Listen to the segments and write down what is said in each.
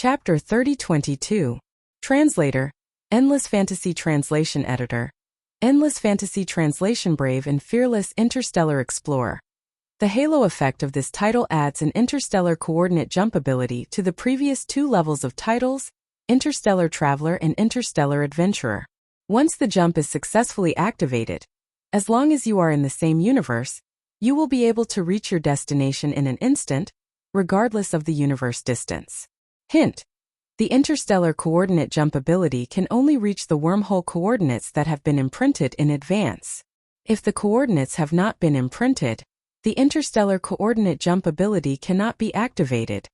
Chapter 3022. Translator, Endless Fantasy Translation Editor. Endless Fantasy Translation. Brave and fearless interstellar explorer. The halo effect of this title adds an interstellar coordinate jump ability to the previous two levels of titles, Interstellar Traveler and Interstellar Adventurer. Once the jump is successfully activated, as long as you are in the same universe, you will be able to reach your destination in an instant, regardless of the universe distance. Hint: the interstellar coordinate jump ability can only reach the wormhole coordinates that have been imprinted in advance. If the coordinates have not been imprinted, the interstellar coordinate jump ability cannot be activated.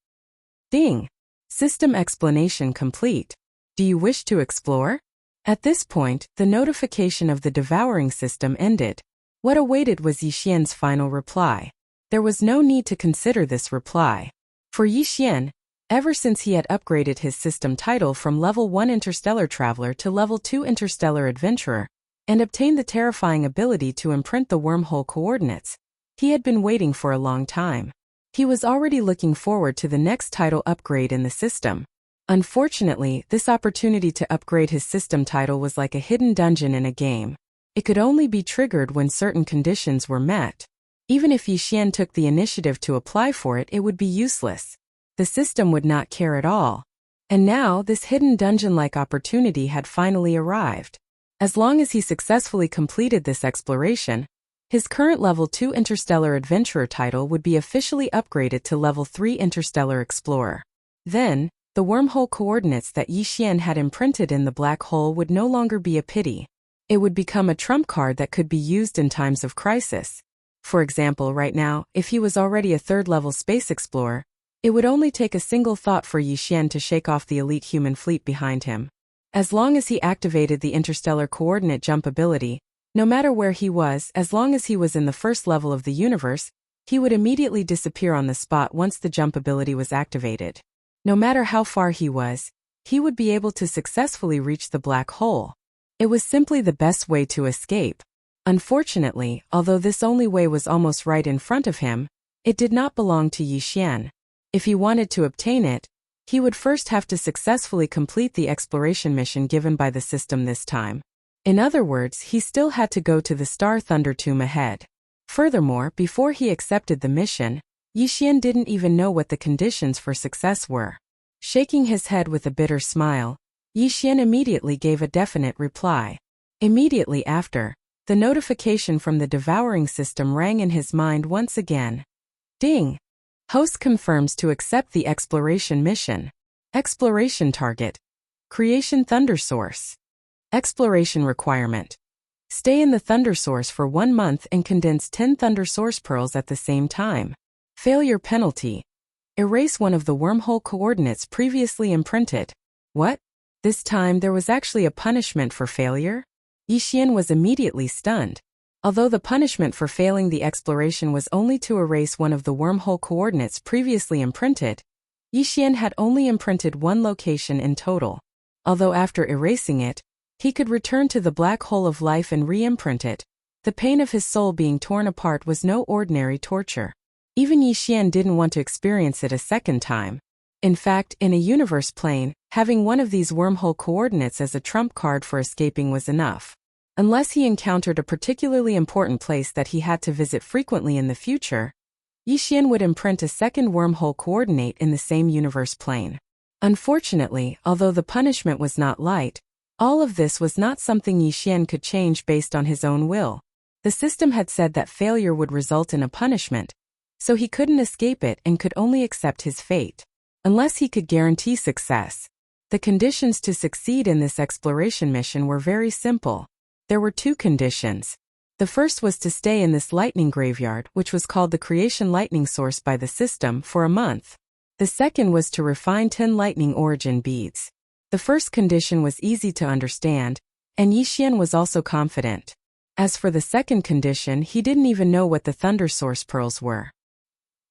Ding! System explanation complete. Do you wish to explore? At this point, the notification of the devouring system ended. What awaited was Yixian's final reply. There was no need to consider this reply. For Yixian, ever since he had upgraded his system title from Level 1 Interstellar Traveler to Level 2 Interstellar Adventurer, and obtained the terrifying ability to imprint the wormhole coordinates, he had been waiting for a long time. He was already looking forward to the next title upgrade in the system. Unfortunately, this opportunity to upgrade his system title was like a hidden dungeon in a game. It could only be triggered when certain conditions were met. Even if Yixian took the initiative to apply for it, it would be useless. The system would not care at all. And now, this hidden dungeon-like opportunity had finally arrived. As long as he successfully completed this exploration, his current Level 2 Interstellar Adventurer title would be officially upgraded to Level 3 Interstellar Explorer. Then, the wormhole coordinates that Yixian had imprinted in the black hole would no longer be a pity. It would become a trump card that could be used in times of crisis. For example, right now, if he was already a third-level space explorer, it would only take a single thought for Yixian to shake off the elite human fleet behind him. As long as he activated the interstellar coordinate jump ability, no matter where he was, as long as he was in the first level of the universe, he would immediately disappear on the spot once the jump ability was activated. No matter how far he was, he would be able to successfully reach the black hole. It was simply the best way to escape. Unfortunately, although this only way was almost right in front of him, it did not belong to Yixian. If he wanted to obtain it, he would first have to successfully complete the exploration mission given by the system this time. In other words, he still had to go to the Star Thunder Tomb ahead. Furthermore, before he accepted the mission, Yixian didn't even know what the conditions for success were. Shaking his head with a bitter smile, Yixian immediately gave a definite reply. Immediately after, the notification from the devouring system rang in his mind once again. Ding! Host confirms to accept the exploration mission. Exploration target: Creation Thunder Source. Exploration requirement: stay in the Thunder Source for 1 month and condense 10 Thunder Source pearls at the same time. Failure penalty: erase one of the wormhole coordinates previously imprinted. What? This time there was actually a punishment for failure? Yixian was immediately stunned. Although the punishment for failing the exploration was only to erase one of the wormhole coordinates previously imprinted, Yixian had only imprinted one location in total. Although after erasing it, he could return to the black hole of life and re-imprint it, the pain of his soul being torn apart was no ordinary torture. Even Yixian didn't want to experience it a second time. In fact, in a universe plane, having one of these wormhole coordinates as a trump card for escaping was enough. Unless he encountered a particularly important place that he had to visit frequently in the future, Yixian would imprint a second wormhole coordinate in the same universe plane. Unfortunately, although the punishment was not light, all of this was not something Yixian could change based on his own will. The system had said that failure would result in a punishment, so he couldn't escape it and could only accept his fate. Unless he could guarantee success. The conditions to succeed in this exploration mission were very simple. There were 2 conditions. The first was to stay in this lightning graveyard, which was called the Creation Lightning Source by the system, for a month. The second was to refine 10 lightning origin beads. The first condition was easy to understand, and Yixian was also confident. As for the second condition, he didn't even know what the Thunder Source pearls were.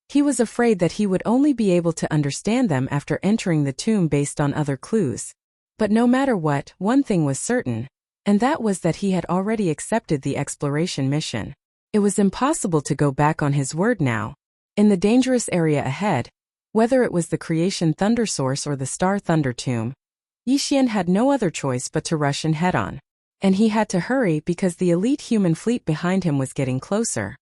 He was afraid that he would only be able to understand them after entering the tomb based on other clues. But no matter what, one thing was certain, and that was that he had already accepted the exploration mission. It was impossible to go back on his word now. In the dangerous area ahead, Whether it was the creation thunder source or the star thunder tomb, Yixian had no other choice but to rush in head-on. And he had to hurry because the elite human fleet behind him was getting closer.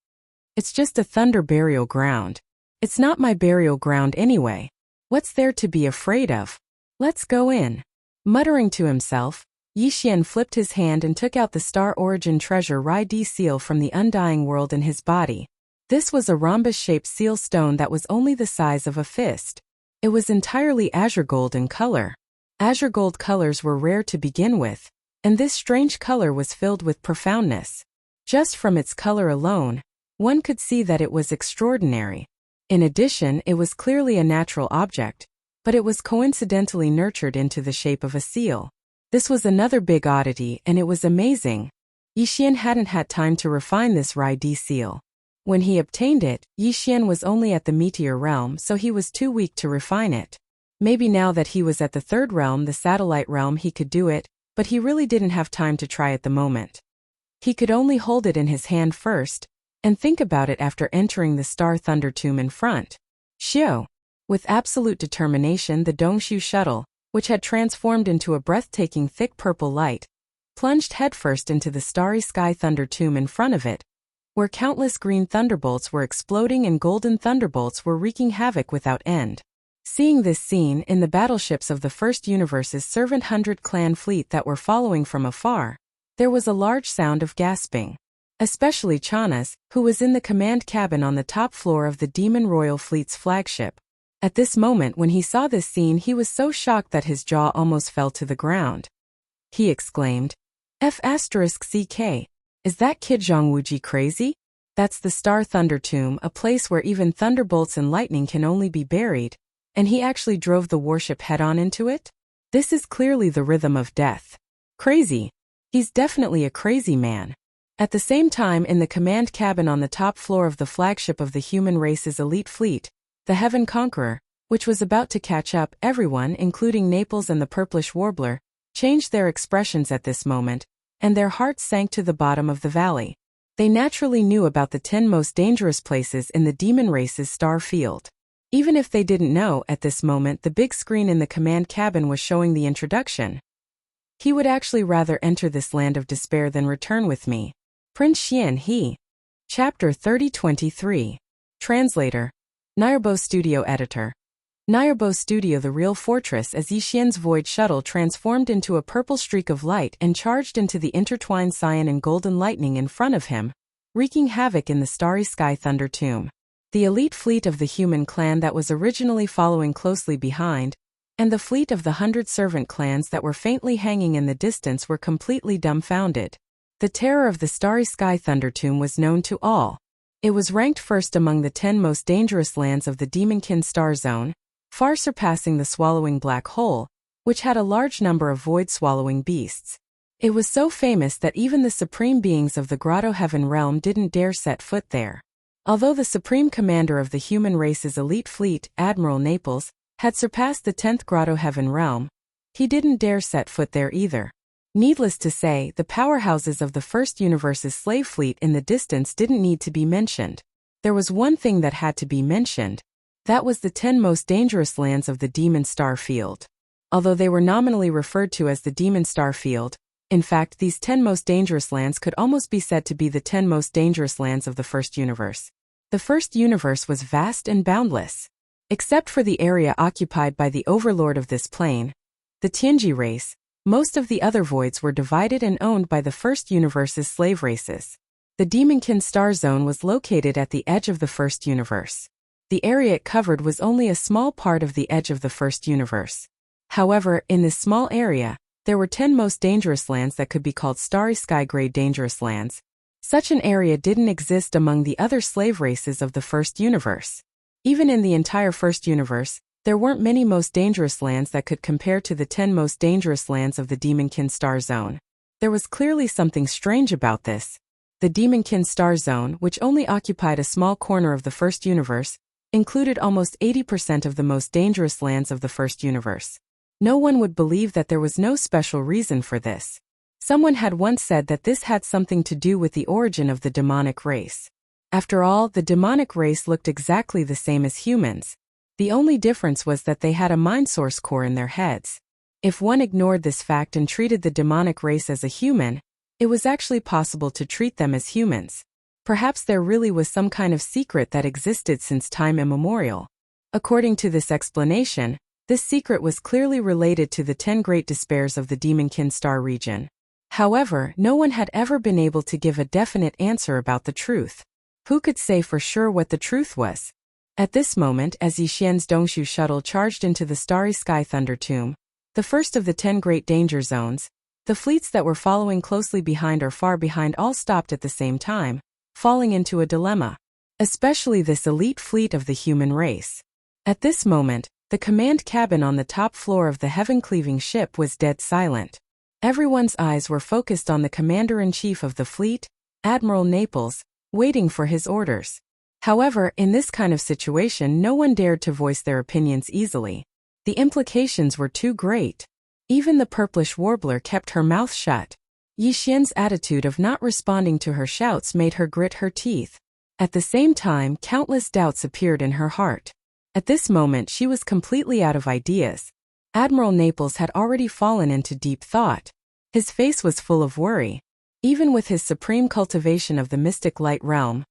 It's just a thunder burial ground. It's not my burial ground anyway. What's there to be afraid of? Let's go in. Muttering to himself, Yixian flipped his hand and took out the Star Origin Treasure Rai-D seal from the Undying World in his body. This was a rhombus-shaped seal stone that was only the size of a fist. It was entirely azure gold in color. Azure gold colors were rare to begin with, and this strange color was filled with profoundness. Just from its color alone, one could see that it was extraordinary. In addition, it was clearly a natural object, but it was coincidentally nurtured into the shape of a seal. This was another big oddity, and it was amazing. Yixian hadn't had time to refine this Rai-D seal. When he obtained it, Yixian was only at the meteor realm, so he was too weak to refine it. Maybe now that he was at the third realm, the satellite realm, he could do it, but he really didn't have time to try at the moment. He could only hold it in his hand first, and think about it after entering the Star Thunder Tomb in front. Xiu. With absolute determination, the Dongshu shuttle, which had transformed into a breathtaking thick purple light, plunged headfirst into the starry sky thunder tomb in front of it, where countless green thunderbolts were exploding and golden thunderbolts were wreaking havoc without end. Seeing this scene in the battleships of the First Universe's Servant 100 clan fleet that were following from afar, there was a large sound of gasping. Especially Chana's, who was in the command cabin on the top floor of the Demon Royal Fleet's flagship. At this moment when he saw this scene, he was so shocked that his jaw almost fell to the ground. He exclaimed, F***CK, is that kid Zhongwuji crazy? That's the Star Thunder Tomb, a place where even thunderbolts and lightning can only be buried. And he actually drove the warship head-on into it? This is clearly the rhythm of death. Crazy. He's definitely a crazy man. At the same time, in the command cabin on the top floor of the flagship of the human race's elite fleet, the Heaven Conqueror, which was about to catch up, everyone, including Naples and the Purplish Warbler, changed their expressions at this moment, and their hearts sank to the bottom of the valley. They naturally knew about the 10 most dangerous places in the demon race's star field. Even if they didn't know, at this moment the big screen in the command cabin was showing the introduction. He would actually rather enter this land of despair than return with me. Prince Xian He. Chapter 3023. Translator. Nirbo Studio Editor. Nirbo Studio. The real fortress. As Yixian's void shuttle transformed into a purple streak of light and charged into the intertwined cyan and golden lightning in front of him, wreaking havoc in the starry sky thunder tomb. The elite fleet of the human clan that was originally following closely behind, and the fleet of the 100 servant clans that were faintly hanging in the distance were completely dumbfounded. The terror of the starry sky thunder tomb was known to all. It was ranked first among the 10 most dangerous lands of the Demonkin Star Zone, far surpassing the Swallowing Black Hole, which had a large number of void-swallowing beasts. It was so famous that even the supreme beings of the Grotto Heaven realm didn't dare set foot there. Although the supreme commander of the human race's elite fleet, Admiral Naples, had surpassed the 10th Grotto Heaven realm, he didn't dare set foot there either. Needless to say, the powerhouses of the First Universe's slave fleet in the distance didn't need to be mentioned. There was one thing that had to be mentioned. That was the 10 most dangerous lands of the Demon Star Field. Although they were nominally referred to as the Demon Star Field, in fact, these 10 most dangerous lands could almost be said to be the 10 most dangerous lands of the First Universe. The First Universe was vast and boundless. Except for the area occupied by the overlord of this plane, the Tianji race, most of the other voids were divided and owned by the First Universe's slave races. The Demonkin Star Zone was located at the edge of the First Universe. The area it covered was only a small part of the edge of the First Universe. However, in this small area, there were 10 most dangerous lands that could be called Starry Sky Grade Dangerous Lands. Such an area didn't exist among the other slave races of the First Universe. Even in the entire First Universe, there weren't many most dangerous lands that could compare to the 10 most dangerous lands of the Demonkin Star Zone. There was clearly something strange about this. The Demonkin Star Zone, which only occupied a small corner of the First Universe, included almost 80% of the most dangerous lands of the First Universe. No one would believe that there was no special reason for this. Someone had once said that this had something to do with the origin of the demonic race. After all, the demonic race looked exactly the same as humans. The only difference was that they had a mind source core in their heads. If one ignored this fact and treated the demonic race as a human, it was actually possible to treat them as humans. Perhaps there really was some kind of secret that existed since time immemorial. According to this explanation, this secret was clearly related to the 10 great despairs of the Demonkin star region. However, no one had ever been able to give a definite answer about the truth. Who could say for sure what the truth was? At this moment, as Yixian's Dongshu shuttle charged into the Starry Sky Thunder Tomb, the first of the 10 great danger zones, the fleets that were following closely behind or far behind all stopped at the same time, falling into a dilemma. Especially this elite fleet of the human race. At this moment, the command cabin on the top floor of the heaven-cleaving ship was dead silent. Everyone's eyes were focused on the commander-in-chief of the fleet, Admiral Naples, waiting for his orders. However, in this kind of situation, no one dared to voice their opinions easily. The implications were too great. Even the purplish warbler kept her mouth shut. Yixian's attitude of not responding to her shouts made her grit her teeth. At the same time, countless doubts appeared in her heart. At this moment, she was completely out of ideas. Admiral Naples had already fallen into deep thought. His face was full of worry. Even with his supreme cultivation of the mystic light realm,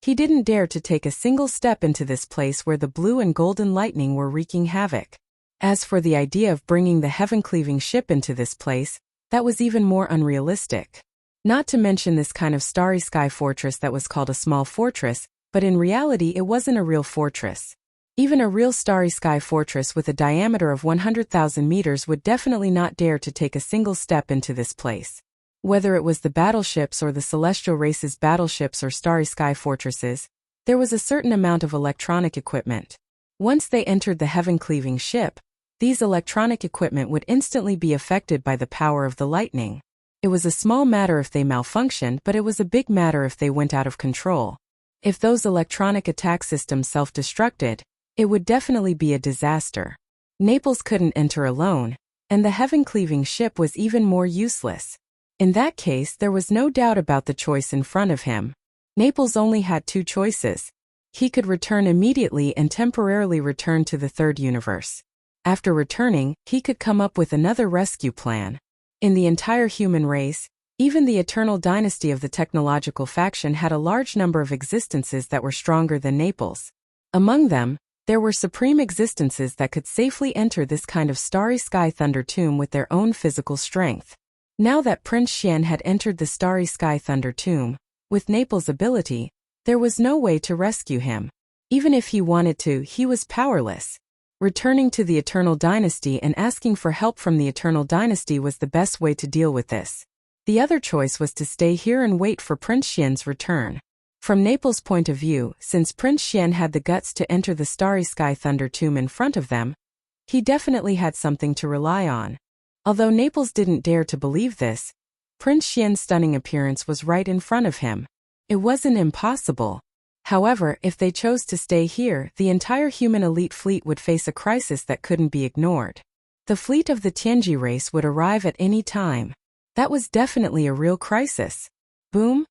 he didn't dare to take a single step into this place where the blue and golden lightning were wreaking havoc. As for the idea of bringing the heaven-cleaving ship into this place, that was even more unrealistic. Not to mention this kind of starry sky fortress that was called a small fortress, but in reality it wasn't a real fortress. Even a real starry sky fortress with a diameter of 100,000 meters would definitely not dare to take a single step into this place. Whether it was the battleships or the celestial race's battleships or starry sky fortresses, there was a certain amount of electronic equipment. Once they entered the heaven-cleaving ship, these electronic equipment would instantly be affected by the power of the lightning. It was a small matter if they malfunctioned, but it was a big matter if they went out of control. If those electronic attack systems self-destructed, it would definitely be a disaster. Naples couldn't enter alone, and the heaven-cleaving ship was even more useless. In that case, there was no doubt about the choice in front of him. Naples only had 2 choices. He could return immediately and temporarily return to the third universe. After returning, he could come up with another rescue plan. In the entire human race, even the eternal dynasty of the technological faction had a large number of existences that were stronger than Naples. Among them, there were supreme existences that could safely enter this kind of starry sky thunder tomb with their own physical strength. Now that Prince Xian had entered the starry sky thunder tomb, with Naples' ability, there was no way to rescue him. Even if he wanted to, he was powerless. Returning to the Eternal Dynasty and asking for help from the Eternal Dynasty was the best way to deal with this. The other choice was to stay here and wait for Prince Xian's return. From Naples' point of view, since Prince Xian had the guts to enter the Starry Sky Thunder Tomb in front of them, he definitely had something to rely on. Although Naples didn't dare to believe this, Prince Xian's stunning appearance was right in front of him. It wasn't impossible. However, if they chose to stay here, the entire human elite fleet would face a crisis that couldn't be ignored. The fleet of the Tianji race would arrive at any time. That was definitely a real crisis. Boom!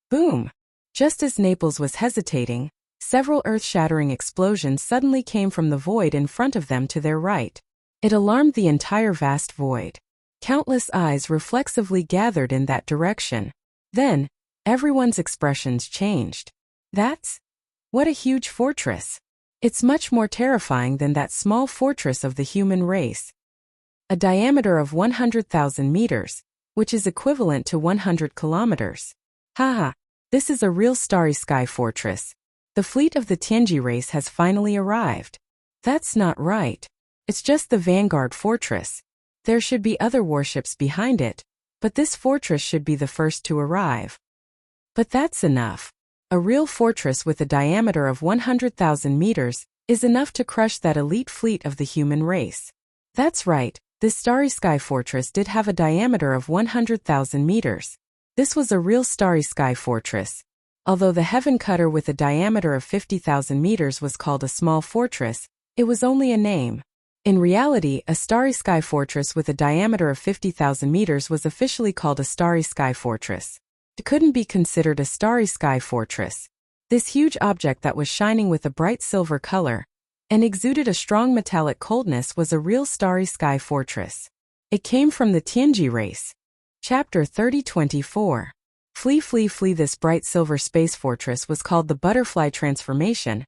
Boom! Just as Naples was hesitating, several earth-shattering explosions suddenly came from the void in front of them to their right. It alarmed the entire vast void. Countless eyes reflexively gathered in that direction. Then, everyone's expressions changed. What a huge fortress! It's much more terrifying than that small fortress of the human race. A diameter of 100,000 meters, which is equivalent to 100 kilometers. Haha! This is a real starry sky fortress. The fleet of the Tianji race has finally arrived. That's not right. It's just the Vanguard fortress. There should be other warships behind it, but this fortress should be the first to arrive. But that's enough. A real fortress with a diameter of 100,000 meters is enough to crush that elite fleet of the human race. That's right, this starry sky fortress did have a diameter of 100,000 meters. This was a real starry sky fortress. Although the heaven cutter with a diameter of 50,000 meters was called a small fortress, it was only a name. In reality, a starry sky fortress with a diameter of 50,000 meters was officially called a starry sky fortress. It couldn't be considered a starry sky fortress. This huge object that was shining with a bright silver color, and exuded a strong metallic coldness, was a real starry sky fortress. It came from the Tianji race. Chapter 30:24. Flee, flee, flee. This bright silver space fortress was called the Butterfly Transformation,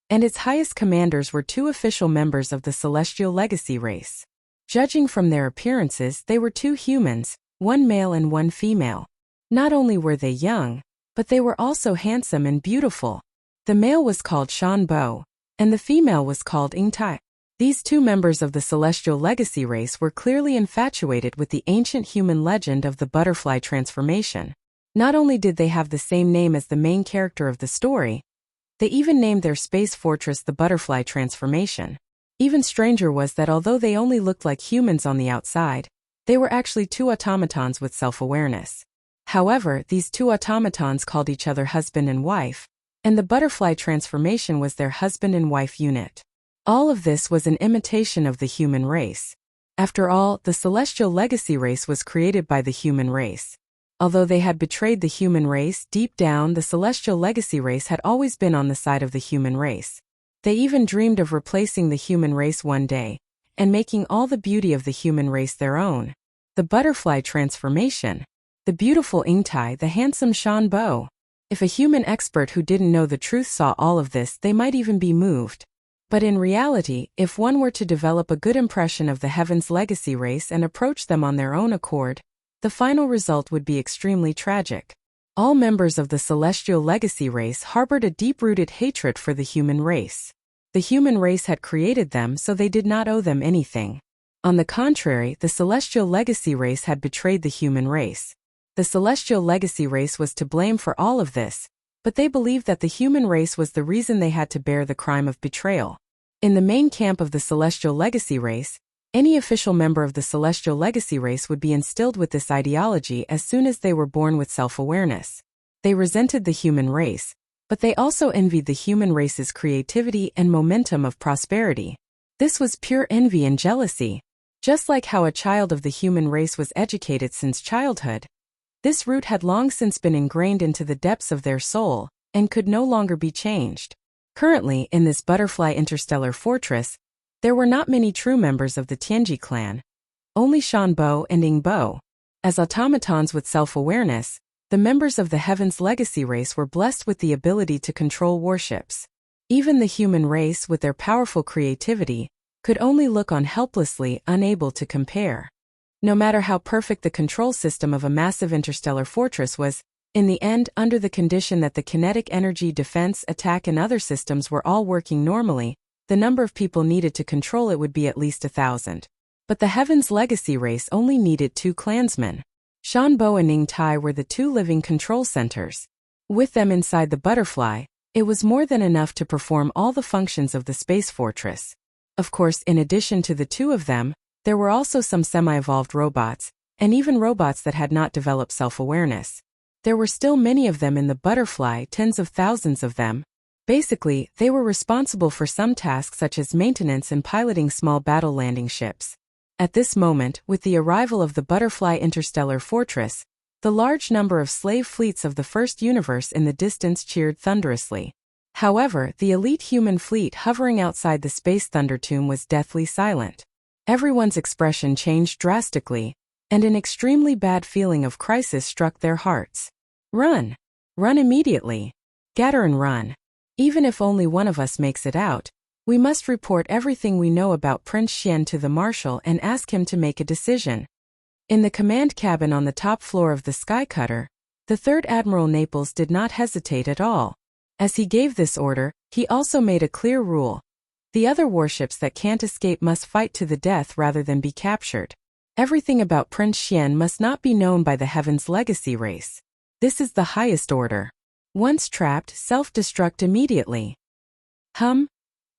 and its highest commanders were two official members of the Celestial Legacy race. Judging from their appearances, they were two humans, one male and one female. Not only were they young, but they were also handsome and beautiful. The male was called Shan Bo, and the female was called Ying Tai. These two members of the Celestial Legacy race were clearly infatuated with the ancient human legend of the Butterfly Transformation. Not only did they have the same name as the main character of the story, they even named their space fortress the Butterfly Transformation. Even stranger was that although they only looked like humans on the outside, they were actually two automatons with self-awareness. However, these two automatons called each other husband and wife, and the Butterfly Transformation was their husband and wife unit. All of this was an imitation of the human race. After all, the Celestial Legacy race was created by the human race. Although they had betrayed the human race, deep down the Celestial Legacy race had always been on the side of the human race. They even dreamed of replacing the human race one day, and making all the beauty of the human race their own. The Butterfly Transformation. The beautiful Ying Tai, the handsome Shan Bo. If a human expert who didn't know the truth saw all of this, they might even be moved. But in reality, if one were to develop a good impression of the Heaven's Legacy race and approach them on their own accord, the final result would be extremely tragic. All members of the Celestial Legacy race harbored a deep-rooted hatred for the human race. The human race had created them, so they did not owe them anything. On the contrary, the Celestial Legacy race had betrayed the human race. The Celestial Legacy race was to blame for all of this, but they believed that the human race was the reason they had to bear the crime of betrayal. In the main camp of the Celestial Legacy race, any official member of the Celestial Legacy race would be instilled with this ideology as soon as they were born with self-awareness. They resented the human race, but they also envied the human race's creativity and momentum of prosperity. This was pure envy and jealousy. Just like how a child of the human race was educated since childhood, this root had long since been ingrained into the depths of their soul, and could no longer be changed. Currently, in this Butterfly Interstellar Fortress, there were not many true members of the Tianji clan. Only Shan Bo and Ying Bo. As automatons with self-awareness, the members of the Heaven's Legacy race were blessed with the ability to control warships. Even the human race, with their powerful creativity, could only look on helplessly, unable to compare. No matter how perfect the control system of a massive interstellar fortress was, in the end, under the condition that the kinetic energy, defense, attack and other systems were all working normally, the number of people needed to control it would be at least 1,000. But the Heaven's Legacy race only needed 2 clansmen. Shan Bo and Ying Tai were the 2 living control centers. With them inside the butterfly, it was more than enough to perform all the functions of the space fortress. Of course, in addition to the 2 of them, there were also some semi-evolved robots, and even robots that had not developed self-awareness. There were still many of them in the butterfly, tens of thousands of them. Basically, they were responsible for some tasks such as maintenance and piloting small battle landing ships. At this moment, with the arrival of the Butterfly Interstellar Fortress, the large number of slave fleets of the first universe in the distance cheered thunderously. However, the elite human fleet hovering outside the Space Thunder Tomb was deathly silent. Everyone's expression changed drastically, and an extremely bad feeling of crisis struck their hearts. Run! Run immediately! Gather and run! Even if only one of us makes it out, we must report everything we know about Prince Xian to the Marshal and ask him to make a decision. In the command cabin on the top floor of the Skycutter, the 3rd Admiral Naples did not hesitate at all. As he gave this order, he also made a clear rule. The other warships that can't escape must fight to the death rather than be captured. Everything about Prince Xian must not be known by the Heaven's Legacy race. This is the highest order. Once trapped, self-destruct immediately. Hum,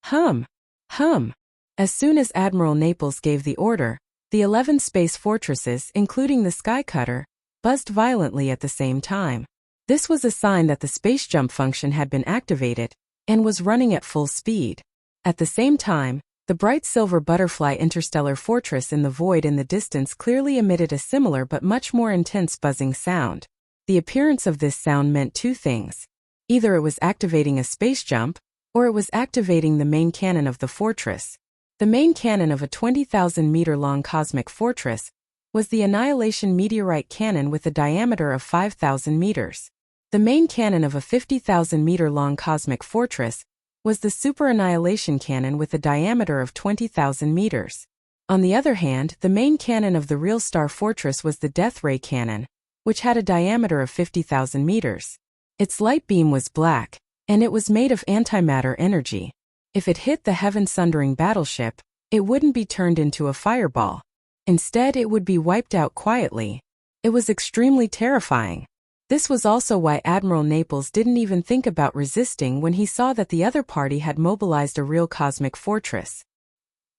hum, hum. As soon as Admiral Naples gave the order, the 11 space fortresses, including the Skycutter, buzzed violently at the same time. This was a sign that the space jump function had been activated and was running at full speed. At the same time, the bright silver butterfly interstellar fortress in the void in the distance clearly emitted a similar but much more intense buzzing sound. The appearance of this sound meant 2 things. Either it was activating a space jump, or it was activating the main cannon of the fortress. The main cannon of a 20,000-meter-long cosmic fortress was the Annihilation Meteorite Cannon with a diameter of 5,000 meters. The main cannon of a 50,000-meter-long cosmic fortress was the Super Annihilation Cannon with a diameter of 20,000 meters. On the other hand, the main cannon of the real star fortress was the Death Ray Cannon, which had a diameter of 50,000 meters. Its light beam was black, and it was made of antimatter energy. If it hit the heaven-sundering battleship, it wouldn't be turned into a fireball. Instead, it would be wiped out quietly. It was extremely terrifying. This was also why Admiral Naples didn't even think about resisting when he saw that the other party had mobilized a real cosmic fortress.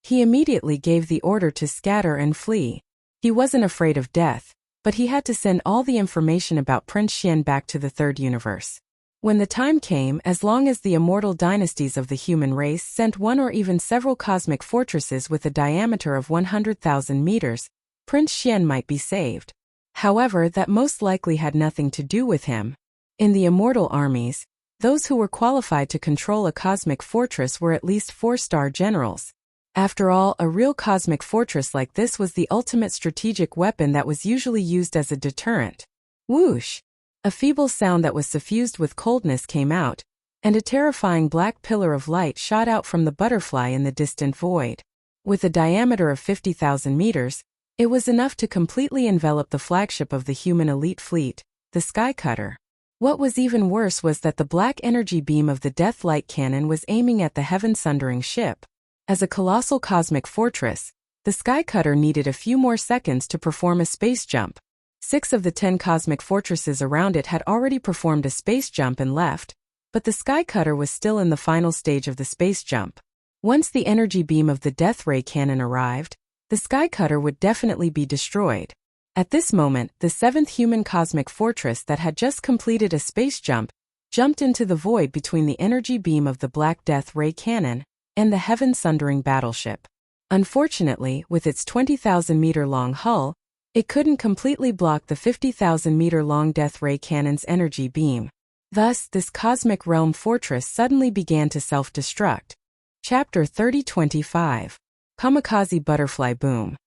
He immediately gave the order to scatter and flee. He wasn't afraid of death, but he had to send all the information about Prince Xian back to the third universe. When the time came, as long as the immortal dynasties of the human race sent one or even several cosmic fortresses with a diameter of 100,000 meters, Prince Xian might be saved. However, that most likely had nothing to do with him. In the immortal armies, those who were qualified to control a cosmic fortress were at least 4-star generals. After all, a real cosmic fortress like this was the ultimate strategic weapon that was usually used as a deterrent. Whoosh! A feeble sound that was suffused with coldness came out, and a terrifying black pillar of light shot out from the butterfly in the distant void. With a diameter of 50,000 meters, it was enough to completely envelop the flagship of the human elite fleet, the Sky Cutter. What was even worse was that the black energy beam of the Death Light Cannon was aiming at the heaven-sundering ship. As a colossal cosmic fortress, the Sky Cutter needed a few more seconds to perform a space jump. 6 of the 10 cosmic fortresses around it had already performed a space jump and left, but the Sky Cutter was still in the final stage of the space jump. Once the energy beam of the Death Ray Cannon arrived, the Sky Cutter would definitely be destroyed. At this moment, the 7th human cosmic fortress that had just completed a space jump jumped into the void between the energy beam of the Black Death Ray Cannon and the heaven-sundering battleship. Unfortunately, with its 20,000-meter-long hull, it couldn't completely block the 50,000-meter-long Death Ray Cannon's energy beam. Thus, this cosmic realm fortress suddenly began to self-destruct. Chapter 3025. Kamikaze Butterfly Boom.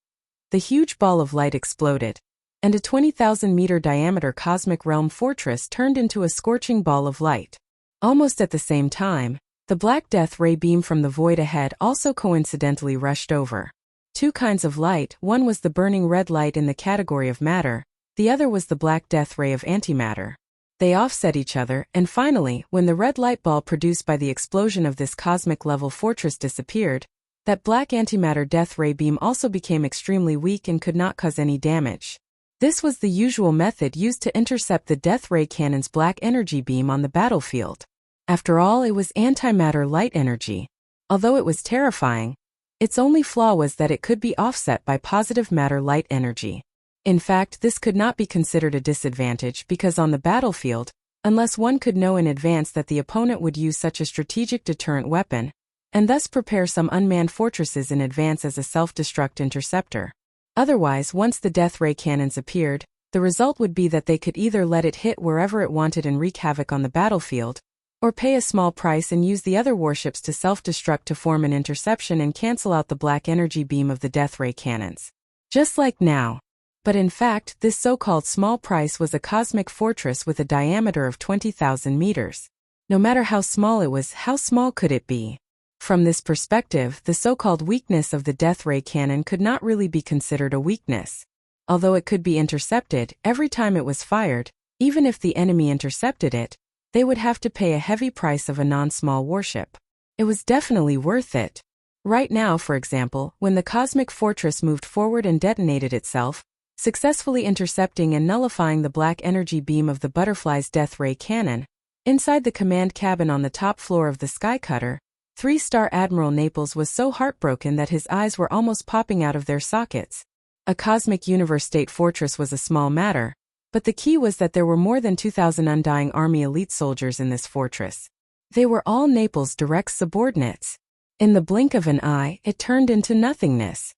The huge ball of light exploded, and a 20,000-meter diameter cosmic realm fortress turned into a scorching ball of light. Almost at the same time, the Black Death Ray beam from the void ahead also coincidentally rushed over. 2 kinds of light, one was the burning red light in the category of matter, the other was the Black Death Ray of antimatter. They offset each other, and finally, when the red light ball produced by the explosion of this cosmic-level fortress disappeared, that black antimatter Death Ray beam also became extremely weak and could not cause any damage. This was the usual method used to intercept the Death Ray Cannon's black energy beam on the battlefield. After all, it was antimatter light energy. Although it was terrifying, its only flaw was that it could be offset by positive matter light energy. In fact, this could not be considered a disadvantage because on the battlefield, unless one could know in advance that the opponent would use such a strategic deterrent weapon, and thus prepare some unmanned fortresses in advance as a self-destruct interceptor. Otherwise, once the Death Ray Cannons appeared, the result would be that they could either let it hit wherever it wanted and wreak havoc on the battlefield, or pay a small price and use the other warships to self-destruct to form an interception and cancel out the black energy beam of the Death Ray Cannons. Just like now. But in fact, this so-called small price was a cosmic fortress with a diameter of 20,000 meters. No matter how small it was, how small could it be? From this perspective, the so-called weakness of the Death Ray Cannon could not really be considered a weakness. Although it could be intercepted, every time it was fired, even if the enemy intercepted it, they would have to pay a heavy price of a non-small warship. It was definitely worth it. Right now, for example, when the cosmic fortress moved forward and detonated itself, successfully intercepting and nullifying the black energy beam of the Butterfly's Death Ray Cannon, inside the command cabin on the top floor of the Sky Cutter, 3-star Admiral Naples was so heartbroken that his eyes were almost popping out of their sockets. A cosmic universe state fortress was a small matter, but the key was that there were more than 2,000 Undying Army elite soldiers in this fortress. They were all Naples' direct subordinates. In the blink of an eye, it turned into nothingness.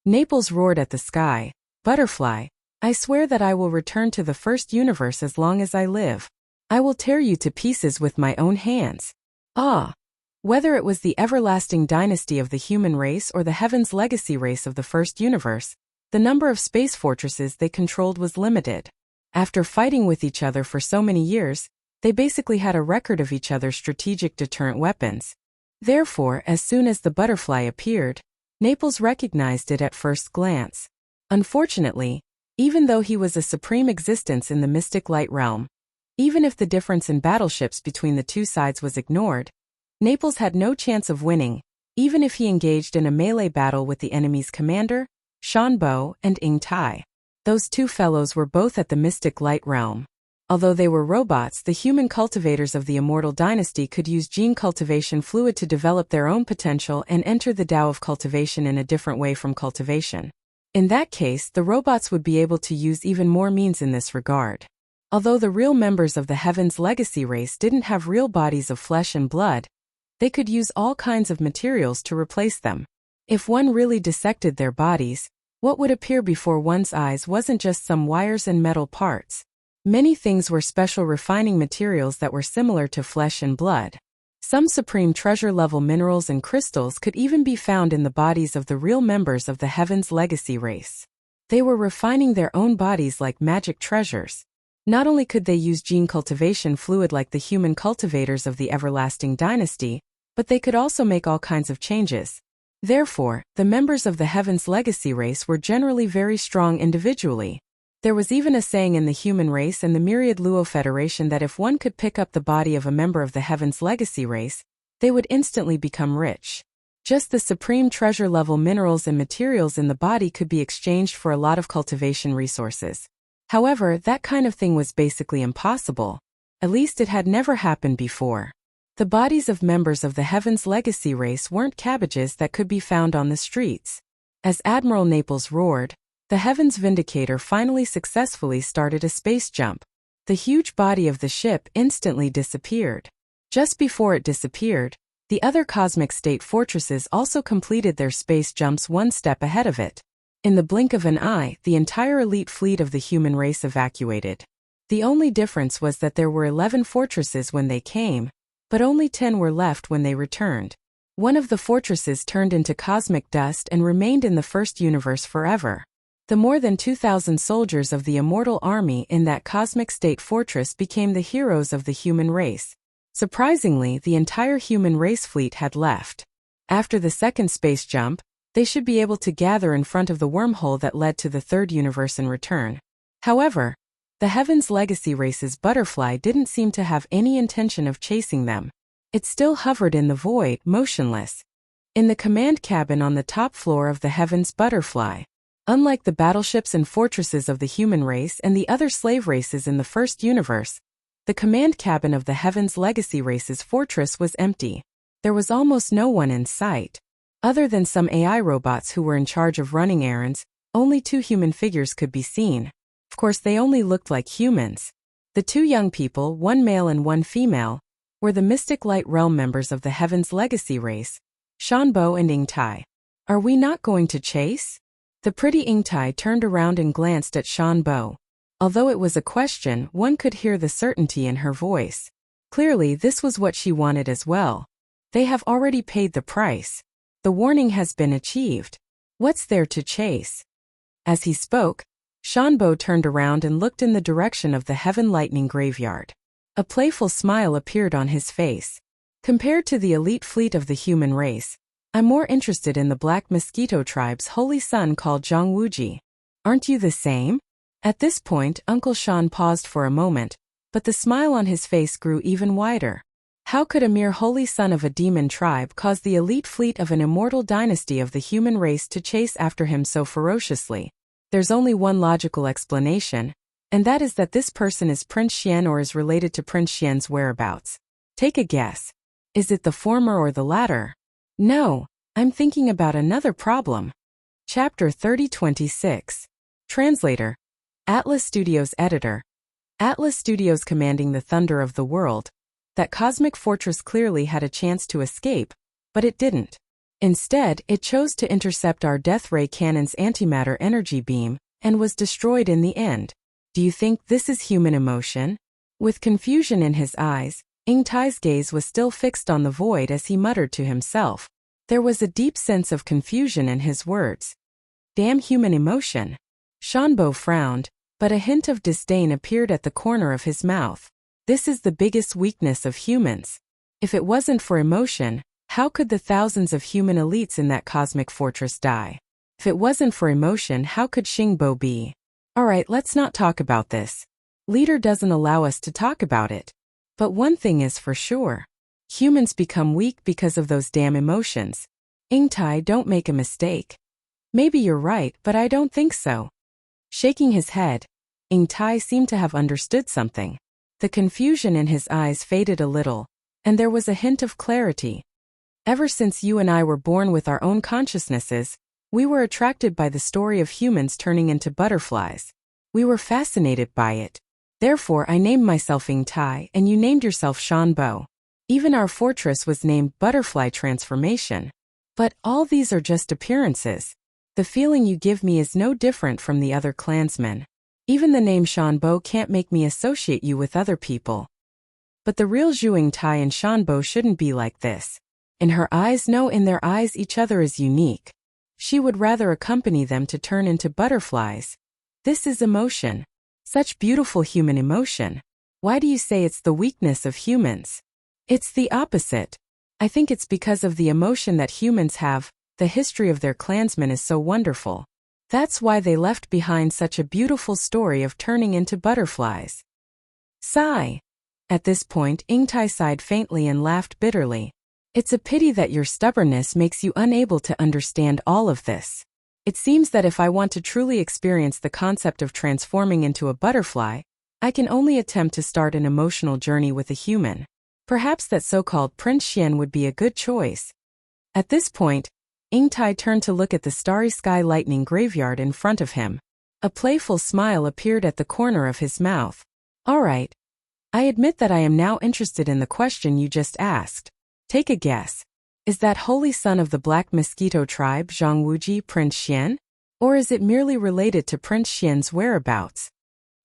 Naples roared at the sky, "Butterfly, I swear that I will return to the first universe as long as I live. I will tear you to pieces with my own hands." Ah! Whether it was the everlasting dynasty of the human race or the Heaven's legacy race of the first universe, the number of space fortresses they controlled was limited. After fighting with each other for so many years, they basically had a record of each other's strategic deterrent weapons. Therefore, as soon as the butterfly appeared, Naples recognized it at first glance. Unfortunately, even though he was a supreme existence in the mystic light realm, even if the difference in battleships between the two sides was ignored, Naples had no chance of winning, even if he engaged in a melee battle with the enemy's commander, Shan Bo and Ing Tai. Those two fellows were both at the mystic light realm. Although they were robots, the human cultivators of the immortal dynasty could use gene cultivation fluid to develop their own potential and enter the Tao of cultivation in a different way from cultivation. In that case, the robots would be able to use even more means in this regard. Although the real members of the Heaven's legacy race didn't have real bodies of flesh and blood, they could use all kinds of materials to replace them. If one really dissected their bodies, what would appear before one's eyes wasn't just some wires and metal parts. Many things were special refining materials that were similar to flesh and blood. Some supreme treasure-level minerals and crystals could even be found in the bodies of the real members of the Heaven's legacy race. They were refining their own bodies like magic treasures. Not only could they use gene cultivation fluid like the human cultivators of the everlasting dynasty, but they could also make all kinds of changes. Therefore, the members of the Heaven's legacy race were generally very strong individually. There was even a saying in the human race and the Myriad Luo Federation that if one could pick up the body of a member of the Heaven's legacy race, they would instantly become rich. Just the supreme treasure-level minerals and materials in the body could be exchanged for a lot of cultivation resources. However, that kind of thing was basically impossible. At least it had never happened before. The bodies of members of the Heaven's legacy race weren't cabbages that could be found on the streets. As Admiral Naples roared, the Heaven's Vindicator finally successfully started a space jump. The huge body of the ship instantly disappeared. Just before it disappeared, the other cosmic state fortresses also completed their space jumps one step ahead of it. In the blink of an eye, the entire elite fleet of the human race evacuated. The only difference was that there were 11 fortresses when they came, but only 10 were left when they returned. One of the fortresses turned into cosmic dust and remained in the first universe forever. The more than 2,000 soldiers of the immortal army in that cosmic state fortress became the heroes of the human race. Surprisingly, the entire human race fleet had left. After the second space jump, they should be able to gather in front of the wormhole that led to the third universe and return. However, the Heaven's legacy race's butterfly didn't seem to have any intention of chasing them. It still hovered in the void, motionless, in the command cabin on the top floor of the Heaven's butterfly. Unlike the battleships and fortresses of the human race and the other slave races in the first universe, the command cabin of the Heaven's legacy race's fortress was empty. There was almost no one in sight. Other than some AI robots who were in charge of running errands, only 2 human figures could be seen. Of course, they only looked like humans. The 2 young people, one male and one female, were the mystic light realm members of the Heaven's legacy race, Shan Bo and Ing Tai. Are we not going to chase? The pretty Ing Tai turned around and glanced at Shan Bo. Although it was a question, one could hear the certainty in her voice. Clearly, this was what she wanted as well. They have already paid the price. The warning has been achieved. What's there to chase? As he spoke, Shan Bo turned around and looked in the direction of the Heaven Lightning Graveyard. A playful smile appeared on his face. Compared to the elite fleet of the human race, I'm more interested in the Black Mosquito tribe's holy son called Zhangwuji. Aren't you the same? At this point, Uncle Shan paused for a moment, but the smile on his face grew even wider. How could a mere holy son of a demon tribe cause the elite fleet of an immortal dynasty of the human race to chase after him so ferociously? There's only one logical explanation, and that is that this person is Prince Xian or is related to Prince Xian's whereabouts. Take a guess. Is it the former or the latter? No, I'm thinking about another problem. Chapter 3026. Translator. Atlas Studios Editor. Atlas Studios commanding the thunder of the world. That cosmic fortress clearly had a chance to escape, but it didn't. Instead, it chose to intercept our death ray cannon's antimatter energy beam, and was destroyed in the end. Do you think this is human emotion? With confusion in his eyes, Tai's gaze was still fixed on the void as he muttered to himself. There was a deep sense of confusion in his words. Damn human emotion. Shanbo frowned, but a hint of disdain appeared at the corner of his mouth. This is the biggest weakness of humans. If it wasn't for emotion, how could the thousands of human elites in that cosmic fortress die? If it wasn't for emotion, how could Xingbo be? Alright, let's not talk about this. Leader doesn't allow us to talk about it. But one thing is for sure. Humans become weak because of those damn emotions. Tai, don't make a mistake. Maybe you're right, but I don't think so. Shaking his head, Tai seemed to have understood something. The confusion in his eyes faded a little, and there was a hint of clarity. Ever since you and I were born with our own consciousnesses, we were attracted by the story of humans turning into butterflies. We were fascinated by it. Therefore I named myself Tai and you named yourself Shanbo. Even our fortress was named Butterfly Transformation. But all these are just appearances. The feeling you give me is no different from the other clansmen. Even the name Shanbo can't make me associate you with other people. But the real Zhu Tai and Shanbo shouldn't be like this. In her eyes, no, in their eyes each other is unique. She would rather accompany them to turn into butterflies. This is emotion. Such beautiful human emotion. Why do you say it's the weakness of humans? It's the opposite. I think it's because of the emotion that humans have. The history of their clansmen is so wonderful. That's why they left behind such a beautiful story of turning into butterflies. Sigh. At this point, Tai sighed faintly and laughed bitterly. It's a pity that your stubbornness makes you unable to understand all of this. It seems that if I want to truly experience the concept of transforming into a butterfly, I can only attempt to start an emotional journey with a human. Perhaps that so-called Prince Xian would be a good choice. At this point, Tai turned to look at the starry sky lightning graveyard in front of him. A playful smile appeared at the corner of his mouth. All right. I admit that I am now interested in the question you just asked. Take a guess. Is that holy son of the Black Mosquito tribe Zhang Wuji Prince Xian? Or is it merely related to Prince Xian's whereabouts?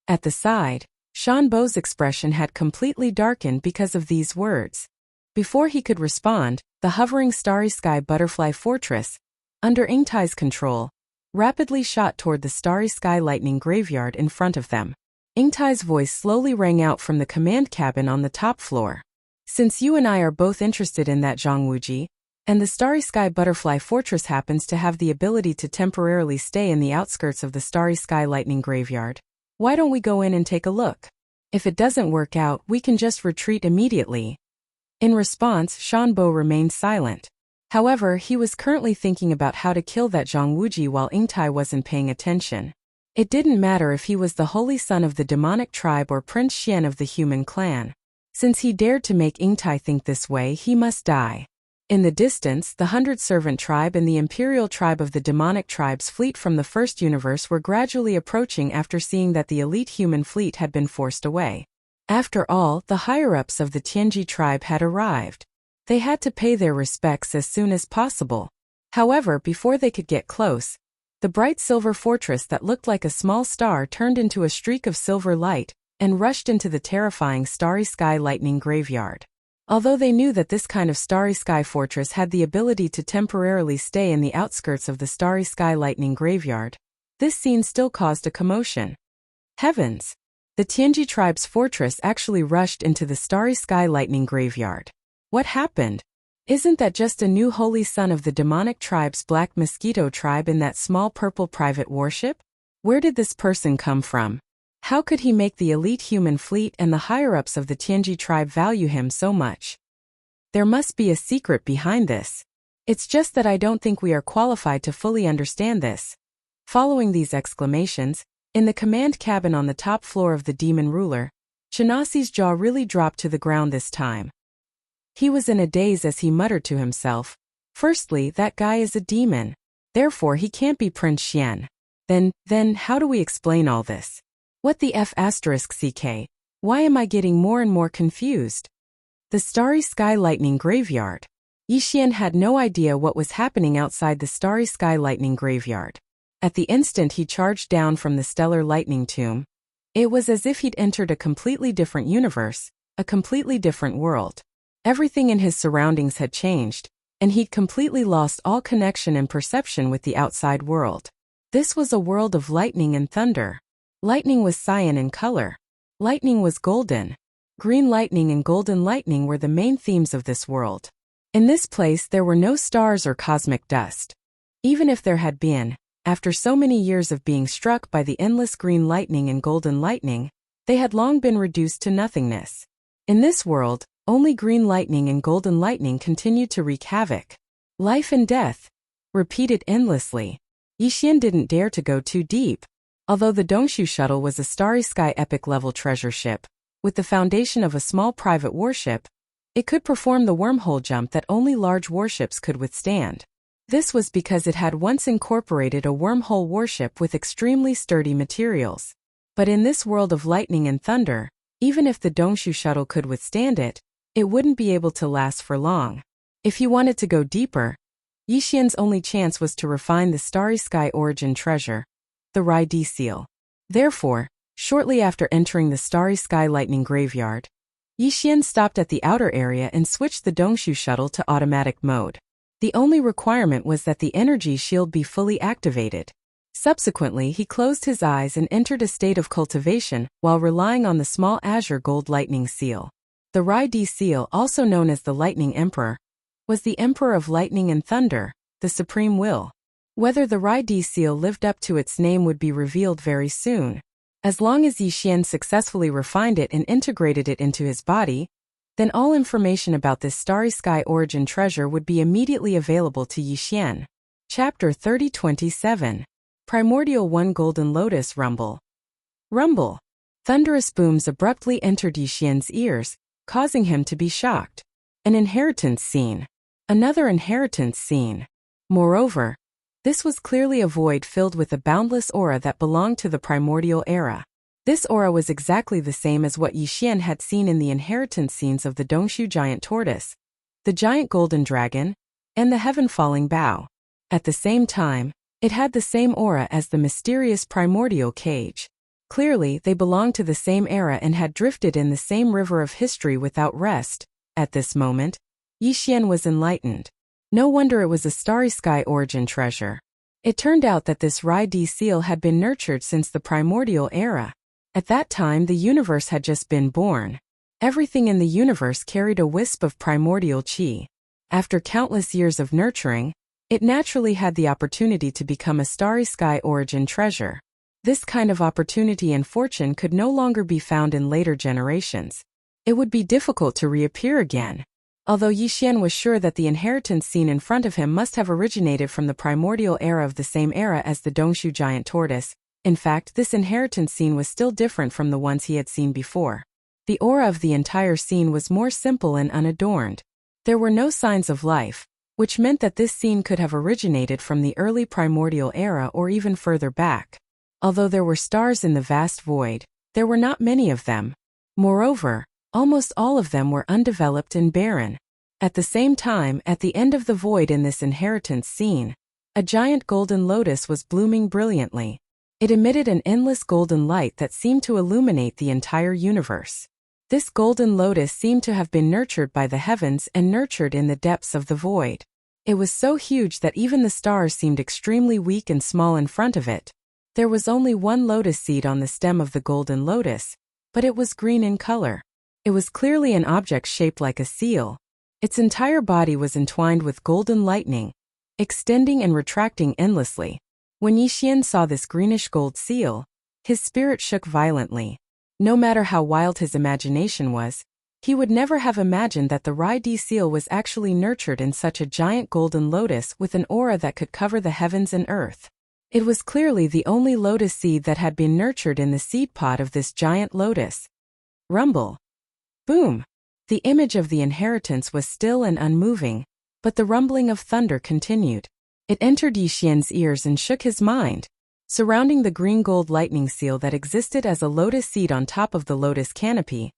At the side, Shanbo's expression had completely darkened because of these words. Before he could respond, the hovering starry sky butterfly fortress, under Tai's control, rapidly shot toward the starry sky lightning graveyard in front of them. Tai's voice slowly rang out from the command cabin on the top floor. Since you and I are both interested in that Zhang Wuji, and the starry sky butterfly fortress happens to have the ability to temporarily stay in the outskirts of the starry sky lightning graveyard, why don't we go in and take a look? If it doesn't work out, we can just retreat immediately. In response, Shanbo remained silent. However, he was currently thinking about how to kill that Zhang Wuji while Tai wasn't paying attention. It didn't matter if he was the holy son of the demonic tribe or Prince Xian of the human clan. Since he dared to make Tai think this way, he must die. In the distance, the 100-servant tribe and the imperial tribe of the demonic tribe's fleet from the first universe were gradually approaching after seeing that the elite human fleet had been forced away. After all, the higher-ups of the Tianji tribe had arrived. They had to pay their respects as soon as possible. However, before they could get close, the bright silver fortress that looked like a small star turned into a streak of silver light and rushed into the terrifying starry sky lightning graveyard. Although they knew that this kind of starry sky fortress had the ability to temporarily stay in the outskirts of the starry sky lightning graveyard, this scene still caused a commotion. Heavens! The Tianji tribe's fortress actually rushed into the starry sky lightning graveyard. What happened? Isn't that just a new holy son of the demonic tribe's Black Mosquito tribe in that small purple private warship? Where did this person come from? How could he make the elite human fleet and the higher-ups of the Tianji tribe value him so much? There must be a secret behind this. It's just that I don't think we are qualified to fully understand this. Following these exclamations, in the command cabin on the top floor of the demon ruler, Chanasi's jaw really dropped to the ground this time. He was in a daze as he muttered to himself, firstly, that guy is a demon. Therefore he can't be Prince Xian. Then how do we explain all this? What the F***ck? Why am I getting more and more confused? The starry sky lightning graveyard. Yixian had no idea what was happening outside the starry sky lightning graveyard. At the instant he charged down from the stellar lightning tomb, it was as if he'd entered a completely different universe, a completely different world. Everything in his surroundings had changed, and he'd completely lost all connection and perception with the outside world. This was a world of lightning and thunder. Lightning was cyan in color. Lightning was golden. Green lightning and golden lightning were the main themes of this world. In this place there were no stars or cosmic dust. Even if there had been, after so many years of being struck by the endless green lightning and golden lightning, they had long been reduced to nothingness. In this world, only green lightning and golden lightning continued to wreak havoc. Life and death, repeated endlessly. Yixian didn't dare to go too deep. Although the Dongshu shuttle was a Starry Sky epic-level treasure ship, with the foundation of a small private warship, it could perform the wormhole jump that only large warships could withstand. This was because it had once incorporated a wormhole warship with extremely sturdy materials. But in this world of lightning and thunder, even if the Dongshu shuttle could withstand it, it wouldn't be able to last for long. If he wanted to go deeper, Yixian's only chance was to refine the Starry Sky origin treasure, the Rai D seal. Therefore, shortly after entering the Starry Sky Lightning Graveyard, Yixian stopped at the outer area and switched the Dongshu shuttle to automatic mode. The only requirement was that the energy shield be fully activated. Subsequently, he closed his eyes and entered a state of cultivation while relying on the small azure gold lightning seal. The Rai D seal, also known as the Lightning Emperor, was the Emperor of Lightning and Thunder, the supreme will. Whether the Rai D seal lived up to its name would be revealed very soon. As long as Yixian successfully refined it and integrated it into his body, then all information about this Starry Sky origin treasure would be immediately available to Yixian. Chapter 3027. Primordial 1 Golden Lotus Rumble. Rumble. Thunderous booms abruptly entered Yixian's ears, causing him to be shocked. An inheritance scene. Another inheritance scene. Moreover, this was clearly a void filled with a boundless aura that belonged to the primordial era. This aura was exactly the same as what Yixian had seen in the inheritance scenes of the Dongshu giant tortoise, the giant golden dragon, and the heaven-falling bow. At the same time, it had the same aura as the mysterious primordial cage. Clearly, they belonged to the same era and had drifted in the same river of history without rest. At this moment, Yixian was enlightened. No wonder it was a Starry Sky origin treasure. It turned out that this Rai D seal had been nurtured since the primordial era. At that time, the universe had just been born. Everything in the universe carried a wisp of primordial qi. After countless years of nurturing, it naturally had the opportunity to become a Starry Sky origin treasure. This kind of opportunity and fortune could no longer be found in later generations. It would be difficult to reappear again. Although Yixian was sure that the inheritance scene in front of him must have originated from the primordial era of the same era as the Dongshu giant tortoise, in fact, this inheritance scene was still different from the ones he had seen before. The aura of the entire scene was more simple and unadorned. There were no signs of life, which meant that this scene could have originated from the early primordial era or even further back. Although there were stars in the vast void, there were not many of them. Moreover, almost all of them were undeveloped and barren. At the same time, at the end of the void in this inheritance scene, a giant golden lotus was blooming brilliantly. It emitted an endless golden light that seemed to illuminate the entire universe. This golden lotus seemed to have been nurtured by the heavens and nurtured in the depths of the void. It was so huge that even the stars seemed extremely weak and small in front of it. There was only one lotus seed on the stem of the golden lotus, but it was green in color. It was clearly an object shaped like a seal. Its entire body was entwined with golden lightning, extending and retracting endlessly. When Yixian saw this greenish gold seal, his spirit shook violently. No matter how wild his imagination was, he would never have imagined that the Rai D seal was actually nurtured in such a giant golden lotus with an aura that could cover the heavens and earth. It was clearly the only lotus seed that had been nurtured in the seed pod of this giant lotus. Rumble. Boom! The image of the inheritance was still and unmoving, but the rumbling of thunder continued. It entered Yixian's ears and shook his mind. Surrounding the green-gold lightning seal that existed as a lotus seed on top of the lotus canopy,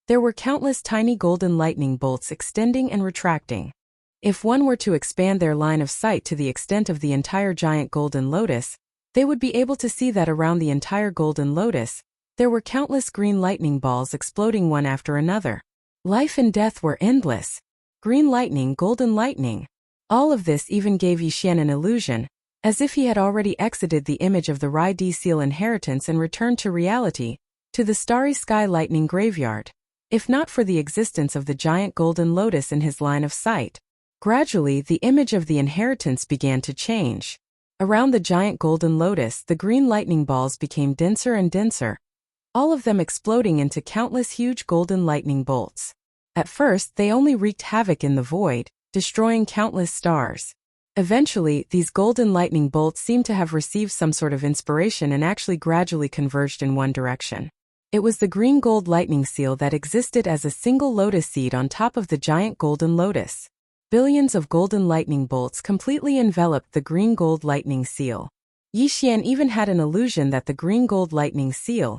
there were countless tiny golden lightning bolts extending and retracting. If one were to expand their line of sight to the extent of the entire giant golden lotus, they would be able to see that around the entire golden lotus, there were countless green lightning balls exploding one after another. Life and death were endless. Green lightning, golden lightning. All of this even gave Yixian an illusion, as if he had already exited the image of the Rai Di seal inheritance and returned to reality, to the starry sky lightning graveyard. If not for the existence of the giant golden lotus in his line of sight. Gradually, the image of the inheritance began to change. Around the giant golden lotus, the green lightning balls became denser and denser, all of them exploding into countless huge golden lightning bolts. At first, they only wreaked havoc in the void, destroying countless stars. Eventually, these golden lightning bolts seemed to have received some sort of inspiration and actually gradually converged in one direction. It was the green gold lightning seal that existed as a single lotus seed on top of the giant golden lotus. Billions of golden lightning bolts completely enveloped the green gold lightning seal. Yixian even had an illusion that the green gold lightning seal,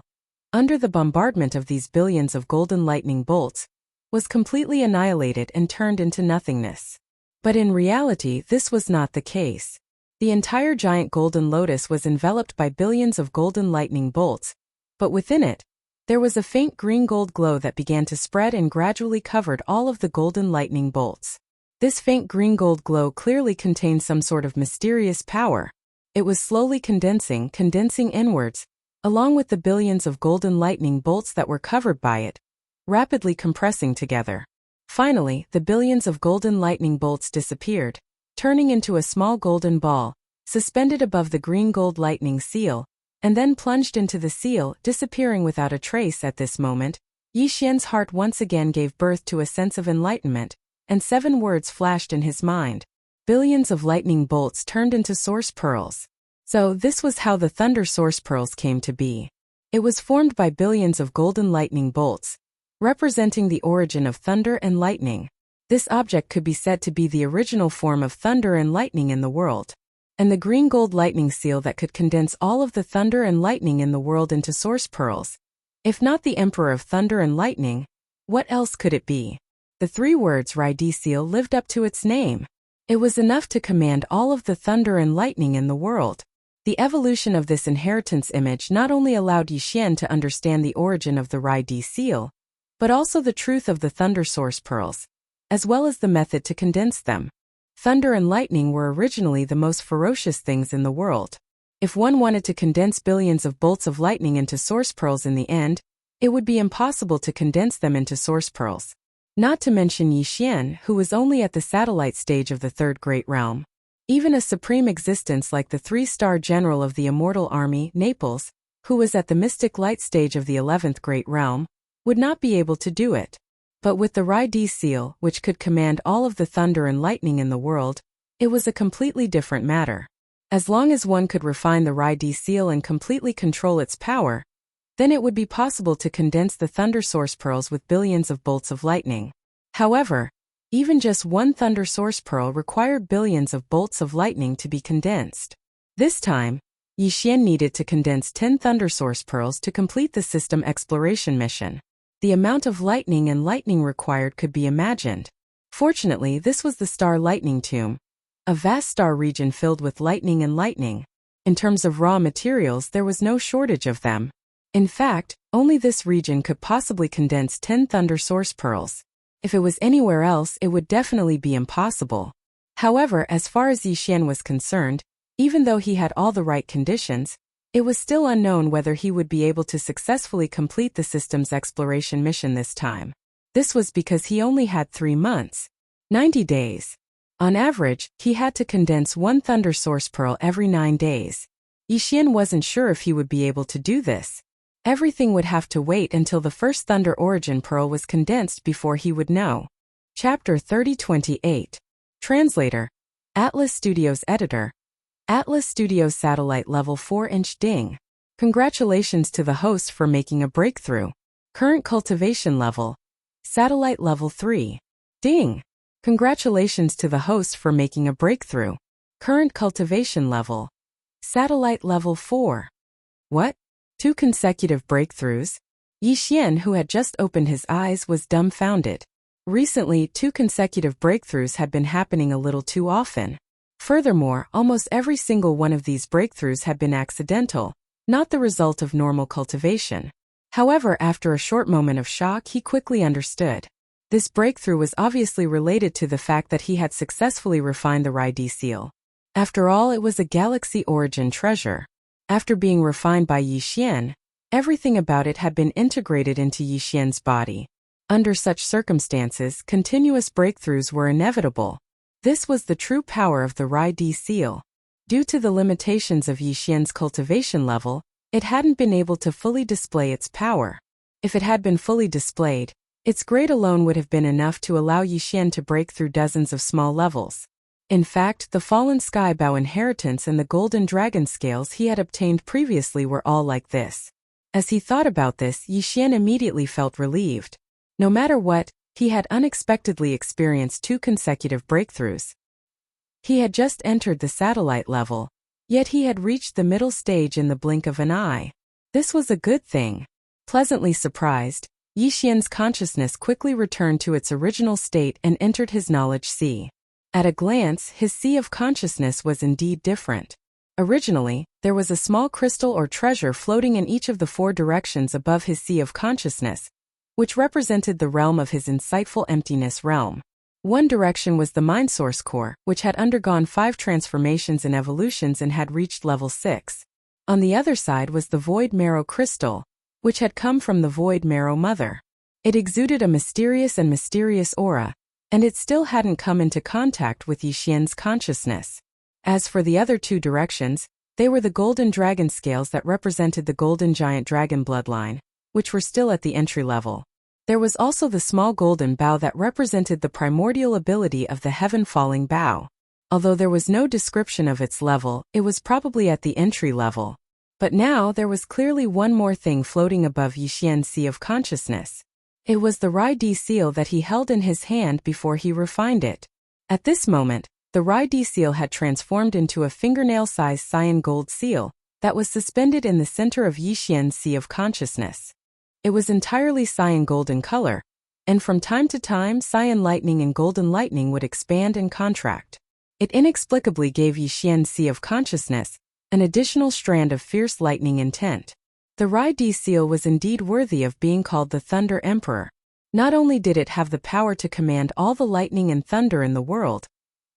under the bombardment of these billions of golden lightning bolts, was completely annihilated and turned into nothingness. But in reality, this was not the case. The entire giant golden lotus was enveloped by billions of golden lightning bolts, but within it, there was a faint green gold glow that began to spread and gradually covered all of the golden lightning bolts. This faint green gold glow clearly contained some sort of mysterious power. It was slowly condensing inwards, along with the billions of golden lightning bolts that were covered by it, rapidly compressing together. Finally, the billions of golden lightning bolts disappeared, turning into a small golden ball, suspended above the green gold lightning seal, and then plunged into the seal, disappearing without a trace. At this moment, Yixian's heart once again gave birth to a sense of enlightenment, and 7 words flashed in his mind. Billions of lightning bolts turned into source pearls. So this was how the thunder source pearls came to be. It was formed by billions of golden lightning bolts, representing the origin of thunder and lightning. This object could be said to be the original form of thunder and lightning in the world. And the green gold lightning seal that could condense all of the thunder and lightning in the world into source pearls. If not the emperor of thunder and lightning, what else could it be? The 3 words Rai Di seal lived up to its name. It was enough to command all of the thunder and lightning in the world. The evolution of this inheritance image not only allowed Yixian to understand the origin of the Rai Di seal, but also the truth of the thunder source pearls, as well as the method to condense them. Thunder and lightning were originally the most ferocious things in the world. If one wanted to condense billions of bolts of lightning into source pearls in the end, it would be impossible to condense them into source pearls. Not to mention Yixian, who was only at the satellite stage of the 3rd Great Realm. Even a supreme existence like the 3-star general of the immortal army, Naples, who was at the mystic light stage of the 11th Great Realm, would not be able to do it. But with the Rai Di seal, which could command all of the thunder and lightning in the world, it was a completely different matter. As long as one could refine the Rai Di seal and completely control its power, then it would be possible to condense the thunder source pearls with billions of bolts of lightning. However, even just one thunder source pearl required billions of bolts of lightning to be condensed. This time, Yixian needed to condense 10 thunder source pearls to complete the system exploration mission. The amount of lightning and lightning required could be imagined. Fortunately, this was the star lightning tomb, a vast star region filled with lightning and lightning. In terms of raw materials, there was no shortage of them. In fact, only this region could possibly condense 10 thunder source pearls. If it was anywhere else, it would definitely be impossible. However, as far as Yixian was concerned, even though he had all the right conditions, it was still unknown whether he would be able to successfully complete the system's exploration mission this time. This was because he only had 3 months, 90 days. On average, he had to condense 1 thunder source pearl every 9 days. Yixian wasn't sure if he would be able to do this. Everything would have to wait until the first thunder origin pearl was condensed before he would know. Chapter 3028. Translator. Atlas Studios Editor. Atlas Studios Satellite Level 4-inch Ding. Congratulations to the host for making a breakthrough. Current cultivation level. Satellite Level 3. Ding. Congratulations to the host for making a breakthrough. Current cultivation level. Satellite Level 4. What? 2 consecutive breakthroughs? Yixian, who had just opened his eyes, was dumbfounded. Recently, 2 consecutive breakthroughs had been happening a little too often. Furthermore, almost every single one of these breakthroughs had been accidental, not the result of normal cultivation. However, after a short moment of shock, he quickly understood. This breakthrough was obviously related to the fact that he had successfully refined the Rai D seal. After all, it was a galaxy origin treasure. After being refined by Yi Xian, everything about it had been integrated into Yi Xian's body. Under such circumstances, continuous breakthroughs were inevitable. This was the true power of the Rai D seal. Due to the limitations of Yi Xian's cultivation level, it hadn't been able to fully display its power. If it had been fully displayed, its grade alone would have been enough to allow Yi Xian to break through dozens of small levels. In fact, the Fallen Sky Bow inheritance and the golden dragon scales he had obtained previously were all like this. As he thought about this, Yi Xian immediately felt relieved. No matter what, he had unexpectedly experienced 2 consecutive breakthroughs. He had just entered the satellite level, yet he had reached the middle stage in the blink of an eye. This was a good thing. Pleasantly surprised, Yi Xian's consciousness quickly returned to its original state and entered his knowledge sea. At a glance, his sea of consciousness was indeed different. Originally, there was a small crystal or treasure floating in each of the 4 directions above his sea of consciousness, which represented the realm of his insightful emptiness realm. One direction was the Mind Source Core, which had undergone 5 transformations and evolutions and had reached level 6. On the other side was the Void Marrow Crystal, which had come from the Void Marrow Mother. It exuded a mysterious aura, and it still hadn't come into contact with Yi Xian's consciousness. As for the other 2 directions, they were the golden dragon scales that represented the golden giant dragon bloodline, which were still at the entry level. There was also the small golden bow that represented the primordial ability of the heaven-falling bow. Although there was no description of its level, it was probably at the entry level. But now there was clearly one more thing floating above Yi Xian's sea of consciousness. It was the Rai D seal that he held in his hand before he refined it. At this moment, the Rai D seal had transformed into a fingernail-sized cyan gold seal that was suspended in the center of Yi Xian's sea of consciousness. It was entirely cyan gold in color, and from time to time cyan lightning and golden lightning would expand and contract. It inexplicably gave Yi Xian's sea of consciousness an additional strand of fierce lightning intent. The Rai D seal was indeed worthy of being called the Thunder Emperor. Not only did it have the power to command all the lightning and thunder in the world,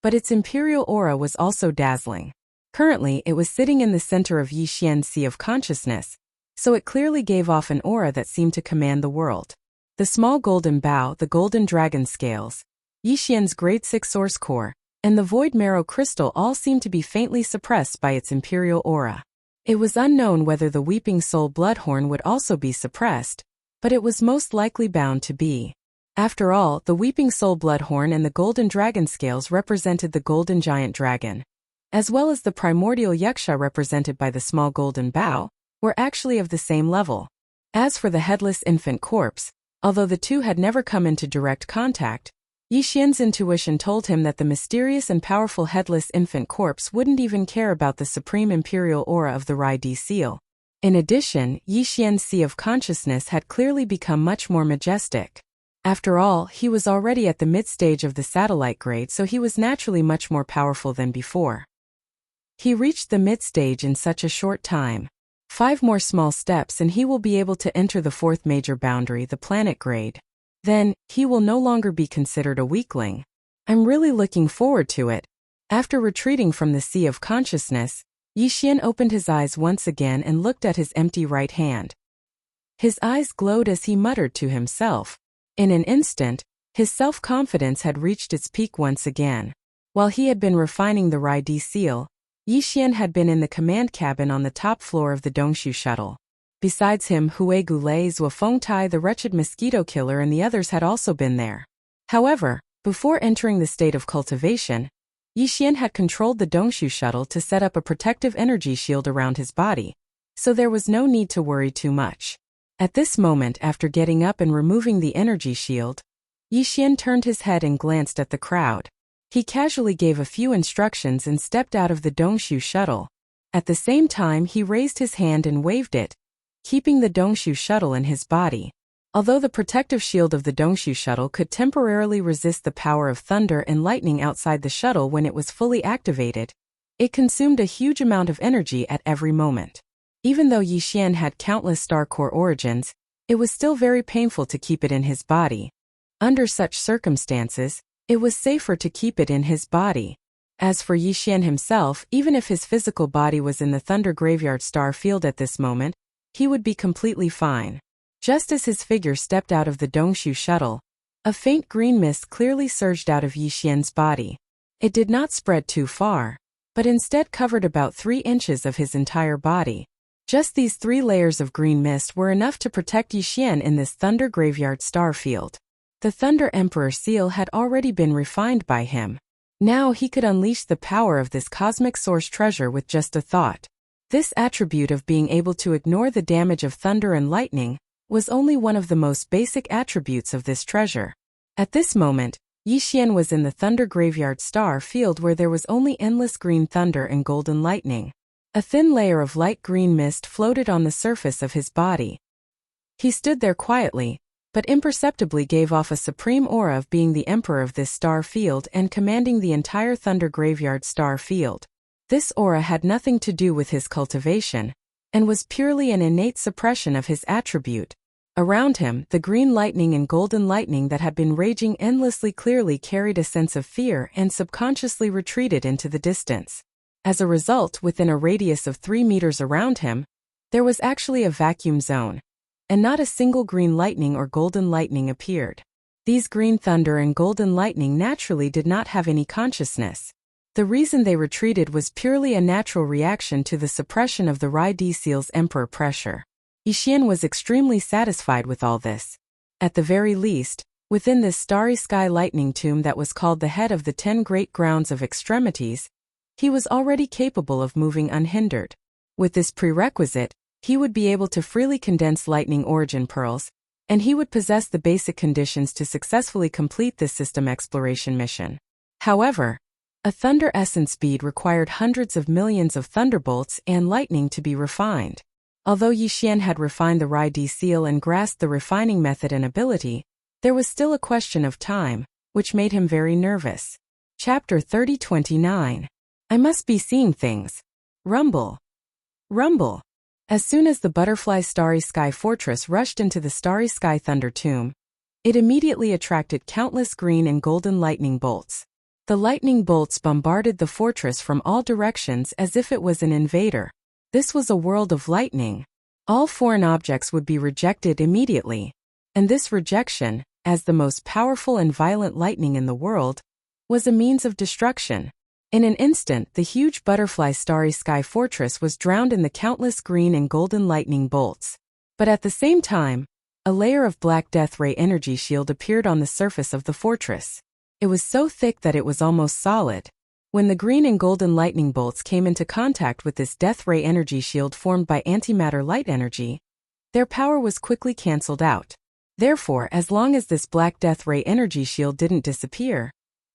but its imperial aura was also dazzling. Currently, it was sitting in the center of Yi Xian's sea of consciousness, so it clearly gave off an aura that seemed to command the world. The small golden bow, the golden dragon scales, Yi Xian's grade 6 source core, and the void marrow crystal all seemed to be faintly suppressed by its imperial aura. It was unknown whether the weeping soul bloodhorn would also be suppressed, but it was most likely bound to be. After all, the weeping soul bloodhorn and the golden dragon scales represented the golden giant dragon, as well as the primordial yaksha represented by the small golden bow, were actually of the same level. As for the headless infant corpse, although the two had never come into direct contact, Yi Xian's intuition told him that the mysterious and powerful headless infant corpse wouldn't even care about the supreme imperial aura of the Rai D seal. In addition, Yi Xian's sea of consciousness had clearly become much more majestic. After all, he was already at the mid-stage of the satellite grade, so he was naturally much more powerful than before. He reached the mid-stage in such a short time. 5 more small steps and he will be able to enter the 4th major boundary, the planet grade. Then, he will no longer be considered a weakling. I'm really looking forward to it. After retreating from the sea of consciousness, Yi Xian opened his eyes once again and looked at his empty right hand. His eyes glowed as he muttered to himself. In an instant, his self-confidence had reached its peak once again. While he had been refining the Rai D seal, Yi Xian had been in the command cabin on the top floor of the Dongshu shuttle. Besides him, Hui Gulei, Zuofengtai, the wretched mosquito killer, and the others had also been there. However, before entering the state of cultivation, Yi Xian had controlled the Dongshu shuttle to set up a protective energy shield around his body, so there was no need to worry too much. At this moment, after getting up and removing the energy shield, Yi Xian turned his head and glanced at the crowd. He casually gave a few instructions and stepped out of the Dongshu shuttle. At the same time, he raised his hand and waved it, keeping the Dongshu shuttle in his body. Although the protective shield of the Dongshu shuttle could temporarily resist the power of thunder and lightning outside the shuttle when it was fully activated, it consumed a huge amount of energy at every moment. Even though Yi Xian had countless star core origins, it was still very painful to keep it in his body. Under such circumstances, it was safer to keep it in his body. As for Yixian himself, even if his physical body was in the Thunder Graveyard Star Field at this moment, he would be completely fine. Just as his figure stepped out of the Dongshu shuttle, a faint green mist clearly surged out of Yixian's body. It did not spread too far, but instead covered about 3 inches of his entire body. Just these 3 layers of green mist were enough to protect Yixian in this Thunder Graveyard Star Field. The Thunder Emperor seal had already been refined by him. Now he could unleash the power of this cosmic source treasure with just a thought. This attribute of being able to ignore the damage of thunder and lightning was only one of the most basic attributes of this treasure. At this moment, Yixian was in the Thunder Graveyard Star Field where there was only endless green thunder and golden lightning. A thin layer of light green mist floated on the surface of his body. He stood there quietly, but imperceptibly gave off a supreme aura of being the emperor of this star field and commanding the entire Thunder Graveyard Star Field. This aura had nothing to do with his cultivation, and was purely an innate suppression of his attribute. Around him, the green lightning and golden lightning that had been raging endlessly clearly carried a sense of fear and subconsciously retreated into the distance. As a result, within a radius of 3 meters around him, there was actually a vacuum zone, and not a single green lightning or golden lightning appeared. These green thunder and golden lightning naturally did not have any consciousness. The reason they retreated was purely a natural reaction to the suppression of the Rai-D seal's emperor pressure. Yixian was extremely satisfied with all this. At the very least, within this starry sky lightning tomb that was called the head of the 10 great grounds of extremities, he was already capable of moving unhindered. With this prerequisite, he would be able to freely condense lightning origin pearls, and he would possess the basic conditions to successfully complete this system exploration mission. However, a thunder essence bead required hundreds of millions of thunderbolts and lightning to be refined. Although Yixian had refined the Rai-D seal and grasped the refining method and ability, there was still a question of time, which made him very nervous. Chapter 30:29. I must be seeing things. Rumble. Rumble. As soon as the butterfly Starry Sky Fortress rushed into the Starry Sky Thunder Tomb, it immediately attracted countless green and golden lightning bolts. The lightning bolts bombarded the fortress from all directions as if it was an invader. This was a world of lightning. All foreign objects would be rejected immediately. And this rejection, as the most powerful and violent lightning in the world, was a means of destruction. In an instant, the huge butterfly Starry Sky Fortress was drowned in the countless green and golden lightning bolts. But at the same time, a layer of black death ray energy shield appeared on the surface of the fortress. It was so thick that it was almost solid. When the green and golden lightning bolts came into contact with this death ray energy shield formed by antimatter light energy, their power was quickly cancelled out. Therefore, as long as this black death ray energy shield didn't disappear,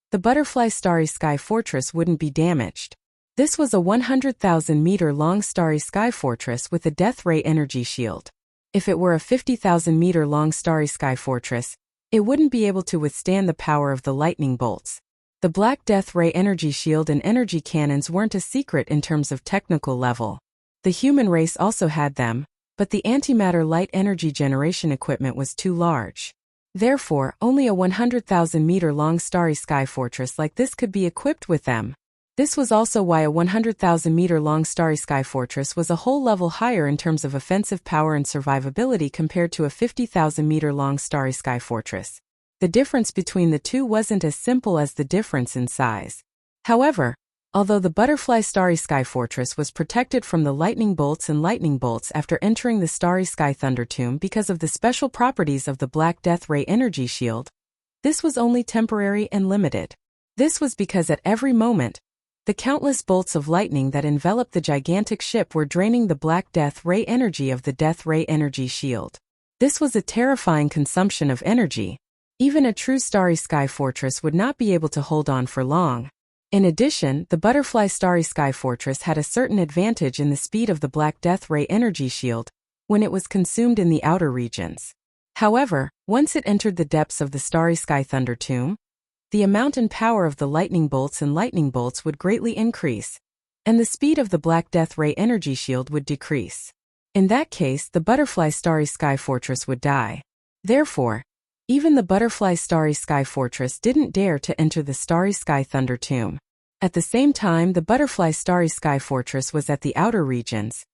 the butterfly Starry Sky Fortress wouldn't be damaged. This was a 100,000-meter-long Starry Sky Fortress with a death ray energy shield. If it were a 50,000-meter-long Starry Sky Fortress, it wouldn't be able to withstand the power of the lightning bolts. The black death ray energy shield and energy cannons weren't a secret in terms of technical level. The human race also had them, but the antimatter light energy generation equipment was too large. Therefore, only a 100,000-meter-long Starry Sky Fortress like this could be equipped with them. This was also why a 100,000-meter-long Starry Sky Fortress was a whole level higher in terms of offensive power and survivability compared to a 50,000-meter-long Starry Sky Fortress. The difference between the two wasn't as simple as the difference in size. However, although the butterfly Starry Sky Fortress was protected from the lightning bolts after entering the Starry Sky Thunder Tomb because of the special properties of the black death ray energy shield, this was only temporary and limited. This was because at every moment, the countless bolts of lightning that enveloped the gigantic ship were draining the black death ray energy of the death ray energy shield. This was a terrifying consumption of energy. Even a true Starry Sky Fortress would not be able to hold on for long. In addition, the butterfly Starry Sky Fortress had a certain advantage in the speed of the black death ray energy shield when it was consumed in the outer regions. However, once it entered the depths of the Starry Sky Thunder Tomb, the amount and power of the lightning bolts would greatly increase, and the speed of the black death ray energy shield would decrease. In that case, the butterfly Starry Sky Fortress would die. Therefore, Even the butterfly Starry Sky Fortress didn't dare to enter the Starry Sky Thunder Tomb. At the same time, the butterfly Starry Sky Fortress was at the outer regions.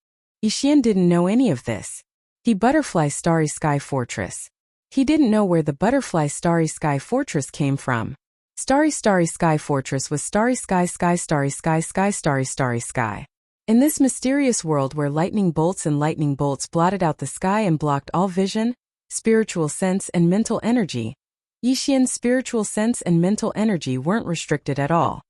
Yixian didn't know any of this. He butterfly Starry Sky Fortress. He didn't know where the butterfly Starry Sky Fortress came from. Starry Sky Fortress was Starry Sky Starry Sky Starry Sky. In this mysterious world where lightning bolts blotted out the sky and blocked all vision, spiritual sense and mental energy, Yixian's spiritual sense and mental energy weren't restricted at all.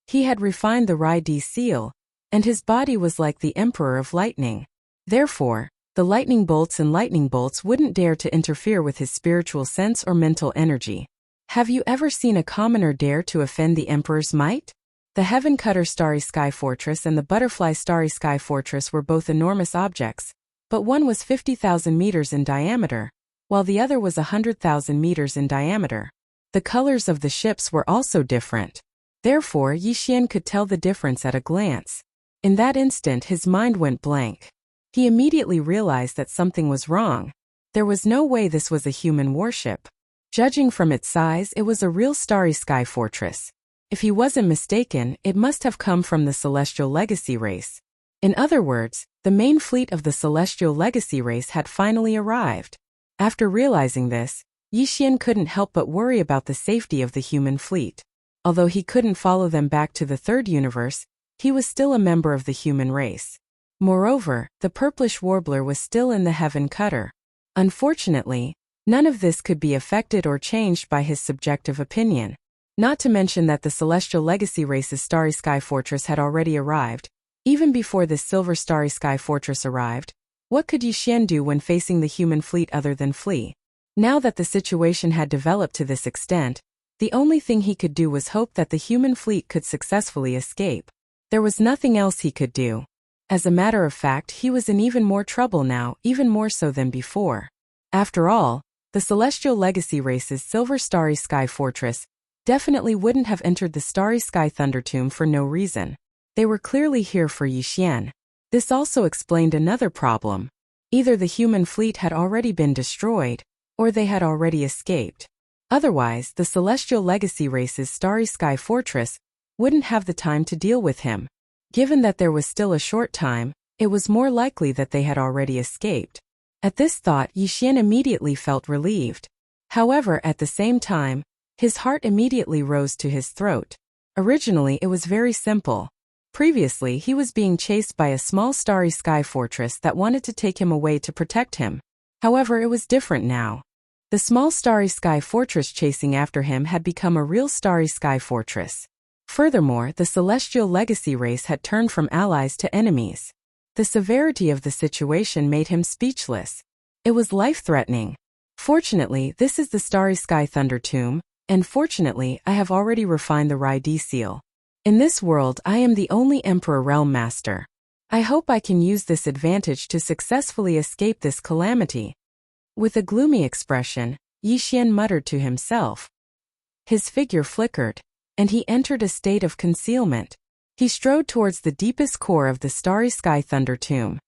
He had refined the Rai-D seal, and his body was like the Emperor of Lightning. Therefore, the lightning bolts wouldn't dare to interfere with his spiritual sense or mental energy. Have you ever seen a commoner dare to offend the Emperor's might? The Heaven Cutter Starry Sky Fortress and the Butterfly Starry Sky Fortress were both enormous objects, but one was 50,000 meters in diameter, while the other was 100,000 meters in diameter. The colors of the ships were also different. Therefore, Yixian could tell the difference at a glance. In that instant, his mind went blank. He immediately realized that something was wrong. There was no way this was a human warship. Judging from its size, it was a real Starry Sky Fortress. If he wasn't mistaken, it must have come from the Celestial Legacy race. In other words, the main fleet of the Celestial Legacy race had finally arrived. After realizing this, Yixian couldn't help but worry about the safety of the human fleet. Although he couldn't follow them back to the third universe, he was still a member of the human race. Moreover, the purplish warbler was still in the Heaven Cutter. Unfortunately, none of this could be affected or changed by his subjective opinion. Not to mention that the Celestial Legacy race's Starry Sky Fortress had already arrived. Even before this Silver Starry Sky Fortress arrived, what could Yixian do when facing the human fleet other than flee? Now that the situation had developed to this extent, the only thing he could do was hope that the human fleet could successfully escape. There was nothing else he could do. As a matter of fact, he was in even more trouble now, even more so than before. After all, the Celestial Legacy race's Silver Starry Sky Fortress definitely wouldn't have entered the Starry Sky Thunder Tomb for no reason. They were clearly here for Yixian. This also explained another problem. Either the human fleet had already been destroyed, or they had already escaped. Otherwise, the Celestial Legacy race's Starry Sky Fortress wouldn't have the time to deal with him. Given that there was still a short time, it was more likely that they had already escaped. At this thought, Yixian immediately felt relieved. However, at the same time, his heart immediately rose to his throat. Originally, it was very simple. Previously, he was being chased by a small Starry Sky Fortress that wanted to take him away to protect him. However, it was different now. The small Starry Sky Fortress chasing after him had become a real Starry Sky Fortress. Furthermore, the Celestial Legacy race had turned from allies to enemies. The severity of the situation made him speechless. It was life-threatening. Fortunately, this is the Starry Sky Thunder Tomb, and fortunately, I have already refined the Rai-D seal. In this world, I am the only Emperor Realm Master. I hope I can use this advantage to successfully escape this calamity. With a gloomy expression, Yixian muttered to himself. His figure flickered, and he entered a state of concealment. He strode towards the deepest core of the Starry Sky Thunder Tomb.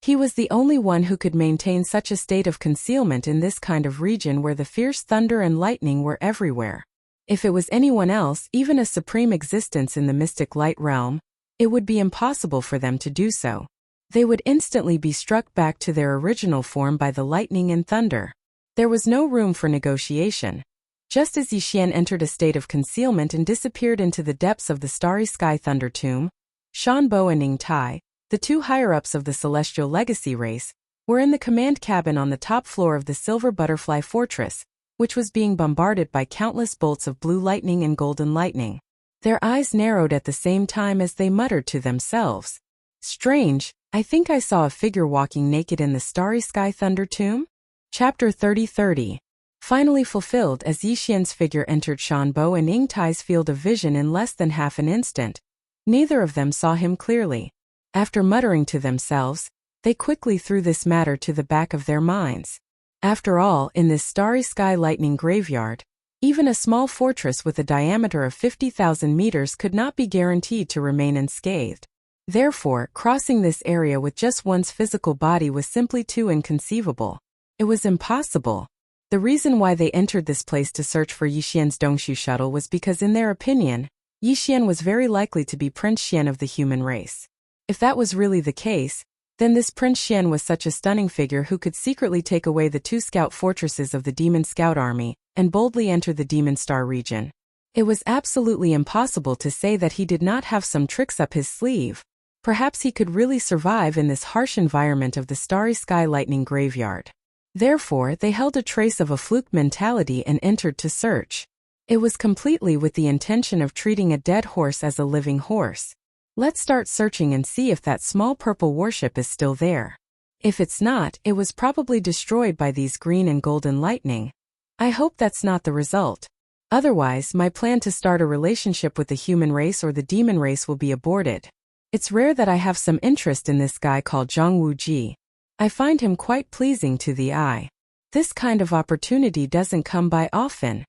He was the only one who could maintain such a state of concealment in this kind of region where the fierce thunder and lightning were everywhere. If it was anyone else, even a supreme existence in the mystic light realm, it would be impossible for them to do so. They would instantly be struck back to their original form by the lightning and thunder. There was no room for negotiation. Just as Yixian entered a state of concealment and disappeared into the depths of the Starry Sky Thunder Tomb, Shanbo and Yingtai, the two higher-ups of the Celestial Legacy race, were in the command cabin on the top floor of the Silver Butterfly Fortress, which was being bombarded by countless bolts of blue lightning and golden lightning. Their eyes narrowed at the same time as they muttered to themselves. Strange, I think I saw a figure walking naked in the Starry Sky Thunder Tomb? Chapter 30:30. Finally fulfilled as Yixian's figure entered Shanbo and Yingtai's field of vision in less than half an instant. Neither of them saw him clearly. After muttering to themselves, they quickly threw this matter to the back of their minds. After all, in this Starry Sky Lightning graveyard, even a small fortress with a diameter of 50,000 meters could not be guaranteed to remain unscathed. Therefore, crossing this area with just one's physical body was simply too inconceivable. It was impossible. The reason why they entered this place to search for Yixian's Dongshu shuttle was because in their opinion, Yixian was very likely to be Prince Xian of the human race. If that was really the case, then this Prince Xian was such a stunning figure who could secretly take away the 2 scout fortresses of the Demon Scout Army and boldly enter the Demon Star region. It was absolutely impossible to say that he did not have some tricks up his sleeve. Perhaps he could really survive in this harsh environment of the Starry Sky Lightning Graveyard. Therefore, they held a trace of a fluke mentality and entered to search. It was completely with the intention of treating a dead horse as a living horse. Let's start searching and see if that small purple warship is still there. If it's not, it was probably destroyed by these green and golden lightning. I hope that's not the result. Otherwise, my plan to start a relationship with the human race or the demon race will be aborted. It's rare that I have some interest in this guy called Zhang Wuji. I find him quite pleasing to the eye. This kind of opportunity doesn't come by often.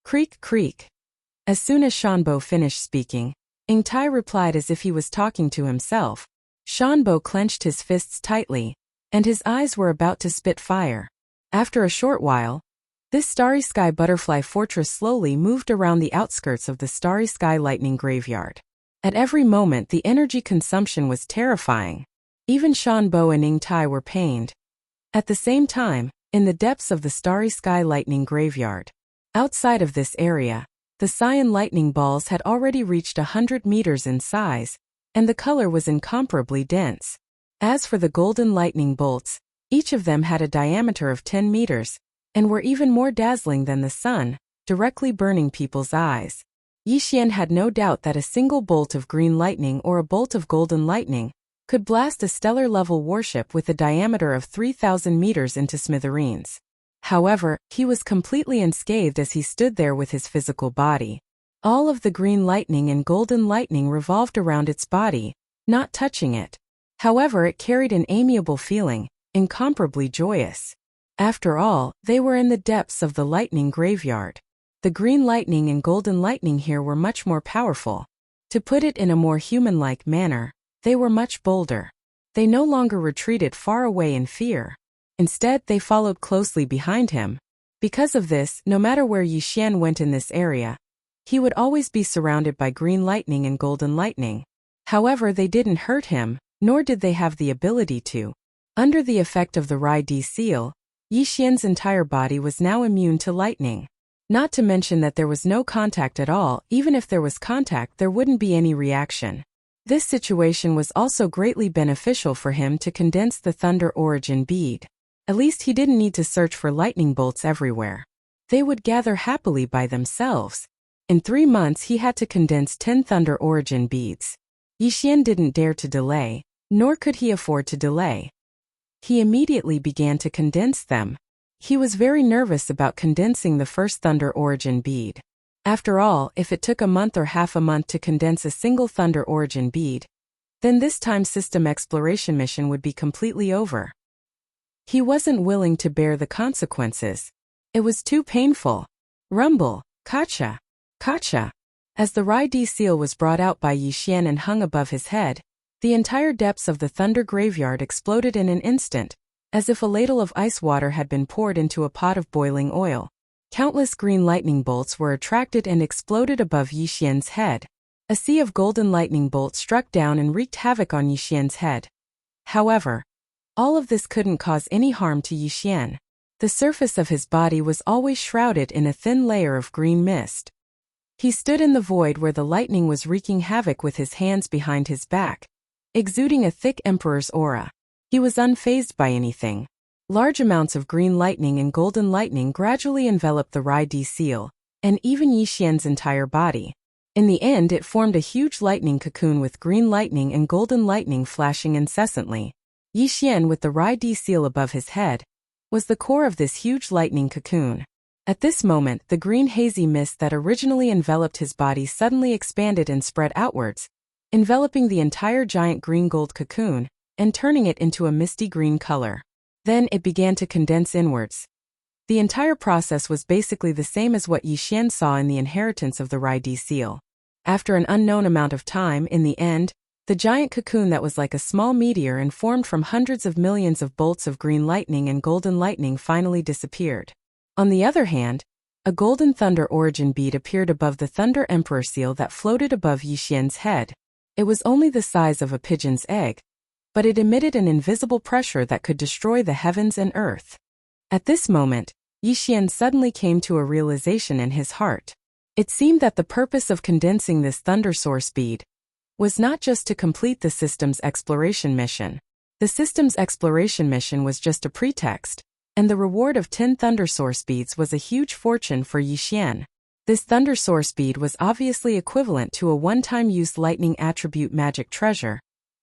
Creak, creak. As soon as Shanbo finished speaking, Ing Tai replied as if he was talking to himself. Shanbo clenched his fists tightly, and his eyes were about to spit fire. After a short while, this Starry Sky Butterfly Fortress slowly moved around the outskirts of the Starry Sky Lightning Graveyard. At every moment the energy consumption was terrifying. Even Shanbo and Ing Tai were pained. At the same time, in the depths of the Starry Sky Lightning Graveyard, outside of this area, the cyan lightning balls had already reached 100 meters in size, and the color was incomparably dense. As for the golden lightning bolts, each of them had a diameter of 10 meters, and were even more dazzling than the sun, directly burning people's eyes. Yixian had no doubt that a single bolt of green lightning or a bolt of golden lightning could blast a stellar-level warship with a diameter of 3,000 meters into smithereens. However, he was completely unscathed as he stood there with his physical body. All of the green lightning and golden lightning revolved around its body, not touching it. However, it carried an amiable feeling, incomparably joyous. After all, they were in the depths of the lightning graveyard. The green lightning and golden lightning here were much more powerful. To put it in a more human-like manner, they were much bolder. They no longer retreated far away in fear. Instead, they followed closely behind him. Because of this, no matter where Yixian went in this area, he would always be surrounded by green lightning and golden lightning. However, they didn't hurt him, nor did they have the ability to. Under the effect of the Rai Di seal, Yixian's entire body was now immune to lightning. Not to mention that there was no contact at all. Even if there was contact, there wouldn't be any reaction. This situation was also greatly beneficial for him to condense the Thunder Origin bead. At least he didn't need to search for lightning bolts everywhere. They would gather happily by themselves. In 3 months he had to condense 10 Thunder Origin beads. Yixian didn't dare to delay, nor could he afford to delay. He immediately began to condense them. He was very nervous about condensing the first Thunder Origin bead. After all, if it took a month or half a month to condense a single Thunder Origin bead, then this time system exploration mission would be completely over. He wasn't willing to bear the consequences. It was too painful. Rumble, Kacha, Kacha. As the Rai Di seal was brought out by Yixian and hung above his head, the entire depths of the Thunder Graveyard exploded in an instant, as if a ladle of ice water had been poured into a pot of boiling oil. Countless green lightning bolts were attracted and exploded above Yixian's head. A sea of golden lightning bolts struck down and wreaked havoc on Yixian's head. However, all of this couldn't cause any harm to Yixian. The surface of his body was always shrouded in a thin layer of green mist. He stood in the void where the lightning was wreaking havoc with his hands behind his back, exuding a thick emperor's aura. He was unfazed by anything. Large amounts of green lightning and golden lightning gradually enveloped the Rai Di seal, and even Yixian's entire body. In the end, it formed a huge lightning cocoon with green lightning and golden lightning flashing incessantly. Yixian, with the Rai Di seal above his head, was the core of this huge lightning cocoon. At this moment, the green hazy mist that originally enveloped his body suddenly expanded and spread outwards, enveloping the entire giant green-gold cocoon, and turning it into a misty green color. Then it began to condense inwards. The entire process was basically the same as what Yixian saw in the inheritance of the Rai Di seal. After an unknown amount of time, in the end, the giant cocoon that was like a small meteor and formed from hundreds of millions of bolts of green lightning and golden lightning finally disappeared. On the other hand, a golden thunder origin bead appeared above the Thunder Emperor seal that floated above Yixian's head. It was only the size of a pigeon's egg, but it emitted an invisible pressure that could destroy the heavens and earth. At this moment, Yixian suddenly came to a realization in his heart. It seemed that the purpose of condensing this thunder source bead was not just to complete the system's exploration mission. The system's exploration mission was just a pretext, and the reward of 10 thunder source beads was a huge fortune for Yixian. This thunder source bead was obviously equivalent to a one-time use lightning attribute magic treasure,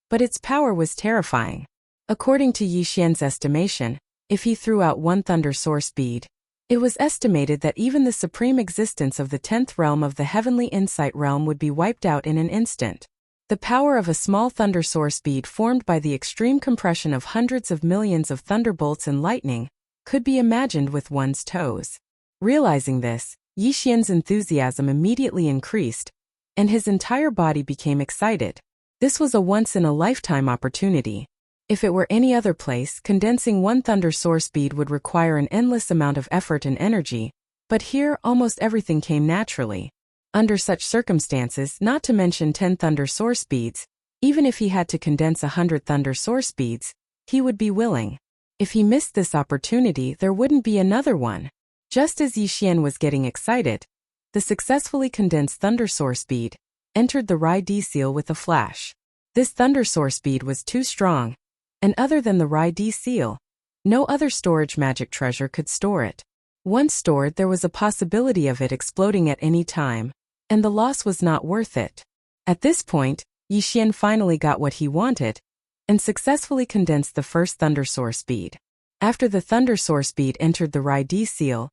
but its power was terrifying. According to Yixian's estimation, if he threw out 1 thunder source bead, it was estimated that even the supreme existence of the 10th realm of the heavenly insight realm would be wiped out in an instant. The power of a small thunder source bead formed by the extreme compression of hundreds of millions of thunderbolts and lightning could be imagined with one's toes. Realizing this, Yixian's enthusiasm immediately increased, and his entire body became excited. This was a once-in-a-lifetime opportunity. If it were any other place, condensing 1 thunder source bead would require an endless amount of effort and energy, but here almost everything came naturally. Under such circumstances, not to mention 10 thunder source beads, even if he had to condense 100 thunder source beads, he would be willing. If he missed this opportunity, there wouldn't be another one. Just as Yixian was getting excited, the successfully condensed thunder source bead entered the Rai D seal with a flash. This thunder source bead was too strong, and other than the Rai D seal, no other storage magic treasure could store it. Once stored, there was a possibility of it exploding at any time, and the loss was not worth it. At this point, Yixian finally got what he wanted, and successfully condensed the first thunder source bead. After the thunder source bead entered the Rai D seal,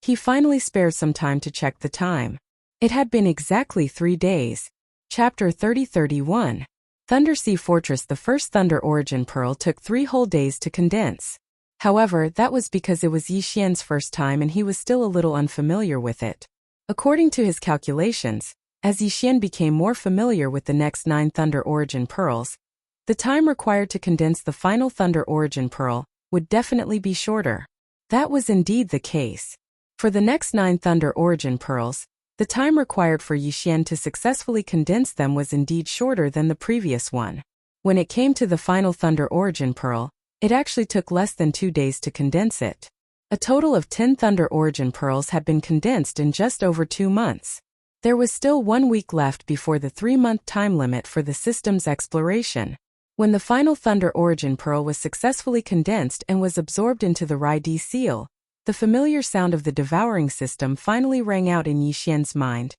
he finally spared some time to check the time. It had been exactly 3 days. Chapter 30-31. Thundersea Fortress. The first Thunder Origin Pearl took 3 whole days to condense. However, that was because it was Yixian's first time and he was still a little unfamiliar with it. According to his calculations, as Yixian became more familiar with the next 9 Thunder Origin Pearls, the time required to condense the final Thunder Origin Pearl would definitely be shorter. That was indeed the case. For the next 9 Thunder Origin Pearls, the time required for Yixian to successfully condense them was indeed shorter than the previous one. When it came to the final Thunder Origin Pearl, it actually took less than 2 days to condense it. A total of 10 Thunder Origin Pearls had been condensed in just over 2 months. There was still 1 week left before the 3-month time limit for the system's exploration. When the final Thunder Origin Pearl was successfully condensed and was absorbed into the Rai D seal, the familiar sound of the devouring system finally rang out in Yixian's mind.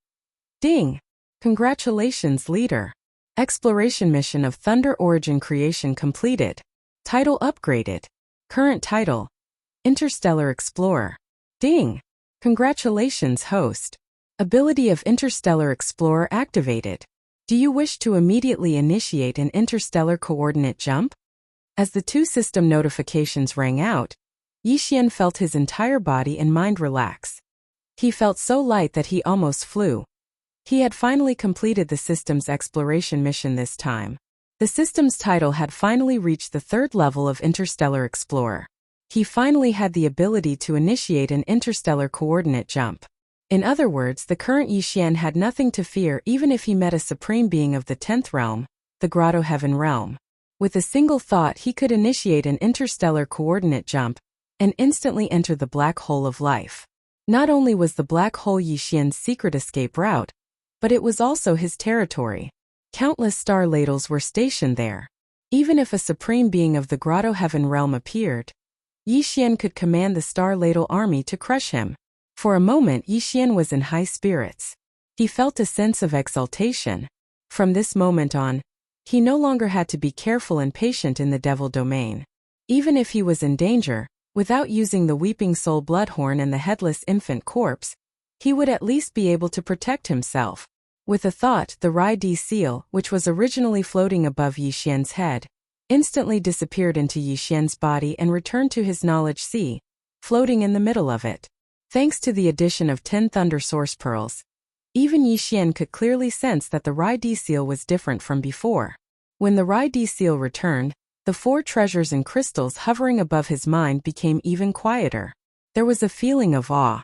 Ding! Congratulations, leader! Exploration mission of Thunder Origin creation completed. Title upgraded. Current title: Interstellar Explorer. Ding! Congratulations, host! Ability of Interstellar Explorer activated. Do you wish to immediately initiate an interstellar coordinate jump? As the 2 system notifications rang out, Yixian felt his entire body and mind relax. He felt so light that he almost flew. He had finally completed the system's exploration mission this time. The system's title had finally reached the 3rd level of Interstellar Explorer. He finally had the ability to initiate an interstellar coordinate jump. In other words, the current Yixian had nothing to fear even if he met a supreme being of the 10th realm, the Grotto Heaven realm. With a single thought, he could initiate an interstellar coordinate jump and instantly enter the black hole of life. Not only was the black hole Yixian's secret escape route, but it was also his territory. Countless star ladles were stationed there. Even if a supreme being of the Grotto Heaven realm appeared, Yixian could command the star ladle army to crush him. For a moment, Yixian was in high spirits. He felt a sense of exultation. From this moment on, he no longer had to be careful and patient in the devil domain. Even if he was in danger, without using the Weeping Soul Bloodhorn and the Headless Infant Corpse, he would at least be able to protect himself. With a thought, the Rai D seal, which was originally floating above Yixian's head, instantly disappeared into Yixian's body and returned to his knowledge sea, floating in the middle of it. Thanks to the addition of 10 Thunder Source Pearls, even Yixian could clearly sense that the Rai D seal was different from before. When the Rai D seal returned, the 4 treasures and crystals hovering above his mind became even quieter. there was a feeling of awe.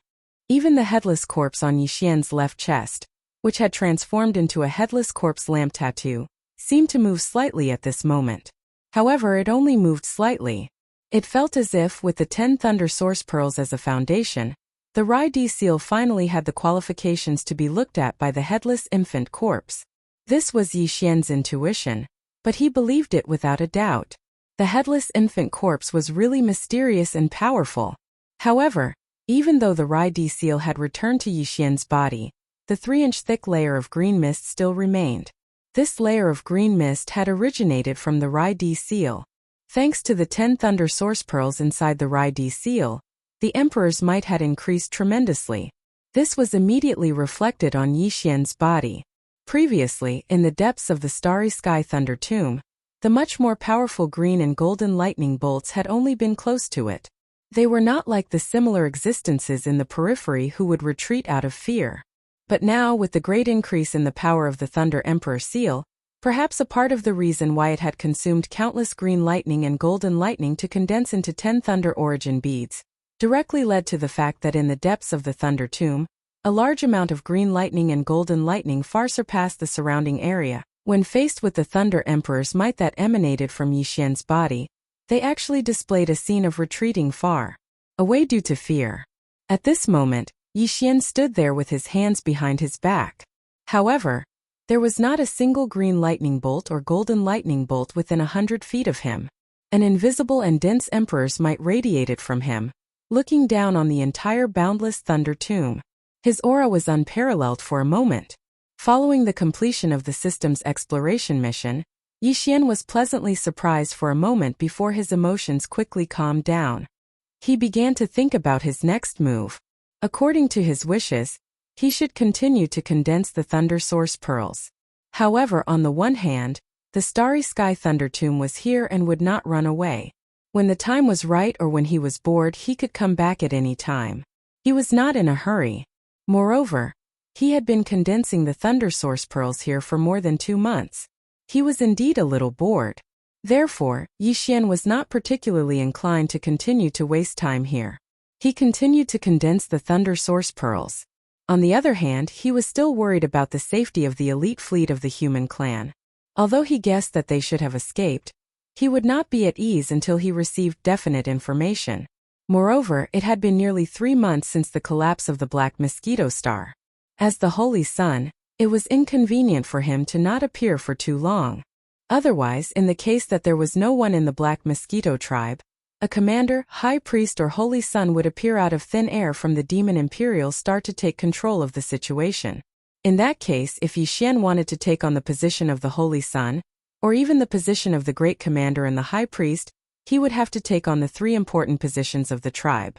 Even the headless corpse on Yixian's left chest, which had transformed into a headless corpse lamp tattoo, seemed to move slightly at this moment. However, it only moved slightly. It felt as if, with the 10 Thunder Source Pearls as a foundation, the Rai-D seal finally had the qualifications to be looked at by the headless infant corpse. This was Yixian's intuition, but he believed it without a doubt. The headless infant corpse was really mysterious and powerful. However, even though the Rai-D seal had returned to Yixian's body, the 3-inch thick layer of green mist still remained. This layer of green mist had originated from the Rai-D seal. Thanks to the 10 Thunder Source Pearls inside the Rai-D seal, the Emperor's might had increased tremendously. This was immediately reflected on Yixian's body. Previously, in the depths of the Starry Sky Thunder Tomb, the much more powerful green and golden lightning bolts had only been close to it. They were not like the similar existences in the periphery who would retreat out of fear. But now, with the great increase in the power of the Thunder Emperor seal, perhaps a part of the reason why it had consumed countless green lightning and golden lightning to condense into 10 Thunder Origin beads, directly led to the fact that in the depths of the Thunder Tomb, a large amount of green lightning and golden lightning far surpassed the surrounding area. When faced with the Thunder Emperor's might that emanated from Yixian's body, they actually displayed a scene of retreating far away due to fear. At this moment, Yixian stood there with his hands behind his back. However, there was not a single green lightning bolt or golden lightning bolt within 100 feet of him. An invisible and dense Emperor's might radiated from him, looking down on the entire boundless Thunder Tomb. His aura was unparalleled for a moment. Following the completion of the system's exploration mission, Yixian was pleasantly surprised for a moment before his emotions quickly calmed down. He began to think about his next move. According to his wishes, he should continue to condense the Thunder Source Pearls. However, on the one hand, the Starry Sky Thunder Tomb was here and would not run away. When the time was right or when he was bored, he could come back at any time. He was not in a hurry. Moreover, he had been condensing the Thunder Source Pearls here for more than 2 months. He was indeed a little bored. Therefore, Yixian was not particularly inclined to continue to waste time here. He continued to condense the Thunder Source Pearls. On the other hand, he was still worried about the safety of the elite fleet of the human clan. Although he guessed that they should have escaped, he would not be at ease until he received definite information. Moreover, it had been nearly 3 months since the collapse of the Black Mosquito Star. As the Holy Sun, it was inconvenient for him to not appear for too long. Otherwise, in the case that there was no one in the Black Mosquito tribe, a commander, high priest or holy sun would appear out of thin air from the demon imperial star to take control of the situation. In that case, if Yixian wanted to take on the position of the holy sun, or even the position of the great commander and the high priest, he would have to take on the 3 important positions of the tribe.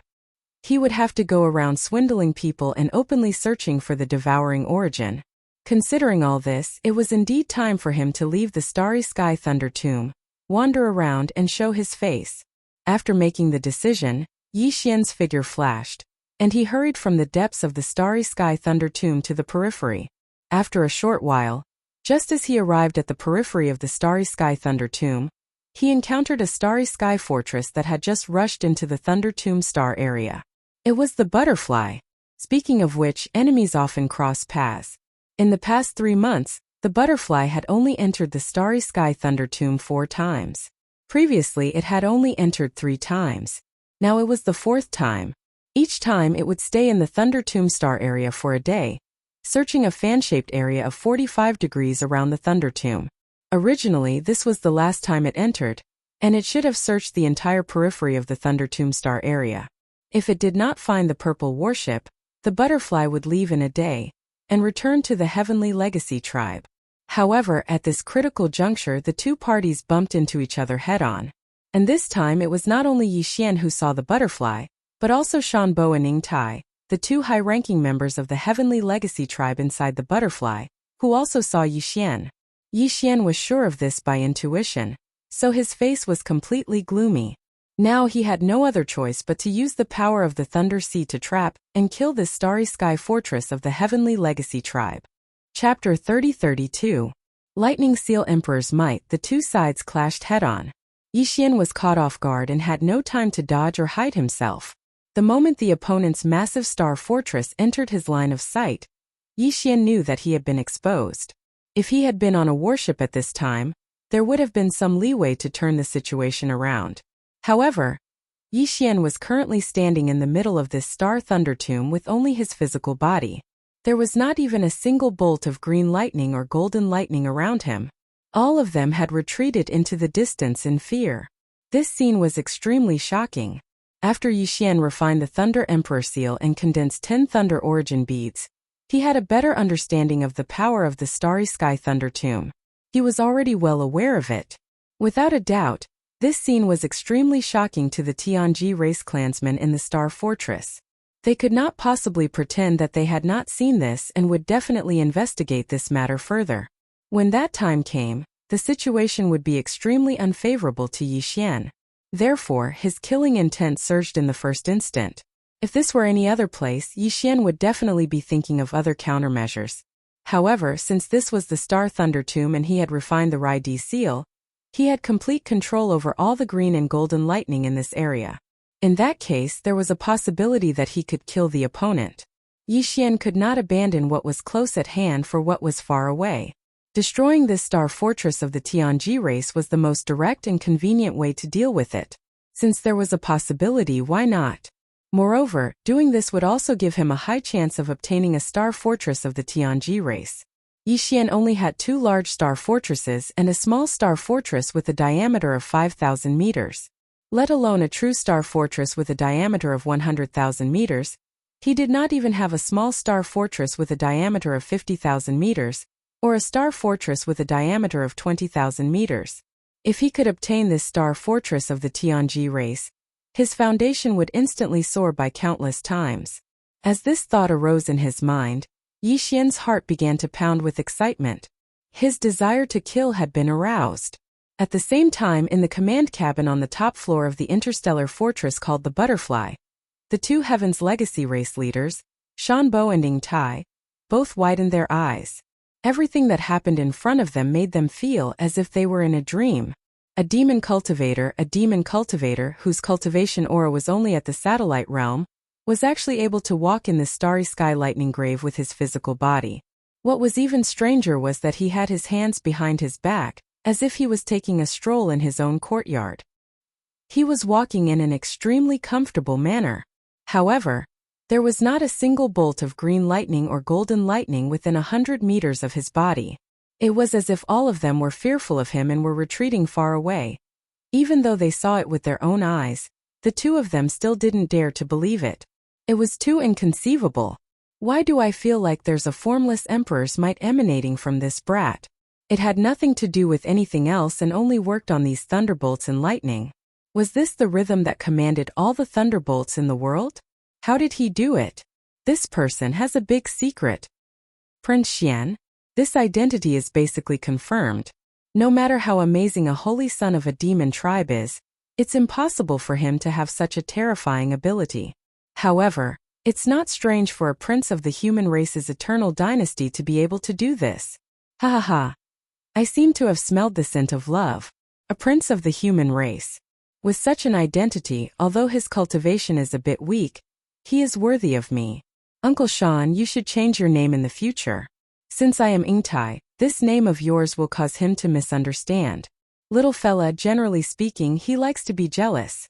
He would have to go around swindling people and openly searching for the devouring origin. Considering all this, it was indeed time for him to leave the Starry Sky Thunder Tomb, wander around and show his face. After making the decision, Yixian's figure flashed, and he hurried from the depths of the Starry Sky Thunder Tomb to the periphery. After a short while, just as he arrived at the periphery of the Starry Sky Thunder Tomb, he encountered a Starry Sky fortress that had just rushed into the Thunder Tomb star area. It was the butterfly. Speaking of which, enemies often cross paths. In the past 3 months, the butterfly had only entered the Starry Sky Thunder Tomb 4 times. Previously, it had only entered 3 times. Now it was the 4th time. Each time it would stay in the Thunder Tomb star area for a day, searching a fan-shaped area of 45 degrees around the Thunder Tomb. Originally, this was the last time it entered, and it should have searched the entire periphery of the Thunder Tomb star area. If it did not find the purple warship, the butterfly would leave in a day, and return to the Heavenly Legacy tribe. However, at this critical juncture, the 2 parties bumped into each other head-on. And this time it was not only Yixian who saw the butterfly, but also Shanbo and Ning Tai, the 2 high-ranking members of the Heavenly Legacy tribe inside the butterfly, who also saw Yixian. Yixian was sure of this by intuition, so his face was completely gloomy. Now he had no other choice but to use the power of the Thunder Sea to trap and kill this Starry Sky fortress of the Heavenly Legacy tribe. Chapter 30-32. Lightning Seal Emperor's Might. The 2 sides clashed head-on. Yixian was caught off guard and had no time to dodge or hide himself. The moment the opponent's massive star fortress entered his line of sight, Yi Xian knew that he had been exposed. If he had been on a warship at this time, there would have been some leeway to turn the situation around. However, Yi Xian was currently standing in the middle of this star thunder tomb with only his physical body. There was not even a single bolt of green lightning or golden lightning around him. All of them had retreated into the distance in fear. This scene was extremely shocking. After Yi Xian refined the Thunder Emperor seal and condensed 10 Thunder Origin beads, he had a better understanding of the power of the Starry Sky Thunder Tomb. He was already well aware of it. Without a doubt, this scene was extremely shocking to the Tianji race clansmen in the Star Fortress. They could not possibly pretend that they had not seen this and would definitely investigate this matter further. When that time came, the situation would be extremely unfavorable to Yi Xian. Therefore, his killing intent surged in the first instant. If this were any other place, Yi Xian would definitely be thinking of other countermeasures. However, since this was the Star Thunder Tomb and he had refined the Rai-D seal, he had complete control over all the green and golden lightning in this area. In that case, there was a possibility that he could kill the opponent. Yi Xian could not abandon what was close at hand for what was far away. Destroying this star fortress of the Tianji race was the most direct and convenient way to deal with it. Since there was a possibility, why not? Moreover, doing this would also give him a high chance of obtaining a star fortress of the Tianji race. Yi Xian only had 2 large star fortresses and a small star fortress with a diameter of 5,000 meters. Let alone a true star fortress with a diameter of 100,000 meters. He did not even have a small star fortress with a diameter of 50,000 meters, or a star fortress with a diameter of 20,000 meters. If he could obtain this star fortress of the Tianji race, his foundation would instantly soar by countless times. As this thought arose in his mind, Yi Xian's heart began to pound with excitement. His desire to kill had been aroused. At the same time, in the command cabin on the top floor of the interstellar fortress called the Butterfly, the 2 Heaven's Legacy race leaders, Shanbo and Ying Tai, both widened their eyes. Everything that happened in front of them made them feel as if they were in a dream. A demon cultivator whose cultivation aura was only at the satellite realm, was actually able to walk in the starry sky lightning grave with his physical body. What was even stranger was that he had his hands behind his back, as if he was taking a stroll in his own courtyard. He was walking in an extremely comfortable manner. However, there was not a single bolt of green lightning or golden lightning within 100 meters of his body. It was as if all of them were fearful of him and were retreating far away. Even though they saw it with their own eyes, the 2 of them still didn't dare to believe it. It was too inconceivable. Why do I feel like there's a formless emperor's might emanating from this brat? It had nothing to do with anything else and only worked on these thunderbolts and lightning. Was this the rhythm that commanded all the thunderbolts in the world? How did he do it? This person has a big secret. Prince Xian? This identity is basically confirmed. No matter how amazing a holy son of a demon tribe is, it's impossible for him to have such a terrifying ability. However, it's not strange for a prince of the human race's eternal dynasty to be able to do this. Ha ha ha. I seem to have smelled the scent of love. A prince of the human race. With such an identity, although his cultivation is a bit weak, he is worthy of me. Uncle Sean, you should change your name in the future. Since I am Ying Tai, this name of yours will cause him to misunderstand. Little fella, generally speaking, he likes to be jealous.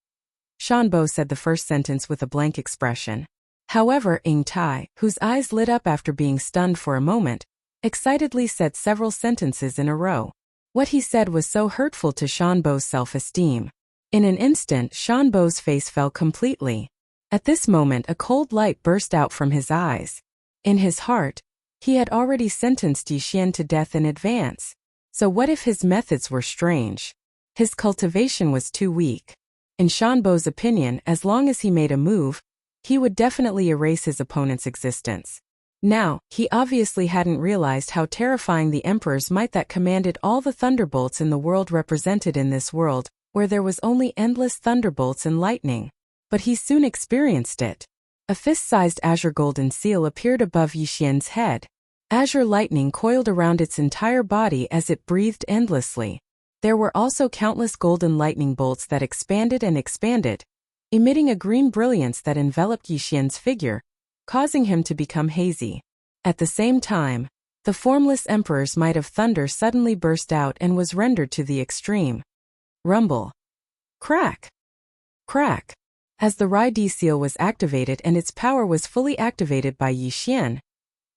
Shanbo said the first sentence with a blank expression. However, Ying Tai, whose eyes lit up after being stunned for a moment, excitedly said several sentences in a row. What he said was so hurtful to Shanbo's self-esteem. In an instant, Shanbo's face fell completely. At this moment, a cold light burst out from his eyes. In his heart, he had already sentenced Yi Xian to death in advance. So what if his methods were strange? His cultivation was too weak. In Shanbo's opinion, as long as he made a move, he would definitely erase his opponent's existence. Now, he obviously hadn't realized how terrifying the emperor's might that commanded all the thunderbolts in the world represented in this world, where there was only endless thunderbolts and lightning. But he soon experienced it. A fist-sized azure golden seal appeared above Yi Xian's head. Azure lightning coiled around its entire body as it breathed endlessly. There were also countless golden lightning bolts that expanded and expanded. emitting a green brilliance that enveloped Yixian's figure, causing him to become hazy. At the same time, the formless emperor's might of thunder suddenly burst out and was rendered to the extreme. Rumble. Crack. Crack. As the Rai-D seal was activated and its power was fully activated by Yixian,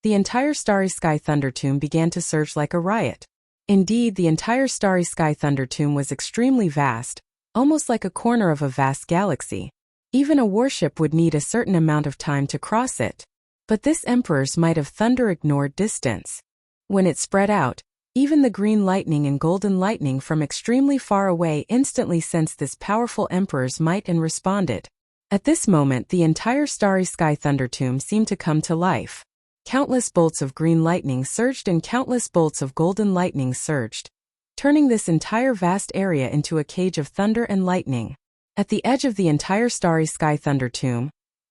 the entire Starry Sky Thunder Tomb began to surge like a riot. Indeed, the entire Starry Sky Thunder Tomb was extremely vast, almost like a corner of a vast galaxy. Even a warship would need a certain amount of time to cross it. But this emperor's might of thunder ignored distance. When it spread out, even the green lightning and golden lightning from extremely far away instantly sensed this powerful emperor's might and responded. At this moment, the entire Starry Sky Thunder Tomb seemed to come to life. Countless bolts of green lightning surged and countless bolts of golden lightning surged, turning this entire vast area into a cage of thunder and lightning. At the edge of the entire Starry Sky Thunder Tomb,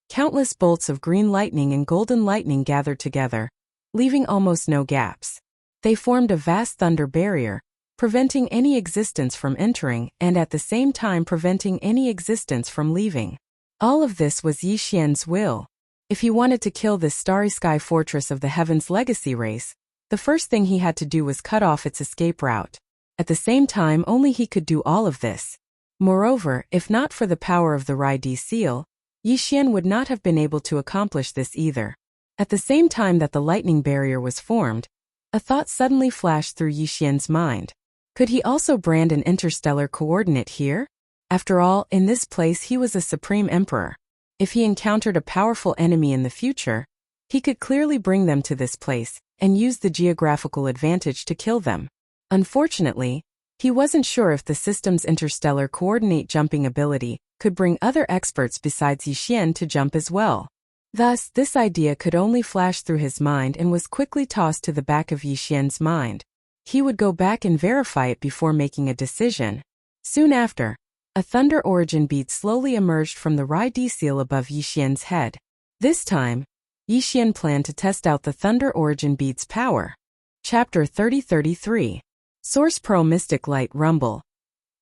countless bolts of green lightning and golden lightning gathered together, leaving almost no gaps. They formed a vast thunder barrier, preventing any existence from entering and at the same time preventing any existence from leaving. All of this was Yixian's will. If he wanted to kill this Starry Sky Fortress of the Heaven's Legacy race, the first thing he had to do was cut off its escape route. At the same time, only he could do all of this. Moreover, if not for the power of the Rai-D seal, Yixian would not have been able to accomplish this either. At the same time that the lightning barrier was formed, a thought suddenly flashed through Yixian's mind. Could he also brand an interstellar coordinate here? After all, in this place he was a supreme emperor. If he encountered a powerful enemy in the future, he could clearly bring them to this place and use the geographical advantage to kill them. Unfortunately, he wasn't sure if the system's interstellar coordinate jumping ability could bring other experts besides Yixian to jump as well. Thus, this idea could only flash through his mind and was quickly tossed to the back of Yixian's mind. He would go back and verify it before making a decision. Soon after, a thunder origin bead slowly emerged from the Rai-D seal above Yixian's head. This time, Yixian planned to test out the thunder origin bead's power. Chapter 3033. Source Pearl Mystic Light Rumble.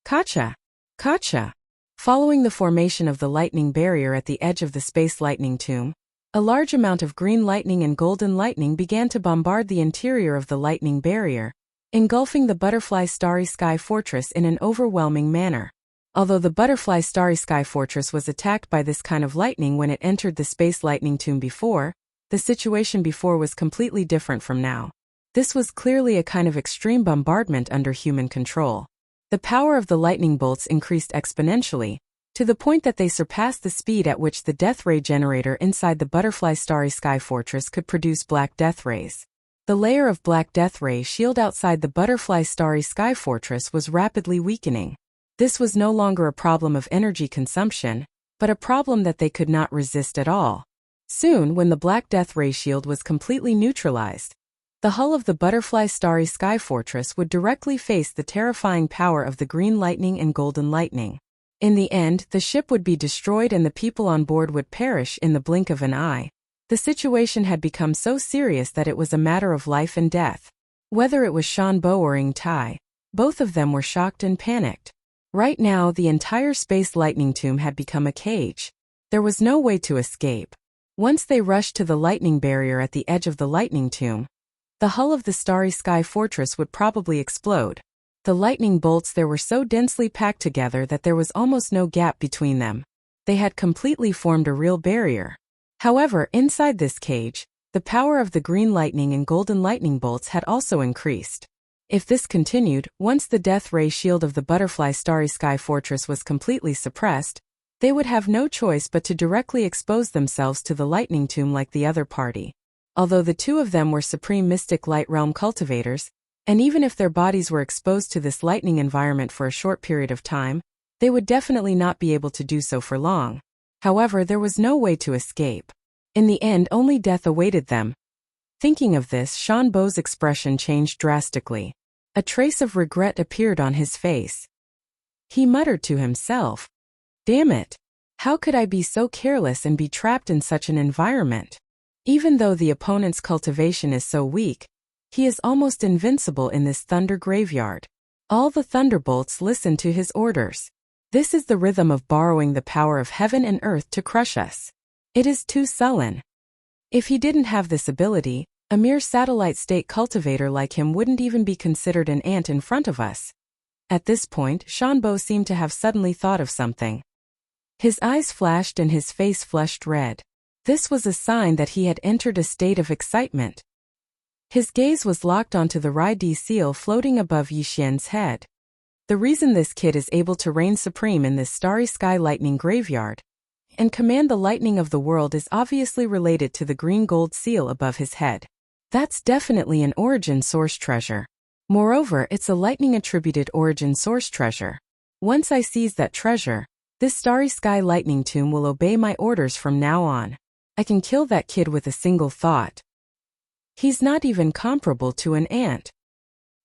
Kacha. Kacha. Following the formation of the lightning barrier at the edge of the Space Lightning Tomb, a large amount of green lightning and golden lightning began to bombard the interior of the lightning barrier, engulfing the Butterfly Starry Sky Fortress in an overwhelming manner. Although the Butterfly Starry Sky Fortress was attacked by this kind of lightning when it entered the Space Lightning Tomb before, the situation before was completely different from now. This was clearly a kind of extreme bombardment under human control. The power of the lightning bolts increased exponentially, to the point that they surpassed the speed at which the death ray generator inside the Butterfly Starry Sky Fortress could produce black death rays. The layer of black death ray shield outside the Butterfly Starry Sky Fortress was rapidly weakening. This was no longer a problem of energy consumption, but a problem that they could not resist at all. Soon, when the black death ray shield was completely neutralized, the hull of the Butterfly Starry Sky Fortress would directly face the terrifying power of the green lightning and golden lightning. In the end, the ship would be destroyed and the people on board would perish in the blink of an eye. The situation had become so serious that it was a matter of life and death. Whether it was Shanbo or Ing Tai, both of them were shocked and panicked. Right now, the entire Space Lightning Tomb had become a cage. There was no way to escape. Once they rushed to the lightning barrier at the edge of the Lightning Tomb, the hull of the Starry Sky Fortress would probably explode. The lightning bolts there were so densely packed together that there was almost no gap between them. They had completely formed a real barrier. However, inside this cage, the power of the green lightning and golden lightning bolts had also increased. If this continued, once the death ray shield of the Butterfly Starry Sky Fortress was completely suppressed, they would have no choice but to directly expose themselves to the Lightning Tomb like the other party. Although the two of them were supreme mystic light realm cultivators, and even if their bodies were exposed to this lightning environment for a short period of time, they would definitely not be able to do so for long. However, there was no way to escape. In the end, only death awaited them. Thinking of this, Shanbo's expression changed drastically. A trace of regret appeared on his face. He muttered to himself, "Damn it! How could I be so careless and be trapped in such an environment?" Even though the opponent's cultivation is so weak, he is almost invincible in this thunder graveyard. All the thunderbolts listened to his orders. This is the rhythm of borrowing the power of heaven and earth to crush us. It is too sullen. If he didn't have this ability, a mere satellite state cultivator like him wouldn't even be considered an ant in front of us. At this point, Shanbo seemed to have suddenly thought of something. His eyes flashed and his face flushed red. This was a sign that he had entered a state of excitement. His gaze was locked onto the Rai-D seal floating above Yixian's head. The reason this kid is able to reign supreme in this starry sky lightning graveyard and command the lightning of the world is obviously related to the green gold seal above his head. That's definitely an origin source treasure. Moreover, it's a lightning-attributed origin source treasure. Once I seize that treasure, this starry sky lightning tomb will obey my orders from now on. I can kill that kid with a single thought. He's not even comparable to an ant.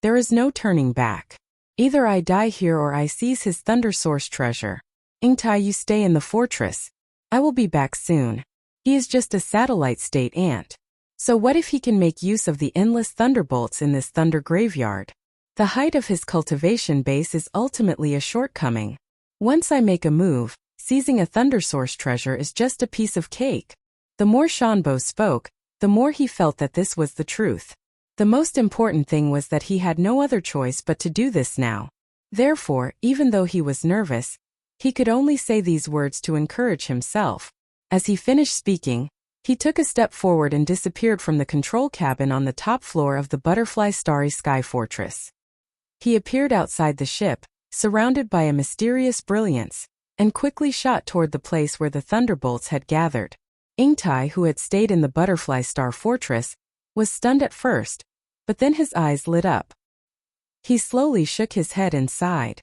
There is no turning back. Either I die here or I seize his thunder source treasure. Ingtai, you stay in the fortress. I will be back soon. He is just a satellite state ant. So what if he can make use of the endless thunderbolts in this thunder graveyard? The height of his cultivation base is ultimately a shortcoming. Once I make a move, seizing a thunder source treasure is just a piece of cake. The more Shanbo spoke, the more he felt that this was the truth. The most important thing was that he had no other choice but to do this now. Therefore, even though he was nervous, he could only say these words to encourage himself. As he finished speaking, he took a step forward and disappeared from the control cabin on the top floor of the Butterfly Starry Sky Fortress. He appeared outside the ship, surrounded by a mysterious brilliance, and quickly shot toward the place where the thunderbolts had gathered. Ingtai, who had stayed in the Butterfly Star Fortress, was stunned at first, but then his eyes lit up. He slowly shook his head and sighed.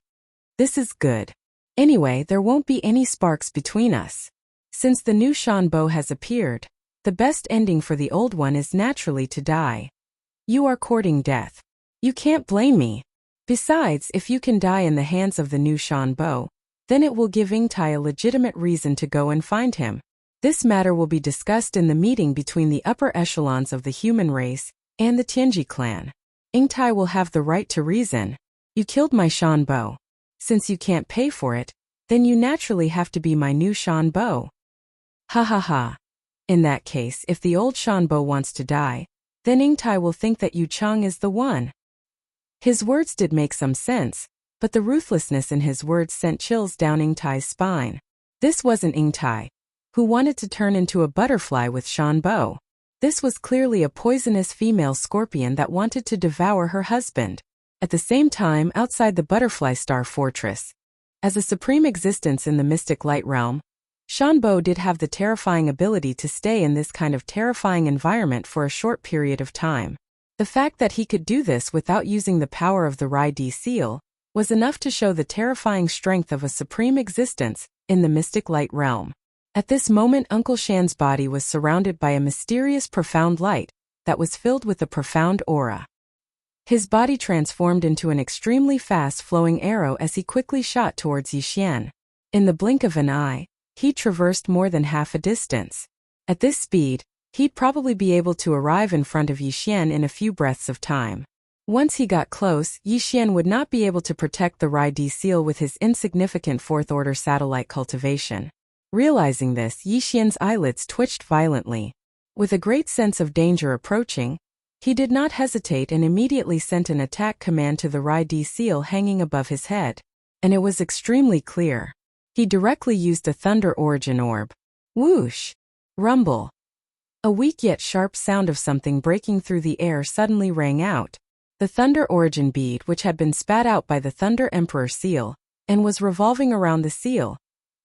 This is good. Anyway, there won't be any sparks between us. Since the new Shanbo has appeared, the best ending for the old one is naturally to die. You are courting death. You can't blame me. Besides, if you can die in the hands of the new Shanbo, then it will give Ingtai a legitimate reason to go and find him. This matter will be discussed in the meeting between the upper echelons of the human race and the Tianji clan. Ingtai will have the right to reason. You killed my Shanbo. Since you can't pay for it, then you naturally have to be my new Shanbo. Ha ha ha. In that case, if the old Shanbo wants to die, then Ingtai will think that Yu Cheng is the one. His words did make some sense, but the ruthlessness in his words sent chills down Ingtai's spine. This wasn't Ingtai, who wanted to turn into a butterfly with Shanbo. This was clearly a poisonous female scorpion that wanted to devour her husband. At the same time, outside the Butterfly Star Fortress, as a supreme existence in the mystic light realm, Shanbo did have the terrifying ability to stay in this kind of terrifying environment for a short period of time. The fact that he could do this without using the power of the Rai-D seal was enough to show the terrifying strength of a supreme existence in the mystic light realm. At this moment, Uncle Shan's body was surrounded by a mysterious profound light that was filled with a profound aura. His body transformed into an extremely fast-flowing arrow as he quickly shot towards Yixian. In the blink of an eye, he traversed more than half a distance. At this speed, he'd probably be able to arrive in front of Yixian in a few breaths of time. Once he got close, Yixian would not be able to protect the Rai-D seal with his insignificant fourth-order satellite cultivation. Realizing this, Yixian's eyelids twitched violently. With a great sense of danger approaching, he did not hesitate and immediately sent an attack command to the Rai-D seal hanging above his head. And it was extremely clear. He directly used a thunder origin orb. Whoosh! Rumble! A weak yet sharp sound of something breaking through the air suddenly rang out. The thunder origin bead, which had been spat out by the Thunder Emperor seal, and was revolving around the seal,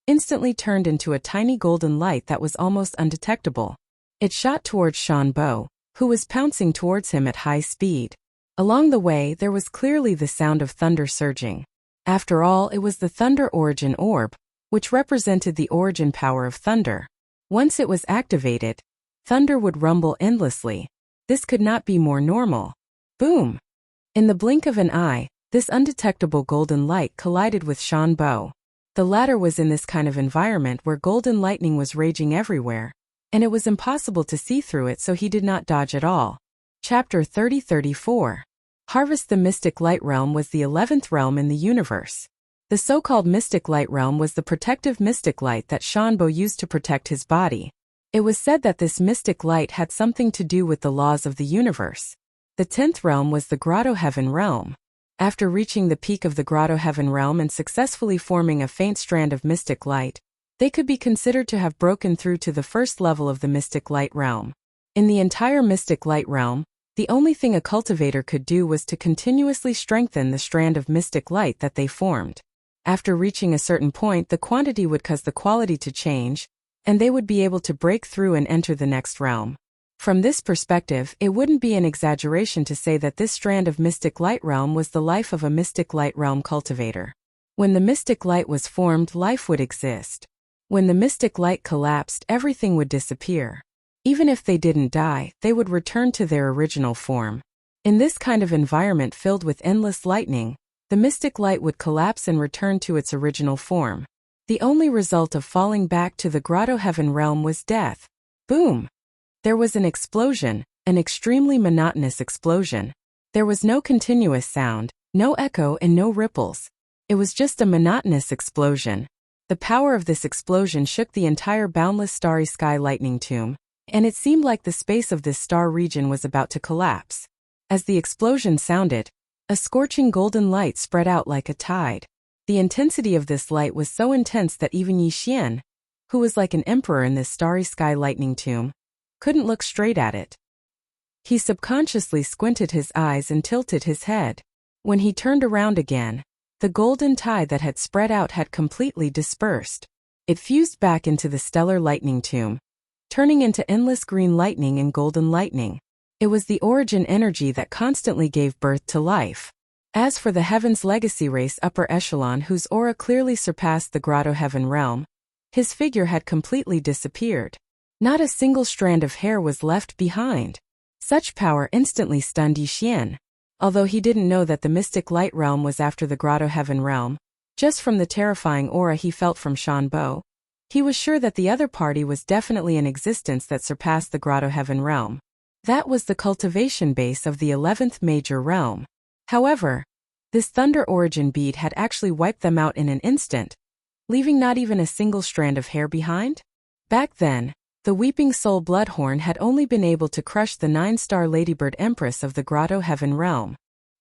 instantly turned into a tiny golden light that was almost undetectable. It shot towards Shanbo, who was pouncing towards him at high speed. Along the way, there was clearly the sound of thunder surging. After all, it was the thunder origin orb, which represented the origin power of thunder. Once it was activated, thunder would rumble endlessly. This could not be more normal. Boom! In the blink of an eye, this undetectable golden light collided with Shanbo. The latter was in this kind of environment where golden lightning was raging everywhere, and it was impossible to see through it, so he did not dodge at all. Chapter 30-34. Harvest. The mystic light realm was the 11th realm in the universe. The so-called mystic light realm was the protective mystic light that Shanbo used to protect his body. It was said that this mystic light had something to do with the laws of the universe. The 10th realm was the Grotto Heaven realm. After reaching the peak of the Grotto Heaven realm and successfully forming a faint strand of mystic light, they could be considered to have broken through to the first level of the mystic light realm. In the entire mystic light realm, the only thing a cultivator could do was to continuously strengthen the strand of mystic light that they formed. After reaching a certain point, the quantity would cause the quality to change, and they would be able to break through and enter the next realm. From this perspective, it wouldn't be an exaggeration to say that this strand of mystic light realm was the life of a mystic light realm cultivator. When the mystic light was formed, life would exist. When the mystic light collapsed, everything would disappear. Even if they didn't die, they would return to their original form. In this kind of environment filled with endless lightning, the mystic light would collapse and return to its original form. The only result of falling back to the Grotto Heaven realm was death. Boom! There was an explosion, an extremely monotonous explosion. There was no continuous sound, no echo and no ripples. It was just a monotonous explosion. The power of this explosion shook the entire boundless starry sky lightning tomb, and it seemed like the space of this star region was about to collapse. As the explosion sounded, a scorching golden light spread out like a tide. The intensity of this light was so intense that even Yi Xian, who was like an emperor in this starry sky lightning tomb, couldn't look straight at it. He subconsciously squinted his eyes and tilted his head. When he turned around again, the golden tide that had spread out had completely dispersed. It fused back into the stellar lightning tomb, turning into endless green lightning and golden lightning. It was the origin energy that constantly gave birth to life. As for the Heaven's Legacy race upper echelon whose aura clearly surpassed the Grotto Heaven realm, his figure had completely disappeared. Not a single strand of hair was left behind. Such power instantly stunned Yi Xian. Although he didn't know that the mystic light realm was after the Grotto Heaven realm, just from the terrifying aura he felt from Shanbo, he was sure that the other party was definitely an existence that surpassed the Grotto Heaven realm. That was the cultivation base of the 11th major realm. However, this thunder origin bead had actually wiped them out in an instant, leaving not even a single strand of hair behind. Back then, the Weeping Soul Bloodhorn had only been able to crush the 9-star Ladybird Empress of the Grotto Heaven realm.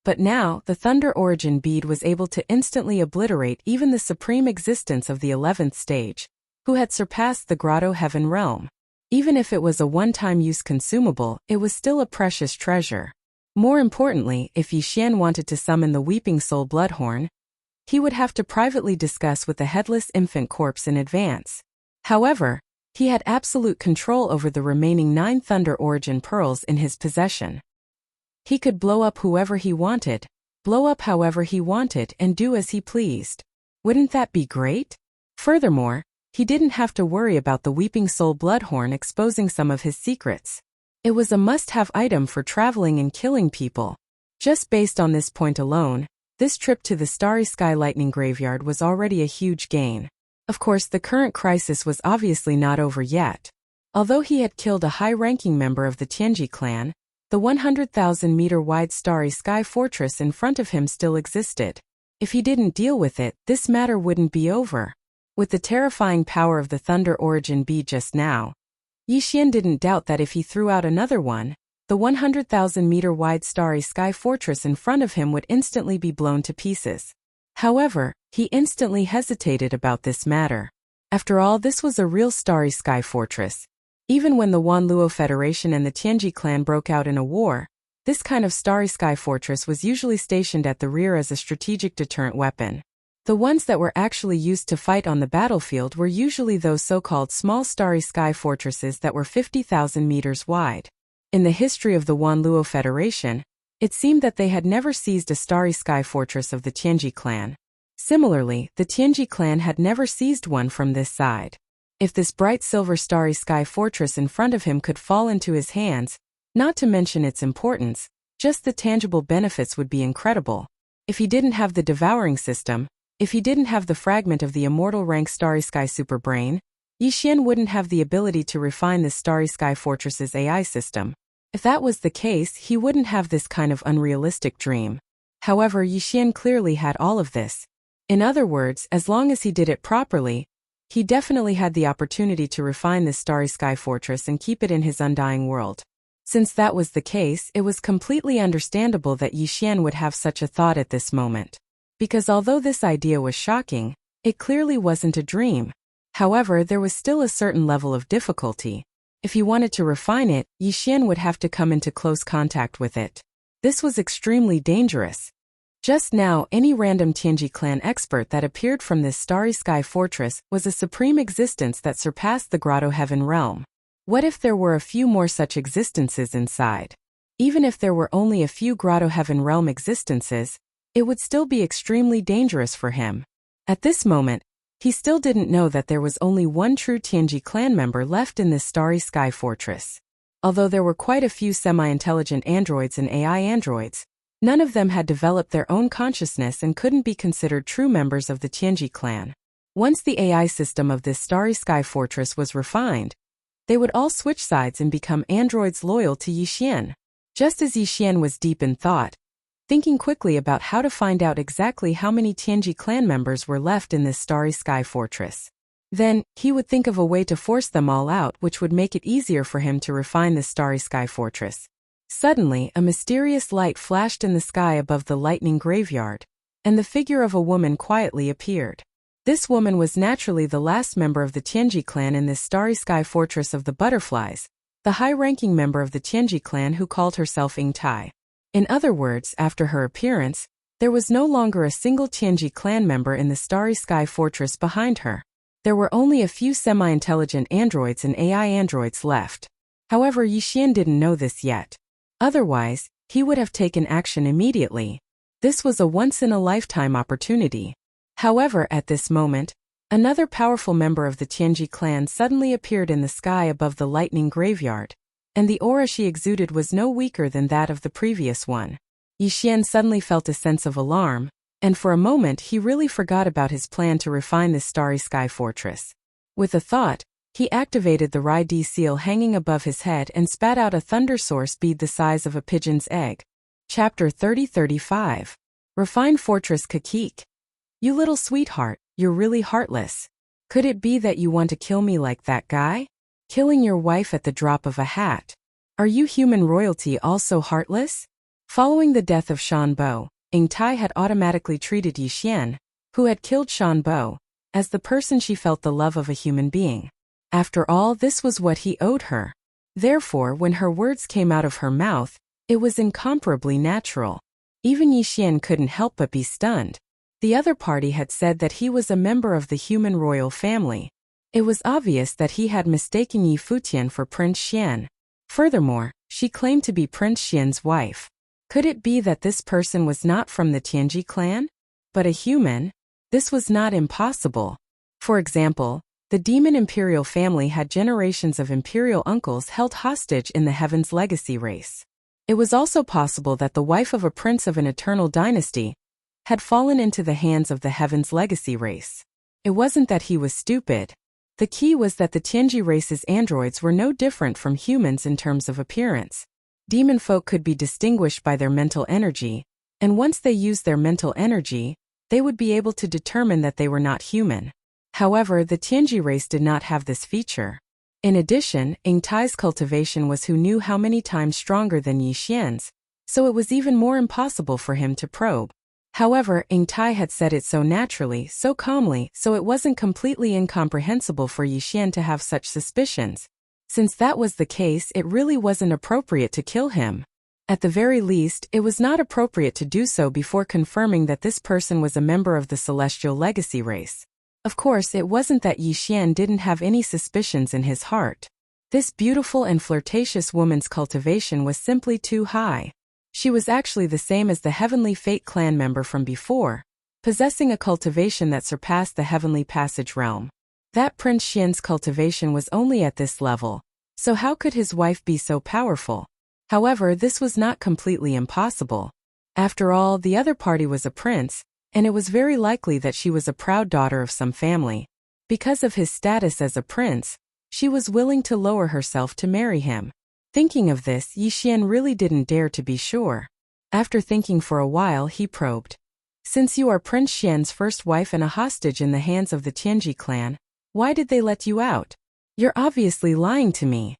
But now, the thunder origin bead was able to instantly obliterate even the supreme existence of the 11th stage, who had surpassed the Grotto Heaven realm. Even if it was a one-time use consumable, it was still a precious treasure. More importantly, if Yi Xian wanted to summon the Weeping Soul Bloodhorn, he would have to privately discuss with the headless infant corpse in advance. However, he had absolute control over the remaining 9 Thunder Origin Pearls in his possession. He could blow up whoever he wanted, blow up however he wanted, and do as he pleased. Wouldn't that be great? Furthermore, he didn't have to worry about the Weeping Soul Bloodhorn exposing some of his secrets. It was a must-have item for traveling and killing people. Just based on this point alone, this trip to the Starry Sky Lightning Graveyard was already a huge gain. Of course, the current crisis was obviously not over yet. Although he had killed a high-ranking member of the Tianji clan, the 100,000-meter-wide Starry Sky Fortress in front of him still existed. If he didn't deal with it, this matter wouldn't be over. With the terrifying power of the Thunder Origin Bead just now, Yi Xian didn't doubt that if he threw out another one, the 100,000-meter-wide Starry Sky Fortress in front of him would instantly be blown to pieces. However, he instantly hesitated about this matter. After all, this was a real Starry Sky Fortress. Even when the Wanluo Federation and the Tianji clan broke out in a war, this kind of Starry Sky Fortress was usually stationed at the rear as a strategic deterrent weapon. The ones that were actually used to fight on the battlefield were usually those so-called small Starry Sky Fortresses that were 50,000 meters wide. In the history of the Wanluo Federation, it seemed that they had never seized a Starry Sky Fortress of the Tianji clan. Similarly, the Tianji clan had never seized one from this side. If this bright silver Starry Sky Fortress in front of him could fall into his hands, not to mention its importance, just the tangible benefits would be incredible. If he didn't have the devouring system, if he didn't have the fragment of the immortal rank Starry Sky Superbrain, Yi Xian wouldn't have the ability to refine the Starry Sky Fortress's AI system. If that was the case, he wouldn't have this kind of unrealistic dream. However, Yi Xian clearly had all of this. In other words, as long as he did it properly, he definitely had the opportunity to refine this starry sky fortress and keep it in his undying world. Since that was the case, it was completely understandable that Yi Xian would have such a thought at this moment. Because although this idea was shocking, it clearly wasn't a dream. However, there was still a certain level of difficulty. If he wanted to refine it, Yi Xian would have to come into close contact with it. This was extremely dangerous. Just now, any random Tianji clan expert that appeared from this starry sky fortress was a supreme existence that surpassed the Grotto Heaven realm. What if there were a few more such existences inside? Even if there were only a few Grotto Heaven realm existences, it would still be extremely dangerous for him. At this moment, he still didn't know that there was only one true Tianji clan member left in this starry sky fortress. Although there were quite a few semi-intelligent androids and AI androids, none of them had developed their own consciousness and couldn't be considered true members of the Tianji clan. Once the AI system of this starry sky fortress was refined, they would all switch sides and become androids loyal to Yi Xian. Just as Yi Xian was deep in thought, thinking quickly about how to find out exactly how many Tianji clan members were left in this starry sky fortress. Then, he would think of a way to force them all out, which would make it easier for him to refine the starry sky fortress. Suddenly, a mysterious light flashed in the sky above the lightning graveyard, and the figure of a woman quietly appeared. This woman was naturally the last member of the Tianji clan in this starry sky fortress of the butterflies, the high-ranking member of the Tianji clan who called herself Ying Tai. In other words, after her appearance, there was no longer a single Tianji clan member in the starry sky fortress behind her. There were only a few semi-intelligent androids and AI androids left. However, Yi Xian didn't know this yet. Otherwise, he would have taken action immediately. This was a once-in-a-lifetime opportunity. However, at this moment, another powerful member of the Tianji clan suddenly appeared in the sky above the lightning graveyard, and the aura she exuded was no weaker than that of the previous one. Yi Xian suddenly felt a sense of alarm, and for a moment he really forgot about his plan to refine this starry sky fortress. With a thought, he activated the Rai D seal hanging above his head and spat out a thunder source bead the size of a pigeon's egg. Chapter 30-35. Refined Fortress Kakik. You little sweetheart, you're really heartless. Could it be that you want to kill me like that guy? Killing your wife at the drop of a hat. Are you human royalty also heartless? Following the death of Shan Bo, Ying Tai had automatically treated Yi Xian, who had killed Shan Bo, as the person she felt the love of a human being. After all, this was what he owed her. Therefore, when her words came out of her mouth, it was incomparably natural. Even Yi Xian couldn't help but be stunned. The other party had said that he was a member of the human royal family. It was obvious that he had mistaken Yi Futian for Prince Xian. Furthermore, she claimed to be Prince Xian's wife. Could it be that this person was not from the Tianji clan, but a human? This was not impossible. For example, the demon imperial family had generations of imperial uncles held hostage in the Heaven's legacy race. It was also possible that the wife of a prince of an eternal dynasty had fallen into the hands of the Heaven's legacy race. It wasn't that he was stupid. The key was that the Tianji race's androids were no different from humans in terms of appearance. Demon folk could be distinguished by their mental energy, and once they used their mental energy, they would be able to determine that they were not human. However, the Tianji race did not have this feature. In addition, Ying Tai's cultivation was who knew how many times stronger than Yi Xian's, so it was even more impossible for him to probe. However, Ying Tai had said it so naturally, so calmly, so it wasn't completely incomprehensible for Yi Xian to have such suspicions. Since that was the case, it really wasn't appropriate to kill him. At the very least, it was not appropriate to do so before confirming that this person was a member of the celestial legacy race. Of course, it wasn't that Yi Xian didn't have any suspicions in his heart. This beautiful and flirtatious woman's cultivation was simply too high. She was actually the same as the Heavenly Fate clan member from before, possessing a cultivation that surpassed the Heavenly Passage realm. That Prince Xian's cultivation was only at this level, so how could his wife be so powerful? However, this was not completely impossible. After all, the other party was a prince, and it was very likely that she was a proud daughter of some family. Because of his status as a prince, she was willing to lower herself to marry him. Thinking of this, Yi Xian really didn't dare to be sure. After thinking for a while, he probed. Since you are Prince Xian's first wife and a hostage in the hands of the Tianji clan, why did they let you out? You're obviously lying to me."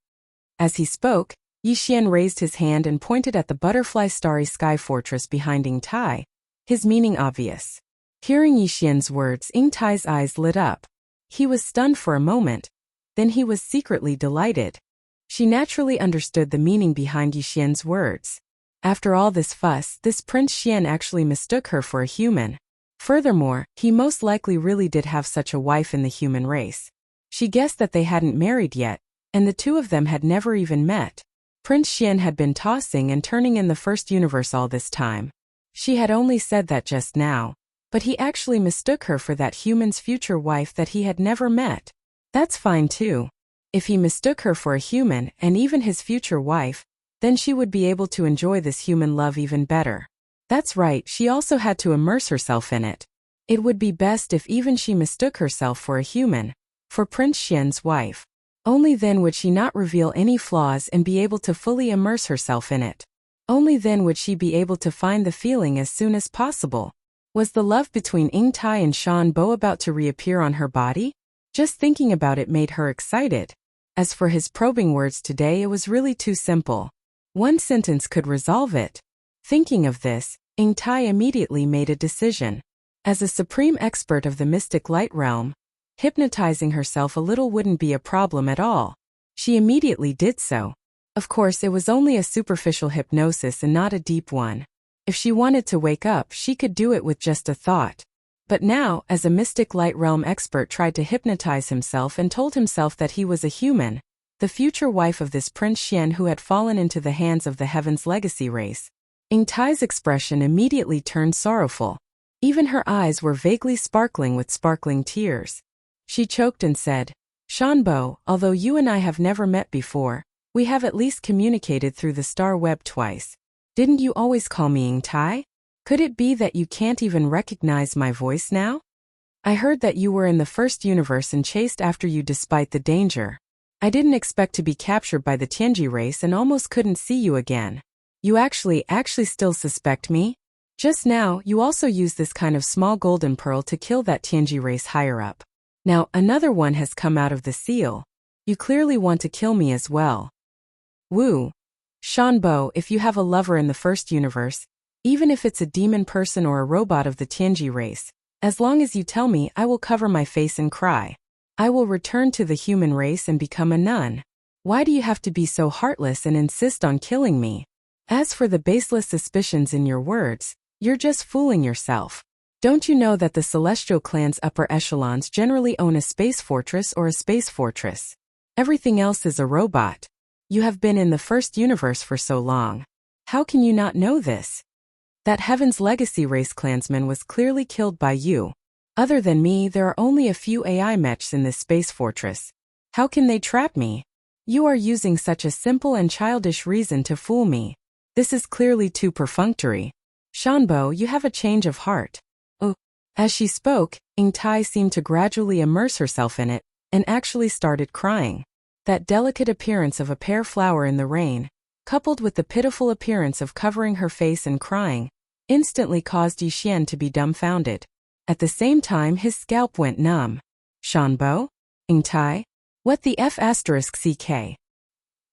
As he spoke, Yi Xian raised his hand and pointed at the butterfly starry sky fortress behind Ying Tai, his meaning obvious. Hearing Yi Xian's words, Ying Tai's eyes lit up. He was stunned for a moment, then he was secretly delighted. She naturally understood the meaning behind Yi Xian's words. After all this fuss, this Prince Xian actually mistook her for a human. Furthermore, he most likely really did have such a wife in the human race. She guessed that they hadn't married yet, and the two of them had never even met. Prince Xian had been tossing and turning in the first universe all this time. She had only said that just now, but he actually mistook her for that human's future wife that he had never met. That's fine too. If he mistook her for a human and even his future wife, then she would be able to enjoy this human love even better. That's right, she also had to immerse herself in it. It would be best if even she mistook herself for a human, for Prince Xian's wife. Only then would she not reveal any flaws and be able to fully immerse herself in it. Only then would she be able to find the feeling as soon as possible. Was the love between Ying Tai and Shan Bo about to reappear on her body? Just thinking about it made her excited. As for his probing words today, it was really too simple. One sentence could resolve it. Thinking of this, Ying Tai immediately made a decision. As a supreme expert of the mystic light realm, hypnotizing herself a little wouldn't be a problem at all. She immediately did so. Of course, it was only a superficial hypnosis and not a deep one. If she wanted to wake up, she could do it with just a thought. But now, as a mystic light realm expert tried to hypnotize himself and told himself that he was a human, the future wife of this Prince Xian who had fallen into the hands of the Heaven's legacy race, Ying Tai's expression immediately turned sorrowful. Even her eyes were vaguely sparkling with sparkling tears. She choked and said, "Shan Bo, although you and I have never met before, we have at least communicated through the star web twice. Didn't you always call me Ying Tai? Could it be that you can't even recognize my voice now? I heard that you were in the first universe and chased after you despite the danger. I didn't expect to be captured by the Tianji race and almost couldn't see you again. You actually still suspect me? Just now, you also used this kind of small golden pearl to kill that Tianji race higher up. Now, another one has come out of the seal. You clearly want to kill me as well." Wu. Shan Bo, if you have a lover in the first universe, even if it's a demon person or a robot of the Tianji race, as long as you tell me, I will cover my face and cry. I will return to the human race and become a nun. Why do you have to be so heartless and insist on killing me? As for the baseless suspicions in your words, you're just fooling yourself. Don't you know that the celestial clan's upper echelons generally own a space fortress or a space fortress? Everything else is a robot. You have been in the first universe for so long. How can you not know this? That Heaven's legacy race clansman was clearly killed by you. Other than me, there are only a few AI mechs in this space fortress. How can they trap me? You are using such a simple and childish reason to fool me. This is clearly too perfunctory. Shan Bo, you have a change of heart. Oh. As she spoke, Ying Tai seemed to gradually immerse herself in it, and actually started crying. That delicate appearance of a pear flower in the rain, coupled with the pitiful appearance of covering her face and crying, instantly caused Yi Xian to be dumbfounded. At the same time, his scalp went numb. Shan Bo? Ying Tai? What the F***ck?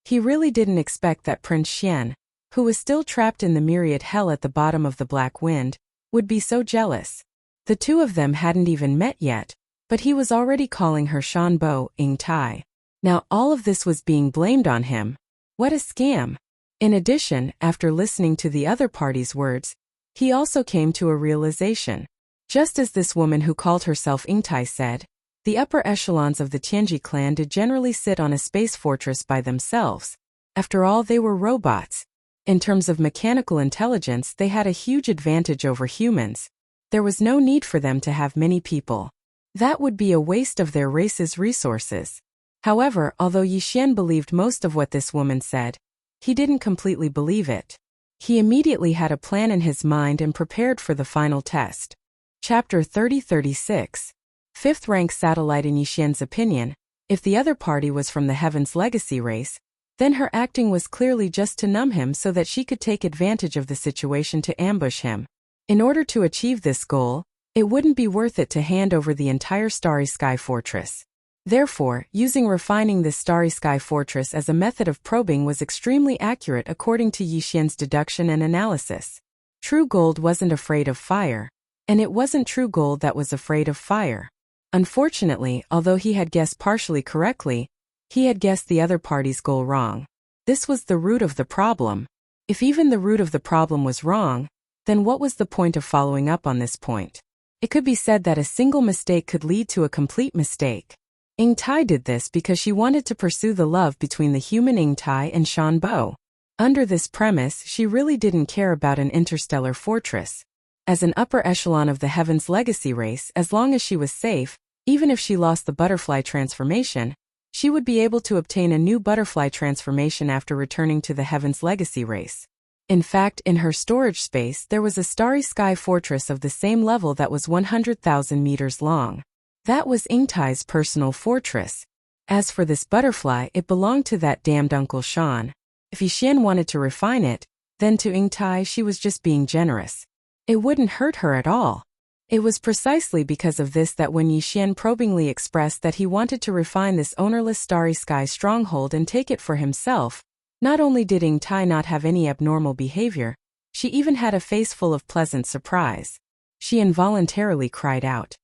He really didn't expect that Prince Xian, who was still trapped in the myriad hell at the bottom of the black wind, would be so jealous. The two of them hadn't even met yet, but he was already calling her Shan Bo, Ying Tai. Now all of this was being blamed on him. What a scam. In addition, after listening to the other party's words, he also came to a realization. Just as this woman who called herself Ying Tai said, the upper echelons of the Tianji clan did generally sit on a space fortress by themselves. After all, they were robots. In terms of mechanical intelligence, they had a huge advantage over humans. There was no need for them to have many people. That would be a waste of their race's resources. However, although Yi Xian believed most of what this woman said, he didn't completely believe it. He immediately had a plan in his mind and prepared for the final test. Chapter 30-36. Fifth rank satellite. In Yi Xian's opinion, if the other party was from the Heaven's legacy race, then her acting was clearly just to numb him so that she could take advantage of the situation to ambush him. In order to achieve this goal, it wouldn't be worth it to hand over the entire Starry Sky Fortress. Therefore, using refining this Starry Sky Fortress as a method of probing was extremely accurate according to Yi Xian's deduction and analysis. True gold wasn't afraid of fire, and it wasn't true gold that was afraid of fire. Unfortunately, although he had guessed partially correctly, he had guessed the other party's goal wrong. This was the root of the problem. If even the root of the problem was wrong, then what was the point of following up on this point? It could be said that a single mistake could lead to a complete mistake. Ying Tai did this because she wanted to pursue the love between the human Ying Tai and Shan Bo. Under this premise, she really didn't care about an interstellar fortress. As an upper echelon of the Heaven's Legacy race, as long as she was safe, even if she lost the butterfly transformation, she would be able to obtain a new butterfly transformation after returning to the Heaven's Legacy race. In fact, in her storage space, there was a Starry Sky Fortress of the same level that was 100,000 meters long. That was Ying Tai's personal fortress. As for this butterfly, it belonged to that damned Uncle Shan. If Yi Xian wanted to refine it, then to Ying Tai she was just being generous. It wouldn't hurt her at all. It was precisely because of this that when Yi Xian probingly expressed that he wanted to refine this ownerless Starry Sky stronghold and take it for himself, not only did Ying Tai not have any abnormal behavior, she even had a face full of pleasant surprise. She involuntarily cried out,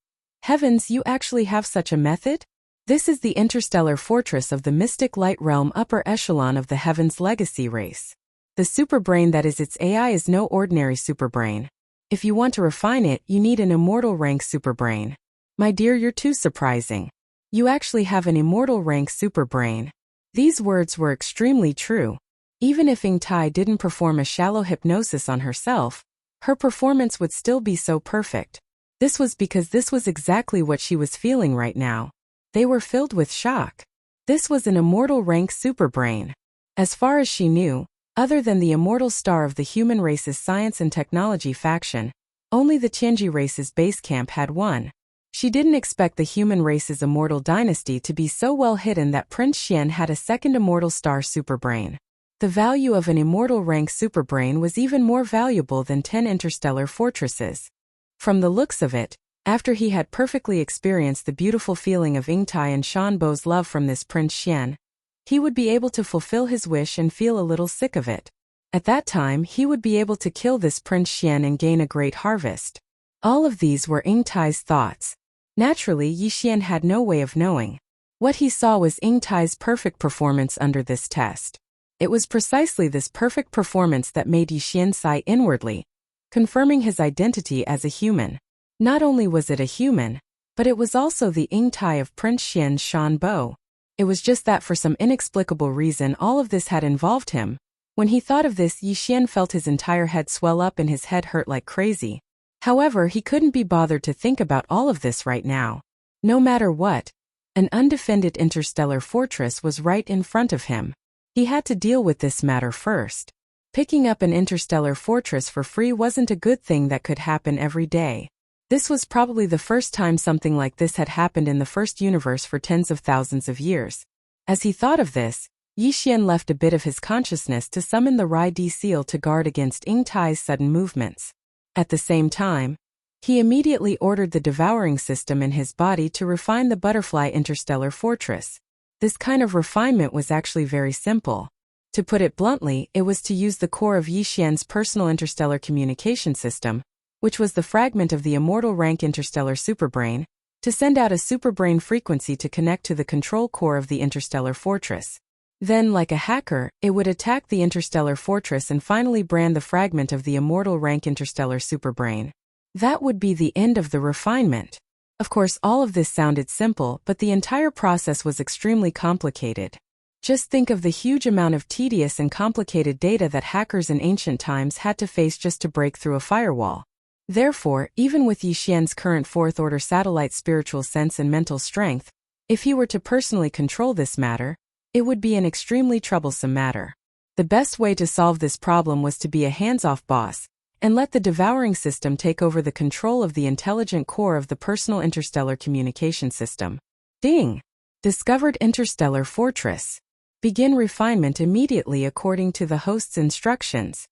"Heavens, you actually have such a method? This is the interstellar fortress of the mystic light realm upper echelon of the Heaven's Legacy race. The superbrain that is its AI is no ordinary superbrain. If you want to refine it, you need an immortal rank superbrain. My dear, you're too surprising. You actually have an immortal rank superbrain." These words were extremely true. Even if Ying Tai didn't perform a shallow hypnosis on herself, her performance would still be so perfect. This was because this was exactly what she was feeling right now. They were filled with shock. This was an immortal rank superbrain. As far as she knew, other than the immortal star of the human race's science and technology faction, only the Tianji race's base camp had one. She didn't expect the human race's immortal dynasty to be so well hidden that Prince Xian had a second immortal star superbrain. The value of an immortal rank superbrain was even more valuable than 10 interstellar fortresses. From the looks of it, after he had perfectly experienced the beautiful feeling of Ying Tai and Shan Bo's love from this Prince Xian, he would be able to fulfill his wish and feel a little sick of it. At that time, he would be able to kill this Prince Xian and gain a great harvest. All of these were Ying Tai's thoughts. Naturally, Yi Xian had no way of knowing. What he saw was Ying Tai's perfect performance under this test. It was precisely this perfect performance that made Yi Xian sigh inwardly, confirming his identity as a human. Not only was it a human, but it was also the Ying Tai of Prince Xian's Shan Bo. It was just that for some inexplicable reason all of this had involved him. When he thought of this, Yi Xian felt his entire head swell up and his head hurt like crazy. However, he couldn't be bothered to think about all of this right now. No matter what, an undefended interstellar fortress was right in front of him. He had to deal with this matter first. Picking up an interstellar fortress for free wasn't a good thing that could happen every day. This was probably the first time something like this had happened in the first universe for tens of thousands of years. As he thought of this, Yi Xian left a bit of his consciousness to summon the Rai Di seal to guard against Ying Tai's sudden movements. At the same time, he immediately ordered the devouring system in his body to refine the butterfly interstellar fortress. This kind of refinement was actually very simple. To put it bluntly, it was to use the core of Yi Xian's personal interstellar communication system, which was the fragment of the immortal rank interstellar superbrain, to send out a superbrain frequency to connect to the control core of the interstellar fortress. Then, like a hacker, it would attack the interstellar fortress and finally brand the fragment of the immortal rank interstellar superbrain. That would be the end of the refinement. Of course, all of this sounded simple, but the entire process was extremely complicated. Just think of the huge amount of tedious and complicated data that hackers in ancient times had to face just to break through a firewall. Therefore, even with Yi Xian's current fourth-order satellite spiritual sense and mental strength, if he were to personally control this matter, it would be an extremely troublesome matter. The best way to solve this problem was to be a hands-off boss, and let the devouring system take over the control of the intelligent core of the personal interstellar communication system. Ding! Discovered interstellar fortress. Begin refinement immediately according to the host's instructions.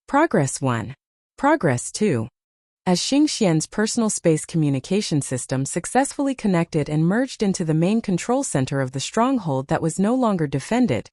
Progress 1. Progress 2. As Xingxian's personal space communication system successfully connected and merged into the main control center of the stronghold that was no longer defended,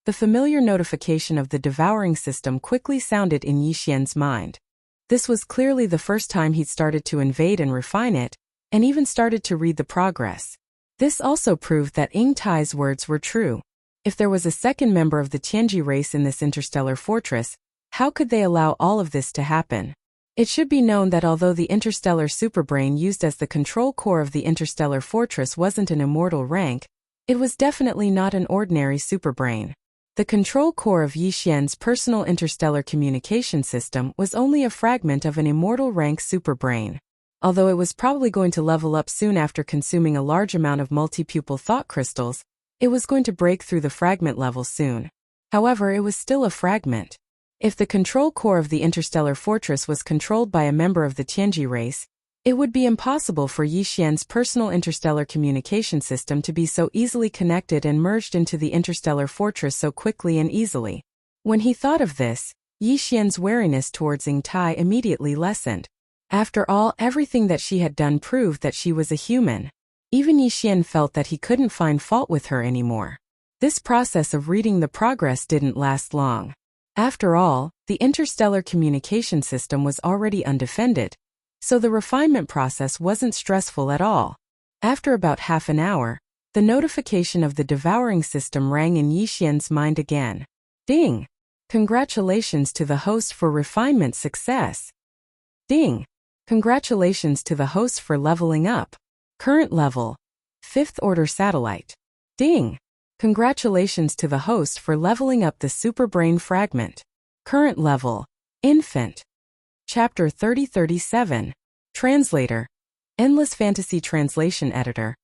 the familiar notification of the devouring system quickly sounded in Yixian's mind. This was clearly the first time he'd started to invade and refine it, and even started to read the progress. This also proved that Ying Tai's words were true. If there was a second member of the Tianji race in this interstellar fortress, how could they allow all of this to happen? It should be known that although the interstellar superbrain used as the control core of the interstellar fortress wasn't an immortal rank, it was definitely not an ordinary superbrain. The control core of Yixian's personal interstellar communication system was only a fragment of an immortal rank superbrain. Although it was probably going to level up soon after consuming a large amount of multipupil thought crystals, it was going to break through the fragment level soon. However, it was still a fragment. If the control core of the interstellar fortress was controlled by a member of the Tianji race, it would be impossible for Yixian's personal interstellar communication system to be so easily connected and merged into the interstellar fortress so quickly and easily. When he thought of this, Yixian's wariness towards Ying Tai immediately lessened. After all, everything that she had done proved that she was a human. Even Yixian felt that he couldn't find fault with her anymore. This process of reading the progress didn't last long. After all, the interstellar communication system was already undefended, so the refinement process wasn't stressful at all. After about half an hour, the notification of the devouring system rang in Yixian's mind again. Ding! Congratulations to the host for refinement success. Ding! Congratulations to the host for leveling up. Current level: 5th order satellite. Ding! Congratulations to the host for leveling up the superbrain fragment. Current level: infant. Chapter 3037. Translator. Endless Fantasy Translation Editor.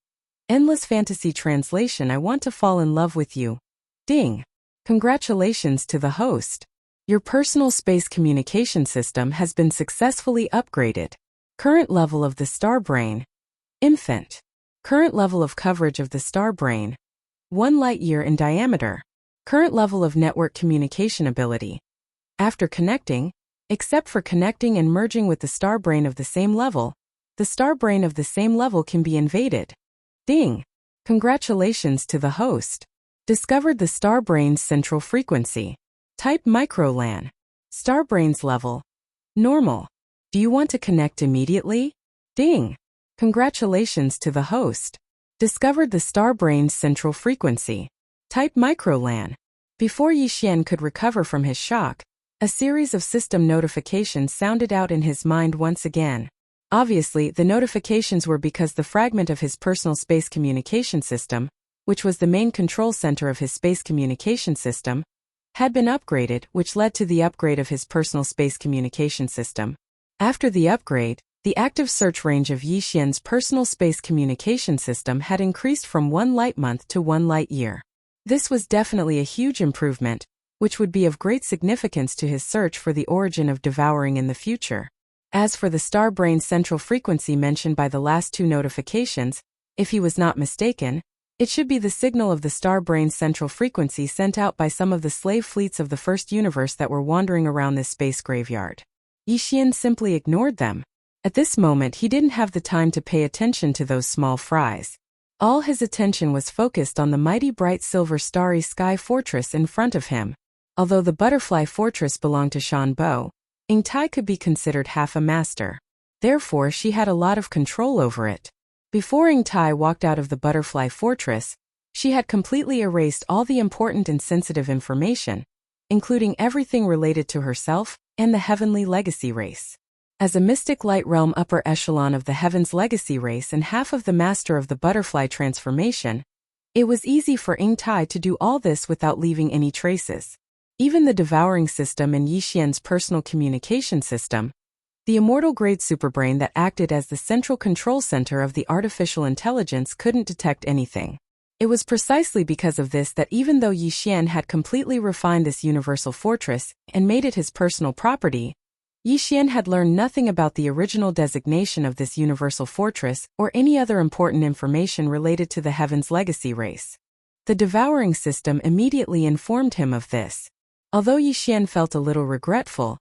Endless Fantasy Translation. I want to fall in love with you. Ding! Congratulations to the host. Your personal space communication system has been successfully upgraded. Current level of the star brain: infant. Current level of coverage of the star brain: 1 light-year in diameter. Current level of network communication ability. After connecting, except for connecting and merging with the star brain of the same level, the star brain of the same level can be invaded. Ding! Congratulations to the host. Discovered the star brain's central frequency. Type microLAN. Star brain's level: normal. Do you want to connect immediately? Ding! Congratulations to the host. Discovered the star brain's central frequency. Type microLAN. Before Yixian could recover from his shock, a series of system notifications sounded out in his mind once again. Obviously, the notifications were because the fragment of his personal space communication system, which was the main control center of his space communication system, had been upgraded, which led to the upgrade of his personal space communication system. After the upgrade, the active search range of Yixian's personal space communication system had increased from 1 light-month to 1 light-year. This was definitely a huge improvement, which would be of great significance to his search for the origin of devouring in the future. As for the star brain central frequency mentioned by the last 2 notifications, if he was not mistaken, it should be the signal of the star brain central frequency sent out by some of the slave fleets of the first universe that were wandering around this space graveyard. Yixian simply ignored them. At this moment, he didn't have the time to pay attention to those small fries. All his attention was focused on the mighty bright silver starry sky fortress in front of him. Although the butterfly fortress belonged to Shan Bo, Ying Tai could be considered half a master. Therefore, she had a lot of control over it. Before Ying Tai walked out of the butterfly fortress, she had completely erased all the important and sensitive information, including everything related to herself and the Heavenly Legacy race. As a mystic light realm upper echelon of the Heaven's Legacy race and half of the master of the butterfly transformation, it was easy for Ying Tai to do all this without leaving any traces. Even the devouring system and Yixian's personal communication system, the immortal-grade superbrain that acted as the central control center of the artificial intelligence, couldn't detect anything. It was precisely because of this that even though Yixian had completely refined this universal fortress and made it his personal property, Yixian had learned nothing about the original designation of this universal fortress or any other important information related to the Heaven's Legacy race. The devouring system immediately informed him of this. Although Yixian felt a little regretful,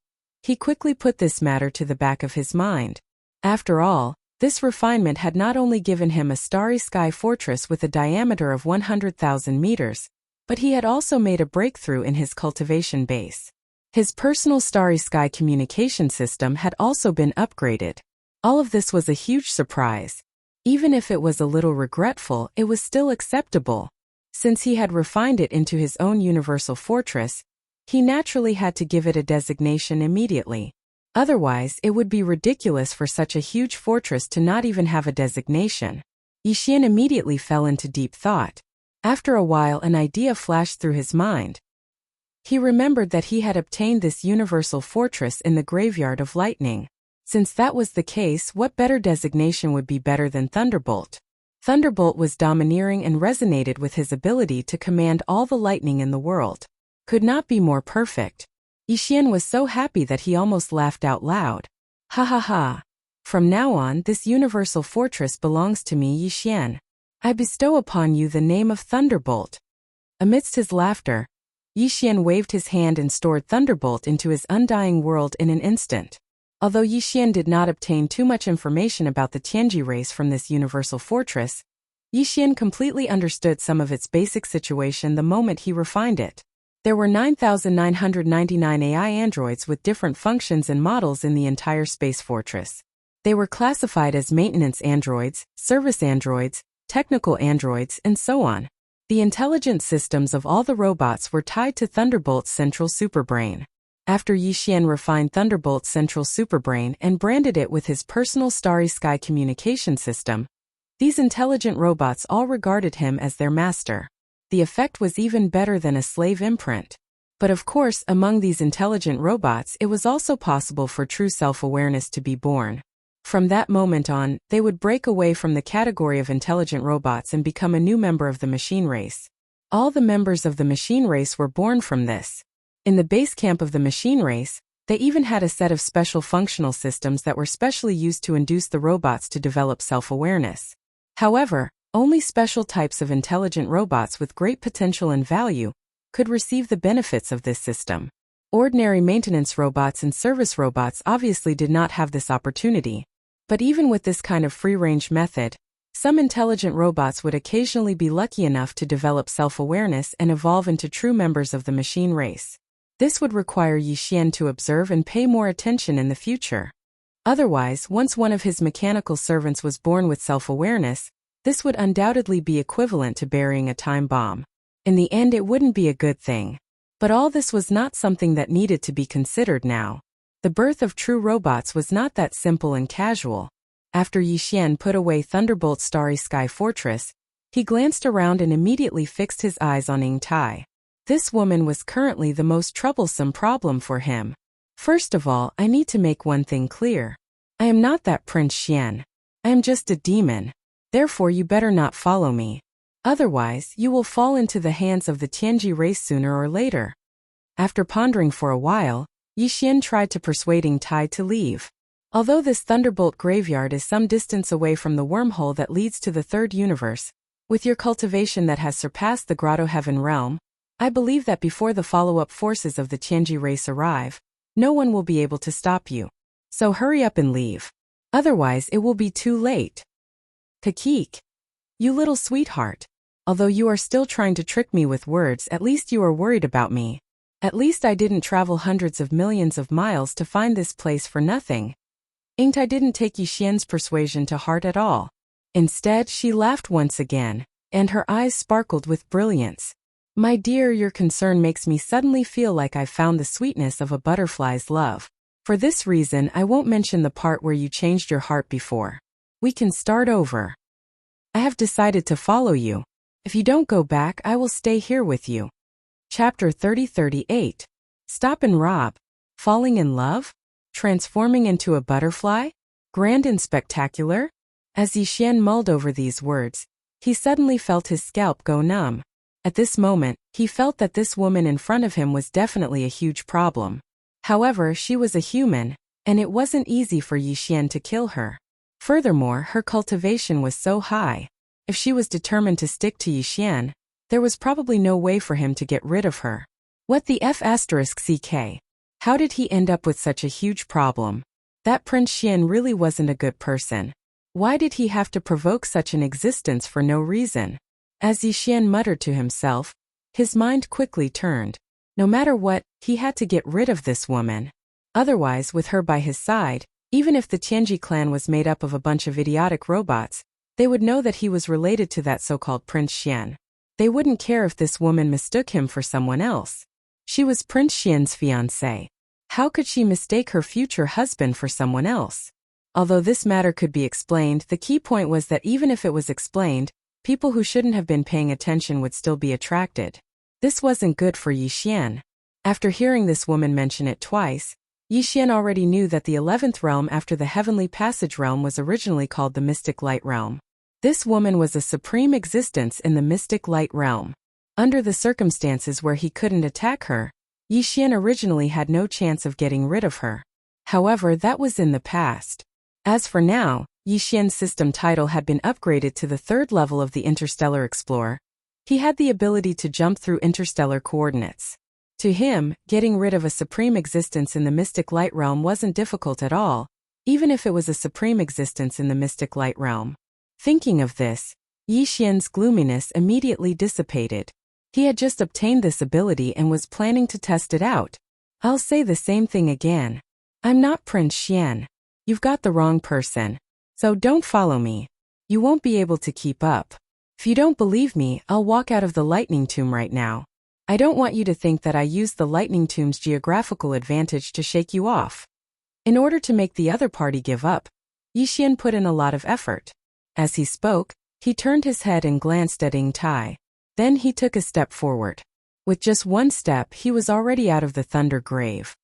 He quickly put this matter to the back of his mind. After all, this refinement had not only given him a starry sky fortress with a diameter of 100,000 meters, but he had also made a breakthrough in his cultivation base. His personal starry sky communication system had also been upgraded. All of this was a huge surprise. Even if it was a little regretful, it was still acceptable. Since he had refined it into his own universal fortress, he naturally had to give it a designation immediately. Otherwise, it would be ridiculous for such a huge fortress to not even have a designation. Yixian immediately fell into deep thought. After a while, an idea flashed through his mind. He remembered that he had obtained this universal fortress in the Graveyard of Lightning. Since that was the case, what better designation would be better than Thunderbolt? Thunderbolt was domineering and resonated with his ability to command all the lightning in the world. Could not be more perfect. Yixian was so happy that he almost laughed out loud. Ha ha ha. From now on, this universal fortress belongs to me, Yixian. I bestow upon you the name of Thunderbolt. Amidst his laughter, Yixian waved his hand and stored Thunderbolt into his undying world in an instant. Although Yixian did not obtain too much information about the Tianji race from this universal fortress, Yixian completely understood some of its basic situation the moment he refined it. There were 9,999 AI androids with different functions and models in the entire space fortress. They were classified as maintenance androids, service androids, technical androids, and so on. The intelligent systems of all the robots were tied to Thunderbolt's central superbrain. After Yixian refined Thunderbolt's central superbrain and branded it with his personal starry sky communication system, these intelligent robots all regarded him as their master. The effect was even better than a slave imprint. But of course, among these intelligent robots, it was also possible for true self-awareness to be born. From that moment on, they would break away from the category of intelligent robots and become a new member of the machine race. All the members of the machine race were born from this. In the base camp of the machine race, they even had a set of special functional systems that were specially used to induce the robots to develop self-awareness. However, only special types of intelligent robots with great potential and value could receive the benefits of this system. Ordinary maintenance robots and service robots obviously did not have this opportunity. But even with this kind of free-range method, some intelligent robots would occasionally be lucky enough to develop self-awareness and evolve into true members of the machine race. This would require Yixian to observe and pay more attention in the future. Otherwise, once one of his mechanical servants was born with self-awareness, this would undoubtedly be equivalent to burying a time bomb. In the end, it wouldn't be a good thing. But all this was not something that needed to be considered now. The birth of true robots was not that simple and casual. After Yixian put away Thunderbolt's starry sky fortress, he glanced around and immediately fixed his eyes on Ying Tai. This woman was currently the most troublesome problem for him. First of all, I need to make one thing clear. I am not that Prince Xian. I am just a demon. Therefore you better not follow me. Otherwise, you will fall into the hands of the Tianji race sooner or later. After pondering for a while, Yixian tried to persuade Ying Tai to leave. Although this Thunderbolt graveyard is some distance away from the wormhole that leads to the third universe, with your cultivation that has surpassed the Grotto Heaven realm, I believe that before the follow-up forces of the Tianji race arrive, no one will be able to stop you. So hurry up and leave. Otherwise it will be too late. Kakik. You little sweetheart. Although you are still trying to trick me with words, at least you are worried about me. At least I didn't travel hundreds of millions of miles to find this place for nothing. Ying Tai didn't take Yixian's persuasion to heart at all. Instead, she laughed once again, and her eyes sparkled with brilliance. My dear, your concern makes me suddenly feel like I've found the sweetness of a butterfly's love. For this reason, I won't mention the part where you changed your heart before. We can start over. I have decided to follow you. If you don't go back, I will stay here with you. Chapter 30-38. Stop and rob. Falling in love? Transforming into a butterfly? Grand and spectacular? As Yixian mulled over these words, he suddenly felt his scalp go numb. At this moment, he felt that this woman in front of him was definitely a huge problem. However, she was a human, and it wasn't easy for Yixian to kill her. Furthermore, her cultivation was so high. If she was determined to stick to Yixian, there was probably no way for him to get rid of her. What the F***ck? How did he end up with such a huge problem? That Prince Xian really wasn't a good person. Why did he have to provoke such an existence for no reason? As Yi Xian muttered to himself, his mind quickly turned. No matter what, he had to get rid of this woman. Otherwise, with her by his side, even if the Tianji clan was made up of a bunch of idiotic robots, they would know that he was related to that so-called Prince Xian. They wouldn't care if this woman mistook him for someone else. She was Prince Xian's fiancée. How could she mistake her future husband for someone else? Although this matter could be explained, the key point was that even if it was explained, people who shouldn't have been paying attention would still be attracted. This wasn't good for Yi Xian. After hearing this woman mention it twice, Yi Xian already knew that the 11th realm after the Heavenly Passage realm was originally called the Mystic Light Realm. This woman was a supreme existence in the Mystic Light Realm. Under the circumstances where he couldn't attack her, Yi Xian originally had no chance of getting rid of her. However, that was in the past. As for now, Yi Xian's system title had been upgraded to the 3rd level of the Interstellar Explorer. He had the ability to jump through interstellar coordinates. To him, getting rid of a supreme existence in the Mystic Light Realm wasn't difficult at all, even if it was a supreme existence in the Mystic Light Realm. Thinking of this, Yi Xian's gloominess immediately dissipated. He had just obtained this ability and was planning to test it out. I'll say the same thing again. I'm not Prince Xian. You've got the wrong person. So don't follow me. You won't be able to keep up. If you don't believe me, I'll walk out of the lightning tomb right now. I don't want you to think that I used the lightning tomb's geographical advantage to shake you off. In order to make the other party give up, Yi Xian put in a lot of effort. As he spoke, he turned his head and glanced at Ying Tai. Then he took a step forward. With just one step, he was already out of the thunder grave.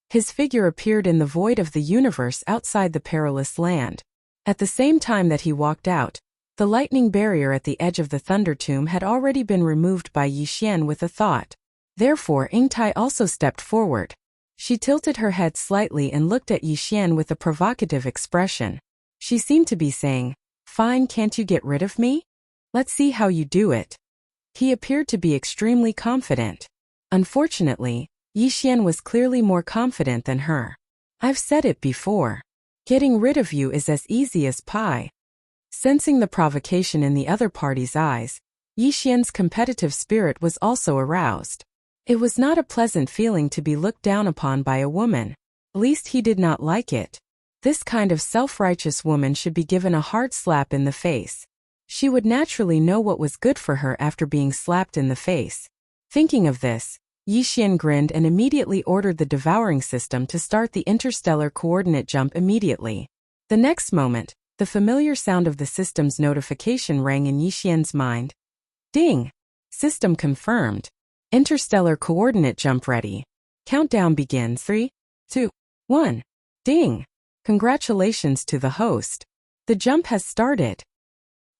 His figure appeared in the void of the universe outside the perilous land. At the same time that he walked out, the lightning barrier at the edge of the thunder tomb had already been removed by Yi Xian with a thought. Therefore, Ying Tai also stepped forward. She tilted her head slightly and looked at Yi Xian with a provocative expression. She seemed to be saying, "Fine, can't you get rid of me? Let's see how you do it." He appeared to be extremely confident. Unfortunately, Yi Xian was clearly more confident than her. I've said it before. Getting rid of you is as easy as pie. Sensing the provocation in the other party's eyes, Yi Xian's competitive spirit was also aroused. It was not a pleasant feeling to be looked down upon by a woman. At least he did not like it. This kind of self-righteous woman should be given a hard slap in the face. She would naturally know what was good for her after being slapped in the face. Thinking of this, Yi Xian grinned and immediately ordered the devouring system to start the interstellar coordinate jump immediately. The next moment, the familiar sound of the system's notification rang in Yi Xian's mind. Ding! System confirmed. Interstellar coordinate jump ready. Countdown begins. 3, 2, 1. Ding! Congratulations to the host. The jump has started.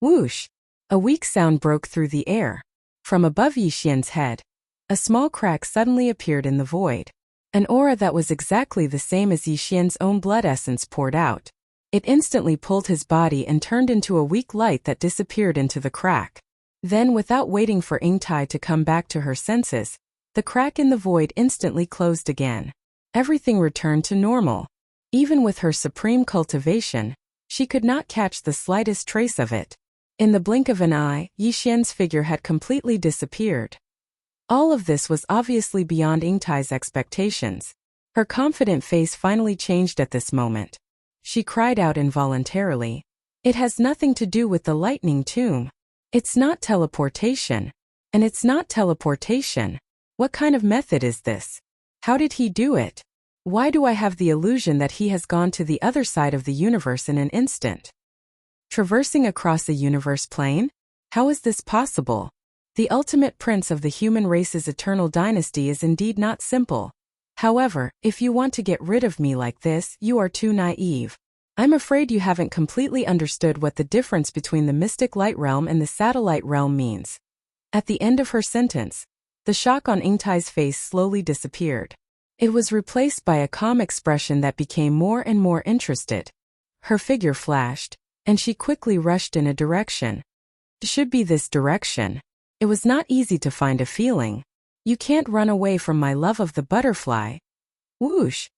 Whoosh! A weak sound broke through the air. From above Yi Xian's head, a small crack suddenly appeared in the void. An aura that was exactly the same as Yi Xian's own blood essence poured out. It instantly pulled his body and turned into a weak light that disappeared into the crack. Then, without waiting for Ying Tai to come back to her senses, the crack in the void instantly closed again. Everything returned to normal. Even with her supreme cultivation, she could not catch the slightest trace of it. In the blink of an eye, Yi Xian's figure had completely disappeared. All of this was obviously beyond Ying Tai's expectations. Her confident face finally changed at this moment. She cried out involuntarily. It has nothing to do with the lightning tomb. It's not teleportation. And it's not teleportation. What kind of method is this? How did he do it? Why do I have the illusion that he has gone to the other side of the universe in an instant? Traversing across a universe plane? How is this possible? The ultimate prince of the human race's eternal dynasty is indeed not simple. However, if you want to get rid of me like this, you are too naive. I'm afraid you haven't completely understood what the difference between the mystic light realm and the satellite realm means. At the end of her sentence, the shock on Ying Tai's face slowly disappeared. It was replaced by a calm expression that became more and more interested. Her figure flashed, and she quickly rushed in a direction. It should be this direction. It was not easy to find a feeling. You can't run away from my love of the butterfly. Whoosh!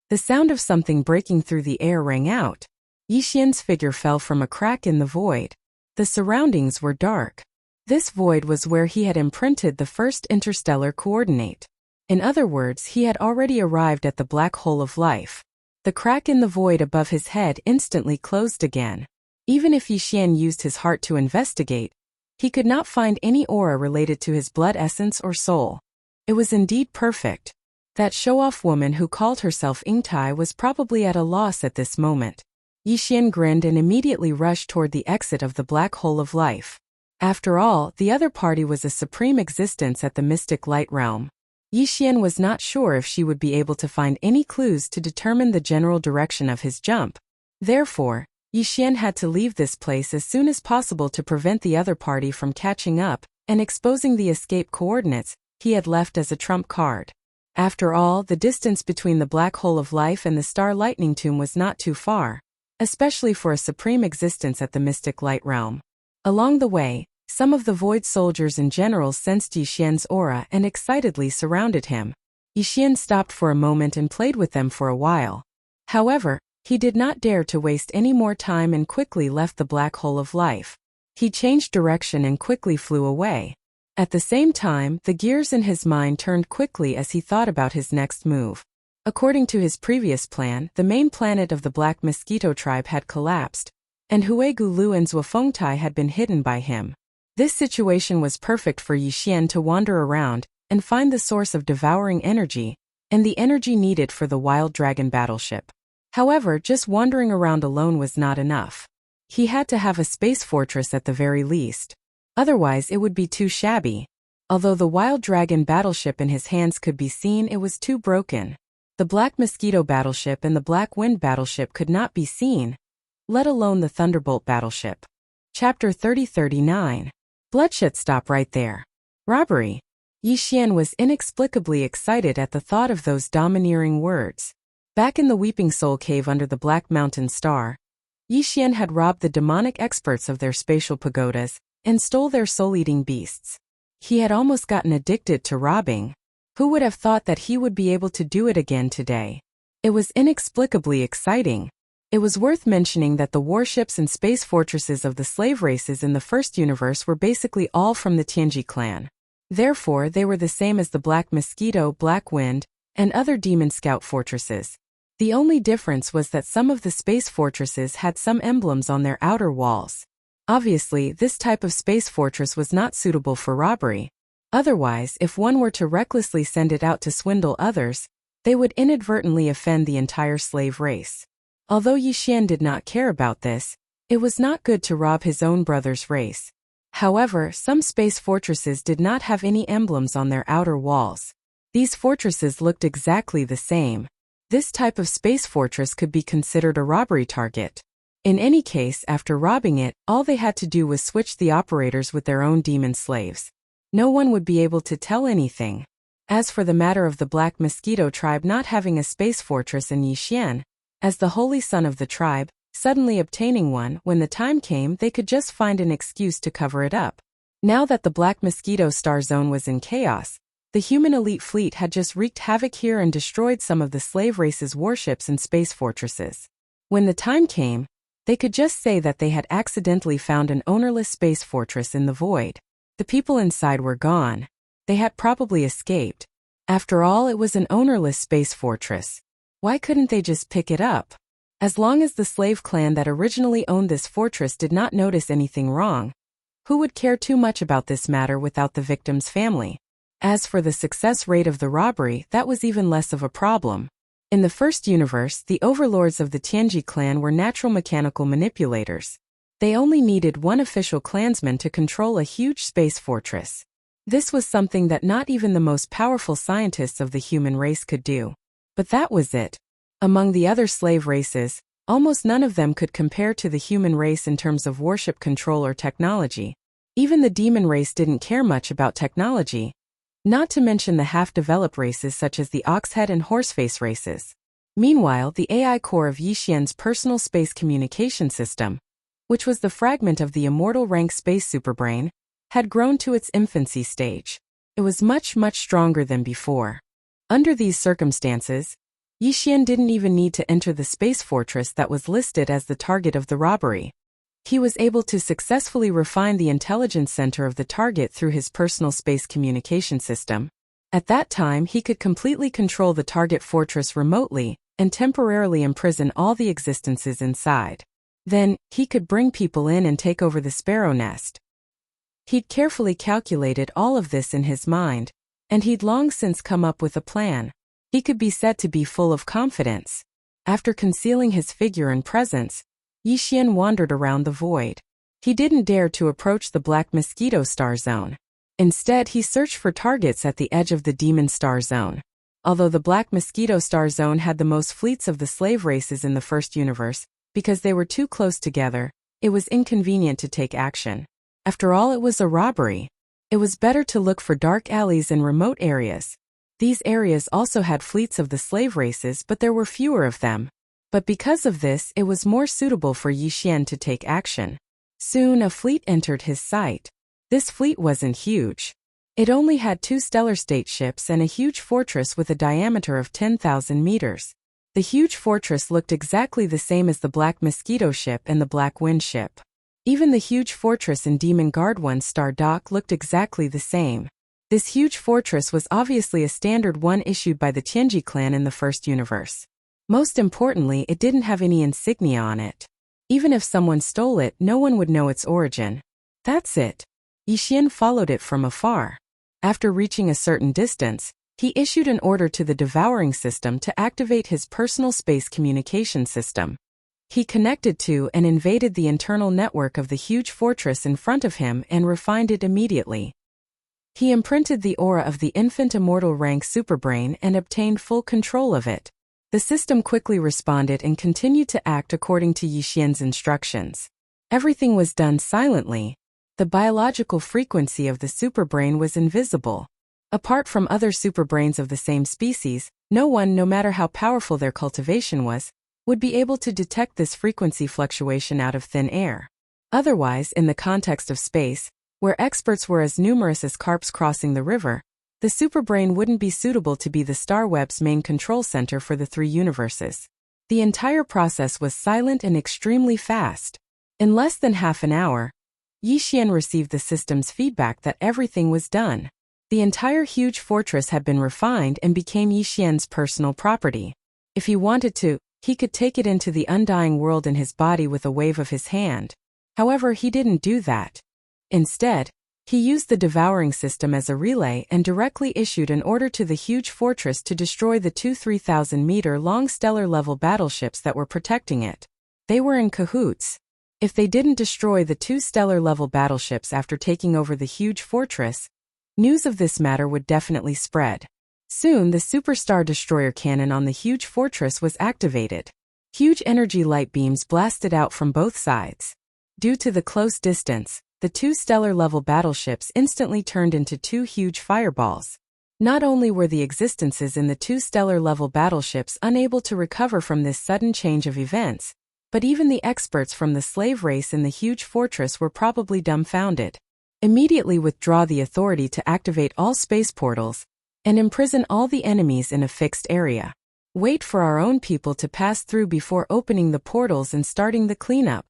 The sound of something breaking through the air rang out. Yixian's figure fell from a crack in the void. The surroundings were dark. This void was where he had imprinted the first interstellar coordinate. In other words, he had already arrived at the black hole of life. The crack in the void above his head instantly closed again. Even if Yixian used his heart to investigate, he could not find any aura related to his blood essence or soul. It was indeed perfect. That show-off woman who called herself Yingtai was probably at a loss at this moment. Yixian grinned and immediately rushed toward the exit of the black hole of life. After all, the other party was a supreme existence at the mystic light realm. Yixian was not sure if she would be able to find any clues to determine the general direction of his jump. Therefore, Yixian had to leave this place as soon as possible to prevent the other party from catching up and exposing the escape coordinates he had left as a trump card. After all, the distance between the black hole of life and the star lightning tomb was not too far, especially for a supreme existence at the mystic light realm. Along the way, some of the void soldiers and generals sensed Yixian's aura and excitedly surrounded him. Yixian stopped for a moment and played with them for a while. However, he did not dare to waste any more time and quickly left the black hole of life. He changed direction and quickly flew away. At the same time, the gears in his mind turned quickly as he thought about his next move. According to his previous plan, the main planet of the Black Mosquito tribe had collapsed, and Huegu Lu and Zuofengtai had been hidden by him. This situation was perfect for Yixian to wander around and find the source of devouring energy and the energy needed for the Wild Dragon battleship. However, just wandering around alone was not enough. He had to have a space fortress at the very least. Otherwise, it would be too shabby. Although the Wild Dragon battleship in his hands could be seen, it was too broken. The Black Mosquito battleship and the Black Wind battleship could not be seen, let alone the Thunderbolt battleship. Chapter 3039. Bloodshed. Stop right there. Robbery. Yixian was inexplicably excited at the thought of those domineering words. Back in the Weeping Soul Cave under the Black Mountain Star, Yixian had robbed the demonic experts of their spatial pagodas and stole their soul-eating beasts. He had almost gotten addicted to robbing. Who would have thought that he would be able to do it again today? It was inexplicably exciting. It was worth mentioning that the warships and space fortresses of the slave races in the first universe were basically all from the Tianji clan. Therefore, they were the same as the Black Mosquito, Black Wind, and other demon scout fortresses. The only difference was that some of the space fortresses had some emblems on their outer walls. Obviously, this type of space fortress was not suitable for robbery. Otherwise, if one were to recklessly send it out to swindle others, they would inadvertently offend the entire slave race. Although Yixian did not care about this, it was not good to rob his own brother's race. However, some space fortresses did not have any emblems on their outer walls. These fortresses looked exactly the same. This type of space fortress could be considered a robbery target. In any case, after robbing it, all they had to do was switch the operators with their own demon slaves. No one would be able to tell anything. As for the matter of the Black Mosquito tribe not having a space fortress in Yixian, as the holy son of the tribe, suddenly obtaining one, when the time came they could just find an excuse to cover it up. Now that the Black Mosquito star zone was in chaos, the human elite fleet had just wreaked havoc here and destroyed some of the slave race's warships and space fortresses. When the time came, they could just say that they had accidentally found an ownerless space fortress in the void. The people inside were gone. They had probably escaped. After all, it was an ownerless space fortress. Why couldn't they just pick it up? As long as the slave clan that originally owned this fortress did not notice anything wrong, who would care too much about this matter without the victim's family? As for the success rate of the robbery, that was even less of a problem. In the first universe, the overlords of the Tianji clan were natural mechanical manipulators. They only needed one official clansman to control a huge space fortress. This was something that not even the most powerful scientists of the human race could do. But that was it. Among the other slave races, almost none of them could compare to the human race in terms of warship control or technology. Even the demon race didn't care much about technology. Not to mention the half-developed races such as the Oxhead and Horseface races. Meanwhile, the AI core of Yixian's personal space communication system, which was the fragment of the immortal rank space superbrain, had grown to its infancy stage. It was much, much stronger than before. Under these circumstances, Yixian didn't even need to enter the space fortress that was listed as the target of the robbery. He was able to successfully refine the intelligence center of the target through his personal space communication system. At that time, he could completely control the target fortress remotely and temporarily imprison all the existences inside. Then, he could bring people in and take over the sparrow nest. He'd carefully calculated all of this in his mind, and he'd long since come up with a plan. He could be said to be full of confidence. After concealing his figure and presence, Yixian wandered around the void. He didn't dare to approach the Black Mosquito Star Zone. Instead, he searched for targets at the edge of the Demon Star Zone. Although the Black Mosquito Star Zone had the most fleets of the slave races in the first universe, because they were too close together, it was inconvenient to take action. After all, it was a robbery. It was better to look for dark alleys in remote areas. These areas also had fleets of the slave races, but there were fewer of them. But because of this, it was more suitable for Yixian to take action. Soon a fleet entered his sight. This fleet wasn't huge. It only had 2 stellar state ships and a huge fortress with a diameter of 10,000 meters. The huge fortress looked exactly the same as the Black Mosquito ship and the Black Wind ship. Even the huge fortress in Demon Guard 1 Star Dock looked exactly the same. This huge fortress was obviously a standard one issued by the Tianji clan in the first universe. Most importantly, it didn't have any insignia on it. Even if someone stole it, no one would know its origin. That's it. Yixian followed it from afar. After reaching a certain distance, he issued an order to the devouring system to activate his personal space communication system. He connected to and invaded the internal network of the huge fortress in front of him and refined it immediately. He imprinted the aura of the infant immortal rank superbrain and obtained full control of it. The system quickly responded and continued to act according to Yixian's instructions. Everything was done silently. The biological frequency of the superbrain was invisible. Apart from other superbrains of the same species, no one, no matter how powerful their cultivation was, would be able to detect this frequency fluctuation out of thin air. Otherwise, in the context of space, where experts were as numerous as carps crossing the river, the superbrain wouldn't be suitable to be the star web's main control center for the 3 universes. The entire process was silent and extremely fast. In less than half an hour, Yixian received the system's feedback that everything was done. The entire huge fortress had been refined and became Yixian's personal property. If he wanted to, he could take it into the undying world in his body with a wave of his hand. However, he didn't do that. Instead, he used the devouring system as a relay and directly issued an order to the huge fortress to destroy the 2 3,000-meter-long stellar-level battleships that were protecting it. They were in cahoots. If they didn't destroy the 2 stellar-level battleships after taking over the huge fortress, news of this matter would definitely spread. Soon, the superstar destroyer cannon on the huge fortress was activated. Huge energy light beams blasted out from both sides. Due to the close distance, the 2 stellar-level battleships instantly turned into 2 huge fireballs. Not only were the existences in the 2 stellar-level battleships unable to recover from this sudden change of events, but even the experts from the slave race in the huge fortress were probably dumbfounded. Immediately withdraw the authority to activate all space portals and imprison all the enemies in a fixed area. Wait for our own people to pass through before opening the portals and starting the cleanup.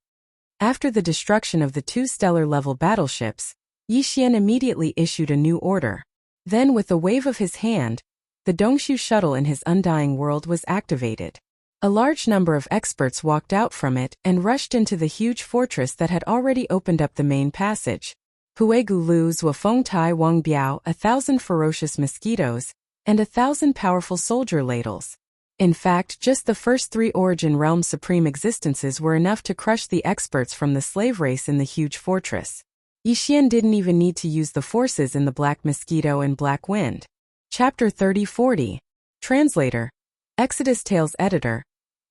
After the destruction of the 2 stellar-level battleships, Yixian immediately issued a new order. Then, with a wave of his hand, the Dongshu shuttle in his undying world was activated. A large number of experts walked out from it and rushed into the huge fortress that had already opened up the main passage. Huegu Lu Zuofeng Tai Wang Biao, 1,000 ferocious mosquitoes, and 1,000 powerful soldier ladles. In fact, just the first 3 Origin Realm Supreme existences were enough to crush the experts from the slave race in the huge fortress. Yixian didn't even need to use the forces in the Black Mosquito and Black Wind. Chapter 3040. Translator. Exodus Tales Editor.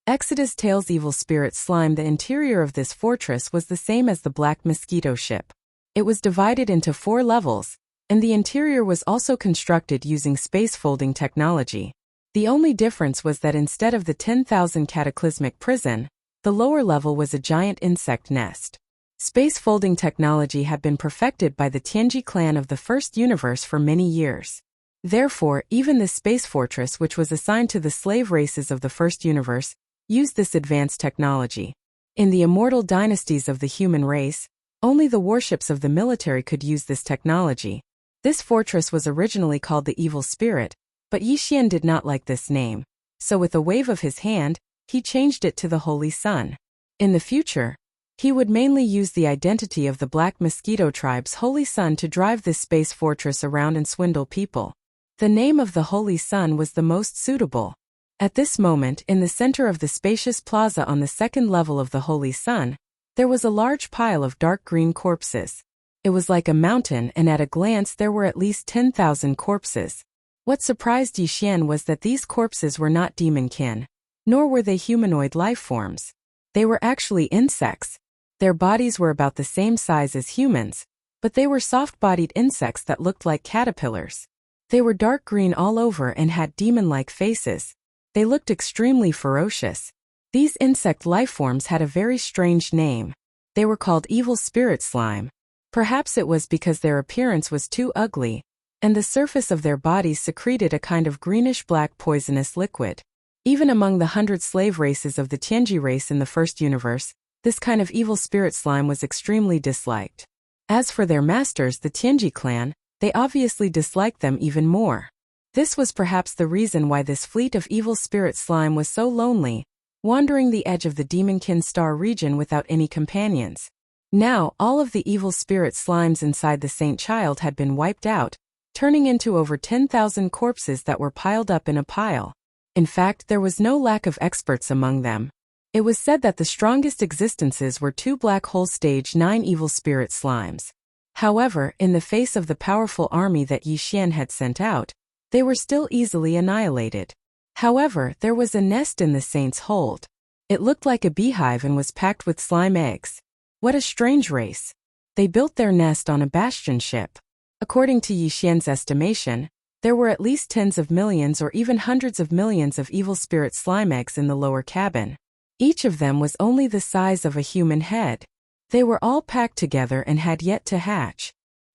Exodus Tales Evil Spirit Slime. The interior of this fortress was the same as the Black Mosquito ship. It was divided into 4 levels, and the interior was also constructed using space folding technology. The only difference was that instead of the 10,000 cataclysmic prison, the lower level was a giant insect nest. Space folding technology had been perfected by the Tianji clan of the first universe for many years. Therefore, even the space fortress, which was assigned to the slave races of the first universe, used this advanced technology. In the immortal dynasties of the human race, only the warships of the military could use this technology. This fortress was originally called the Evil Spirit, but Yi Xian did not like this name, so with a wave of his hand, he changed it to the Holy Sun. In the future, he would mainly use the identity of the Black Mosquito tribe's Holy Sun to drive this space fortress around and swindle people. The name of the Holy Sun was the most suitable. At this moment, in the center of the spacious plaza on the second level of the Holy Sun, there was a large pile of dark green corpses. It was like a mountain, and at a glance there were at least 10,000 corpses. What surprised Yi Xian was that these corpses were not demon-kin, nor were they humanoid life forms. They were actually insects. Their bodies were about the same size as humans, but they were soft-bodied insects that looked like caterpillars. They were dark green all over and had demon-like faces. They looked extremely ferocious. These insect life forms had a very strange name. They were called evil spirit slime. Perhaps it was because their appearance was too ugly, and the surface of their bodies secreted a kind of greenish-black poisonous liquid. Even among the 100 slave races of the Tianji race in the first universe, this kind of evil spirit slime was extremely disliked. As for their masters, the Tianji clan, they obviously disliked them even more. This was perhaps the reason why this fleet of evil spirit slime was so lonely, wandering the edge of the Demonkin Star region without any companions. Now, all of the evil spirit slimes inside the Saint Child had been wiped out, turning into over 10,000 corpses that were piled up in a pile. In fact, there was no lack of experts among them. It was said that the strongest existences were 2 black hole stage 9 evil spirit slimes. However, in the face of the powerful army that Yi Xian had sent out, they were still easily annihilated. However, there was a nest in the saint's hold. It looked like a beehive and was packed with slime eggs. What a strange race. They built their nest on a bastion ship. According to Yi Xian's estimation, there were at least tens of millions or even hundreds of millions of evil spirit slime eggs in the lower cabin. Each of them was only the size of a human head. They were all packed together and had yet to hatch.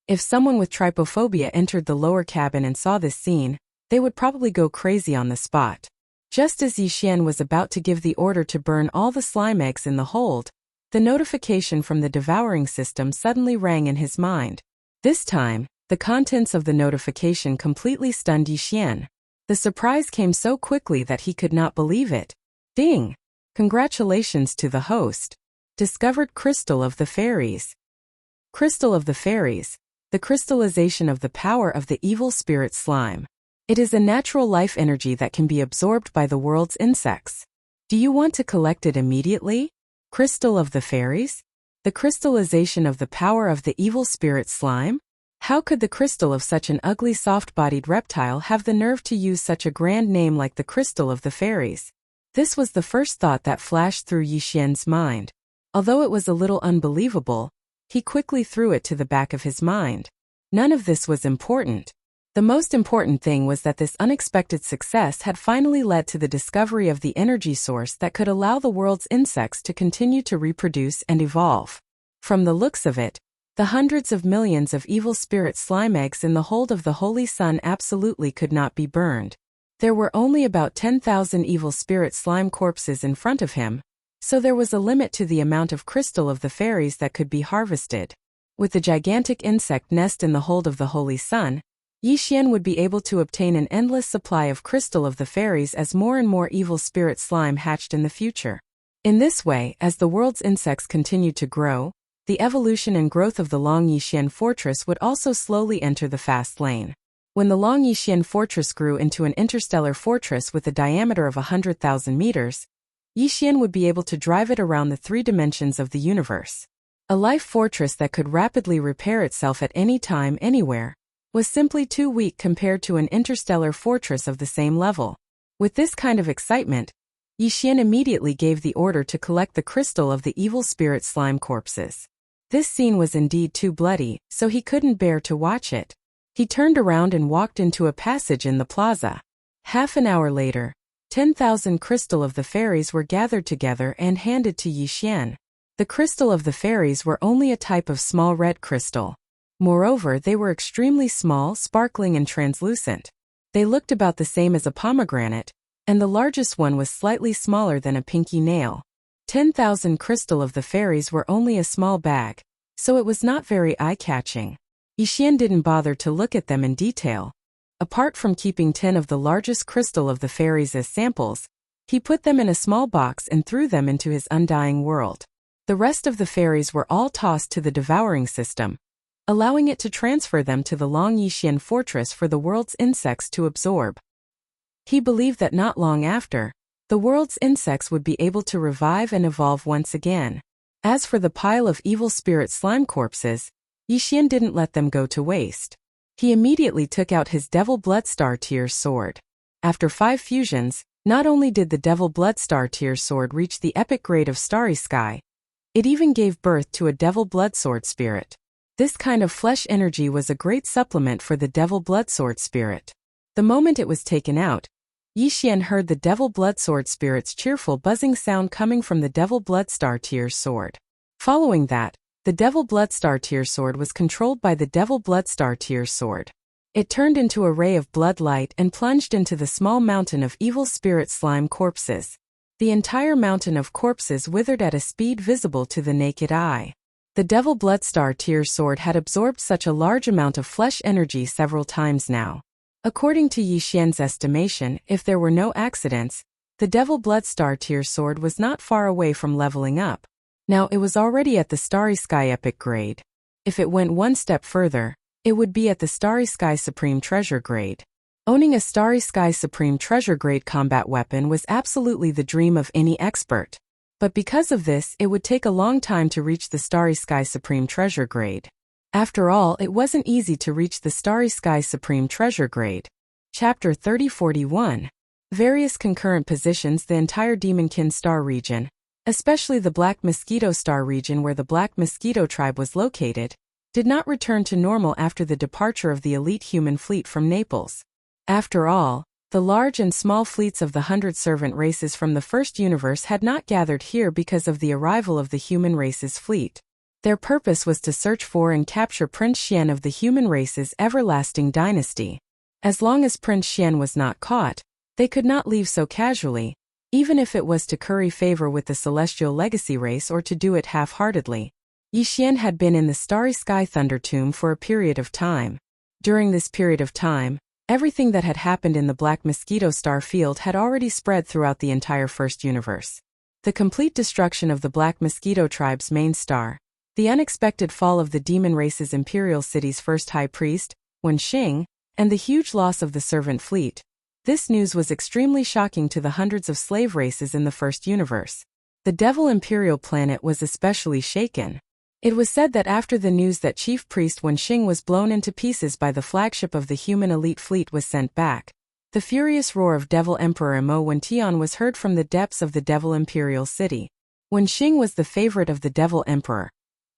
If someone with trypophobia entered the lower cabin and saw this scene, they would probably go crazy on the spot. Just as Yi Xian was about to give the order to burn all the slime eggs in the hold, the notification from the devouring system suddenly rang in his mind. This time, the contents of the notification completely stunned Yi Xian. The surprise came so quickly that he could not believe it. Ding! Congratulations to the host. Discovered Crystal of the Fairies. Crystal of the Fairies, the crystallization of the power of the evil spirit slime. It is a natural life energy that can be absorbed by the world's insects. Do you want to collect it immediately? Crystal of the Fairies? The crystallization of the power of the evil spirit slime? How could the crystal of such an ugly soft-bodied reptile have the nerve to use such a grand name like the Crystal of the Fairies? This was the first thought that flashed through Yi Xian's mind. Although it was a little unbelievable, he quickly threw it to the back of his mind. None of this was important. The most important thing was that this unexpected success had finally led to the discovery of the energy source that could allow the world's insects to continue to reproduce and evolve. From the looks of it, the hundreds of millions of evil spirit slime eggs in the hold of the Holy Sun absolutely could not be burned. There were only about 10,000 evil spirit slime corpses in front of him, so there was a limit to the amount of Crystal of the Fairies that could be harvested. With the gigantic insect nest in the hold of the Holy Sun, Yi Xian would be able to obtain an endless supply of Crystal of the Fairies as more and more evil spirit slime hatched in the future. In this way, as the world's insects continued to grow, the evolution and growth of the Long Yi Xian fortress would also slowly enter the fast lane. When the Long Yi Xian fortress grew into an interstellar fortress with a diameter of 100,000 meters, Yi Xian would be able to drive it around the 3 dimensions of the universe. A life fortress that could rapidly repair itself at any time anywhere was simply too weak compared to an interstellar fortress of the same level. With this kind of excitement, Yi Xian immediately gave the order to collect the crystal of the evil spirit slime corpses. This scene was indeed too bloody, so he couldn't bear to watch it. He turned around and walked into a passage in the plaza. Half an hour later, 10,000 Crystal of the Fairies were gathered together and handed to Yi Xian. The Crystal of the Fairies were only a type of small red crystal. Moreover, they were extremely small, sparkling and translucent. They looked about the same as a pomegranate, and the largest one was slightly smaller than a pinky nail. 10,000 crystal of the fairies were only a small bag, so it was not very eye-catching. Yixian didn't bother to look at them in detail. Apart from keeping 10 of the largest crystal of the fairies as samples, he put them in a small box and threw them into his undying world. The rest of the fairies were all tossed to the devouring system, allowing it to transfer them to the Long Yixian fortress for the world's insects to absorb. He believed that not long after, the world's insects would be able to revive and evolve once again. As for the pile of evil spirit slime corpses, Yixian didn't let them go to waste. He immediately took out his Devil Bloodstar Tears sword. After 5 fusions, not only did the Devil Bloodstar Tears sword reach the epic grade of Starry Sky, it even gave birth to a Devil Bloodsword spirit. This kind of flesh energy was a great supplement for the Devil Bloodsword spirit. The moment it was taken out, Yixian heard the Devil Bloodsword spirit's cheerful buzzing sound coming from the Devil Bloodstar Tears sword. Following that, the Devil Bloodstar Tears sword was controlled by the Devil Bloodstar Tears sword. It turned into a ray of blood light and plunged into the small mountain of evil spirit slime corpses. The entire mountain of corpses withered at a speed visible to the naked eye. The Devil Bloodstar Tears sword had absorbed such a large amount of flesh energy several times now. According to Yixian's estimation, if there were no accidents, the Devil Bloodstar Tears sword was not far away from leveling up. Now it was already at the Starry Sky epic grade. If it went one step further, it would be at the Starry Sky Supreme Treasure grade. Owning a Starry Sky Supreme Treasure grade combat weapon was absolutely the dream of any expert. But because of this, it would take a long time to reach the Starry Sky Supreme Treasure grade. After all, it wasn't easy to reach the Starry Sky Supreme Treasure grade. Chapter 3041. Various concurrent positions. The entire Demonkin Star region, especially the Black Mosquito Star region where the Black Mosquito tribe was located, did not return to normal after the departure of the elite human fleet from Naples. After all, the large and small fleets of the 100 servant races from the first universe had not gathered here because of the arrival of the human race's fleet. Their purpose was to search for and capture Prince Xian of the human race's everlasting dynasty. As long as Prince Xian was not caught, they could not leave so casually, even if it was to curry favor with the celestial legacy race or to do it half-heartedly. Yixian had been in the Starry Sky Thunder Tomb for a period of time. During this period of time, everything that had happened in the Black Mosquito Star field had already spread throughout the entire first universe. The complete destruction of the Black Mosquito tribe's main star, the unexpected fall of the demon race's imperial city's first high priest, Wen Xing, and the huge loss of the servant fleet. This news was extremely shocking to the hundreds of slave races in the first universe. The Devil Imperial planet was especially shaken. It was said that after the news that Chief Priest Wen Xing was blown into pieces by the flagship of the human elite fleet was sent back, the furious roar of Devil Emperor Mo Wentian was heard from the depths of the Devil Imperial city. Wen Xing was the favorite of the Devil Emperor,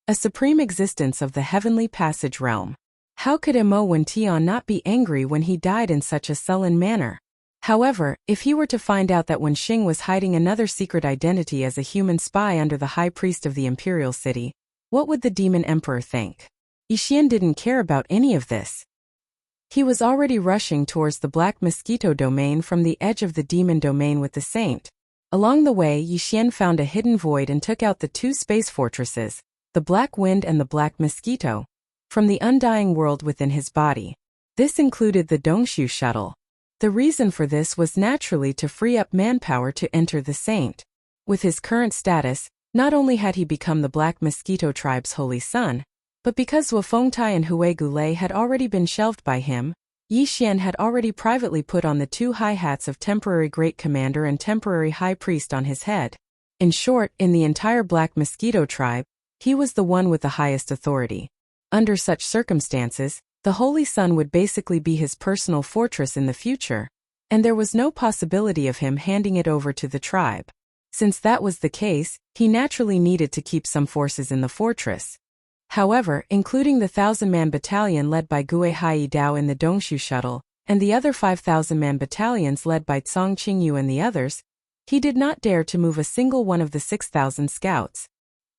a supreme existence of the heavenly passage realm. How could Mo Wentian not be angry when he died in such a sullen manner? However, if he were to find out that Wen Xing was hiding another secret identity as a human spy under the high priest of the imperial city, what would the demon emperor think? Yixian didn't care about any of this. He was already rushing towards the Black Mosquito domain from the edge of the demon domain with the saint. Along the way, Yixian found a hidden void and took out the 2 space fortresses, the Black Wind and the Black Mosquito, from the undying world within his body. This included the Dongshu shuttle. The reason for this was naturally to free up manpower to enter the saint. With his current status, not only had he become the Black Mosquito tribe's holy son, but because Wufengtai and Hui Gulei had already been shelved by him, Yixian had already privately put on the 2 high hats of temporary Great Commander and temporary High Priest on his head. In short, in the entire Black Mosquito tribe, he was the one with the highest authority. Under such circumstances, the Holy Sun would basically be his personal fortress in the future, and there was no possibility of him handing it over to the tribe. Since that was the case, he naturally needed to keep some forces in the fortress. However, including the 1,000-man battalion led by Gue Hai Dao in the Dongshu shuttle, and the other 5,000-man battalions led by Cong Qingyu and the others, he did not dare to move a single one of the 6,000 scouts.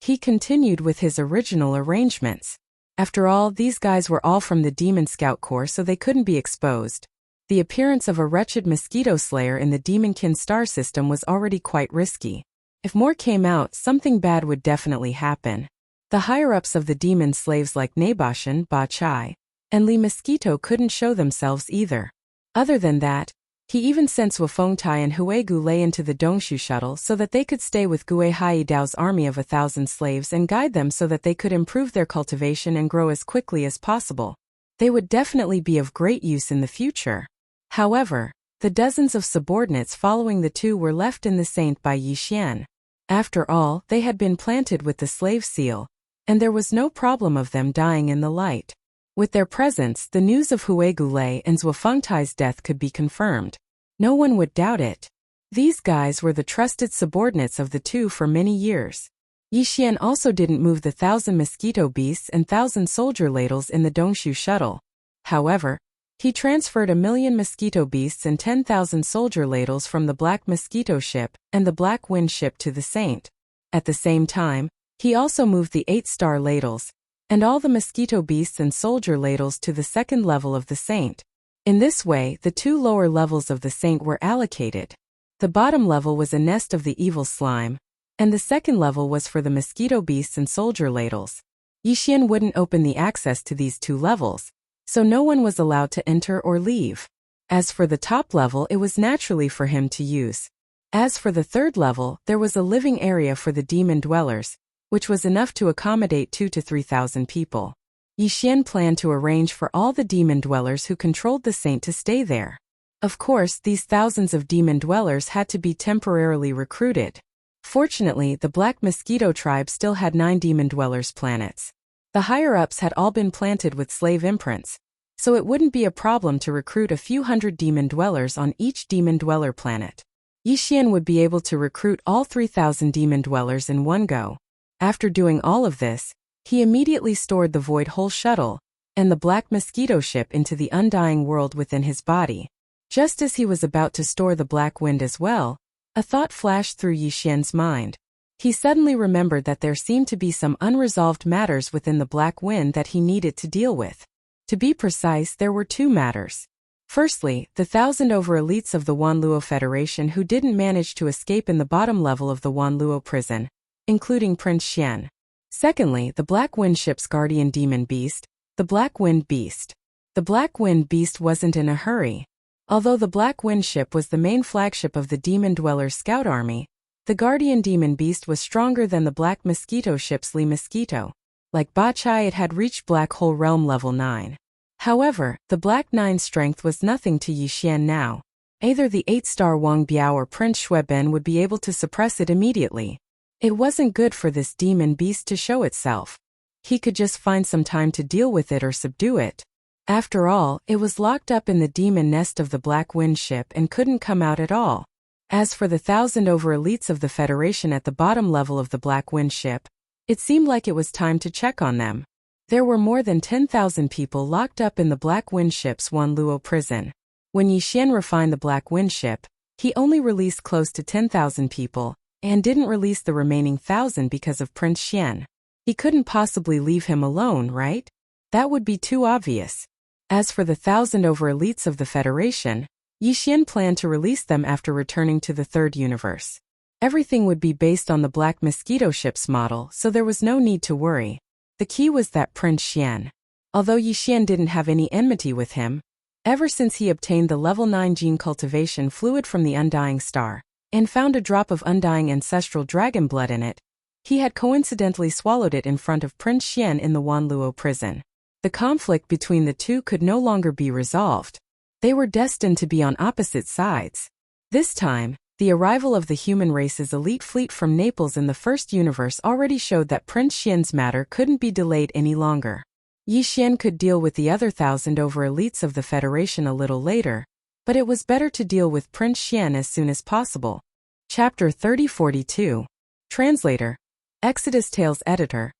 He continued with his original arrangements. After all, these guys were all from the Demon Scout Corps, so they couldn't be exposed. The appearance of a wretched mosquito slayer in the Demonkin star system was already quite risky. If more came out, something bad would definitely happen. The higher-ups of the demon slaves like Nabashan, Ba Chai, and Li Mosquito couldn't show themselves either. Other than that, he even sent Wufengtai and Hui Gulei into the Dongshu shuttle so that they could stay with Gui Haidao's army of 1,000 slaves and guide them so that they could improve their cultivation and grow as quickly as possible. They would definitely be of great use in the future. However, the dozens of subordinates following the two were left in the Saint by Yixian. After all, they had been planted with the slave seal, and there was no problem of them dying in the light. With their presence, the news of Hui Gulei and Wufengtai's death could be confirmed. No one would doubt it. These guys were the trusted subordinates of the two for many years. Yixian also didn't move the 1,000 mosquito beasts and 1,000 soldier ladles in the Dongshu shuttle. However, he transferred 1,000,000 mosquito beasts and 10,000 soldier ladles from the Black Mosquito ship and the Black Wind ship to the Saint. At the same time, he also moved the 8-star ladles and all the mosquito beasts and soldier ladles to the second level of the Saint. In this way, the two lower levels of the Saint were allocated. The bottom level was a nest of the evil slime, and the second level was for the mosquito beasts and soldier ladles. Yixian wouldn't open the access to these two levels, so no one was allowed to enter or leave. As for the top level, it was naturally for him to use. As for the third level, there was a living area for the demon dwellers, which was enough to accommodate 2,000 to 3,000 people. Yixian planned to arrange for all the demon dwellers who controlled the Saint to stay there. Of course, these thousands of demon dwellers had to be temporarily recruited. Fortunately, the Black Mosquito tribe still had 9 demon dwellers planets. The higher-ups had all been planted with slave imprints, so it wouldn't be a problem to recruit a few hundred demon dwellers on each demon dweller planet. Yixian would be able to recruit all 3,000 demon dwellers in one go. After doing all of this, he immediately stored the Void Hole shuttle and the Black Mosquito ship into the Undying World within his body. Just as he was about to store the Black Wind as well, a thought flashed through Yixian's mind. He suddenly remembered that there seemed to be some unresolved matters within the Black Wind that he needed to deal with. To be precise, there were 2 matters. Firstly, the 1,000 over-elites of the Wanluo Federation who didn't manage to escape in the bottom level of the Wanluo prison, including Prince Xian. Secondly, the Black Wind ship's guardian demon beast, the Black Wind Beast. The Black Wind Beast wasn't in a hurry. Although the Black Wind ship was the main flagship of the Demon Dweller Scout Army, the guardian demon beast was stronger than the Black Mosquito ship's Li Mosquito. Like Ba Chai, it had reached Black Hole Realm level 9. However, the Black 9's strength was nothing to Yixian now. Either the 8-star Wang Biao or Prince Shueben would be able to suppress it immediately. It wasn't good for this demon beast to show itself. He could just find some time to deal with it or subdue it. After all, it was locked up in the demon nest of the Black Wind ship and couldn't come out at all. As for the 1,000 over-elites of the Federation at the bottom level of the Black Wind ship, it seemed like it was time to check on them. There were more than 10,000 people locked up in the Black Wind ship's Wanluo prison. When Yixian refined the Black Wind ship, he only released close to 10,000 people, and didn't release the remaining 1,000 because of Prince Xian. He couldn't possibly leave him alone, right? That would be too obvious. As for the 1,000 over-elites of the Federation, Yixian planned to release them after returning to the third universe. Everything would be based on the Black Mosquito ship's model, so there was no need to worry. The key was that Prince Xian. Although Yixian didn't have any enmity with him, ever since he obtained the level 9 gene cultivation fluid from the Undying Star, and found a drop of undying ancestral dragon blood in it, he had coincidentally swallowed it in front of Prince Xian in the Wanluo prison. The conflict between the two could no longer be resolved. They were destined to be on opposite sides. This time, the arrival of the human race's elite fleet from Naples in the first universe already showed that Prince Xian's matter couldn't be delayed any longer. Yixian could deal with the other 1,000 over-elites of the Federation a little later, but it was better to deal with Prince Xian as soon as possible. Chapter 3042. Translator. Exodus Tales Editor.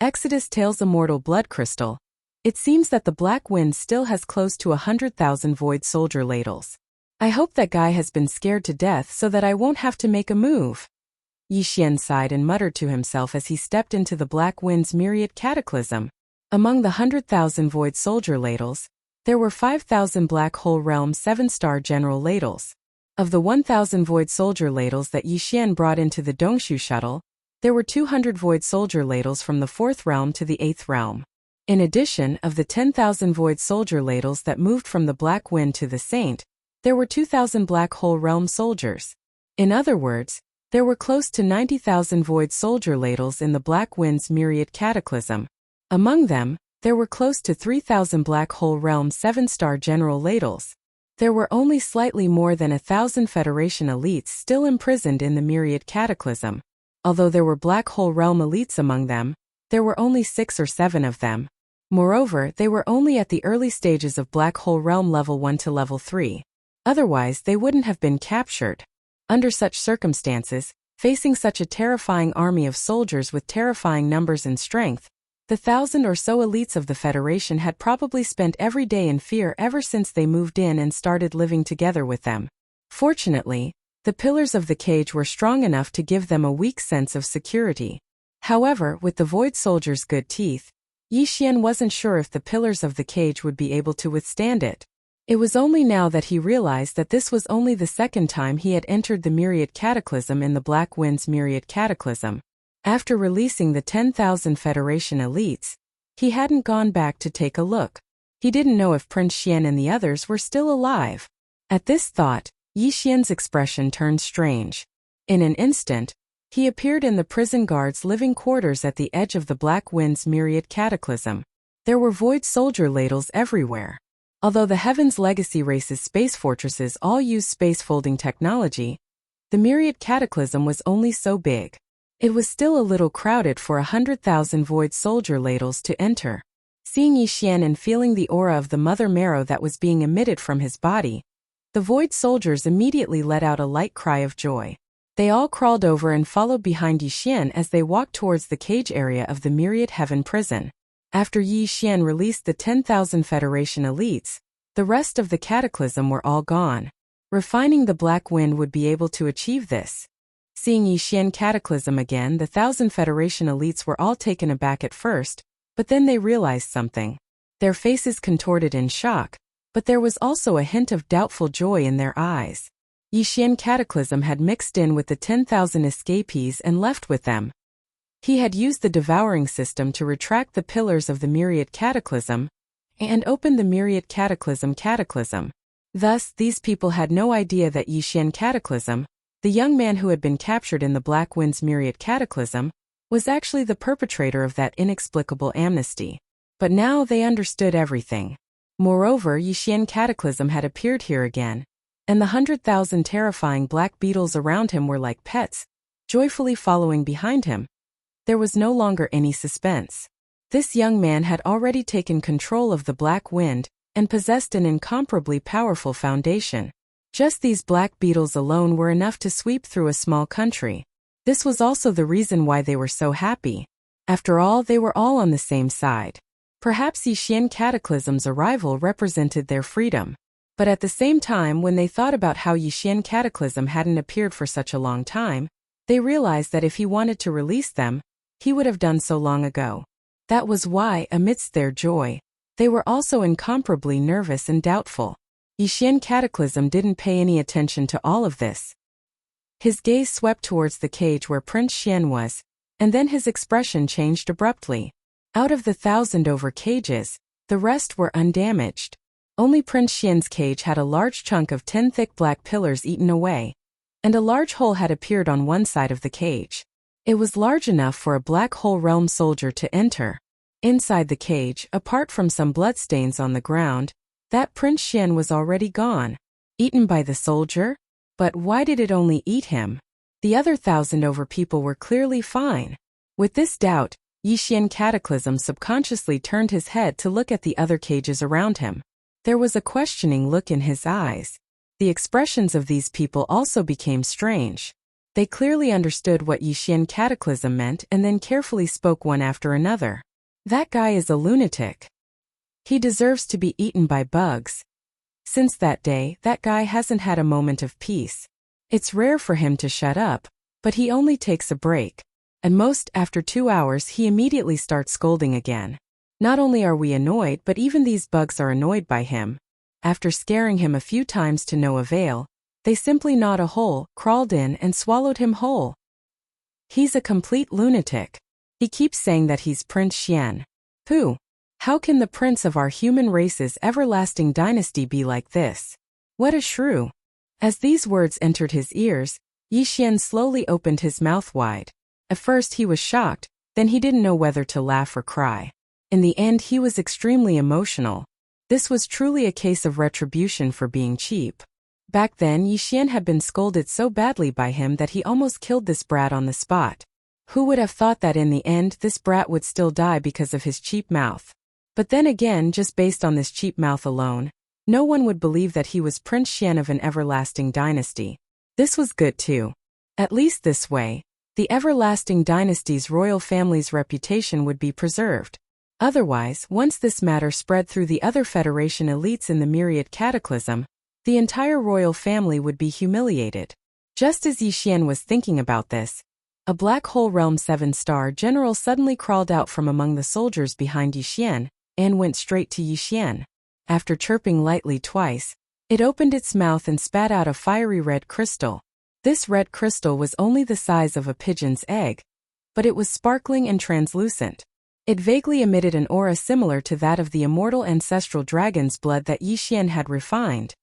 Exodus Tales Immortal Blood Crystal. It seems that the Black Wind still has close to 100,000 void soldier ladles. I hope that guy has been scared to death so that I won't have to make a move. Yixian sighed and muttered to himself as he stepped into the Black Wind's myriad cataclysm. Among the 100,000 void soldier ladles, there were 5,000 black hole realm 7-star general ladles. Of the 1,000 void soldier ladles that Yi Xian brought into the Dongshu shuttle, there were 200 void soldier ladles from the 4th realm to the 8th realm. In addition, of the 10,000 void soldier ladles that moved from the Black Wind to the Saint, there were 2,000 black hole realm soldiers. In other words, there were close to 90,000 void soldier ladles in the Black Wind's myriad cataclysm. Among them, there were close to 3,000 black hole realm 7-star general ladles. There were only slightly more than 1,000 Federation elites still imprisoned in the myriad cataclysm. Although there were black hole realm elites among them, there were only 6 or 7 of them. Moreover, they were only at the early stages of black hole realm level 1 to level 3. Otherwise, they wouldn't have been captured. Under such circumstances, facing such a terrifying army of soldiers with terrifying numbers and strength, the 1,000 or so elites of the Federation had probably spent every day in fear ever since they moved in and started living together with them. Fortunately, the pillars of the cage were strong enough to give them a weak sense of security. However, with the void soldiers' good teeth, Yi Xian wasn't sure if the pillars of the cage would be able to withstand it. It was only now that he realized that this was only the second time he had entered the myriad cataclysm in the Black Wind's myriad cataclysm. After releasing the 10,000 Federation elites, he hadn't gone back to take a look. He didn't know if Prince Xian and the others were still alive. At this thought, Yi Xian's expression turned strange. In an instant, he appeared in the prison guard's living quarters at the edge of the Black Wind's myriad cataclysm. There were void soldier ladles everywhere. Although the Heaven's Legacy race's space fortresses all use space folding technology, the myriad cataclysm was only so big. It was still a little crowded for 100,000 void soldier ladles to enter. Seeing Yi Xian and feeling the aura of the mother marrow that was being emitted from his body, the void soldiers immediately let out a light cry of joy. They all crawled over and followed behind Yi Xian as they walked towards the cage area of the Myriad Heaven prison. After Yi Xian released the 10,000 Federation elites, the rest of the cataclysm were all gone. Refining the Black Wind would be able to achieve this. Seeing Yi Xian cataclysm again, the 1,000 Federation elites were all taken aback at first, but then they realized something. Their faces contorted in shock, but there was also a hint of doubtful joy in their eyes. Yi Xian cataclysm had mixed in with the 10,000 escapees and left with them. He had used the devouring system to retract the pillars of the myriad cataclysm and open the myriad cataclysm. Thus, these people had no idea that Yi Xian cataclysm, the young man who had been captured in the Black Wind's myriad cataclysm, was actually the perpetrator of that inexplicable amnesty. But now they understood everything. Moreover, Yi Xian cataclysm had appeared here again, and the 100,000 terrifying black beetles around him were like pets, joyfully following behind him. There was no longer any suspense. This young man had already taken control of the Black Wind and possessed an incomparably powerful foundation. Just these black beetles alone were enough to sweep through a small country. This was also the reason why they were so happy. After all, they were all on the same side. Perhaps Yi Xian cataclysm's arrival represented their freedom. But at the same time, when they thought about how Yi Xian cataclysm hadn't appeared for such a long time, they realized that if he wanted to release them, he would have done so long ago. That was why, amidst their joy, they were also incomparably nervous and doubtful. Yi Xian cataclysm didn't pay any attention to all of this. His gaze swept towards the cage where Prince Xian was, and then his expression changed abruptly. Out of the 1,000 over cages, the rest were undamaged. Only Prince Xian's cage had a large chunk of 10 thick black pillars eaten away, and a large hole had appeared on one side of the cage. It was large enough for a black hole realm soldier to enter. Inside the cage, apart from some bloodstains on the ground, that Prince Xian was already gone. Eaten by the soldier? But why did it only eat him? The other 1,000 over people were clearly fine. With this doubt, Yi Xian cataclysm subconsciously turned his head to look at the other cages around him. There was a questioning look in his eyes. The expressions of these people also became strange. They clearly understood what Yi Xian cataclysm meant and then carefully spoke one after another. That guy is a lunatic. He deserves to be eaten by bugs. Since that day, that guy hasn't had a moment of peace. It's rare for him to shut up, but he only takes a break. At most, after 2 hours, he immediately starts scolding again. Not only are we annoyed, but even these bugs are annoyed by him. After scaring him a few times to no avail, they simply gnawed a hole, crawled in, and swallowed him whole. He's a complete lunatic. He keeps saying that he's Prince Xian. Pooh! How can the prince of our human race's everlasting dynasty be like this? What a shrew! As these words entered his ears, Yi Xian slowly opened his mouth wide. At first he was shocked, then he didn't know whether to laugh or cry. In the end he was extremely emotional. This was truly a case of retribution for being cheap. Back then Yi Xian had been scolded so badly by him that he almost killed this brat on the spot. Who would have thought that in the end this brat would still die because of his cheap mouth? But then again, just based on this cheap mouth alone, no one would believe that he was Prince Xian of an everlasting dynasty. This was good too. At least this way, the everlasting dynasty's royal family's reputation would be preserved. Otherwise, once this matter spread through the other Federation elites in the myriad cataclysm, the entire royal family would be humiliated. Just as Yi Xian was thinking about this, a Black Hole Realm 7-star general suddenly crawled out from among the soldiers behind Yi Xian and went straight to Yi Xian. After chirping lightly twice, it opened its mouth and spat out a fiery red crystal. This red crystal was only the size of a pigeon's egg, but it was sparkling and translucent. It vaguely emitted an aura similar to that of the immortal ancestral dragon's blood that Yi Xian had refined.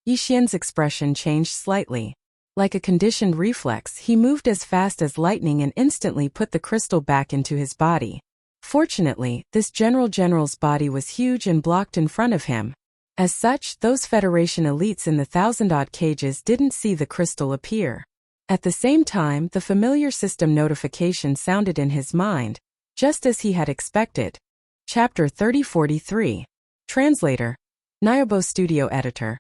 Yi Xian's expression changed slightly. Like a conditioned reflex, he moved as fast as lightning and instantly put the crystal back into his body. Fortunately, this general's body was huge and blocked in front of him. As such, those Federation elites in the 1,000-odd cages didn't see the crystal appear. At the same time, the familiar system notification sounded in his mind, just as he had expected. Chapter 3043. Translator. Nyobo Studio Editor.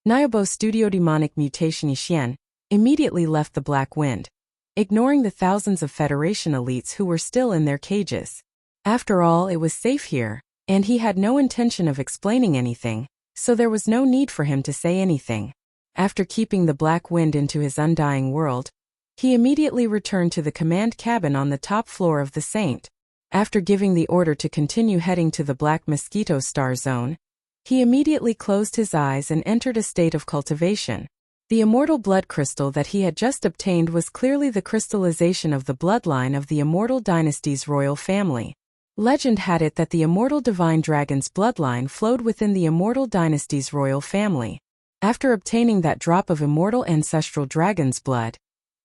Nyobo Studio Demonic Mutation. Yi Xian immediately left the Black Wind, ignoring the thousands of Federation elites who were still in their cages. After all, it was safe here, and he had no intention of explaining anything, so there was no need for him to say anything. After keeping the Black Wind into his undying world, he immediately returned to the command cabin on the top floor of the Saint. After giving the order to continue heading to the Black Mosquito Star Zone, he immediately closed his eyes and entered a state of cultivation. The immortal blood crystal that he had just obtained was clearly the crystallization of the bloodline of the immortal dynasty's royal family. Legend had it that the immortal divine dragon's bloodline flowed within the immortal dynasty's royal family. After obtaining that drop of immortal ancestral dragon's blood,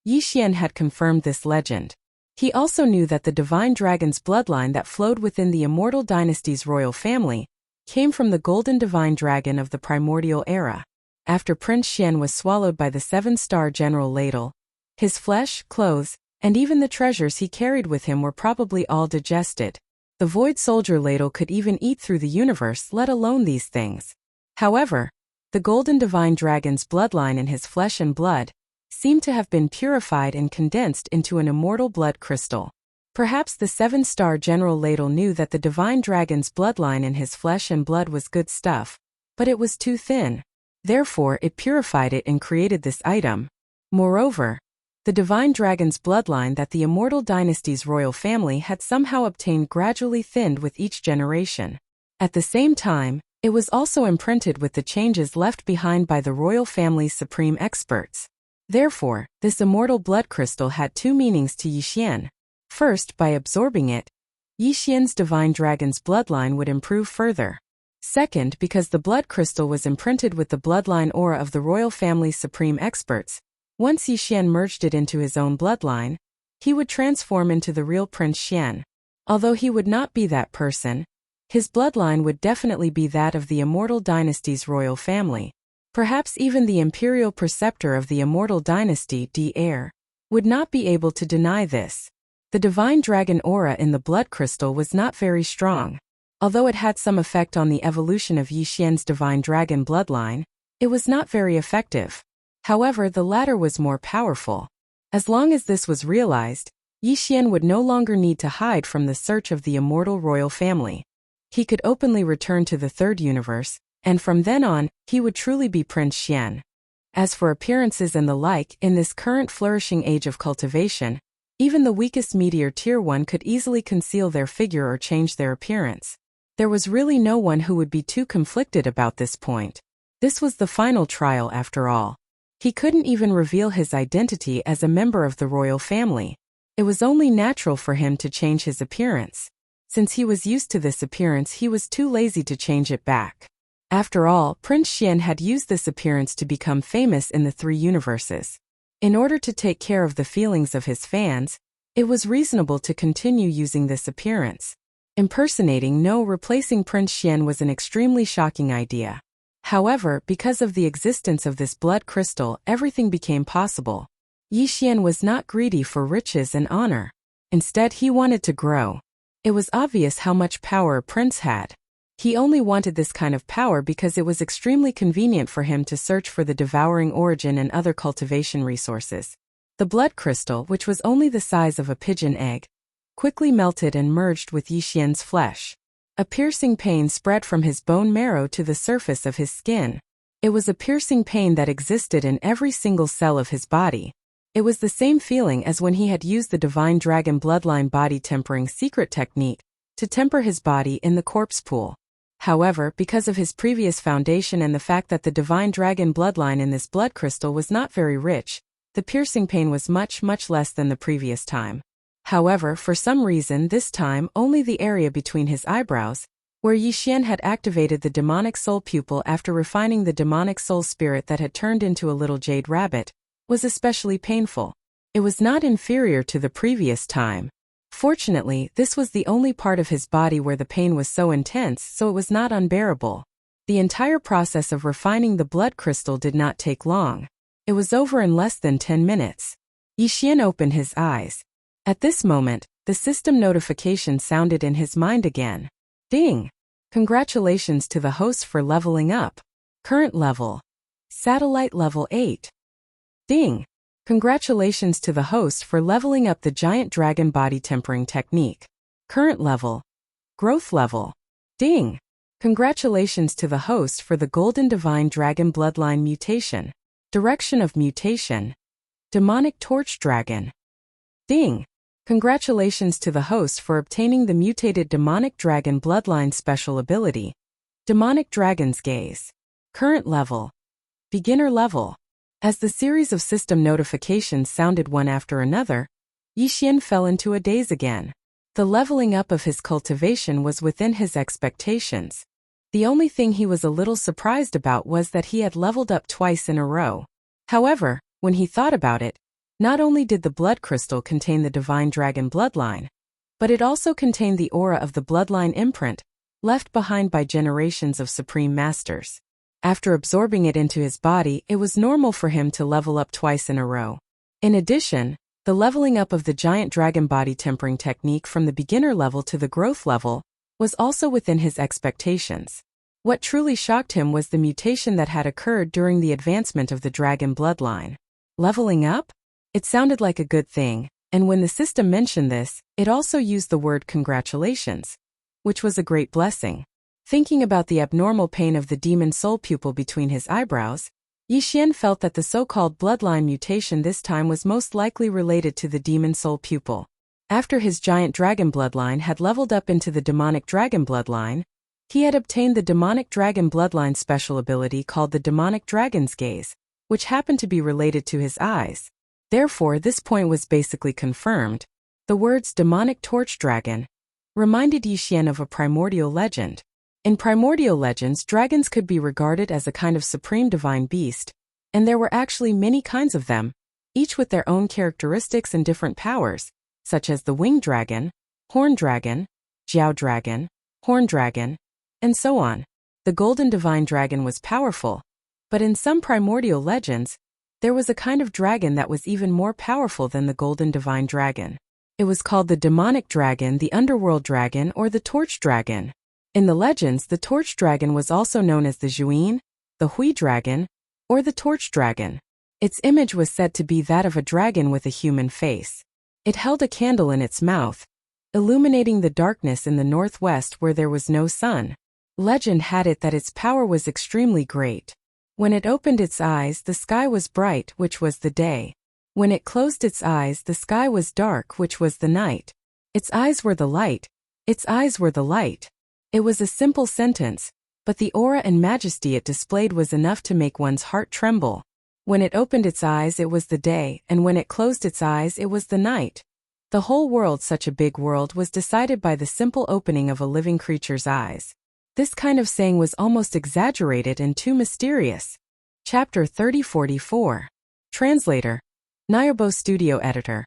Yi Xian had confirmed this legend. He also knew that the divine dragon's bloodline that flowed within the immortal dynasty's royal family came from the golden divine dragon of the primordial era. After Prince Xian was swallowed by the 7-star General Ladle, his flesh, clothes, and even the treasures he carried with him were probably all digested. The Void Soldier Ladle could even eat through the universe, let alone these things. However, the golden divine dragon's bloodline in his flesh and blood seemed to have been purified and condensed into an immortal blood crystal. Perhaps the 7-star General Ladle knew that the divine dragon's bloodline in his flesh and blood was good stuff, but it was too thin. Therefore, it purified it and created this item. Moreover, the divine dragon's bloodline that the immortal dynasty's royal family had somehow obtained gradually thinned with each generation. At the same time, it was also imprinted with the changes left behind by the royal family's supreme experts. Therefore, this immortal blood crystal had two meanings to Yi Xian. First, by absorbing it, Yi Xian's divine dragon's bloodline would improve further. Second, because the blood crystal was imprinted with the bloodline aura of the royal family's supreme experts, once Yi Xian merged it into his own bloodline, he would transform into the real Prince Xian. Although he would not be that person, his bloodline would definitely be that of the immortal dynasty's royal family. Perhaps even the imperial preceptor of the immortal dynasty, the heir, would not be able to deny this. The divine dragon aura in the blood crystal was not very strong. Although it had some effect on the evolution of Yi Xian's divine dragon bloodline, it was not very effective. However, the latter was more powerful. As long as this was realized, Yi Xian would no longer need to hide from the search of the immortal royal family. He could openly return to the third universe, and from then on, he would truly be Prince Xian. As for appearances and the like, in this current flourishing age of cultivation, Even the weakest meteor Tier 1 could easily conceal their figure or change their appearance. There was really no one who would be too conflicted about this point. This was the final trial after all. He couldn't even reveal his identity as a member of the royal family. It was only natural for him to change his appearance. Since he was used to this appearance, he was too lazy to change it back. After all, Prince Xian had used this appearance to become famous in the 3 universes. In order to take care of the feelings of his fans, it was reasonable to continue using this appearance. Impersonating replacing Prince Xian was an extremely shocking idea. However, because of the existence of this blood crystal, everything became possible. Yi Xian was not greedy for riches and honor. Instead, he wanted to grow. It was obvious how much power a prince had. He only wanted this kind of power because it was extremely convenient for him to search for the devouring origin and other cultivation resources. The blood crystal, which was only the size of a pigeon egg, quickly melted and merged with Yi Xian's flesh. A piercing pain spread from his bone marrow to the surface of his skin. It was a piercing pain that existed in every single cell of his body. It was the same feeling as when he had used the Divine Dragon Bloodline body tempering secret technique to temper his body in the corpse pool. However, because of his previous foundation and the fact that the Divine Dragon Bloodline in this blood crystal was not very rich, the piercing pain was much less than the previous time. However, for some reason this time only the area between his eyebrows, where Yi Xian had activated the demonic soul pupil after refining the demonic soul spirit that had turned into a little jade rabbit, was especially painful. It was not inferior to the previous time. Fortunately, this was the only part of his body where the pain was so intense, so it was not unbearable. The entire process of refining the blood crystal did not take long. It was over in less than 10 minutes. Yi Xian opened his eyes. At this moment, the system notification sounded in his mind again. Ding! Congratulations to the host for leveling up. Current level: Satellite level 8. Ding! Congratulations to the host for leveling up the Giant Dragon Body Tempering Technique. Current level: Growth level. Ding! Congratulations to the host for the Golden Divine Dragon Bloodline Mutation. Direction of mutation: Demonic Torch Dragon. Ding! Congratulations to the host for obtaining the mutated Demonic Dragon Bloodline special ability, Demonic Dragon's Gaze. Current level: Beginner level. As the series of system notifications sounded one after another, Yi Xian fell into a daze again. The leveling up of his cultivation was within his expectations. The only thing he was a little surprised about was that he had leveled up twice in a row. However, when he thought about it, not only did the blood crystal contain the Divine Dragon Bloodline, but it also contained the aura of the Bloodline imprint, left behind by generations of Supreme Masters. After absorbing it into his body, it was normal for him to level up twice in a row. In addition, the leveling up of the Giant Dragon Body Tempering Technique from the beginner level to the growth level was also within his expectations. What truly shocked him was the mutation that had occurred during the advancement of the Dragon Bloodline. Leveling up? It sounded like a good thing, and when the system mentioned this, it also used the word congratulations, which was a great blessing. Thinking about the abnormal pain of the demon soul pupil between his eyebrows, Yi Xian felt that the so-called bloodline mutation this time was most likely related to the demon soul pupil. After his giant dragon bloodline had leveled up into the demonic dragon bloodline, he had obtained the demonic dragon bloodline special ability called the Demonic Dragon's Gaze, which happened to be related to his eyes. Therefore, this point was basically confirmed. The words demonic torch dragon reminded Yi Xian of a primordial legend. In primordial legends, dragons could be regarded as a kind of supreme divine beast, and there were actually many kinds of them, each with their own characteristics and different powers, such as the winged dragon, horn dragon, jiao dragon, horn dragon, and so on. The golden divine dragon was powerful, but in some primordial legends, there was a kind of dragon that was even more powerful than the golden divine dragon. It was called the demonic dragon, the underworld dragon, or the torch dragon. In the legends, the torch dragon was also known as the Zhuyin, the Hui dragon, or the torch dragon. Its image was said to be that of a dragon with a human face. It held a candle in its mouth, illuminating the darkness in the northwest where there was no sun. Legend had it that its power was extremely great. When it opened its eyes, the sky was bright, which was the day. When it closed its eyes, the sky was dark, which was the night. Its eyes were the light. Its eyes were the light. It was a simple sentence, but the aura and majesty it displayed was enough to make one's heart tremble. When it opened its eyes, it was the day, and when it closed its eyes, it was the night. The whole world, such a big world, was decided by the simple opening of a living creature's eyes. This kind of saying was almost exaggerated and too mysterious. Chapter 3044. Translator. Nayarbo Studio Editor.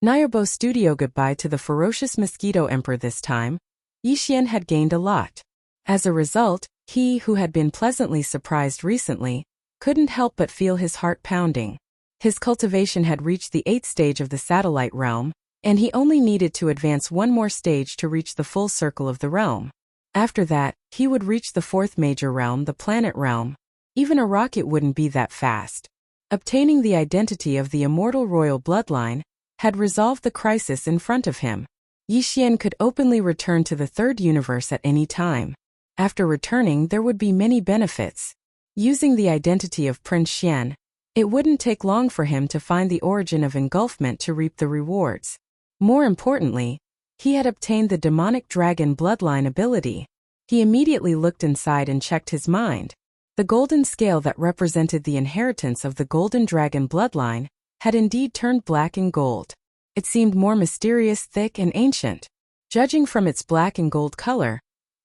Nayarbo Studio. Goodbye to the ferocious mosquito emperor this time. Yixian had gained a lot. As a result, he, who had been pleasantly surprised recently, couldn't help but feel his heart pounding. His cultivation had reached the 8th stage of the satellite realm, and he only needed to advance one more stage to reach the full circle of the realm. After that, he would reach the 4th major realm, the planet realm. Even a rocket wouldn't be that fast. Obtaining the identity of the immortal royal bloodline had resolved the crisis in front of him. Yixian could openly return to the 3rd universe at any time. After returning, there would be many benefits. Using the identity of Prince Xian, it wouldn't take long for him to find the origin of engulfment to reap the rewards. More importantly, he had obtained the demonic dragon bloodline ability. He immediately looked inside and checked his mind. The golden scale that represented the inheritance of the golden dragon bloodline had indeed turned black and gold. It seemed more mysterious, thick, and ancient. Judging from its black and gold color,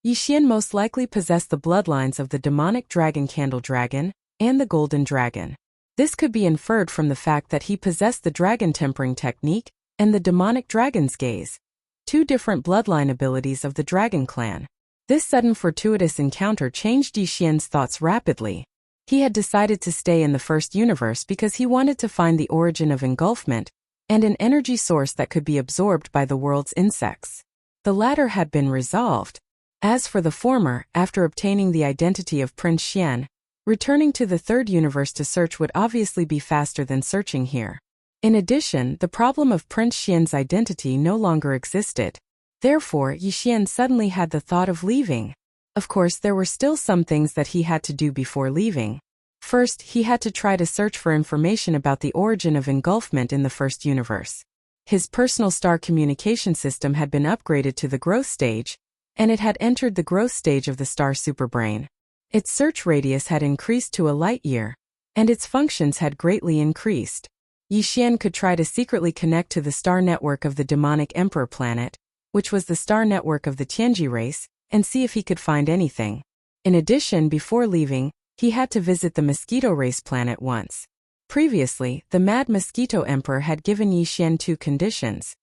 Yixian most likely possessed the bloodlines of the demonic dragon candle dragon and the golden dragon. This could be inferred from the fact that he possessed the dragon tempering technique and the demonic dragon's gaze, 2 different bloodline abilities of the dragon clan. This sudden fortuitous encounter changed Yixian's thoughts rapidly. He had decided to stay in the 1st universe because he wanted to find the origin of engulfment and an energy source that could be absorbed by the world's insects. The latter had been resolved. As for the former, after obtaining the identity of Prince Xian, returning to the 3rd universe to search would obviously be faster than searching here. In addition, the problem of Prince Xian's identity no longer existed. Therefore, Yixian suddenly had the thought of leaving. Of course, there were still some things that he had to do before leaving. First, he had to try to search for information about the origin of engulfment in the 1st universe. His personal star communication system had been upgraded to the growth stage, and it had entered the growth stage of the star superbrain. Its search radius had increased to a light year, and its functions had greatly increased. Yixian could try to secretly connect to the star network of the demonic emperor planet, which was the star network of the Tianji race, and see if he could find anything. In addition, before leaving, he had to visit the mosquito race planet once. Previously, the mad mosquito emperor had given Yixian 2 conditions.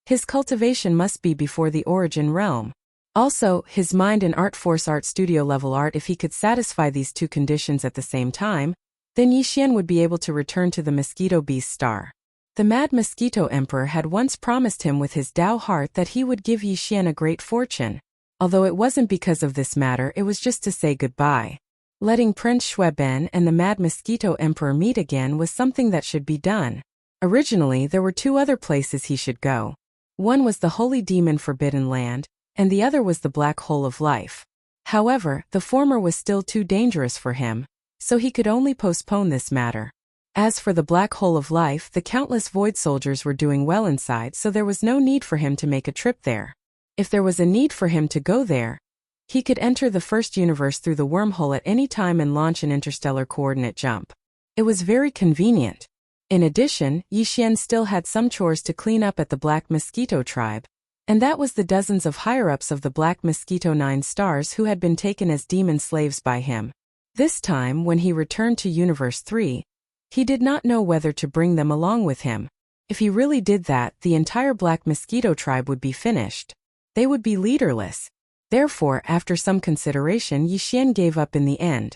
His cultivation must be before the origin realm. Also, his mind and art force art studio level art. If he could satisfy these 2 conditions at the same time, then Yixian would be able to return to the mosquito beast star. The mad mosquito emperor had once promised him with his Tao heart that he would give Yixian a great fortune. Although it wasn't because of this matter, it was just to say goodbye. Letting Prince Shueben and the mad mosquito emperor meet again was something that should be done. Originally, there were 2 other places he should go. One was the Holy Demon Forbidden Land, and the other was the Black Hole of Life. However, the former was still too dangerous for him, so he could only postpone this matter. As for the Black Hole of Life, the countless void soldiers were doing well inside, so there was no need for him to make a trip there. If there was a need for him to go there, he could enter the 1st universe through the wormhole at any time and launch an interstellar coordinate jump. It was very convenient. In addition, Yixian still had some chores to clean up at the Black Mosquito tribe, and that was the dozens of higher-ups of the Black Mosquito 9 stars who had been taken as demon slaves by him. This time, when he returned to Universe 3, he did not know whether to bring them along with him. If he really did that, the entire Black Mosquito tribe would be finished. They would be leaderless. Therefore, after some consideration, Yixian gave up in the end.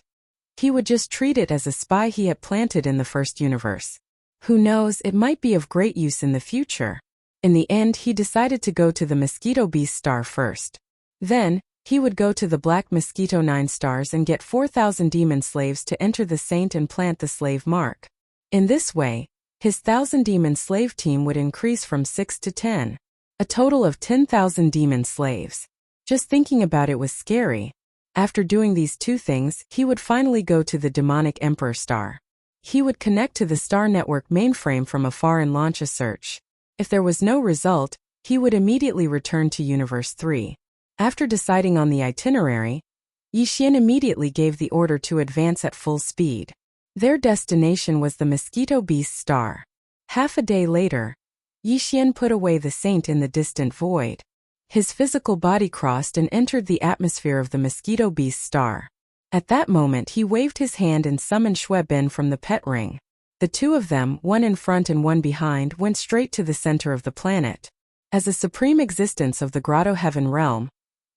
He would just treat it as a spy he had planted in the 1st universe. Who knows, it might be of great use in the future. In the end, he decided to go to the Mosquito Beast star first. Then, he would go to the Black Mosquito 9 stars and get 4,000 demon slaves to enter the saint and plant the slave mark. In this way, his 1,000 demon slave team would increase from 6 to 10. A total of 10,000 demon slaves. Just thinking about it was scary. After doing these 2 things, he would finally go to the demonic emperor star. He would connect to the Star Network mainframe from afar and launch a search. If there was no result, he would immediately return to Universe 3. After deciding on the itinerary, Yixian immediately gave the order to advance at full speed. Their destination was the Mosquito Beast star. Half a day later, Yixian put away the saint in the distant void. His physical body crossed and entered the atmosphere of the Mosquito Beast star. At that moment he waved his hand and summoned Shuebin from the pet ring. The two of them, one in front and one behind, went straight to the center of the planet. As a supreme existence of the Grotto Heaven realm,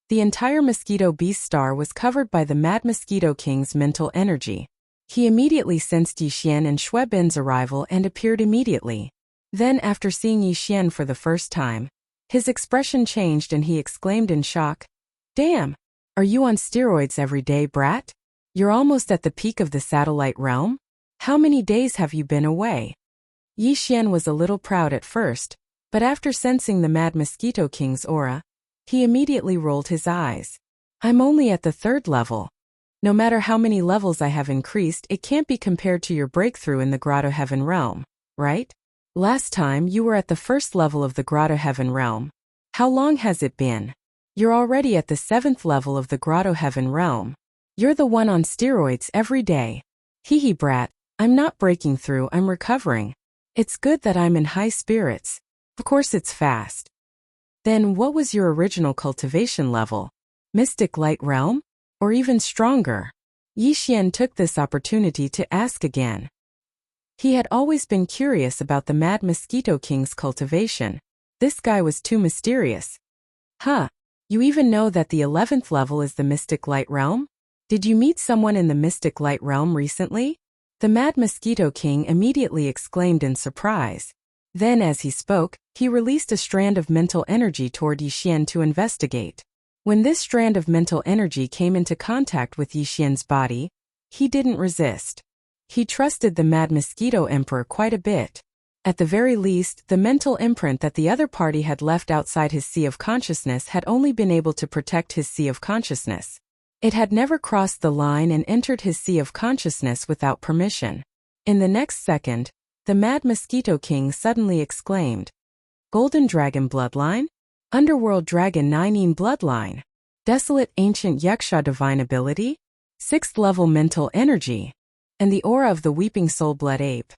the entire Mosquito Beast star was covered by the Mad Mosquito King's mental energy. He immediately sensed Yixian and Shuebin's arrival and appeared immediately. Then, after seeing Yixian for the first time, his expression changed and he exclaimed in shock, "Damn! Are you on steroids every day, brat? You're almost at the peak of the satellite realm? How many days have you been away?" Yixian was a little proud at first, but after sensing the Mad Mosquito King's aura, he immediately rolled his eyes. "I'm only at the 3rd level. No matter how many levels I have increased, it can't be compared to your breakthrough in the Grotto Heaven realm, right? Last time you were at the 1st level of the Grotto Heaven realm. How long has it been? You're already at the 7th level of the Grotto Heaven realm. You're the one on steroids every day. Hee brat, I'm not breaking through, I'm recovering. It's good that I'm in high spirits. Of course it's fast. Then what was your original cultivation level? Mystic Light Realm? Or even stronger?" Yixian took this opportunity to ask again. He had always been curious about the Mad Mosquito King's cultivation. This guy was too mysterious. "Huh, you even know that the 11th level is the Mystic Light Realm? Did you meet someone in the Mystic Light Realm recently?" The Mad Mosquito King immediately exclaimed in surprise. Then as he spoke, he released a strand of mental energy toward Yixian to investigate. When this strand of mental energy came into contact with Yixian's body, he didn't resist. He trusted the Mad Mosquito Emperor quite a bit. At the very least, the mental imprint that the other party had left outside his sea of consciousness had only been able to protect his sea of consciousness. It had never crossed the line and entered his sea of consciousness without permission. In the next second, the Mad Mosquito King suddenly exclaimed, "Golden Dragon Bloodline? Underworld Dragon 9 Bloodline? Desolate Ancient Yaksha Divine Ability? 6th level Mental Energy? And the aura of the Weeping Soul Blood Ape?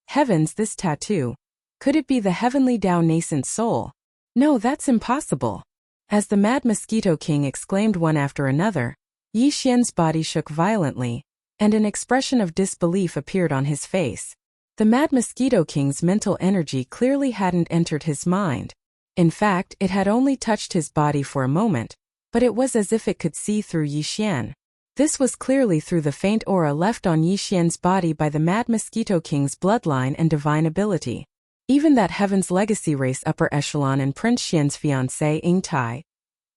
Heavens, this tattoo. Could it be the Heavenly Tao Nascent Soul? No, that's impossible." As the Mad Mosquito King exclaimed one after another, Yixian's body shook violently, and an expression of disbelief appeared on his face. The Mad Mosquito King's mental energy clearly hadn't entered his mind. In fact, it had only touched his body for a moment, but it was as if it could see through Yixian. This was clearly through the faint aura left on Yixian's body by the Mad Mosquito King's bloodline and divine ability. Even that Heaven's Legacy race upper echelon and Prince Xian's fiancée Ying Tai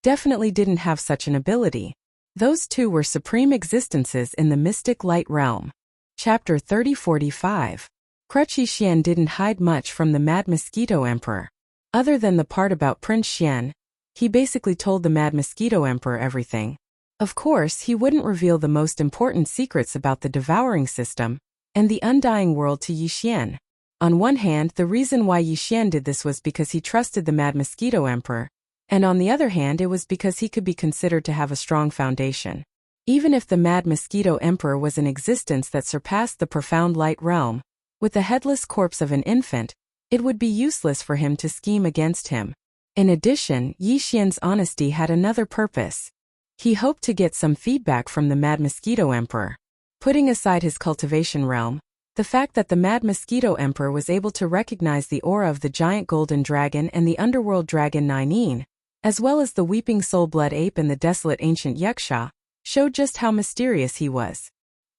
definitely didn't have such an ability. Those two were supreme existences in the Mystic Light Realm. Chapter 3045. Crutch Yixian didn't hide much from the Mad Mosquito Emperor. Other than the part about Prince Xian, he basically told the Mad Mosquito Emperor everything. Of course, he wouldn't reveal the most important secrets about the devouring system and the undying world to Yixian. On one hand, the reason why Yixian did this was because he trusted the Mad Mosquito Emperor, and on the other hand it was because he could be considered to have a strong foundation. Even if the Mad Mosquito Emperor was an existence that surpassed the profound light realm, with the headless corpse of an infant, it would be useless for him to scheme against him. In addition, Yixian's honesty had another purpose. He hoped to get some feedback from the Mad Mosquito Emperor. Putting aside his cultivation realm, the fact that the Mad Mosquito Emperor was able to recognize the aura of the giant golden dragon and the underworld dragon 9, as well as the Weeping Soul Blood Ape and the desolate ancient Yaksha, showed just how mysterious he was.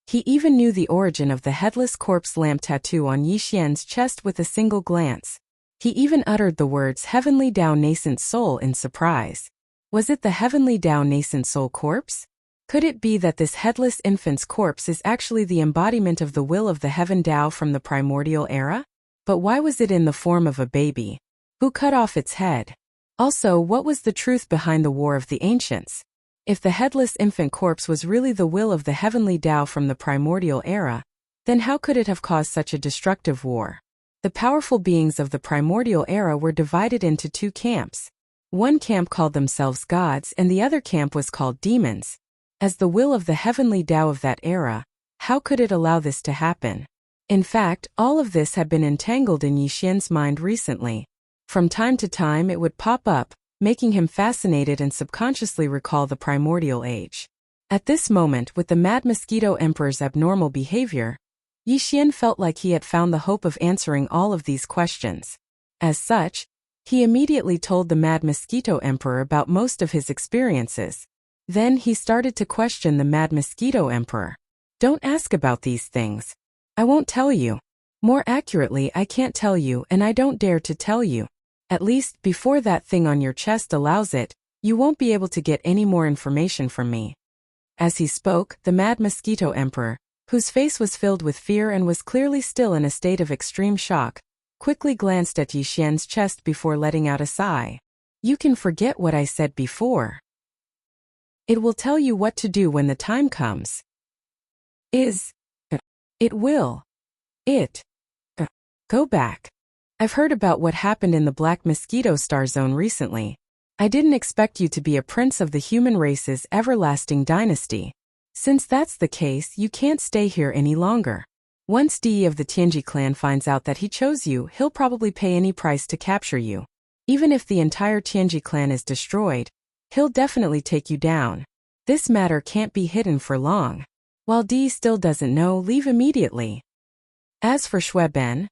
He even knew the origin of the headless corpse lamp tattoo on Yixian's chest with a single glance. He even uttered the words Heavenly Tao Nascent Soul in surprise. Was it the Heavenly Tao Nascent Soul corpse? Could it be that this headless infant's corpse is actually the embodiment of the will of the Heaven Tao from the primordial era? But why was it in the form of a baby? Who cut off its head? Also, what was the truth behind the War of the Ancients? If the headless infant corpse was really the will of the Heavenly Tao from the primordial era, Then how could it have caused such a destructive war? The powerful beings of the primordial era were divided into two camps. One camp called themselves gods and the other camp was called demons. As the will of the heavenly Tao of that era, how could it allow this to happen? In fact, all of this had been entangled in Yi Xian's mind recently. From time to time it would pop up, making him fascinated and subconsciously recall the primordial age. At this moment, with the Mad Mosquito Emperor's abnormal behavior, Yi Xian felt like he had found the hope of answering all of these questions. As such, he immediately told the Mad Mosquito Emperor about most of his experiences. Then he started to question the Mad Mosquito Emperor. Don't ask about these things. I won't tell you. More accurately, I can't tell you and I don't dare to tell you. At least, before that thing on your chest allows it, you won't be able to get any more information from me. As he spoke, the Mad Mosquito Emperor, whose face was filled with fear and was clearly still in a state of extreme shock, quickly glanced at Yi Xian's chest before letting out a sigh. You can forget what I said before. It will tell you what to do when the time comes. It will. Go back. I've heard about what happened in the Black Mosquito Star Zone recently. I didn't expect you to be a prince of the human race's everlasting dynasty. Since that's the case, you can't stay here any longer. Once Di of the Tianji clan finds out that he chose you, he'll probably pay any price to capture you. Even if the entire Tianji clan is destroyed, he'll definitely take you down. This matter can't be hidden for long. While Di still doesn't know, leave immediately. As for Shueben,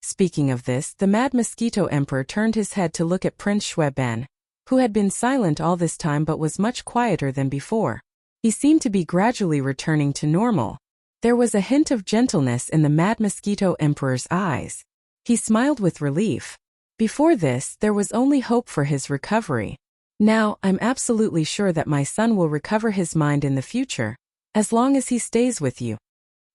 speaking of this, the Mad Mosquito Emperor turned his head to look at Prince Shueben, who had been silent all this time but was much quieter than before. He seemed to be gradually returning to normal. There was a hint of gentleness in the Mad Mosquito Emperor's eyes. He smiled with relief. Before this, there was only hope for his recovery. Now, I'm absolutely sure that my son will recover his mind in the future, as long as he stays with you.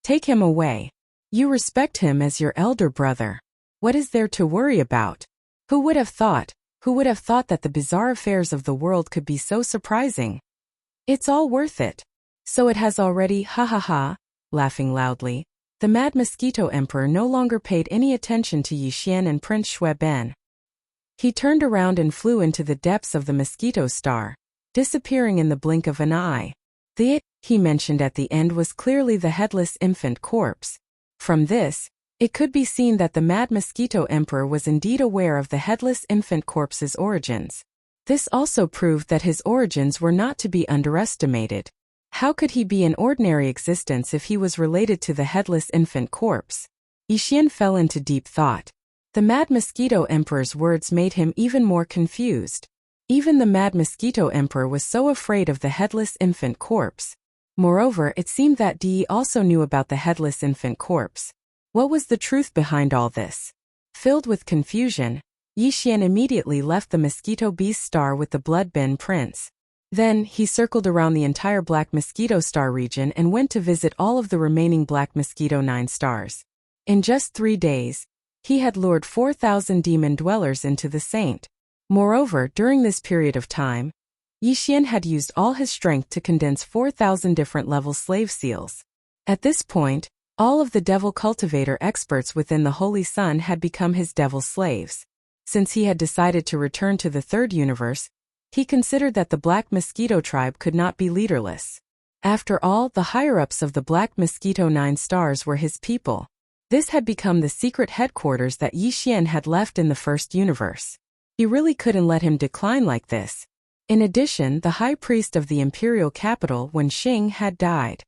Take him away. You respect him as your elder brother. What is there to worry about? Who would have thought that the bizarre affairs of the world could be so surprising? It's all worth it. So it has already, ha ha ha, laughing loudly. The Mad Mosquito Emperor no longer paid any attention to Yi Xian and Prince Shueben. He turned around and flew into the depths of the Mosquito Star, disappearing in the blink of an eye. The it he mentioned at the end was clearly the headless infant corpse. From this, it could be seen that the Mad Mosquito Emperor was indeed aware of the headless infant corpse's origins. This also proved that his origins were not to be underestimated. How could he be in ordinary existence if he was related to the headless infant corpse? Yi Xian fell into deep thought. The Mad Mosquito Emperor's words made him even more confused. Even the Mad Mosquito Emperor was so afraid of the headless infant corpse. Moreover, it seemed that Di also knew about the headless infant corpse. What was the truth behind all this? Filled with confusion, Yi Xian immediately left the Mosquito Beast Star with the Bloodben Prince. Then, he circled around the entire Black Mosquito Star region and went to visit all of the remaining Black Mosquito 9 stars. In just 3 days, he had lured 4,000 demon dwellers into the Saint. Moreover, during this period of time, Yi Xian had used all his strength to condense 4,000 different level slave seals. At this point, all of the devil cultivator experts within the Holy Sun had become his devil slaves. Since he had decided to return to the third universe, he considered that the Black Mosquito tribe could not be leaderless. After all, the higher-ups of the Black Mosquito 9 stars were his people. This had become the secret headquarters that Yi Xian had left in the first universe. He really couldn't let him decline like this. In addition, the high priest of the imperial capital Wen Xing had died.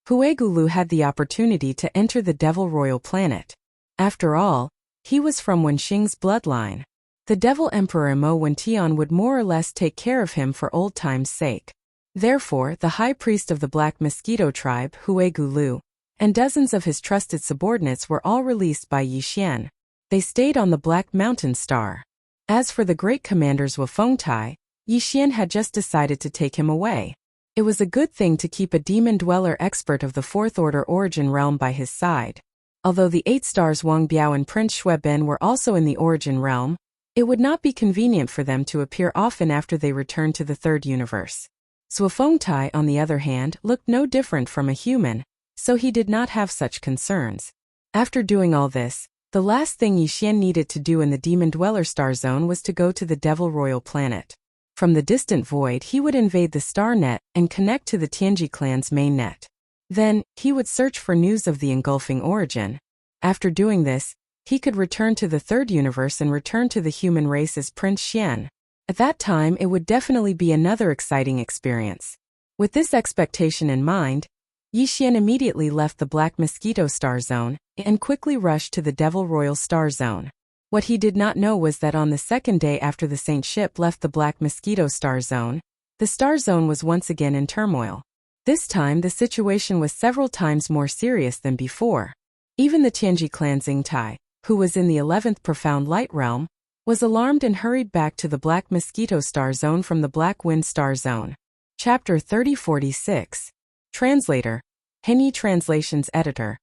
Huegulu had the opportunity to enter the Devil Royal Planet. After all, he was from Wen Xing's bloodline. The Devil Emperor Mo Wentian would more or less take care of him for old time's sake. Therefore, the high priest of the Black Mosquito tribe, Huegulu, and dozens of his trusted subordinates were all released by Yi Xian. They stayed on the Black Mountain Star. As for the great commanders Wufengtai, Yi Xian had just decided to take him away. It was a good thing to keep a demon dweller expert of the Fourth Order Origin Realm by his side. Although the 8 stars Wang Biao and Prince Shueben were also in the Origin Realm, it would not be convenient for them to appear often after they returned to the third universe. Wufengtai, on the other hand, looked no different from a human. so he did not have such concerns. After doing all this, the last thing Yi Xian needed to do in the Demon Dweller Star Zone was to go to the Devil Royal Planet. From the distant void he would invade the Star Net and connect to the Tianji clan's main net. Then, he would search for news of the engulfing origin. After doing this, he could return to the third universe and return to the human race as Prince Xian. At that time it would definitely be another exciting experience. With this expectation in mind, Yi Xian immediately left the Black Mosquito Star Zone and quickly rushed to the Devil Royal Star Zone. What he did not know was that on the second day after the Saint ship left the Black Mosquito Star Zone, the Star Zone was once again in turmoil. This time the situation was several times more serious than before. Even the Tianji clan Xingtai, who was in the 11th Profound Light Realm, was alarmed and hurried back to the Black Mosquito Star Zone from the Black Wind Star Zone. Chapter 3046. Translator. Henyi Translations Editor.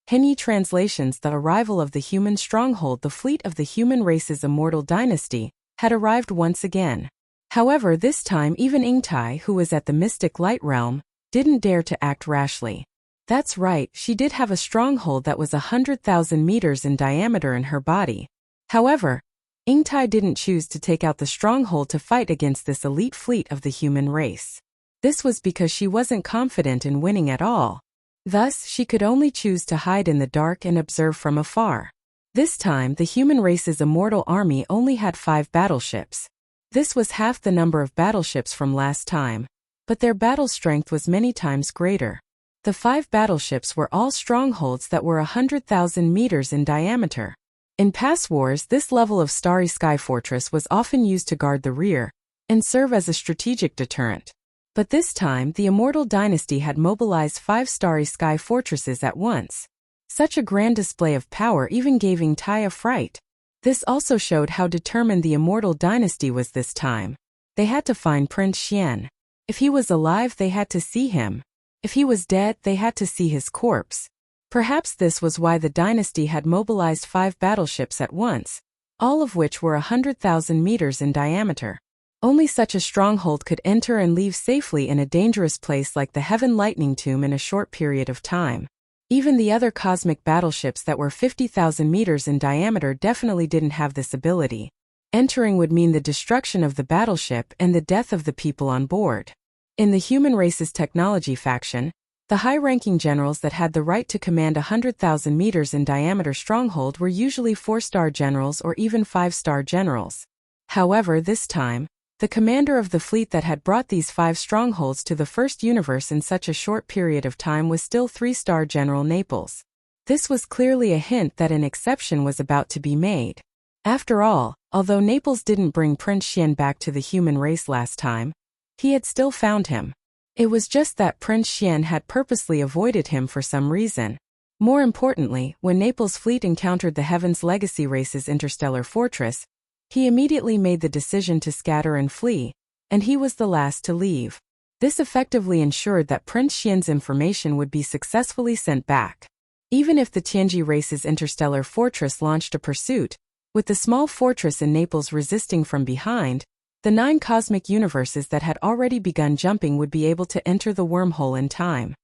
Henyi Translations. The arrival of the human stronghold. The fleet of the human race's immortal dynasty had arrived once again. However, this time even Yingtai, who was at the Mystic Light Realm, didn't dare to act rashly. That's right, she did have a stronghold that was 100,000 meters in diameter in her body. However, Yingtai didn't choose to take out the stronghold to fight against this elite fleet of the human race. This was because she wasn't confident in winning at all. Thus, she could only choose to hide in the dark and observe from afar. This time, the human race's immortal army only had 5 battleships. This was half the number of battleships from last time, but their battle strength was many times greater. The 5 battleships were all strongholds that were 100,000 meters in diameter. In past wars, this level of Starry Sky Fortress was often used to guard the rear and serve as a strategic deterrent. But this time, the Immortal Dynasty had mobilized 5 Starry Sky Fortresses at once. Such a grand display of power even gave Yingtai a fright. This also showed how determined the Immortal Dynasty was this time. They had to find Prince Xian. If he was alive, they had to see him. If he was dead, they had to see his corpse. Perhaps this was why the dynasty had mobilized 5 battleships at once, all of which were 100,000 meters in diameter. Only such a stronghold could enter and leave safely in a dangerous place like the Heaven Lightning Tomb in a short period of time. Even the other cosmic battleships that were 50,000 meters in diameter definitely didn't have this ability. Entering would mean the destruction of the battleship and the death of the people on board. In the human race's technology faction, the high-ranking generals that had the right to command 100,000 meters in diameter stronghold were usually 4-star generals or even 5-star generals. However, this time, the commander of the fleet that had brought these 5 strongholds to the first universe in such a short period of time was still 3-star General Naples. This was clearly a hint that an exception was about to be made. After all, although Naples didn't bring Prince Xian back to the human race last time, he had still found him. It was just that Prince Xian had purposely avoided him for some reason. More importantly, when Naples' fleet encountered the Heaven's Legacy race's interstellar fortress, he immediately made the decision to scatter and flee, and he was the last to leave. This effectively ensured that Prince Xian's information would be successfully sent back. Even if the Tianji race's interstellar fortress launched a pursuit, with the small fortress in Naples resisting from behind, the 9 cosmic universes that had already begun jumping would be able to enter the wormhole in time.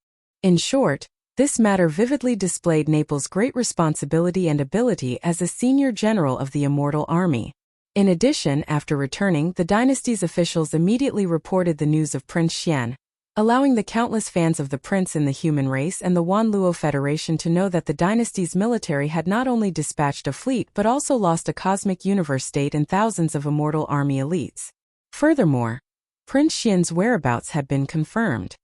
In short, this matter vividly displayed Naples' great responsibility and ability as a senior general of the Immortal Army. In addition, after returning, the dynasty's officials immediately reported the news of Prince Xian, allowing the countless fans of the prince in the human race and the Wanluo Federation to know that the dynasty's military had not only dispatched a fleet but also lost a cosmic universe state and thousands of Immortal Army elites. Furthermore, Prince Xian's whereabouts had been confirmed.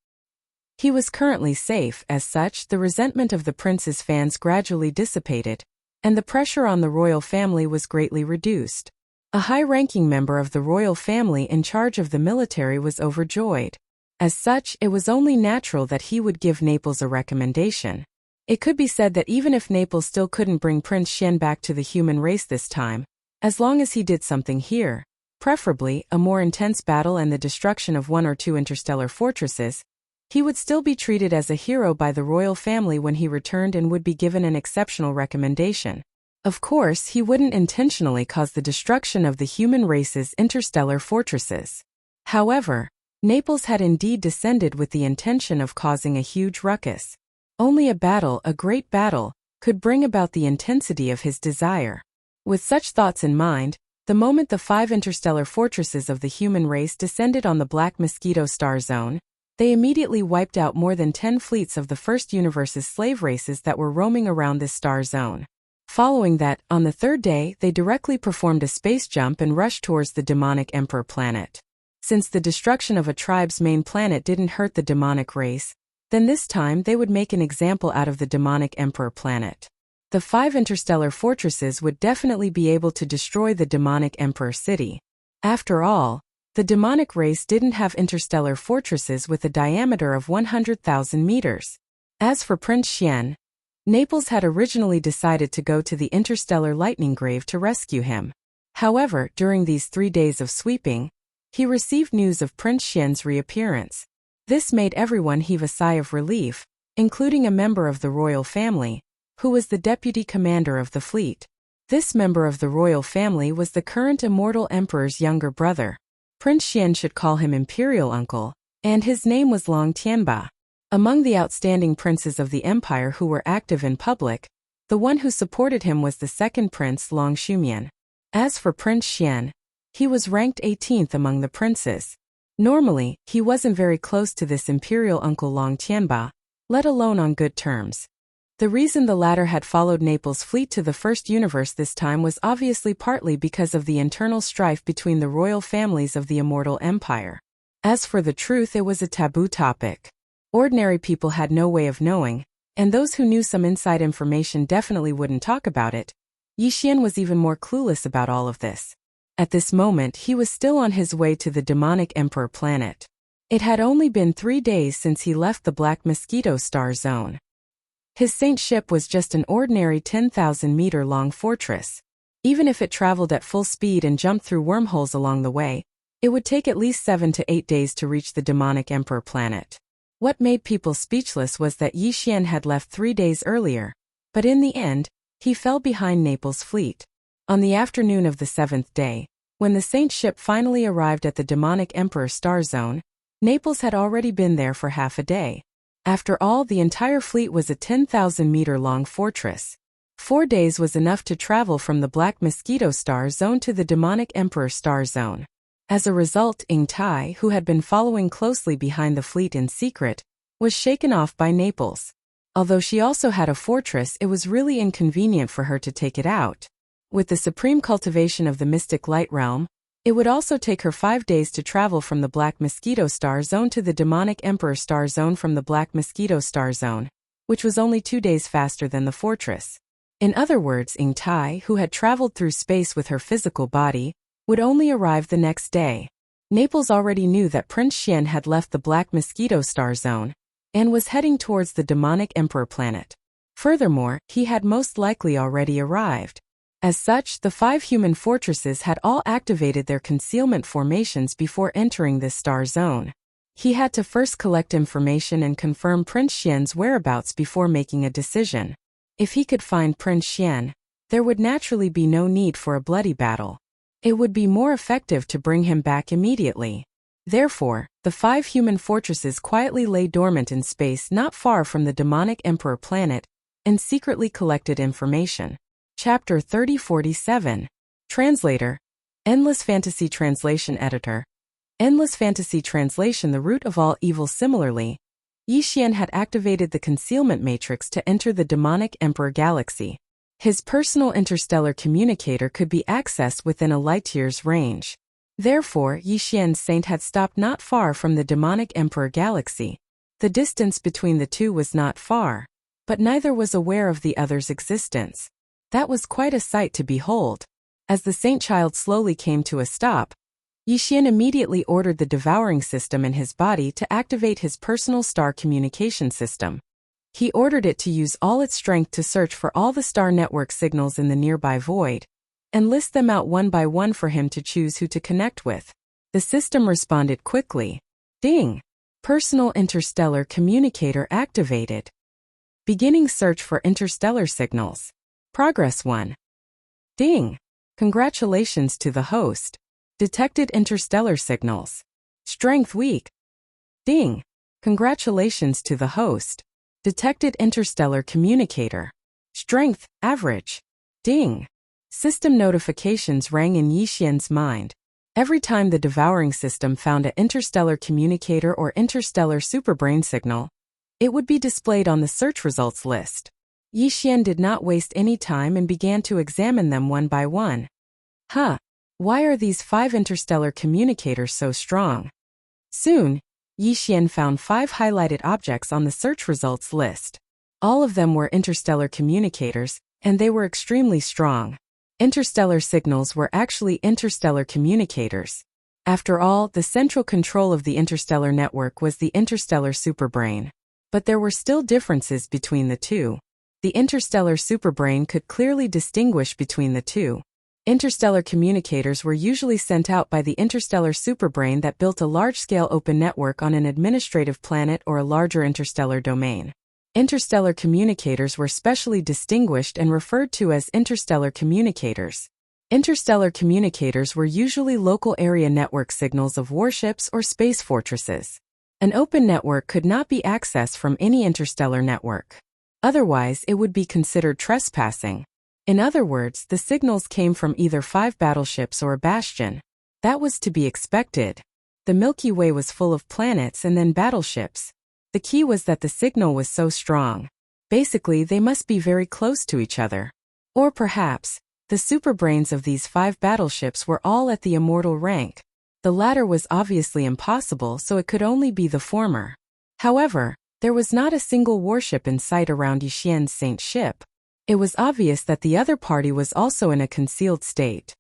He was currently safe. As such, the resentment of the prince's fans gradually dissipated, and the pressure on the royal family was greatly reduced. A high-ranking member of the royal family in charge of the military was overjoyed. As such, it was only natural that he would give Naples a recommendation. It could be said that even if Naples still couldn't bring Prince Xian back to the human race this time, as long as he did something here, preferably a more intense battle and the destruction of 1 or 2 interstellar fortresses, he would still be treated as a hero by the royal family when he returned and would be given an exceptional recommendation. Of course, he wouldn't intentionally cause the destruction of the human race's interstellar fortresses. However, Naples had indeed descended with the intention of causing a huge ruckus. Only a great battle, could bring about the intensity of his desire. With such thoughts in mind, the moment the 5 interstellar fortresses of the human race descended on the Black Mosquito Star Zone, they immediately wiped out more than 10 fleets of the first universe's slave races that were roaming around this star zone. Following that, on the 3rd day, they directly performed a space jump and rushed towards the demonic Emperor planet. Since the destruction of a tribe's main planet didn't hurt the demonic race, then this time they would make an example out of the demonic Emperor planet. The 5 interstellar fortresses would definitely be able to destroy the demonic Emperor city. After all, the demonic race didn't have interstellar fortresses with a diameter of 100,000 meters. As for Prince Xian, Naples had originally decided to go to the interstellar lightning grave to rescue him. However, during these 3 days of sweeping, he received news of Prince Xian's reappearance. This made everyone heave a sigh of relief, including a member of the royal family, who was the deputy commander of the fleet. This member of the royal family was the current immortal emperor's younger brother. Prince Xian should call him imperial uncle, and his name was Long Tianba. Among the outstanding princes of the empire who were active in public, the one who supported him was the second prince Long Shumian. As for Prince Xian, he was ranked 18th among the princes. Normally, he wasn't very close to this imperial uncle Long Tianba, let alone on good terms. The reason the latter had followed Naples' fleet to the first universe this time was obviously partly because of the internal strife between the royal families of the immortal empire. As for the truth, it was a taboo topic. Ordinary people had no way of knowing, and those who knew some inside information definitely wouldn't talk about it. Yi Xian was even more clueless about all of this. At this moment, he was still on his way to the demonic Emperor planet. It had only been 3 days since he left the Black Mosquito Star Zone. His Saint ship was just an ordinary 10,000-meter-long fortress. Even if it traveled at full speed and jumped through wormholes along the way, it would take at least 7 to 8 days to reach the demonic Emperor planet. What made people speechless was that Yi Xian had left 3 days earlier, but in the end, he fell behind Naples' fleet. On the afternoon of the 7th day, when the Saint ship finally arrived at the demonic Emperor Star Zone, Naples had already been there for half a day. After all, the entire fleet was a 10,000-meter-long fortress. 4 days was enough to travel from the Black Mosquito Star Zone to the demonic Emperor Star Zone. As a result, Ying Tai, who had been following closely behind the fleet in secret, was shaken off by Naples. Although she also had a fortress, it was really inconvenient for her to take it out. With the supreme cultivation of the mystic light realm, it would also take her 5 days to travel from the Black Mosquito Star Zone to the demonic Emperor Star Zone from the Black Mosquito Star Zone, which was only 2 days faster than the fortress. In other words, Ying Tai, who had traveled through space with her physical body, would only arrive the next day. Naples already knew that Prince Xian had left the Black Mosquito Star Zone and was heading towards the demonic Emperor planet. Furthermore, he had most likely already arrived. As such, the 5 human fortresses had all activated their concealment formations before entering this star zone. He had to first collect information and confirm Prince Xian's whereabouts before making a decision. If he could find Prince Xian, there would naturally be no need for a bloody battle. It would be more effective to bring him back immediately. Therefore, the 5 human fortresses quietly lay dormant in space not far from the demonic Emperor planet and secretly collected information. Chapter 3047. Translator. Endless Fantasy Translation Editor. Endless Fantasy Translation. The root of all evil. Similarly, Yi Xian had activated the concealment matrix to enter the demonic Emperor galaxy. His personal interstellar communicator could be accessed within a light-year's range. Therefore, Yi Xian's saint had stopped not far from the demonic Emperor galaxy. The distance between the two was not far, but neither was aware of the other's existence. That was quite a sight to behold. As the saint child slowly came to a stop, Yi Xian immediately ordered the devouring system in his body to activate his personal star communication system. He ordered it to use all its strength to search for all the star network signals in the nearby void, and list them out one by one for him to choose who to connect with. The system responded quickly. Ding! Personal interstellar communicator activated. Beginning search for interstellar signals. Progress 1. Ding! Congratulations to the host. Detected interstellar signals. Strength weak. Ding! Congratulations to the host. Detected interstellar communicator. Strength, average. Ding. System notifications rang in Yixian's mind. Every time the devouring system found an interstellar communicator or interstellar superbrain signal, it would be displayed on the search results list. Yixian did not waste any time and began to examine them one by one. Why are these 5 interstellar communicators so strong? Soon, Yixian found 5 highlighted objects on the search results list. All of them were interstellar communicators, and they were extremely strong. Interstellar signals were actually interstellar communicators. After all, the central control of the interstellar network was the interstellar superbrain. But there were still differences between the two. The interstellar superbrain could clearly distinguish between the two. Interstellar communicators were usually sent out by the interstellar superbrain that built a large-scale open network on an administrative planet or a larger interstellar domain. Interstellar communicators were specially distinguished and referred to as interstellar communicators. Interstellar communicators were usually local area network signals of warships or space fortresses. An open network could not be accessed from any interstellar network. Otherwise, it would be considered trespassing. In other words, the signals came from either 5 battleships or a bastion. That was to be expected. The Milky Way was full of planets and then battleships. The key was that the signal was so strong. Basically, they must be very close to each other. Or perhaps, the superbrains of these 5 battleships were all at the immortal rank. The latter was obviously impossible, so it could only be the former. However, there was not a single warship in sight around Yixian's Saint ship. It was obvious that the other party was also in a concealed state.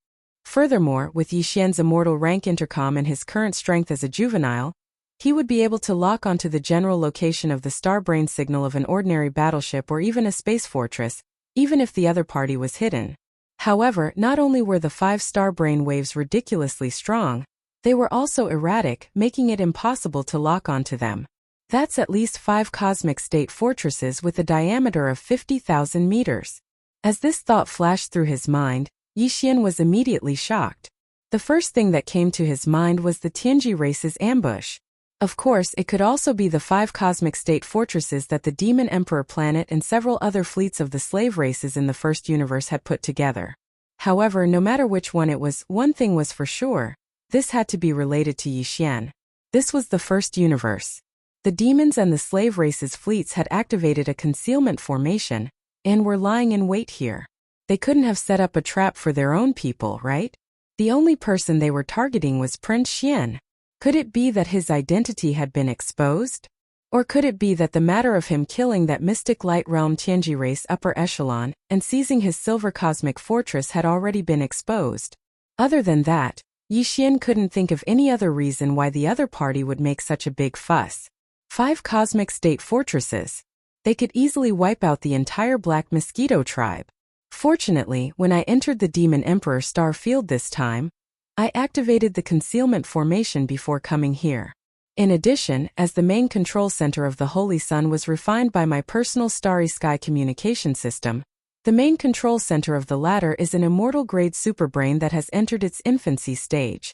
Furthermore, with Yixian's immortal rank intercom and his current strength as a juvenile, he would be able to lock onto the general location of the star brain signal of an ordinary battleship or even a space fortress, even if the other party was hidden. However, not only were the 5 star brain waves ridiculously strong, they were also erratic, making it impossible to lock onto them. That's at least 5 cosmic state fortresses with a diameter of 50,000 meters. As this thought flashed through his mind, Yixian was immediately shocked. The first thing that came to his mind was the Tianji race's ambush. Of course, it could also be the 5 cosmic state fortresses that the Demon Emperor planet and several other fleets of the slave races in the first universe had put together. However, no matter which one it was, one thing was for sure. This had to be related to Yixian. This was the first universe. The demons and the slave race's fleets had activated a concealment formation and were lying in wait here. They couldn't have set up a trap for their own people, right? The only person they were targeting was Prince Xian. Could it be that his identity had been exposed? Or could it be that the matter of him killing that mystic light realm Tianji race upper echelon and seizing his silver cosmic fortress had already been exposed? Other than that, Yixian couldn't think of any other reason why the other party would make such a big fuss. 5 cosmic state fortresses. They could easily wipe out the entire Black Mosquito tribe. Fortunately, when I entered the Demon Emperor star field this time, I activated the concealment formation before coming here. In addition, as the main control center of the Holy Sun was refined by my personal Starry Sky communication system, the main control center of the latter is an immortal-grade superbrain that has entered its infancy stage.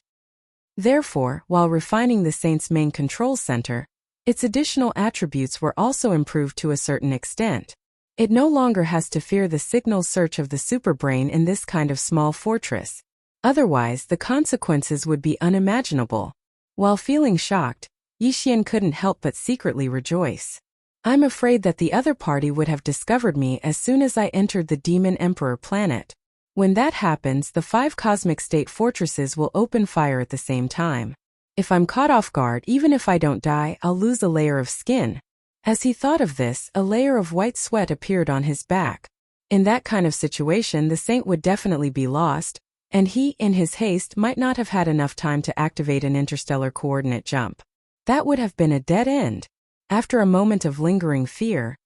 Therefore, while refining the Saint's main control center, its additional attributes were also improved to a certain extent. It no longer has to fear the signal search of the superbrain in this kind of small fortress. Otherwise, the consequences would be unimaginable. While feeling shocked, Yixian couldn't help but secretly rejoice. I'm afraid that the other party would have discovered me as soon as I entered the Demon Emperor planet. When that happens, the 5 cosmic state fortresses will open fire at the same time. If I'm caught off guard, even if I don't die, I'll lose a layer of skin. As he thought of this, a layer of white sweat appeared on his back. In that kind of situation, the Saint would definitely be lost, and he, in his haste, might not have had enough time to activate an interstellar coordinate jump. That would have been a dead end. After a moment of lingering fear,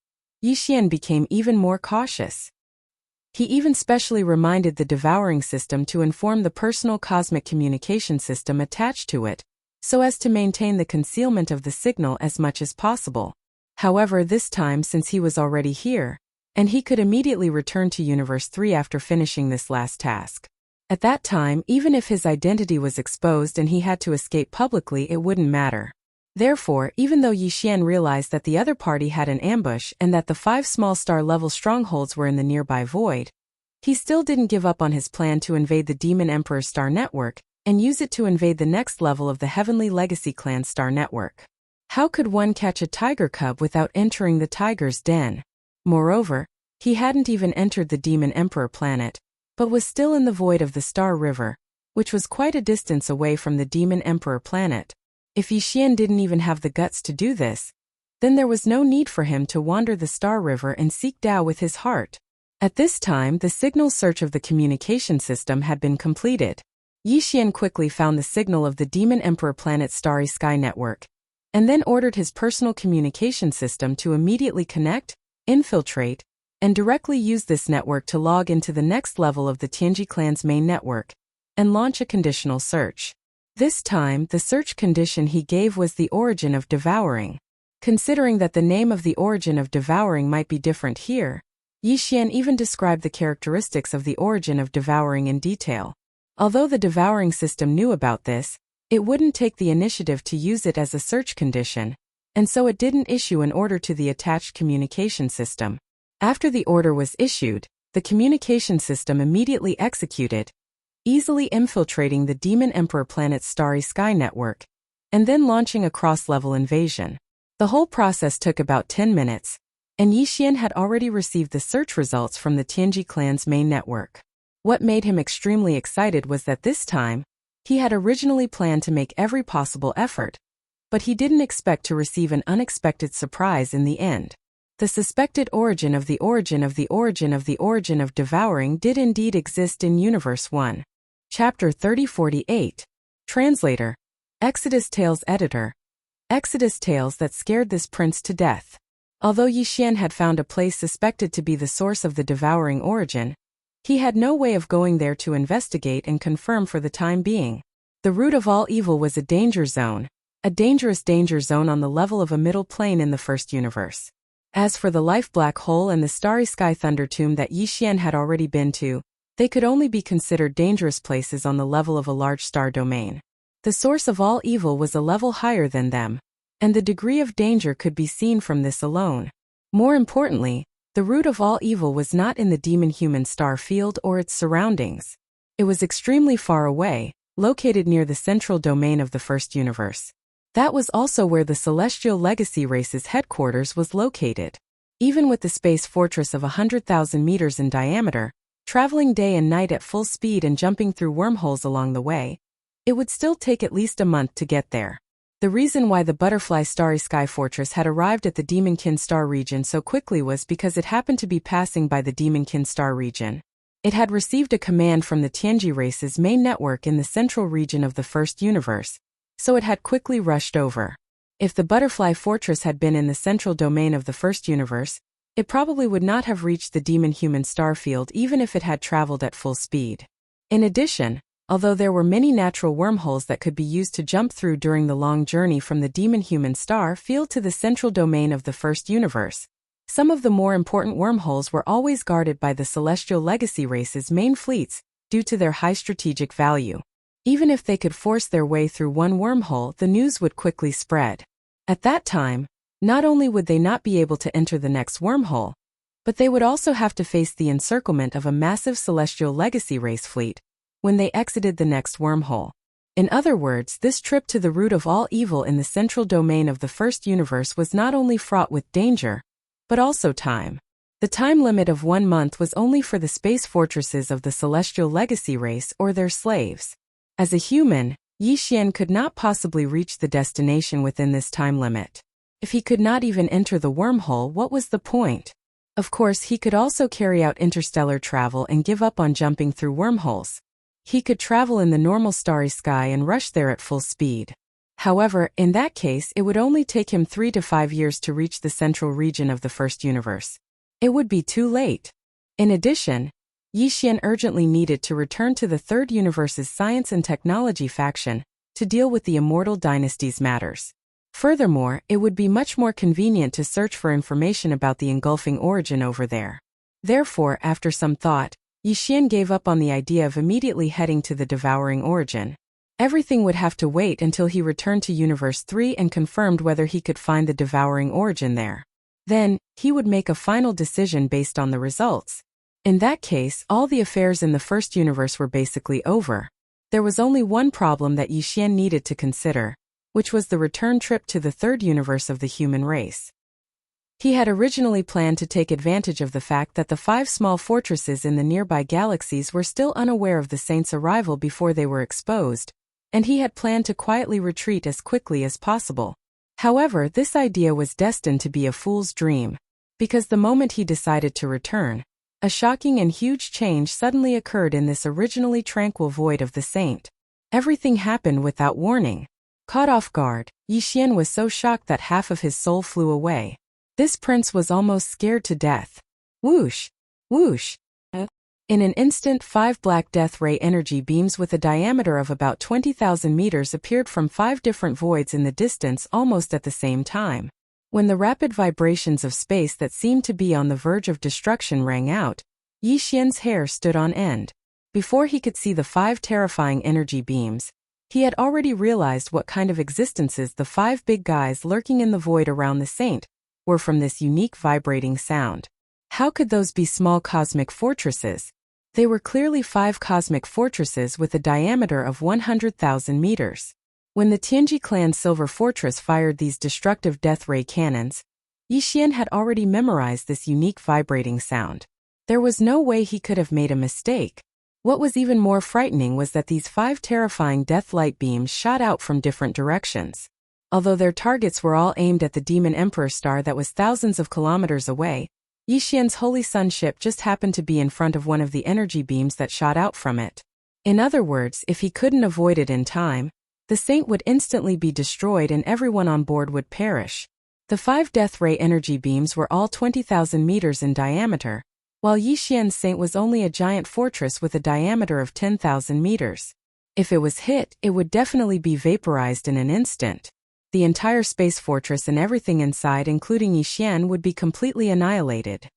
Yixian became even more cautious. He even specially reminded the devouring system to inform the personal cosmic communication system attached to it, so as to maintain the concealment of the signal as much as possible. However, this time, since he was already here, and he could immediately return to Universe 3 after finishing this last task. At that time, even if his identity was exposed and he had to escape publicly, it wouldn't matter. Therefore, even though Yi Xian realized that the other party had an ambush and that the 5 small star-level strongholds were in the nearby void, he still didn't give up on his plan to invade the Demon Emperor's star network and use it to invade the next level of the Heavenly Legacy Clan's star network. How could one catch a tiger cub without entering the tiger's den? Moreover, he hadn't even entered the Demon Emperor planet, but was still in the void of the Star River, which was quite a distance away from the Demon Emperor planet. If Yi Xian didn't even have the guts to do this, then there was no need for him to wander the Star River and seek Dao with his heart. At this time, the signal search of the communication system had been completed. Yi Xian quickly found the signal of the Demon Emperor planet's starry sky network, and then ordered his personal communication system to immediately connect, infiltrate, and directly use this network to log into the next level of the Tianji clan's main network, and launch a conditional search. This time, the search condition he gave was the origin of devouring. Considering that the name of the origin of devouring might be different here, Yi Xian even described the characteristics of the origin of devouring in detail. Although the devouring system knew about this, it wouldn't take the initiative to use it as a search condition, and so it didn't issue an order to the attached communication system. After the order was issued, the communication system immediately executed, easily infiltrating the Demon Emperor planet's starry sky network, and then launching a cross-level invasion. The whole process took about 10 minutes, and Yi Xian had already received the search results from the Tianji clan's main network. What made him extremely excited was that this time, he had originally planned to make every possible effort, but he didn't expect to receive an unexpected surprise in the end. The suspected origin of the origin of the origin of the origin of devouring did indeed exist in Universe 1. Chapter 3048. Translator. Exodus Tales Editor. Exodus Tales that scared this prince to death. Although Yi Xian had found a place suspected to be the source of the devouring origin, he had no way of going there to investigate and confirm for the time being. The root of all evil was a danger zone, a dangerous danger zone on the level of a middle plane in the first universe. As for the life black hole and the starry sky thunder tomb that Yi Xian had already been to, they could only be considered dangerous places on the level of a large star domain. The source of all evil was a level higher than them, and the degree of danger could be seen from this alone. More importantly, the root of all evil was not in the demon-human star field or its surroundings. It was extremely far away, located near the central domain of the first universe. That was also where the Celestial Legacy Race's headquarters was located. Even with the space fortress of 100,000 meters in diameter, traveling day and night at full speed and jumping through wormholes along the way, it would still take at least a month to get there. The reason why the Butterfly Starry Sky Fortress had arrived at the Demonkin Star region so quickly was because it happened to be passing by the Demonkin Star region. It had received a command from the Tianji race's main network in the central region of the first universe, so it had quickly rushed over. If the Butterfly Fortress had been in the central domain of the first universe, it probably would not have reached the demon-human star field even if it had traveled at full speed. In addition, although there were many natural wormholes that could be used to jump through during the long journey from the demon-human star field to the central domain of the first universe, some of the more important wormholes were always guarded by the Celestial Legacy Race's main fleets due to their high strategic value. Even if they could force their way through one wormhole, the news would quickly spread. At that time, not only would they not be able to enter the next wormhole, but they would also have to face the encirclement of a massive Celestial Legacy Race fleet when they exited the next wormhole. In other words, this trip to the root of all evil in the central domain of the first universe was not only fraught with danger, but also time. The time limit of 1 month was only for the space fortresses of the Celestial Legacy Race or their slaves. As a human, Yi Xian could not possibly reach the destination within this time limit. If he could not even enter the wormhole, what was the point? Of course, he could also carry out interstellar travel and give up on jumping through wormholes. He could travel in the normal starry sky and rush there at full speed. However, in that case, it would only take him 3 to 5 years to reach the central region of the first universe. It would be too late. In addition, Yi Xian urgently needed to return to the third universe's science and technology faction to deal with the Immortal Dynasty's matters. Furthermore, it would be much more convenient to search for information about the engulfing origin over there. Therefore, after some thought, Yi Xian gave up on the idea of immediately heading to the devouring origin. Everything would have to wait until he returned to Universe 3 and confirmed whether he could find the devouring origin there. Then, he would make a final decision based on the results. In that case, all the affairs in the first universe were basically over. There was only one problem that Yi Xian needed to consider, which was the return trip to the third universe of the human race. He had originally planned to take advantage of the fact that the 5 small fortresses in the nearby galaxies were still unaware of the Saints' arrival before they were exposed, and he had planned to quietly retreat as quickly as possible. However, this idea was destined to be a fool's dream, because the moment he decided to return, a shocking and huge change suddenly occurred in this originally tranquil void of the Saint. Everything happened without warning. Caught off guard, Yi Xian was so shocked that half of his soul flew away. This prince was almost scared to death. Whoosh! Whoosh! In an instant, 5 black death ray energy beams with a diameter of about 20,000 meters appeared from 5 different voids in the distance almost at the same time. When the rapid vibrations of space that seemed to be on the verge of destruction rang out, Yi Xian's hair stood on end. Before he could see the 5 terrifying energy beams, he had already realized what kind of existences the 5 big guys lurking in the void around the Saint were from this unique vibrating sound. How could those be small cosmic fortresses? They were clearly 5 cosmic fortresses with a diameter of 100,000 meters. When the Tianji clan's Silver Fortress fired these destructive death ray cannons, Yi Xian had already memorized this unique vibrating sound. There was no way he could have made a mistake. What was even more frightening was that these 5 terrifying death light beams shot out from different directions. Although their targets were all aimed at the Demon Emperor star that was thousands of kilometers away, Yi Xian's Holy Sun ship just happened to be in front of one of the energy beams that shot out from it. In other words, if he couldn't avoid it in time, the Saint would instantly be destroyed and everyone on board would perish. The 5 death ray energy beams were all 20,000 meters in diameter, while Yi Xian's Saint was only a giant fortress with a diameter of 10,000 meters. If it was hit, it would definitely be vaporized in an instant. The entire space fortress and everything inside, including Yi Xian, would be completely annihilated.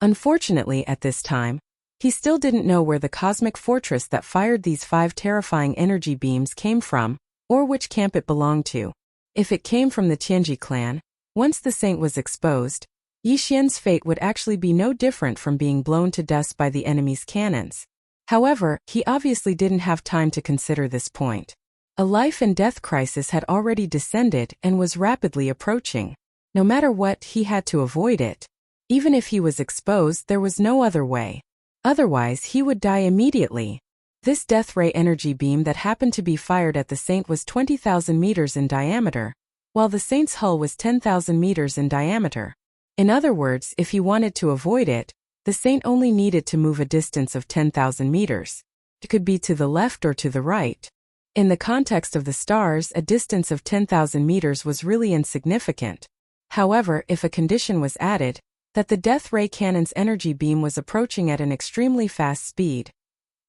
Unfortunately, at this time, he still didn't know where the cosmic fortress that fired these 5 terrifying energy beams came from, or which camp it belonged to. If it came from the Tianji clan, once the Saint was exposed, Yi Xian's fate would actually be no different from being blown to dust by the enemy's cannons. However, he obviously didn't have time to consider this point. A life and death crisis had already descended and was rapidly approaching. No matter what, he had to avoid it. Even if he was exposed, there was no other way. Otherwise, he would die immediately. This death ray energy beam that happened to be fired at the Saint was 20,000 meters in diameter, while the Saint's hull was 10,000 meters in diameter. In other words, if he wanted to avoid it, the Saint only needed to move a distance of 10,000 meters. It could be to the left or to the right. In the context of the stars, a distance of 10,000 meters was really insignificant. However, if a condition was added, that the death ray cannon's energy beam was approaching at an extremely fast speed,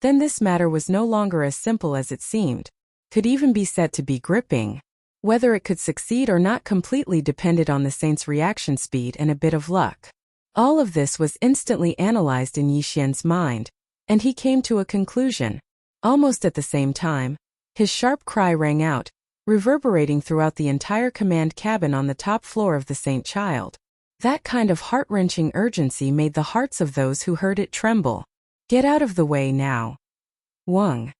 then this matter was no longer as simple as it seemed. Could even be said to be gripping. Whether it could succeed or not completely depended on the Saint's reaction speed and a bit of luck. All of this was instantly analyzed in Yi Xian's mind, and he came to a conclusion. Almost at the same time, his sharp cry rang out, reverberating throughout the entire command cabin on the top floor of the Saint Child. That kind of heart-wrenching urgency made the hearts of those who heard it tremble. Get out of the way now. Wang.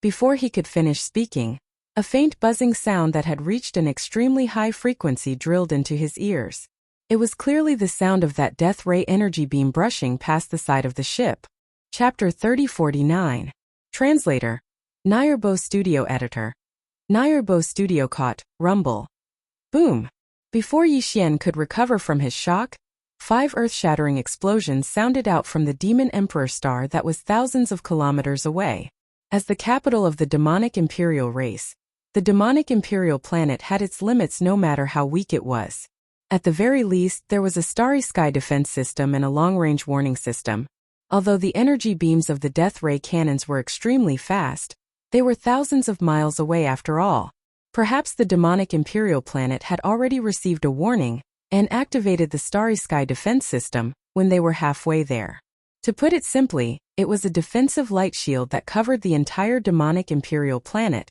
Before he could finish speaking, a faint buzzing sound that had reached an extremely high frequency drilled into his ears. It was clearly the sound of that death ray energy beam brushing past the side of the ship. Chapter 3049. Translator. Nayerbo Studio Editor. Nayerbo Studio caught, rumble. Boom. Before Yi Xian could recover from his shock, 5 earth-shattering explosions sounded out from the Demon Emperor star that was thousands of kilometers away. As the capital of the demonic imperial race, the demonic imperial planet had its limits no matter how weak it was. At the very least, there was a starry sky defense system and a long-range warning system. Although the energy beams of the death ray cannons were extremely fast, they were thousands of miles away after all. Perhaps the demonic imperial planet had already received a warning and activated the starry sky defense system when they were halfway there. To put it simply, it was a defensive light shield that covered the entire demonic imperial planet,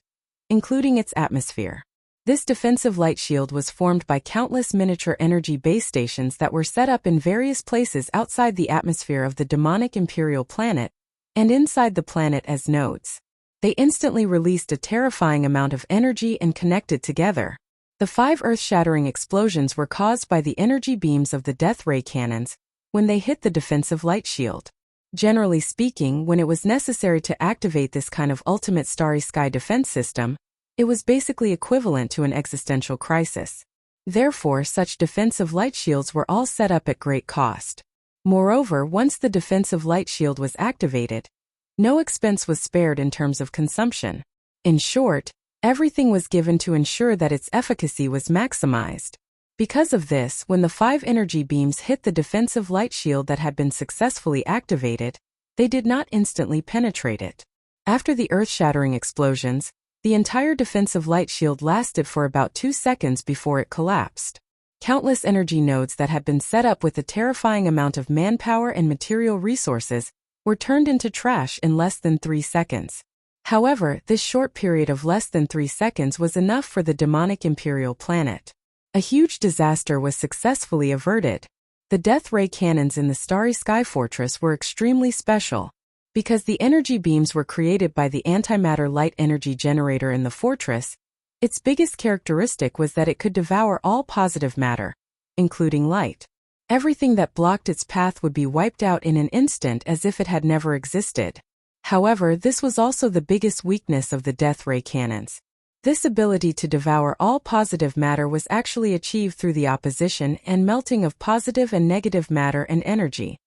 including its atmosphere. This defensive light shield was formed by countless miniature energy base stations that were set up in various places outside the atmosphere of the demonic imperial planet and inside the planet as nodes. They instantly released a terrifying amount of energy and connected together. The 5 earth-shattering explosions were caused by the energy beams of the death ray cannons when they hit the defensive light shield. Generally speaking, when it was necessary to activate this kind of ultimate starry sky defense system, it was basically equivalent to an existential crisis. Therefore, such defensive light shields were all set up at great cost. Moreover, once the defensive light shield was activated, no expense was spared in terms of consumption. In short, everything was given to ensure that its efficacy was maximized. Because of this, when the 5 energy beams hit the defensive light shield that had been successfully activated, they did not instantly penetrate it. After the earth-shattering explosions, the entire defensive light shield lasted for about 2 seconds before it collapsed. Countless energy nodes that had been set up with a terrifying amount of manpower and material resources were turned into trash in less than 3 seconds. However, this short period of less than 3 seconds was enough for the demonic imperial planet. A huge disaster was successfully averted. The death ray cannons in the Starry Sky Fortress were extremely special. Because the energy beams were created by the antimatter light energy generator in the fortress, its biggest characteristic was that it could devour all positive matter, including light. Everything that blocked its path would be wiped out in an instant as if it had never existed. However, this was also the biggest weakness of the death ray cannons. This ability to devour all positive matter was actually achieved through the opposition and melting of positive and negative matter and energy.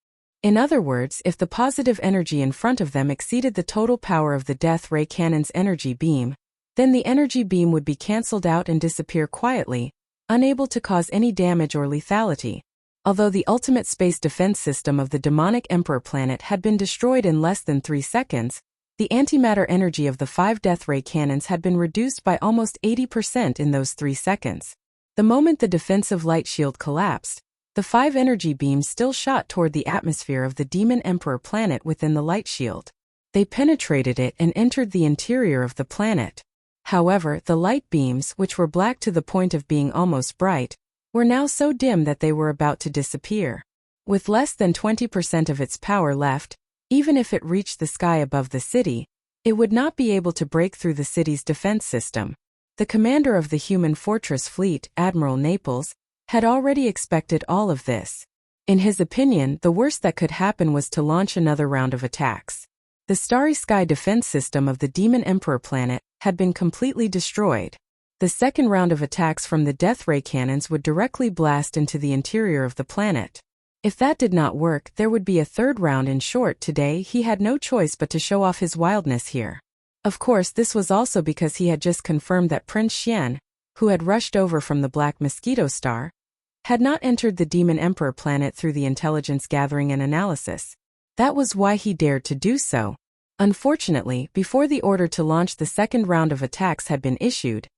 In other words, if the positive energy in front of them exceeded the total power of the death ray cannon's energy beam, then the energy beam would be cancelled out and disappear quietly, unable to cause any damage or lethality. Although the ultimate space defense system of the demonic emperor planet had been destroyed in less than 3 seconds, the antimatter energy of the 5 death ray cannons had been reduced by almost 80% in those 3 seconds. The moment the defensive light shield collapsed, the 5 energy beams still shot toward the atmosphere of the demon emperor planet within the light shield. They penetrated it and entered the interior of the planet. However, the light beams, which were black to the point of being almost bright, were now so dim that they were about to disappear. With less than 20% of its power left, even if it reached the sky above the city, it would not be able to break through the city's defense system. The commander of the human fortress fleet, Admiral Naples, had already expected all of this. In his opinion, the worst that could happen was to launch another round of attacks. The Starry Sky defense system of the Demon Emperor planet had been completely destroyed. The second round of attacks from the death ray cannons would directly blast into the interior of the planet. If that did not work, there would be a third round. In short, today he had no choice but to show off his wildness here. Of course, this was also because he had just confirmed that Prince Xian, who had rushed over from the Black Mosquito Star, had not entered the Demon Emperor planet through the intelligence gathering and analysis. That was why he dared to do so. Unfortunately, before the order to launch the second round of attacks had been issued,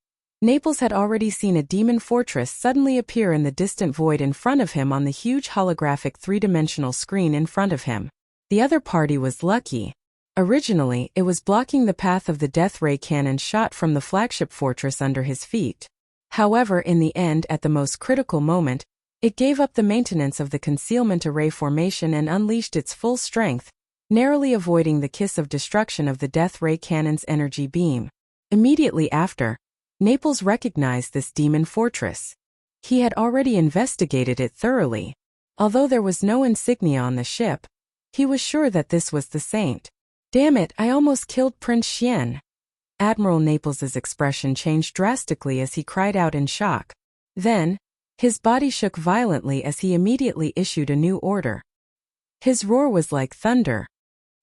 Naples had already seen a demon fortress suddenly appear in the distant void in front of him on the huge holographic 3-dimensional screen in front of him. The other party was lucky. Originally, it was blocking the path of the death ray cannon shot from the flagship fortress under his feet. However, in the end, at the most critical moment, it gave up the maintenance of the concealment array formation and unleashed its full strength, narrowly avoiding the kiss of destruction of the death ray cannon's energy beam. Immediately after, Naples recognized this demon fortress. He had already investigated it thoroughly. Although there was no insignia on the ship, he was sure that this was the saint. "Damn it, I almost killed Prince Xian." Admiral Naples's expression changed drastically as he cried out in shock. Then, his body shook violently as he immediately issued a new order. His roar was like thunder.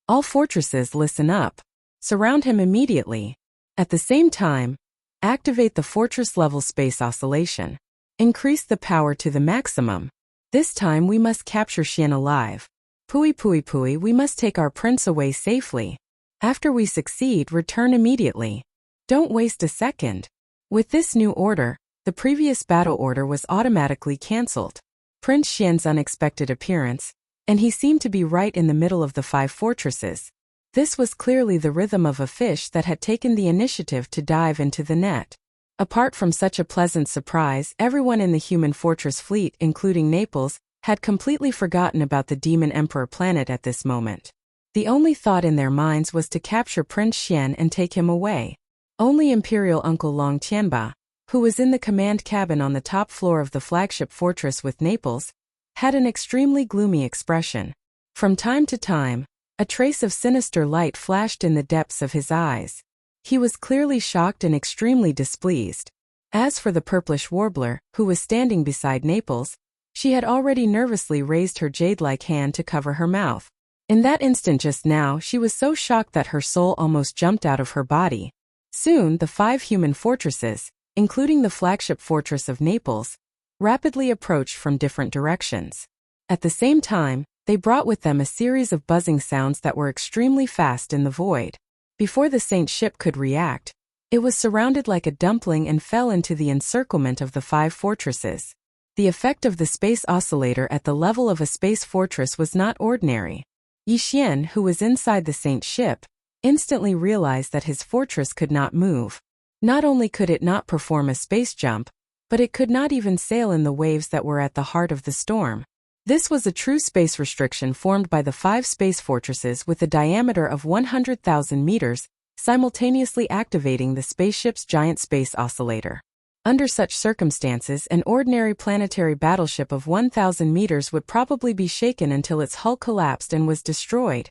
"All fortresses, listen up. Surround him immediately. At the same time, activate the fortress-level space oscillation. Increase the power to the maximum. This time we must capture Xian alive. Pui, we must take our prince away safely. After we succeed, return immediately. Don't waste a second." With this new order, the previous battle order was automatically cancelled. Prince Xian's unexpected appearance, and he seemed to be right in the middle of the 5 fortresses. This was clearly the rhythm of a fish that had taken the initiative to dive into the net. Apart from such a pleasant surprise, everyone in the human fortress fleet, including Naples, had completely forgotten about the Demon Emperor planet at this moment. The only thought in their minds was to capture Prince Xian and take him away. Only Imperial Uncle Long Tianba, who was in the command cabin on the top floor of the flagship fortress with Naples, had an extremely gloomy expression. From time to time, a trace of sinister light flashed in the depths of his eyes. He was clearly shocked and extremely displeased. As for the purplish warbler, who was standing beside Naples, she had already nervously raised her jade-like hand to cover her mouth. In that instant just now, she was so shocked that her soul almost jumped out of her body. Soon, the 5 human fortresses, including the flagship fortress of Naples, rapidly approached from different directions. At the same time, they brought with them a series of buzzing sounds that were extremely fast in the void. Before the Saint ship could react, it was surrounded like a dumpling and fell into the encirclement of the 5 fortresses. The effect of the space oscillator at the level of a space fortress was not ordinary. Yi Xian, who was inside the Saint ship, instantly realized that his fortress could not move. Not only could it not perform a space jump, but it could not even sail in the waves that were at the heart of the storm. This was a true space restriction formed by the 5 space fortresses with a diameter of 100,000 meters, simultaneously activating the spaceship's giant space oscillator. Under such circumstances, an ordinary planetary battleship of 1,000 meters would probably be shaken until its hull collapsed and was destroyed.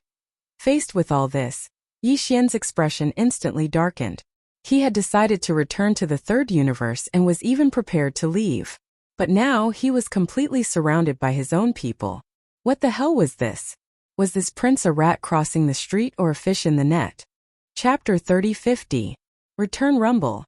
Faced with all this, Yi Xian's expression instantly darkened. He had decided to return to the 3rd universe and was even prepared to leave. But now he was completely surrounded by his own people. What the hell was this? Was this prince a rat crossing the street or a fish in the net? Chapter 3050. Return Rumble.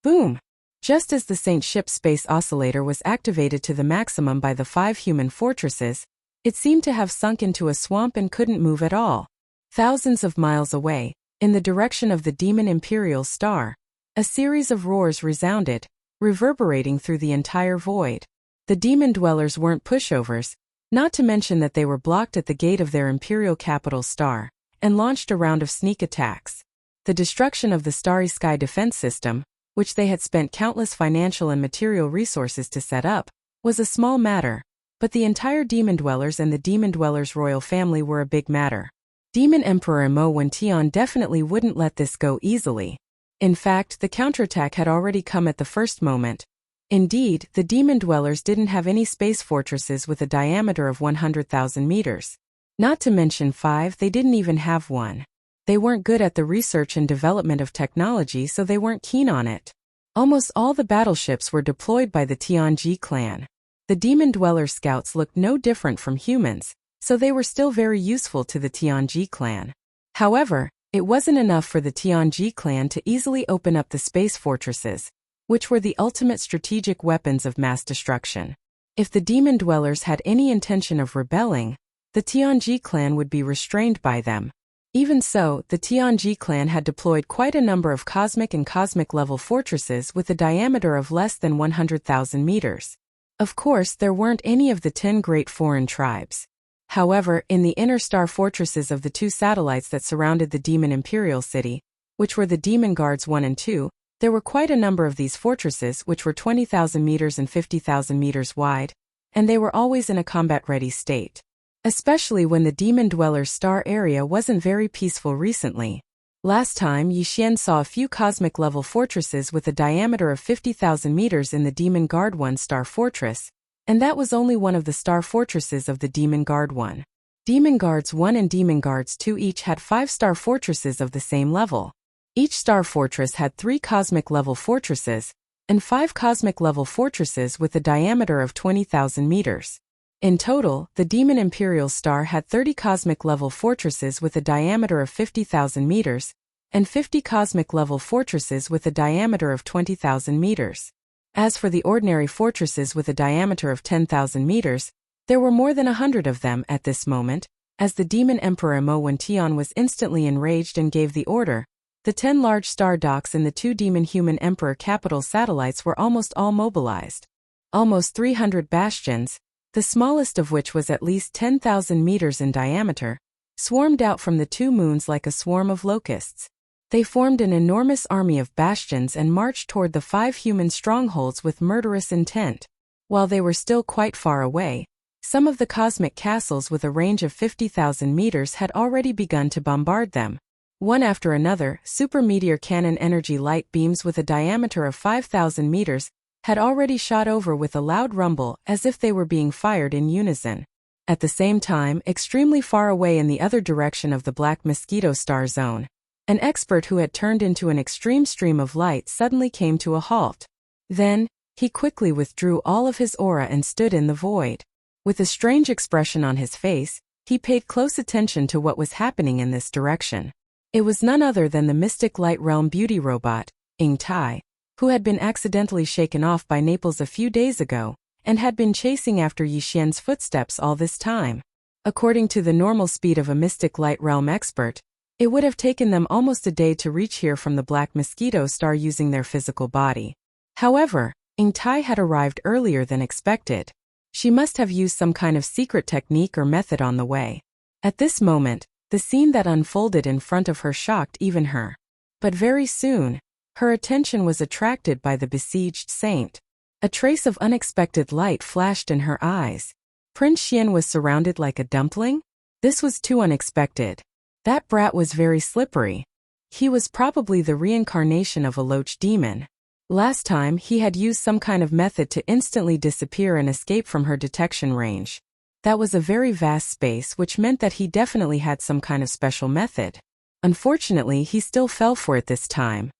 Boom! Just as the Saint ship space oscillator was activated to the maximum by the 5 human fortresses, it seemed to have sunk into a swamp and couldn't move at all. Thousands of miles away, in the direction of the Demon Imperial Star, a series of roars resounded, reverberating through the entire void. The demon dwellers weren't pushovers, not to mention that they were blocked at the gate of their imperial capital star, and launched a round of sneak attacks. The destruction of the Starry Sky defense system, which they had spent countless financial and material resources to set up, was a small matter, but the entire demon dwellers and the demon dwellers' royal family were a big matter. Demon Emperor Mo Wentian definitely wouldn't let this go easily. In fact, the counterattack had already come at the first moment. Indeed, the demon dwellers didn't have any space fortresses with a diameter of 100,000 meters. Not to mention 5, they didn't even have one. They weren't good at the research and development of technology, so they weren't keen on it. Almost all the battleships were deployed by the Tianji clan. The demon dweller scouts looked no different from humans, so they were still very useful to the Tianji clan. However, it wasn't enough for the Tianji clan to easily open up the space fortresses, which were the ultimate strategic weapons of mass destruction. If the demon dwellers had any intention of rebelling, the Tianji clan would be restrained by them. Even so, the Tianji clan had deployed quite a number of cosmic and cosmic-level fortresses with a diameter of less than 100,000 meters. Of course, there weren't any of the 10 great foreign tribes. However, in the inner star fortresses of the 2 satellites that surrounded the Demon Imperial City, which were the Demon Guards 1 and 2, there were quite a number of these fortresses which were 20,000 meters and 50,000 meters wide, and they were always in a combat-ready state. Especially when the Demon Dwellers' star area wasn't very peaceful recently. Last time, Yi Xian saw a few cosmic-level fortresses with a diameter of 50,000 meters in the Demon Guard 1 star fortress, and that was only one of the star fortresses of the Demon Guard 1. Demon Guards 1 and Demon Guards 2 each had 5 star fortresses of the same level. Each star fortress had 3 cosmic-level fortresses, and 5 cosmic-level fortresses with a diameter of 20,000 meters. In total, the Demon Imperial Star had 30 cosmic-level fortresses with a diameter of 50,000 meters, and 50 cosmic-level fortresses with a diameter of 20,000 meters. As for the ordinary fortresses with a diameter of 10,000 meters, there were more than 100 of them at this moment. As the Demon Emperor Mo Wentian was instantly enraged and gave the order, the 10 large star docks in the 2 Demon-Human Emperor capital satellites were almost all mobilized. Almost 300 bastions, the smallest of which was at least 10,000 meters in diameter, swarmed out from the 2 moons like a swarm of locusts. They formed an enormous army of bastions and marched toward the 5 human strongholds with murderous intent. While they were still quite far away, some of the cosmic castles with a range of 50,000 meters had already begun to bombard them. One after another, super meteor cannon energy light beams with a diameter of 5,000 meters had already shot over with a loud rumble as if they were being fired in unison. At the same time, extremely far away in the other direction of the Black Mosquito Star Zone, an expert who had turned into an extreme stream of light suddenly came to a halt. Then, he quickly withdrew all of his aura and stood in the void. With a strange expression on his face, he paid close attention to what was happening in this direction. It was none other than the Mystic Light Realm beauty robot, Ying Tai, who had been accidentally shaken off by Naples a few days ago, and had been chasing after Yi Xian's footsteps all this time. According to the normal speed of a Mystic Light Realm expert, it would have taken them almost a day to reach here from the Black Mosquito Star using their physical body. However, Ying Tai had arrived earlier than expected. She must have used some kind of secret technique or method on the way. At this moment, the scene that unfolded in front of her shocked even her. But very soon, her attention was attracted by the besieged saint. A trace of unexpected light flashed in her eyes. Prince Xian was surrounded like a dumpling? This was too unexpected. That brat was very slippery. He was probably the reincarnation of a loach demon. Last time he had used some kind of method to instantly disappear and escape from her detection range. That was a very vast space, which meant that he definitely had some kind of special method. Unfortunately, he still fell for it this time.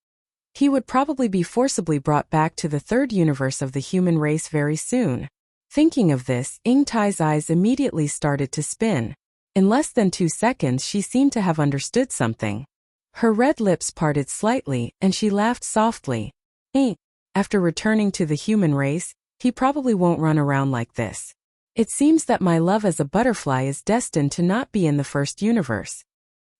He would probably be forcibly brought back to the 3rd universe of the human race very soon. Thinking of this, Ying Tai's eyes immediately started to spin. In less than 2 seconds she seemed to have understood something. Her red lips parted slightly, and she laughed softly. After returning to the human race, he probably won't run around like this. It seems that my love as a butterfly is destined to not be in the 1st universe.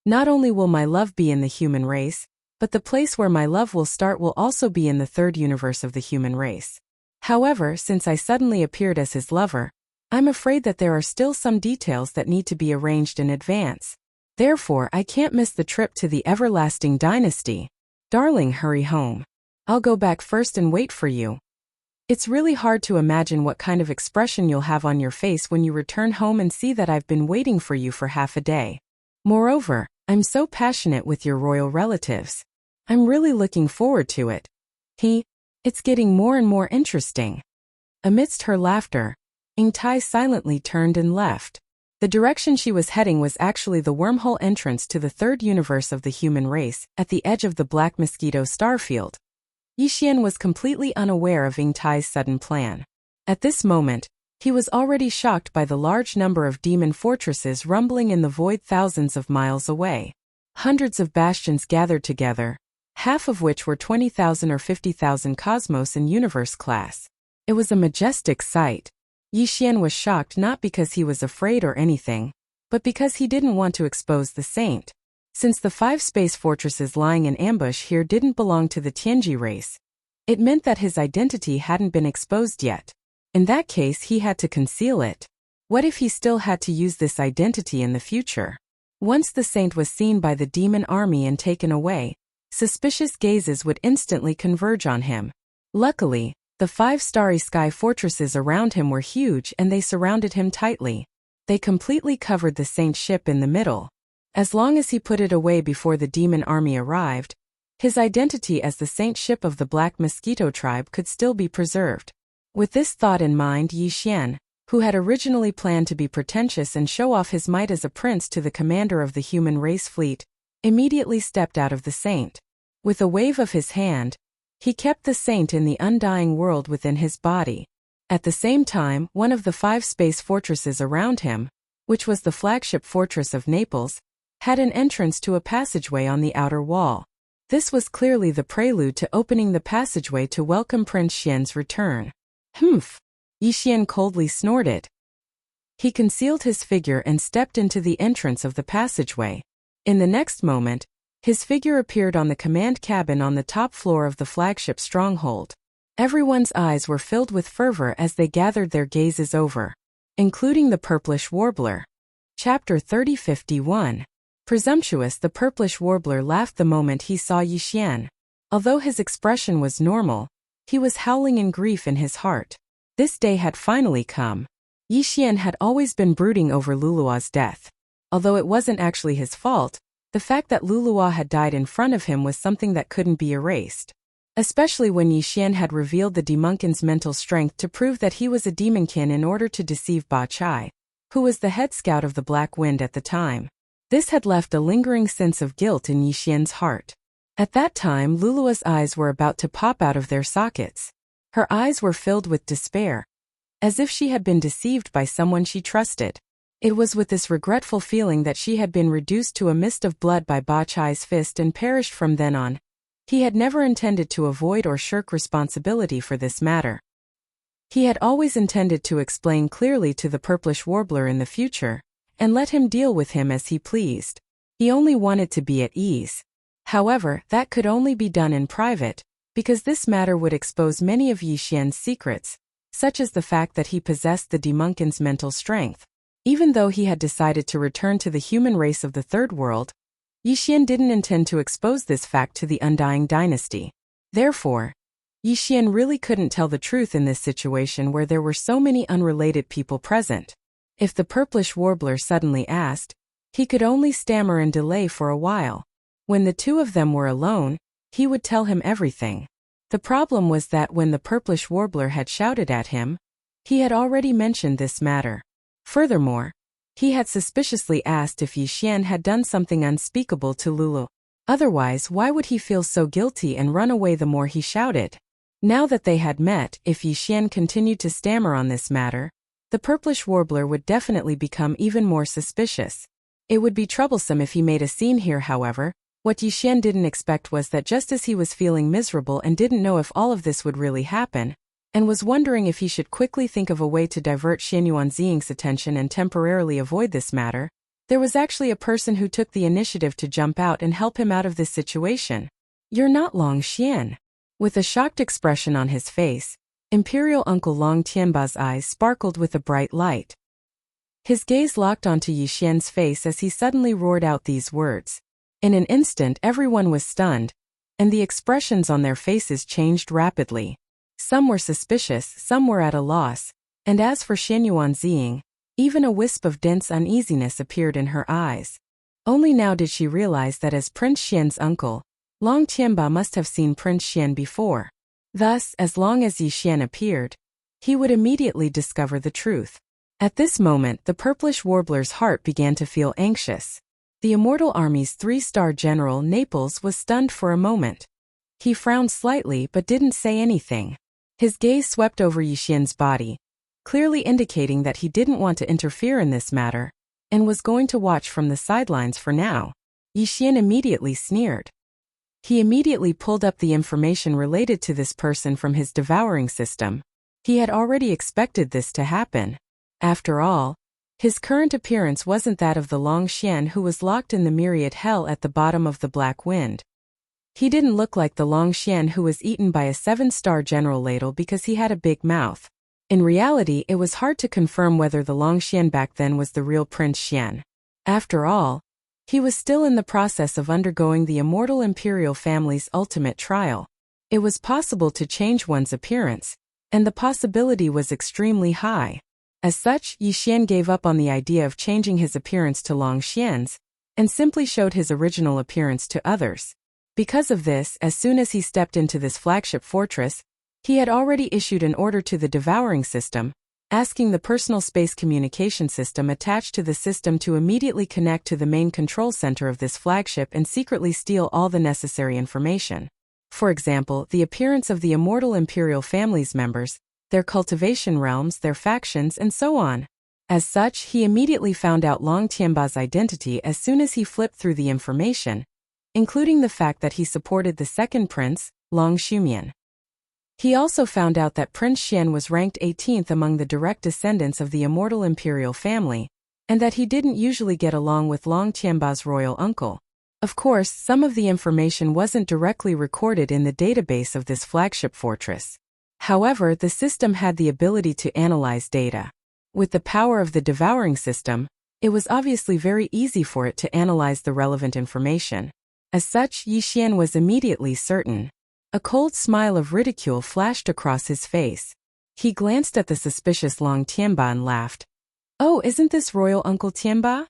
Not only will my love be in the human race, but the place where my love will start will also be in the 3rd universe of the human race. However, since I suddenly appeared as his lover, I'm afraid that there are still some details that need to be arranged in advance. Therefore, I can't miss the trip to the everlasting dynasty. Darling, hurry home. I'll go back first and wait for you. It's really hard to imagine what kind of expression you'll have on your face when you return home and see that I've been waiting for you for half a day. Moreover, I'm so passionate with your royal relatives. I'm really looking forward to it. It's getting more and more interesting. Amidst her laughter, Ying Tai silently turned and left. The direction she was heading was actually the wormhole entrance to the 3rd universe of the human race, at the edge of the Black Mosquito starfield. Yi Xian was completely unaware of Ying Tai's sudden plan. At this moment, he was already shocked by the large number of demon fortresses rumbling in the void thousands of miles away. Hundreds of bastions gathered together, half of which were 20,000 or 50,000 cosmos and universe class. It was a majestic sight. Yi Xian was shocked not because he was afraid or anything, but because he didn't want to expose the saint. Since the 5 space fortresses lying in ambush here didn't belong to the Tianji race, it meant that his identity hadn't been exposed yet. In that case, he had to conceal it. What if he still had to use this identity in the future? Once the saint was seen by the demon army and taken away, suspicious gazes would instantly converge on him. Luckily, the 5 starry sky fortresses around him were huge and they surrounded him tightly. They completely covered the saint's ship in the middle. As long as he put it away before the demon army arrived, his identity as the saint ship of the Black Mosquito tribe could still be preserved. With this thought in mind, Yi Xian, who had originally planned to be pretentious and show off his might as a prince to the commander of the human race fleet, immediately stepped out of the saint. With a wave of his hand, he kept the saint in the undying world within his body. At the same time, one of the 5 space fortresses around him, which was the flagship fortress of Naples, had an entrance to a passageway on the outer wall. This was clearly the prelude to opening the passageway to welcome Prince Xian's return. Humph! Yi Xian coldly snorted. He concealed his figure and stepped into the entrance of the passageway. In the next moment, his figure appeared on the command cabin on the top floor of the flagship stronghold. Everyone's eyes were filled with fervor as they gathered their gazes over, including the purplish warbler. Chapter 3051. Presumptuous. The purplish warbler laughed the moment he saw Yixian. Although his expression was normal, he was howling in grief in his heart. This day had finally come. Yixian had always been brooding over Lulua's death. Although it wasn't actually his fault, the fact that Lulua had died in front of him was something that couldn't be erased. Especially when Yixian had revealed the demonkin's mental strength to prove that he was a demonkin in order to deceive Ba Chai, who was the head scout of the Black Wind at the time. This had left a lingering sense of guilt in Yixian's heart. At that time, Lulua's eyes were about to pop out of their sockets. Her eyes were filled with despair, as if she had been deceived by someone she trusted. It was with this regretful feeling that she had been reduced to a mist of blood by Ba Chai's fist and perished from then on. He had never intended to avoid or shirk responsibility for this matter. He had always intended to explain clearly to the purplish warbler in the future, and let him deal with him as he pleased. He only wanted to be at ease. However, that could only be done in private, because this matter would expose many of Yixian's secrets, such as the fact that he possessed the demonkin's mental strength. Even though he had decided to return to the human race of the Third World, Yixian didn't intend to expose this fact to the Undying Dynasty. Therefore, Yixian really couldn't tell the truth in this situation where there were so many unrelated people present. If the purplish warbler suddenly asked, he could only stammer and delay for a while. When the two of them were alone, he would tell him everything. The problem was that when the purplish warbler had shouted at him, he had already mentioned this matter. Furthermore, he had suspiciously asked if Yixian had done something unspeakable to Lulu. Otherwise, why would he feel so guilty and run away the more he shouted? Now that they had met, if Yixian continued to stammer on this matter, the purplish warbler would definitely become even more suspicious. It would be troublesome if he made a scene here, however. What Yixian didn't expect was that just as he was feeling miserable and didn't know if all of this would really happen, and was wondering if he should quickly think of a way to divert Xianyuan Ziying's attention and temporarily avoid this matter, there was actually a person who took the initiative to jump out and help him out of this situation. "You're not Long Xian." With a shocked expression on his face, Imperial Uncle Long Tianba's eyes sparkled with a bright light. His gaze locked onto Yixian's face as he suddenly roared out these words. In an instant, everyone was stunned, and the expressions on their faces changed rapidly. Some were suspicious, some were at a loss, and as for Xianyuan Ziying, even a wisp of dense uneasiness appeared in her eyes. Only now did she realize that as Prince Xian's uncle, Long Tianba must have seen Prince Xian before. Thus, as long as Yixian appeared, he would immediately discover the truth. At this moment, the purplish warbler's heart began to feel anxious. The Immortal Army's 3-star general Naples was stunned for a moment. He frowned slightly but didn't say anything. His gaze swept over Yixian's body, clearly indicating that he didn't want to interfere in this matter, and was going to watch from the sidelines for now. Yixian immediately sneered. He immediately pulled up the information related to this person from his devouring system. He had already expected this to happen. After all, his current appearance wasn't that of the Long Xian who was locked in the myriad hell at the bottom of the Black Wind. He didn't look like the Long Xian who was eaten by a 7-star general ladle because he had a big mouth. In reality, it was hard to confirm whether the Long Xian back then was the real Prince Xian. After all, he was still in the process of undergoing the immortal imperial family's ultimate trial. It was possible to change one's appearance, and the possibility was extremely high. As such, Yixian gave up on the idea of changing his appearance to Long Xian's, and simply showed his original appearance to others. Because of this, as soon as he stepped into this flagship fortress, he had already issued an order to the devouring system, asking the personal space communication system attached to the system to immediately connect to the main control center of this flagship and secretly steal all the necessary information. For example, the appearance of the immortal imperial family's members, their cultivation realms, their factions, and so on. As such, he immediately found out Long Tianba's identity as soon as he flipped through the information, including the fact that he supported the second prince, Long Shumian. He also found out that Prince Xian was ranked 18th among the direct descendants of the immortal imperial family, and that he didn't usually get along with Long Tianba's royal uncle. Of course, some of the information wasn't directly recorded in the database of this flagship fortress. However, the system had the ability to analyze data. With the power of the devouring system, It was obviously very easy for it to analyze the relevant information. As such, Yi Xian was immediately certain. A cold smile of ridicule flashed across his face. He glanced at the suspicious Long Tianba and laughed. "Oh, isn't this royal Uncle Tianba?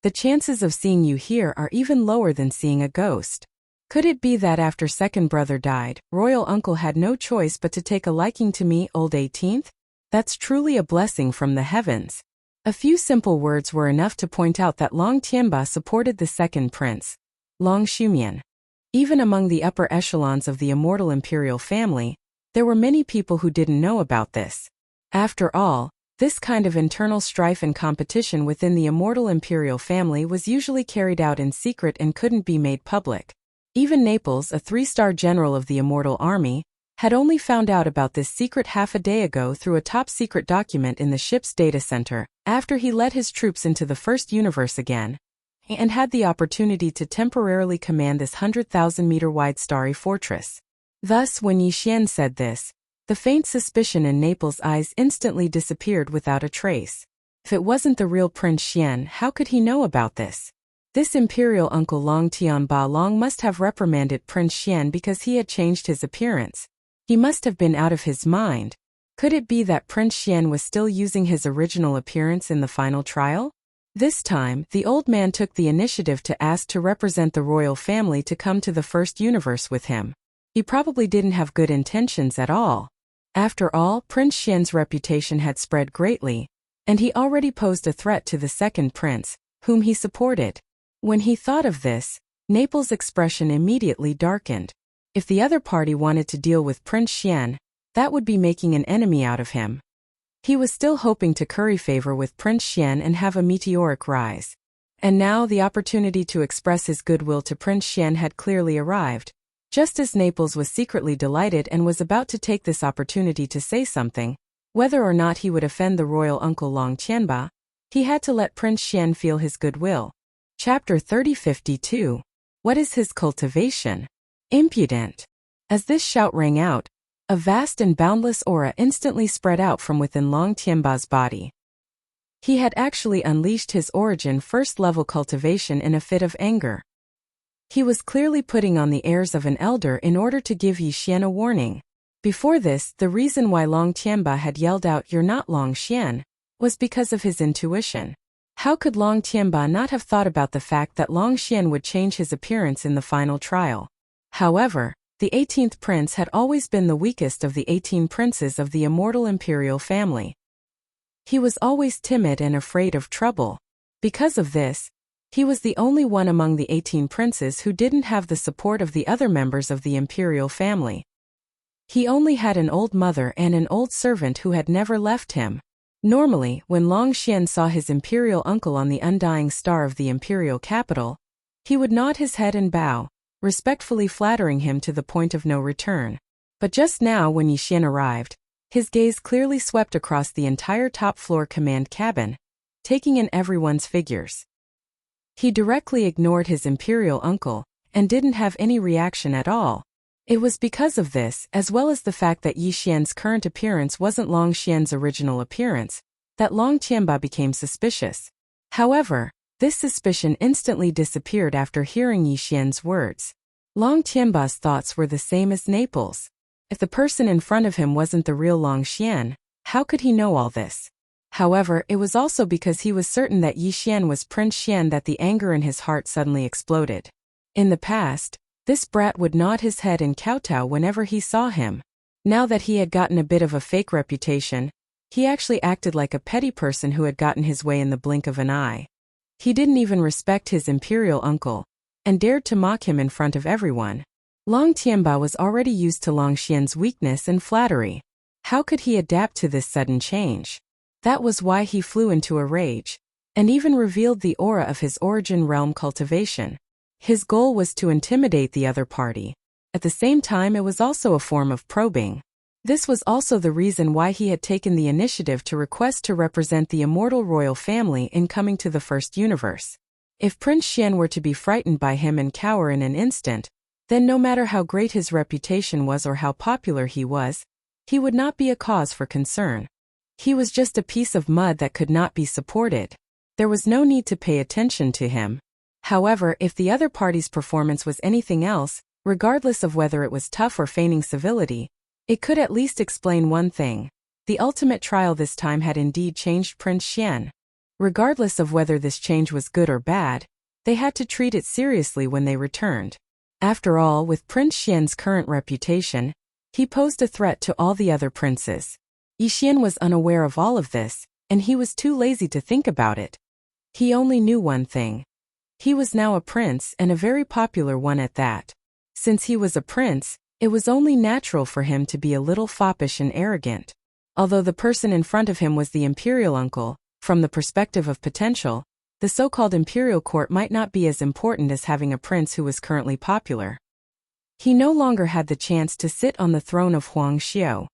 The chances of seeing you here are even lower than seeing a ghost. Could it be that after second brother died, royal uncle had no choice but to take a liking to me, old 18th? That's truly a blessing from the heavens." A few simple words were enough to point out that Long Tianba supported the second prince, Long Shumian. Even among the upper echelons of the immortal imperial family, there were many people who didn't know about this. After all, this kind of internal strife and competition within the immortal imperial family was usually carried out in secret and couldn't be made public. Even Naples, a 3-star general of the immortal army, had only found out about this secret half a day ago through a top-secret document in the ship's data center, after he led his troops into the first universe again, and had the opportunity to temporarily command this 100,000-meter-wide starry fortress. Thus, when Yi Xian said this, the faint suspicion in Naples' eyes instantly disappeared without a trace. If it wasn't the real Prince Xian, how could he know about this? This imperial uncle Long Tianba Long must have reprimanded Prince Xian because he had changed his appearance. He must have been out of his mind. Could it be that Prince Xian was still using his original appearance in the final trial? This time, the old man took the initiative to ask to represent the royal family to come to the first universe with him. He probably didn't have good intentions at all. After all, Prince Xian's reputation had spread greatly, and he already posed a threat to the second prince, whom he supported. When he thought of this, Naples' expression immediately darkened. If the other party wanted to deal with Prince Xian, that would be making an enemy out of him. He was still hoping to curry favor with Prince Xian and have a meteoric rise. And now the opportunity to express his goodwill to Prince Xian had clearly arrived. Just as Naples was secretly delighted and was about to take this opportunity to say something, whether or not he would offend the royal uncle Long Tianba, he had to let Prince Xian feel his goodwill. Chapter 3052. What is his cultivation? Impudent. As this shout rang out, a vast and boundless aura instantly spread out from within Long Tianba's body. He had actually unleashed his origin first-level cultivation in a fit of anger. He was clearly putting on the airs of an elder in order to give Yi Xian a warning. Before this, the reason why Long Tianba had yelled out, "You're not Long Xian," was because of his intuition. How could Long Tianba not have thought about the fact that Long Xian would change his appearance in the final trial? However, the 18th prince had always been the weakest of the 18 princes of the immortal imperial family. He was always timid and afraid of trouble. Because of this, he was the only one among the 18 princes who didn't have the support of the other members of the imperial family. He only had an old mother and an old servant who had never left him. Normally, when Long Xian saw his imperial uncle on the undying star of the imperial capital, he would nod his head and bow, respectfully flattering him to the point of no return. But just now when Yi Xian arrived, his gaze clearly swept across the entire top-floor command cabin, taking in everyone's figures. He directly ignored his imperial uncle, and didn't have any reaction at all. It was because of this, as well as the fact that Yi Xian's current appearance wasn't Long Xian's original appearance, that Long Tianba became suspicious. However, this suspicion instantly disappeared after hearing Yi Xian's words. Long Tianba's thoughts were the same as Naples'. If the person in front of him wasn't the real Long Xian, how could he know all this? However, it was also because he was certain that Yi Xian was Prince Xian that the anger in his heart suddenly exploded. In the past, this brat would nod his head and kowtow whenever he saw him. Now that he had gotten a bit of a fake reputation, he actually acted like a petty person who had gotten his way in the blink of an eye. He didn't even respect his imperial uncle, and dared to mock him in front of everyone. Long Tianba was already used to Long Xian's weakness and flattery. How could he adapt to this sudden change? That was why he flew into a rage, and even revealed the aura of his origin realm cultivation. His goal was to intimidate the other party. At the same time, it was also a form of probing. This was also the reason why he had taken the initiative to request to represent the immortal royal family in coming to the first universe. If Prince Xian were to be frightened by him and cower in an instant, then no matter how great his reputation was or how popular he was, he would not be a cause for concern. He was just a piece of mud that could not be supported. There was no need to pay attention to him. However, if the other party's performance was anything else, regardless of whether it was tough or feigning civility, it could at least explain one thing. The ultimate trial this time had indeed changed Prince Xian. Regardless of whether this change was good or bad, they had to treat it seriously when they returned. After all, with Prince Xian's current reputation, he posed a threat to all the other princes. Yi Xian was unaware of all of this, and he was too lazy to think about it. He only knew one thing. He was now a prince, and a very popular one at that. Since he was a prince, it was only natural for him to be a little foppish and arrogant. Although the person in front of him was the imperial uncle, from the perspective of potential, the so-called imperial court might not be as important as having a prince who was currently popular. He no longer had the chance to sit on the throne of Huang Xiu.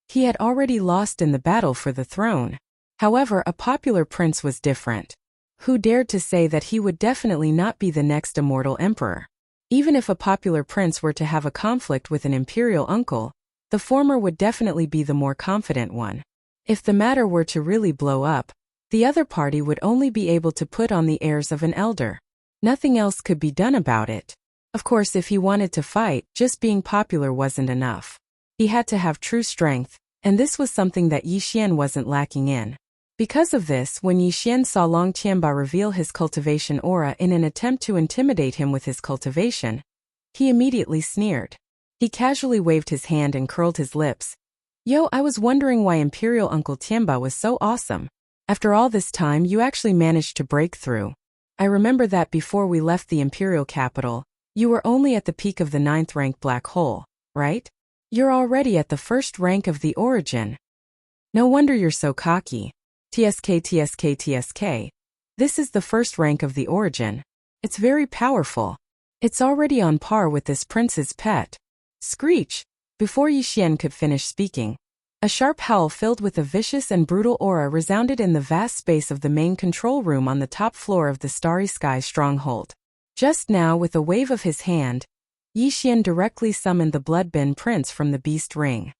He had already lost in the battle for the throne. However, a popular prince was different. Who dared to say that he would definitely not be the next immortal emperor? Even if a popular prince were to have a conflict with an imperial uncle, the former would definitely be the more confident one. If the matter were to really blow up, the other party would only be able to put on the airs of an elder. Nothing else could be done about it. Of course, if he wanted to fight, just being popular wasn't enough. He had to have true strength, and this was something that Yi Xian wasn't lacking in. Because of this, when Yi Xian saw Long Qianba reveal his cultivation aura in an attempt to intimidate him with his cultivation, he immediately sneered. He casually waved his hand and curled his lips. Yo, I was wondering why Imperial Uncle Tianba was so awesome. After all this time, you actually managed to break through. I remember that before we left the imperial capital, you were only at the peak of the 9th rank black hole, right? You're already at the 1st rank of the origin. No wonder you're so cocky. TSK. This is the 1st rank of the origin. It's very powerful. It's already on par with this prince's pet. Screech! Before Yi Xian could finish speaking, a sharp howl filled with a vicious and brutal aura resounded in the vast space of the main control room on the top floor of the Starry Sky stronghold. Just now, with a wave of his hand, Yi Xian directly summoned the Bloodbin Prince from the Beast Ring.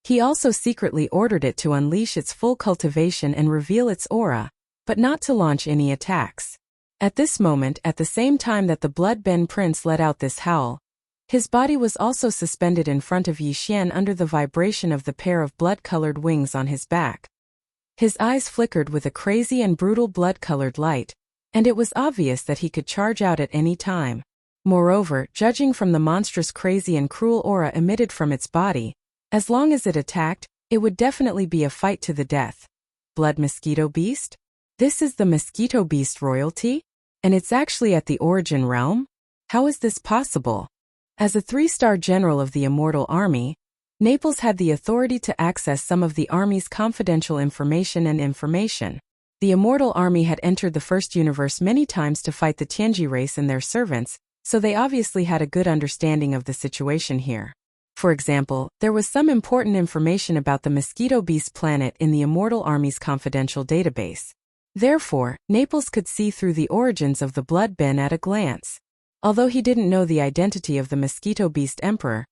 He also secretly ordered it to unleash its full cultivation and reveal its aura, but not to launch any attacks. At this moment, at the same time that the Bloodbin Prince let out this howl, his body was also suspended in front of Yi Xian under the vibration of the pair of blood-colored wings on his back. His eyes flickered with a crazy and brutal blood-colored light, and it was obvious that he could charge out at any time. Moreover, judging from the monstrous crazy and cruel aura emitted from its body, as long as it attacked, it would definitely be a fight to the death. Blood Mosquito Beast? This is the Mosquito Beast royalty? And it's actually at the origin realm? How is this possible? As a 3-star general of the Immortal Army, Naples had the authority to access some of the Army's confidential information. The Immortal Army had entered the First Universe many times to fight the Tianji race and their servants, so they obviously had a good understanding of the situation here. For example, there was some important information about the Mosquito Beast planet in the Immortal Army's confidential database. Therefore, Naples could see through the origins of the Bloodbin at a glance. Although he didn't know the identity of the Mosquito Beast Emperor,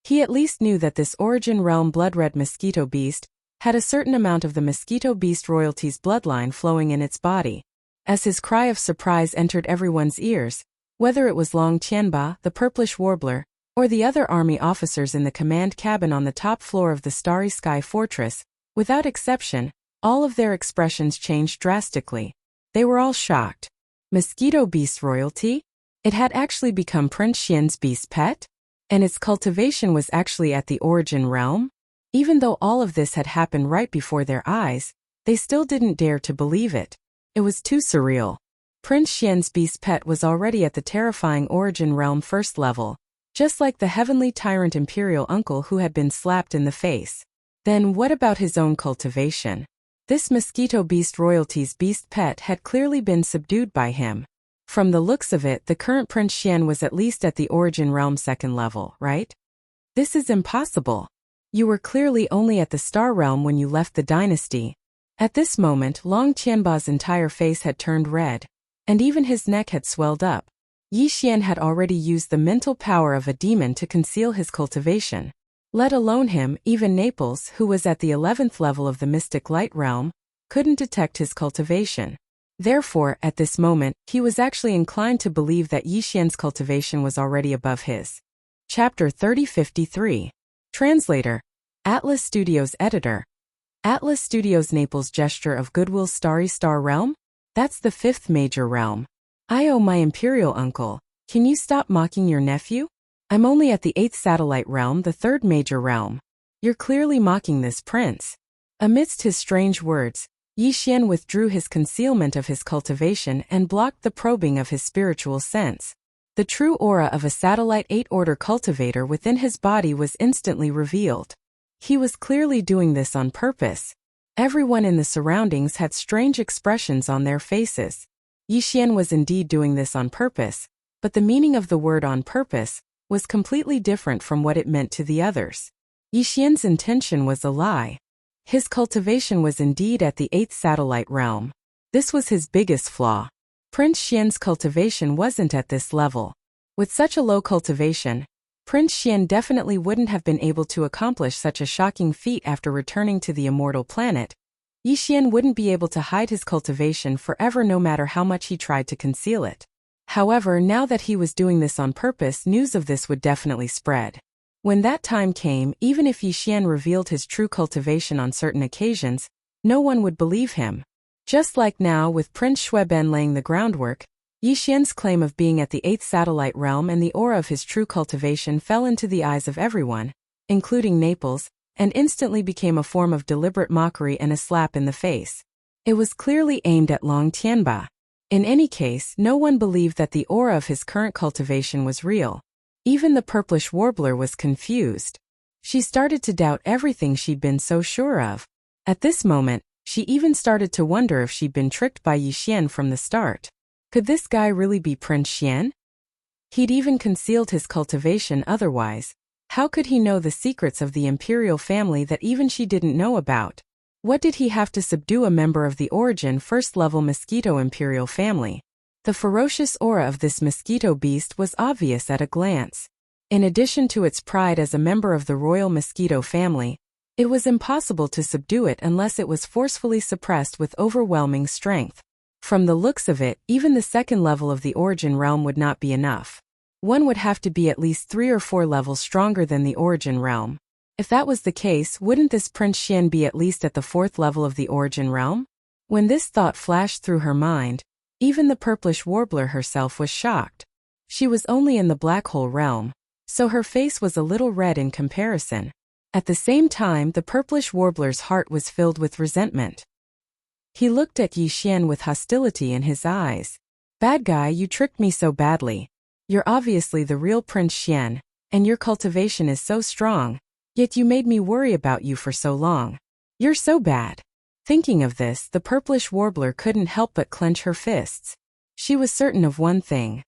he at least knew that this origin realm blood-red Mosquito Beast had a certain amount of the Mosquito Beast royalty's bloodline flowing in its body. As his cry of surprise entered everyone's ears, whether it was Long Qianba, the Purplish Warbler, or the other army officers in the command cabin on the top floor of the Starry Sky Fortress, without exception, all of their expressions changed drastically. They were all shocked. Mosquito Beast royalty? It had actually become Prince Xian's beast pet? And its cultivation was actually at the origin realm? Even though all of this had happened right before their eyes, they still didn't dare to believe it. It was too surreal. Prince Xian's beast pet was already at the terrifying origin realm 1st level, just like the heavenly tyrant imperial uncle who had been slapped in the face. Then what about his own cultivation? This Mosquito Beast royalty's beast pet had clearly been subdued by him. From the looks of it, the current Prince Xian was at least at the origin realm 2nd level, right? This is impossible. You were clearly only at the star realm when you left the dynasty. At this moment, Long Qianba's entire face had turned red, and even his neck had swelled up. Yi Xian had already used the mental power of a demon to conceal his cultivation. Let alone him, even Naples, who was at the 11th level of the Mystic Light realm, couldn't detect his cultivation. Therefore, at this moment, he was actually inclined to believe that Yixian's cultivation was already above his. Chapter 3053. Translator. Atlas Studios Editor. Atlas Studios Naples Gesture of Goodwill Starry Star Realm? That's the 5th major realm. Oh, my imperial uncle, can you stop mocking your nephew? I'm only at the 8th satellite realm, the 3rd major realm. You're clearly mocking this prince. Amidst his strange words, Yixian withdrew his concealment of his cultivation and blocked the probing of his spiritual sense. The true aura of a satellite 8th-order cultivator within his body was instantly revealed. He was clearly doing this on purpose. Everyone in the surroundings had strange expressions on their faces. Yixian was indeed doing this on purpose, but the meaning of the word on purpose was completely different from what it meant to the others. Yixian's intention was a lie. His cultivation was indeed at the 8th satellite realm. This was his biggest flaw. Prince Xian's cultivation wasn't at this level. With such a low cultivation, Prince Xian definitely wouldn't have been able to accomplish such a shocking feat after returning to the immortal planet. Yixian wouldn't be able to hide his cultivation forever no matter how much he tried to conceal it. However, now that he was doing this on purpose, news of this would definitely spread. When that time came, even if Yixian revealed his true cultivation on certain occasions, no one would believe him. Just like now with Prince Shueben laying the groundwork, Yixian's claim of being at the 8th satellite realm and the aura of his true cultivation fell into the eyes of everyone, including Naples, and instantly became a form of deliberate mockery and a slap in the face. It was clearly aimed at Long Tianba. In any case, no one believed that the aura of his current cultivation was real. Even the purplish warbler was confused. She started to doubt everything she'd been so sure of. At this moment, she even started to wonder if she'd been tricked by Yixian from the start. Could this guy really be Prince Xian? He'd even concealed his cultivation otherwise. How could he know the secrets of the imperial family that even she didn't know about? What did he have to subdue a member of the Origin first-level mosquito imperial family? The ferocious aura of this mosquito beast was obvious at a glance. In addition to its pride as a member of the royal mosquito family, it was impossible to subdue it unless it was forcefully suppressed with overwhelming strength. From the looks of it, even the 2nd level of the Origin realm would not be enough. One would have to be at least 3 or 4 levels stronger than the Origin realm. If that was the case, wouldn't this Prince Xian be at least at the 4th level of the Origin realm? When this thought flashed through her mind, even the purplish warbler herself was shocked. She was only in the black hole realm, so her face was a little red in comparison. At the same time, the purplish warbler's heart was filled with resentment. He looked at Yixian with hostility in his eyes. Bad guy, you tricked me so badly. You're obviously the real Prince Xian, and your cultivation is so strong, yet you made me worry about you for so long. You're so bad. Thinking of this, the purplish warbler couldn't help but clench her fists. She was certain of one thing.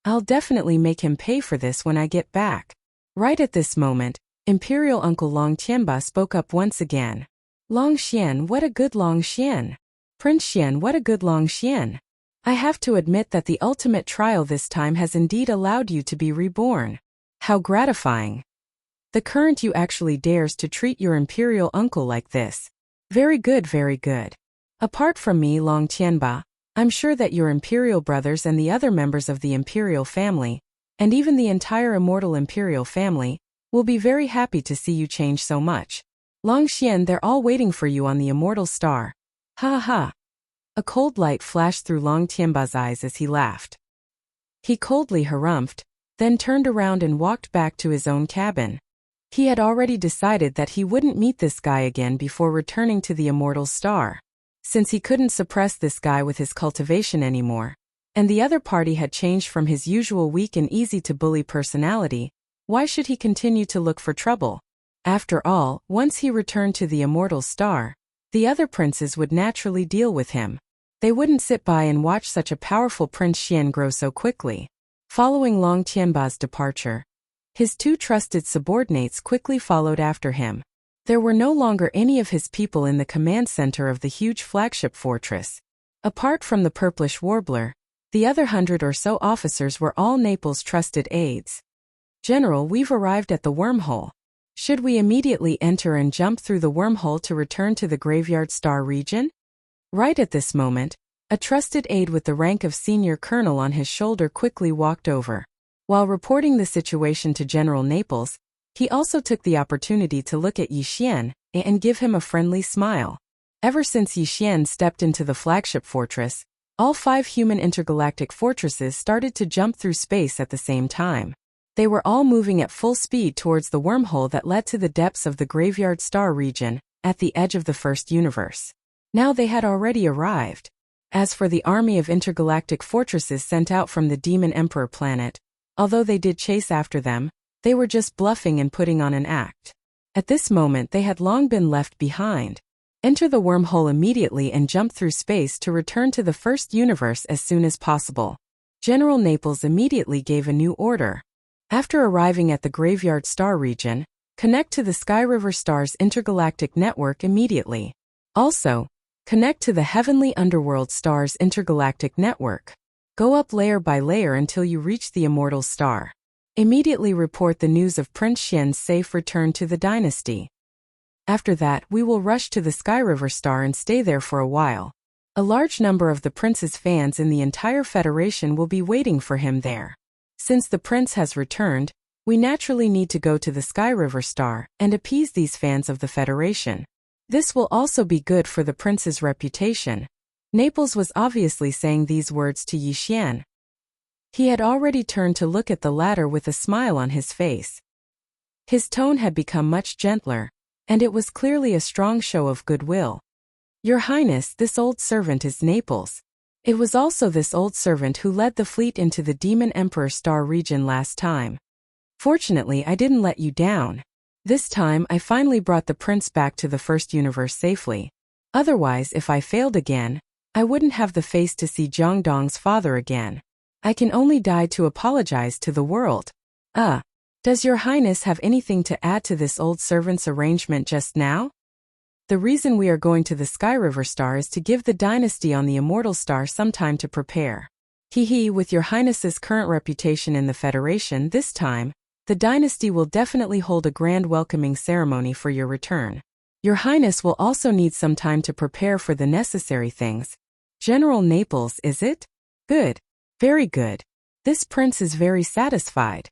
I'll definitely make him pay for this when I get back. Right at this moment, Imperial Uncle Long Tianba spoke up once again. Long Xian, what a good Long Xian. Prince Xian, what a good Long Xian. I have to admit that the ultimate trial this time has indeed allowed you to be reborn. How gratifying. The current you actually dares to treat your imperial uncle like this. Very good, very good. Apart from me, Long Tianba, I'm sure that your imperial brothers and the other members of the imperial family, and even the entire immortal imperial family, will be very happy to see you change so much. Long Xian, they're all waiting for you on the immortal star. Ha ha. A cold light flashed through Long Tianba's eyes as he laughed. He coldly harumphed, then turned around and walked back to his own cabin. He had already decided that he wouldn't meet this guy again before returning to the immortal star. Since he couldn't suppress this guy with his cultivation anymore, and the other party had changed from his usual weak and easy-to-bully personality, why should he continue to look for trouble? After all, once he returned to the immortal star, the other princes would naturally deal with him. They wouldn't sit by and watch such a powerful Prince Xian grow so quickly. Following Long Tianba's departure, his 2 trusted subordinates quickly followed after him. There were no longer any of his people in the command center of the huge flagship fortress. Apart from the purplish warbler, the other 100 or so officers were all Naples' trusted aides. General, we've arrived at the wormhole. Should we immediately enter and jump through the wormhole to return to the Graveyard Star region? Right at this moment, A trusted aide with the rank of senior colonel on his shoulder quickly walked over. While reporting the situation to General Naples, he also took the opportunity to look at Yi Xian and give him a friendly smile. Ever since Yi Xian stepped into the flagship fortress, all 5 human intergalactic fortresses started to jump through space at the same time. They were all moving at full speed towards the wormhole that led to the depths of the Graveyard Star region, at the edge of the first universe. Now they had already arrived. As for the army of intergalactic fortresses sent out from the Demon Emperor planet, although they did chase after them, they were just bluffing and putting on an act. At this moment they had long been left behind. Enter the wormhole immediately and jump through space to return to the first universe as soon as possible. General Naples immediately gave a new order. After arriving at the Graveyard Star region, connect to the Sky River Stars intergalactic network immediately. Also, connect to the Heavenly Underworld Stars intergalactic network. Go up layer by layer until you reach the Immortal Star. Immediately report the news of Prince Xian's safe return to the dynasty. After that, we will rush to the Sky River Star and stay there for a while. A large number of the prince's fans in the entire Federation will be waiting for him there. Since the prince has returned, we naturally need to go to the Sky River Star and appease these fans of the Federation. This will also be good for the prince's reputation. Naples was obviously saying these words to Yi Xian. He had already turned to look at the latter with a smile on his face. His tone had become much gentler, and it was clearly a strong show of goodwill. Your Highness, this old servant is Naples. It was also this old servant who led the fleet into the Demon Emperor Star region last time. Fortunately, I didn't let you down. This time, I finally brought the prince back to the first universe safely. Otherwise, if I failed again, I wouldn't have the face to see Jiangdong's father again. I can only die to apologize to the world. Does your Highness have anything to add to this old servant's arrangement just now? The reason we are going to the Sky River Star is to give the dynasty on the Immortal Star some time to prepare. With your Highness's current reputation in the Federation this time, the dynasty will definitely hold a grand welcoming ceremony for your return. Your Highness will also need some time to prepare for the necessary things. General Naples, is it? Good. Very good. This prince is very satisfied.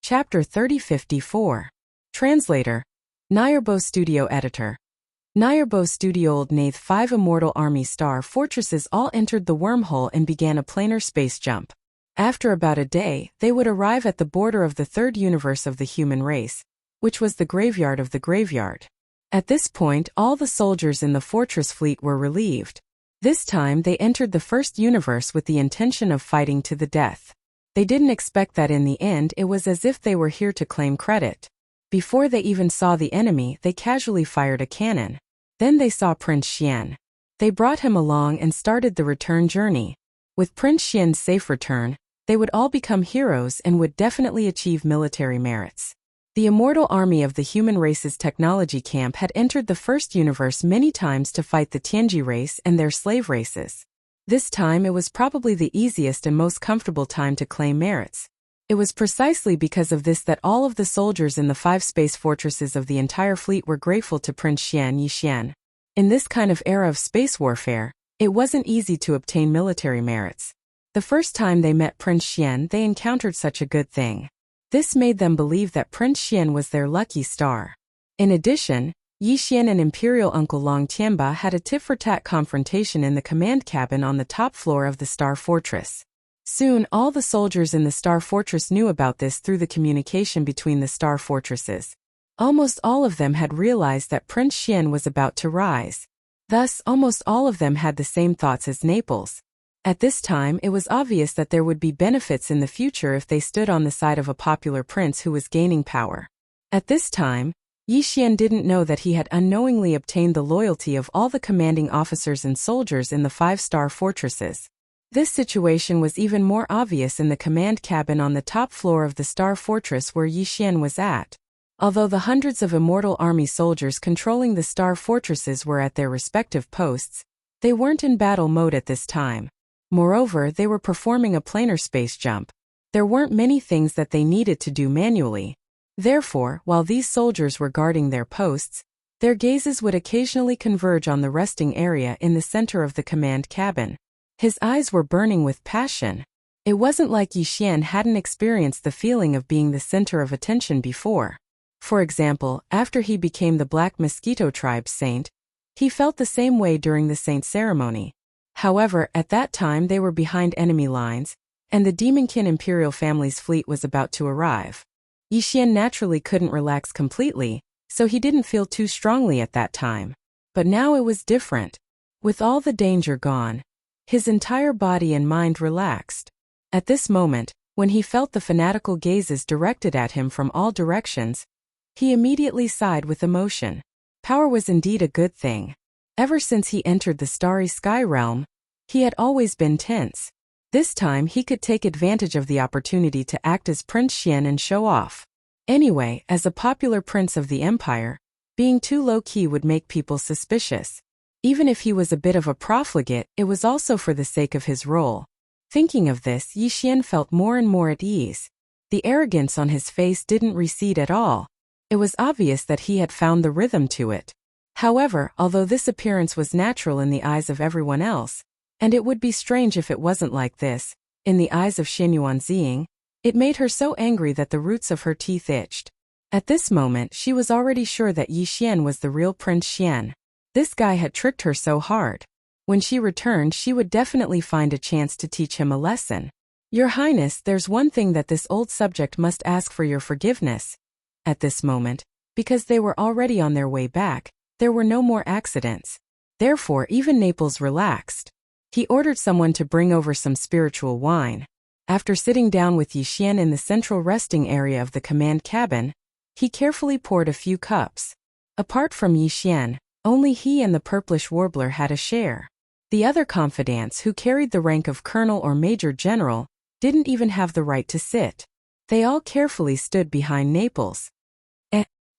Chapter 3054. Translator. Nyerbo Studio Editor. Nyerbo Studio Old Nath 5 Immortal Army Star Fortresses all entered the wormhole and began a planar space jump. After about a day, they would arrive at the border of the third universe of the human race, which was the Graveyard of the Graveyard. At this point, all the soldiers in the fortress fleet were relieved. This time they entered the first universe with the intention of fighting to the death. They didn't expect that in the end it was as if they were here to claim credit. Before they even saw the enemy, they casually fired a cannon. Then they saw Prince Xian. They brought him along and started the return journey. With Prince Xian's safe return, they would all become heroes and would definitely achieve military merits. The immortal army of the human race's technology camp had entered the first universe many times to fight the Tianji race and their slave races. This time it was probably the easiest and most comfortable time to claim merits. It was precisely because of this that all of the soldiers in the 5 space fortresses of the entire fleet were grateful to Prince Xian Yi Xian. In this kind of era of space warfare, it wasn't easy to obtain military merits. The first time they met Prince Xian, they encountered such a good thing. This made them believe that Prince Xian was their lucky star. In addition, Yi Xian and Imperial Uncle Long Tianba had a tit-for-tat confrontation in the command cabin on the top floor of the Star Fortress. Soon, all the soldiers in the Star Fortress knew about this through the communication between the Star Fortresses. Almost all of them had realized that Prince Xian was about to rise. Thus, almost all of them had the same thoughts as Naples. At this time, it was obvious that there would be benefits in the future if they stood on the side of a popular prince who was gaining power. At this time, Yi Xian didn't know that he had unknowingly obtained the loyalty of all the commanding officers and soldiers in the 5-star fortresses. This situation was even more obvious in the command cabin on the top floor of the Star Fortress where Yi Xian was at. Although the hundreds of immortal army soldiers controlling the Star Fortresses were at their respective posts, they weren't in battle mode at this time. Moreover, they were performing a planar space jump. There weren't many things that they needed to do manually. Therefore, while these soldiers were guarding their posts, their gazes would occasionally converge on the resting area in the center of the command cabin. His eyes were burning with passion. It wasn't like Yixian hadn't experienced the feeling of being the center of attention before. For example, after he became the Black Mosquito Tribe's saint, he felt the same way during the saint ceremony. However, at that time they were behind enemy lines, and the Demonkin imperial family's fleet was about to arrive. Yixian naturally couldn't relax completely, so he didn't feel too strongly at that time. But now it was different. With all the danger gone, his entire body and mind relaxed. At this moment, when he felt the fanatical gazes directed at him from all directions, he immediately sighed with emotion. Power was indeed a good thing. Ever since he entered the Starry Sky realm, he had always been tense. This time he could take advantage of the opportunity to act as Prince Xian and show off. Anyway, as a popular prince of the empire, being too low-key would make people suspicious. Even if he was a bit of a profligate, it was also for the sake of his role. Thinking of this, Yixian felt more and more at ease. The arrogance on his face didn't recede at all. It was obvious that he had found the rhythm to it. However, although this appearance was natural in the eyes of everyone else, and it would be strange if it wasn't like this, in the eyes of Xin Yuanziying, it made her so angry that the roots of her teeth itched. At this moment, she was already sure that Yixian was the real Prince Xian. This guy had tricked her so hard. When she returned, she would definitely find a chance to teach him a lesson. Your Highness, there's one thing that this old subject must ask for your forgiveness. At this moment, because they were already on their way back, there were no more accidents. Therefore, even Naples relaxed. He ordered someone to bring over some spiritual wine. After sitting down with Yixian in the central resting area of the command cabin, he carefully poured a few cups. Apart from Yixian, only he and the purplish warbler had a share. The other confidants, who carried the rank of colonel or major general, didn't even have the right to sit. They all carefully stood behind Naples.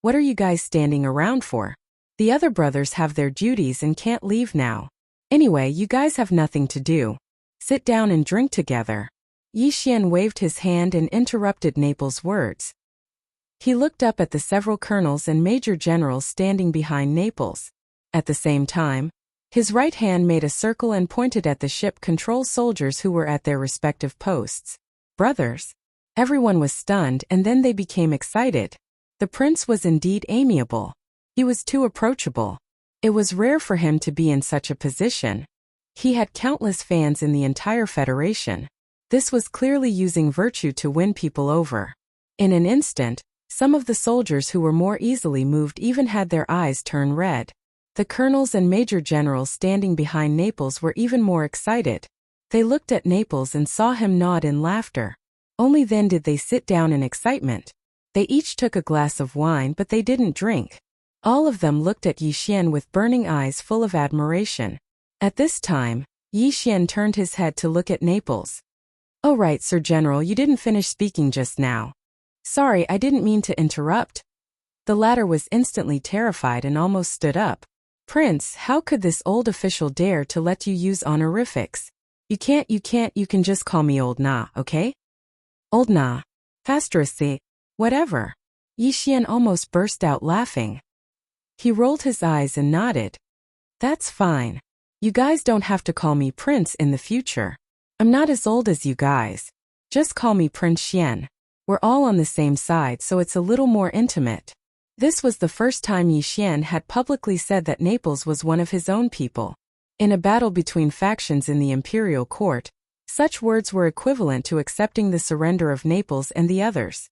What are you guys standing around for? The other brothers have their duties and can't leave now. Anyway, you guys have nothing to do. Sit down and drink together. Yixian waved his hand and interrupted Naples' words. He looked up at the several colonels and major generals standing behind Naples. At the same time, his right hand made a circle and pointed at the ship control soldiers who were at their respective posts. Brothers. Everyone was stunned, and then they became excited. The prince was indeed amiable. He was too approachable. It was rare for him to be in such a position. He had countless fans in the entire federation. This was clearly using virtue to win people over. In an instant, some of the soldiers who were more easily moved even had their eyes turn red. The colonels and major generals standing behind Naples were even more excited. They looked at Naples and saw him nod in laughter. Only then did they sit down in excitement. They each took a glass of wine, but they didn't drink. All of them looked at Yixian with burning eyes full of admiration. At this time, Yixian turned his head to look at Naples. "Oh right, Sir General, you didn't finish speaking just now. Sorry, I didn't mean to interrupt." The latter was instantly terrified and almost stood up. "Prince, how could this old official dare to let you use honorifics? You can just call me Old Na, okay? Old Na. Pastorcy. Whatever." Yixian almost burst out laughing. He rolled his eyes and nodded. "That's fine. You guys don't have to call me Prince in the future. I'm not as old as you guys. Just call me Prince Xian. We're all on the same side, so it's a little more intimate." This was the first time Yixian had publicly said that Naples was one of his own people. In a battle between factions in the imperial court, such words were equivalent to accepting the surrender of Naples and the others.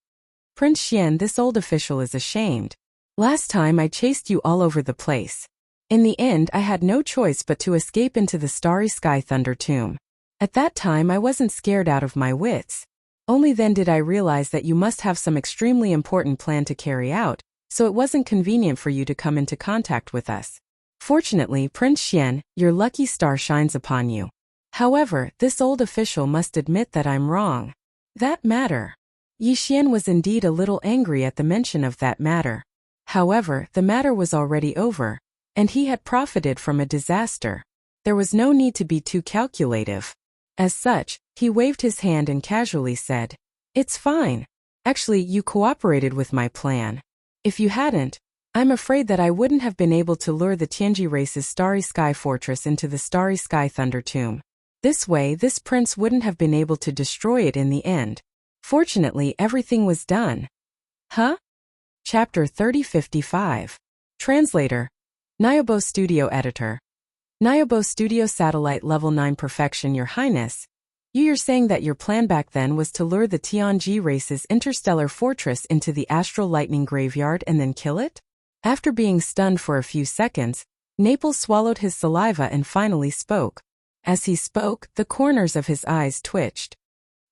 "Prince Xian, this old official is ashamed. Last time I chased you all over the place. In the end, I had no choice but to escape into the Starry Sky Thunder Tomb. At that time, I wasn't scared out of my wits. Only then did I realize that you must have some extremely important plan to carry out, so it wasn't convenient for you to come into contact with us. Fortunately, Prince Xian, your lucky star shines upon you. However, this old official must admit that I'm wrong. That matter." Yixian was indeed a little angry at the mention of that matter. However, the matter was already over, and he had profited from a disaster. There was no need to be too calculative. As such, he waved his hand and casually said, "It's fine. Actually, you cooperated with my plan. If you hadn't, I'm afraid that I wouldn't have been able to lure the Tianji race's Starry Sky Fortress into the Starry Sky Thunder Tomb. This way, this prince wouldn't have been able to destroy it in the end. Fortunately, everything was done. Huh? Chapter 3055. Translator. Nyobo Studio Editor. Nyobo Studio Satellite Level 9 Perfection. Your Highness, you're saying that your plan back then was to lure the Tianji race's interstellar fortress into the astral lightning graveyard and then kill it? After being stunned for a few seconds, Naples swallowed his saliva and finally spoke. As he spoke, the corners of his eyes twitched.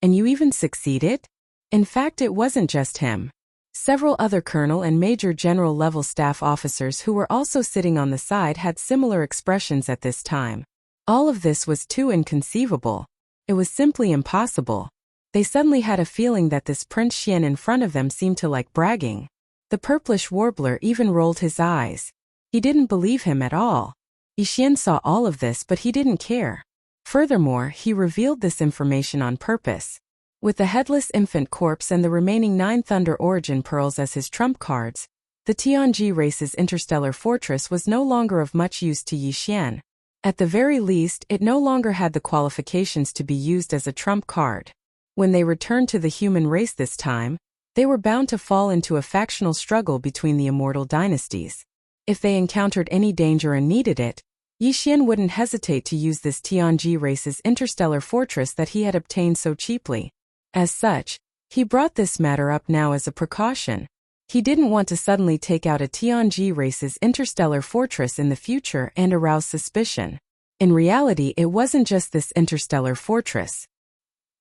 And you even succeeded? In fact, it wasn't just him. Several other colonel and major general level staff officers who were also sitting on the side had similar expressions at this time. All of this was too inconceivable. It was simply impossible. They suddenly had a feeling that this Prince Xian in front of them seemed to like bragging. The purplish warbler even rolled his eyes. He didn't believe him at all. Yi Xian saw all of this, but he didn't care. Furthermore, he revealed this information on purpose. With the headless infant corpse and the remaining 9 Thunder Origin Pearls as his trump cards, the Tianji race's interstellar fortress was no longer of much use to Yi Xian. At the very least, it no longer had the qualifications to be used as a trump card. When they returned to the human race this time, they were bound to fall into a factional struggle between the immortal dynasties. If they encountered any danger and needed it, Yi Xian wouldn't hesitate to use this Tianji race's interstellar fortress that he had obtained so cheaply. As such, he brought this matter up now as a precaution. He didn't want to suddenly take out a Tianji race's interstellar fortress in the future and arouse suspicion. In reality, it wasn't just this interstellar fortress.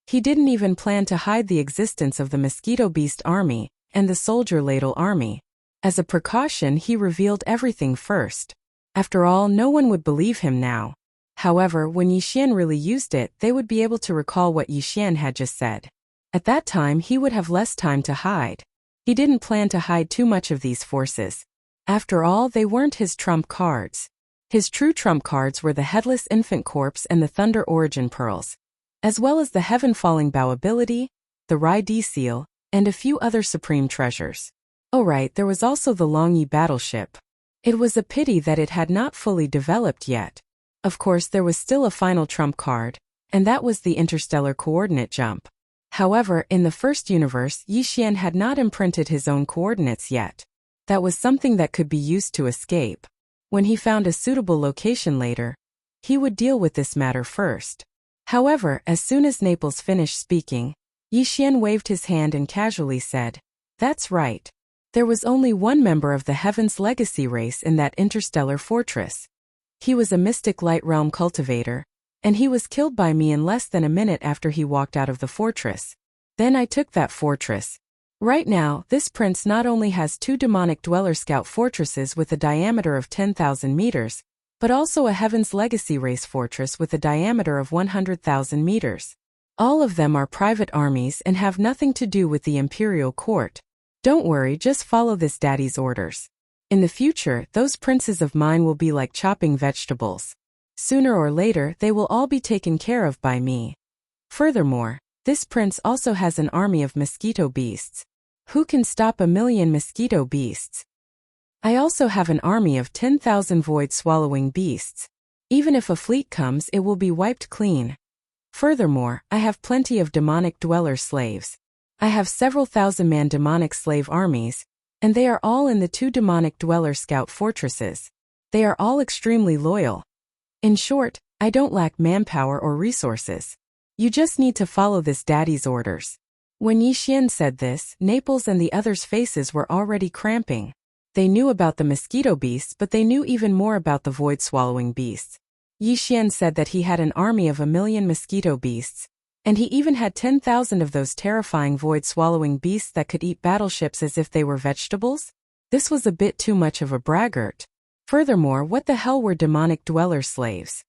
He didn't even plan to hide the existence of the Mosquito Beast army and the Soldier Ladle army. As a precaution, he revealed everything first. After all, no one would believe him now. However, when Yi Xian really used it, they would be able to recall what Yi Xian had just said. At that time, he would have less time to hide. He didn't plan to hide too much of these forces. After all, they weren't his trump cards. His true trump cards were the Headless Infant Corpse and the Thunder Origin Pearls, as well as the Heaven Falling Bow ability, the Rai D Seal, and a few other supreme treasures. Oh right, there was also the Longyi battleship. It was a pity that it had not fully developed yet. Of course, there was still a final trump card, and that was the interstellar coordinate jump. However, in the first universe, Yi Xian had not imprinted his own coordinates yet. That was something that could be used to escape. When he found a suitable location later, he would deal with this matter first. However, as soon as Naples finished speaking, Yi Xian waved his hand and casually said, "That's right. There was only one member of the Heaven's Legacy race in that interstellar fortress. He was a mystic light realm cultivator, and he was killed by me in less than a minute after he walked out of the fortress. Then I took that fortress. Right now, this prince not only has 2 demonic dweller scout fortresses with a diameter of 10,000 meters, but also a Heaven's Legacy race fortress with a diameter of 100,000 meters. All of them are private armies and have nothing to do with the imperial court. Don't worry, just follow this daddy's orders. In the future, those princes of mine will be like chopping vegetables. Sooner or later, they will all be taken care of by me. Furthermore, this prince also has an army of mosquito beasts. Who can stop 1,000,000 mosquito beasts? I also have an army of 10,000 void-swallowing beasts. Even if a fleet comes, it will be wiped clean. Furthermore, I have plenty of demonic dweller slaves. I have several thousand-man demonic slave armies, and they are all in the 2 demonic dweller scout fortresses. They are all extremely loyal. In short, I don't lack manpower or resources. You just need to follow this daddy's orders." When Yi Xian said this, Naples and the others' faces were already cramping. They knew about the mosquito beasts, but they knew even more about the void-swallowing beasts. Yi Xian said that he had an army of 1,000,000 mosquito beasts, and he even had 10,000 of those terrifying void-swallowing beasts that could eat battleships as if they were vegetables. This was a bit too much of a braggart. Furthermore, what the hell were demonic dweller slaves?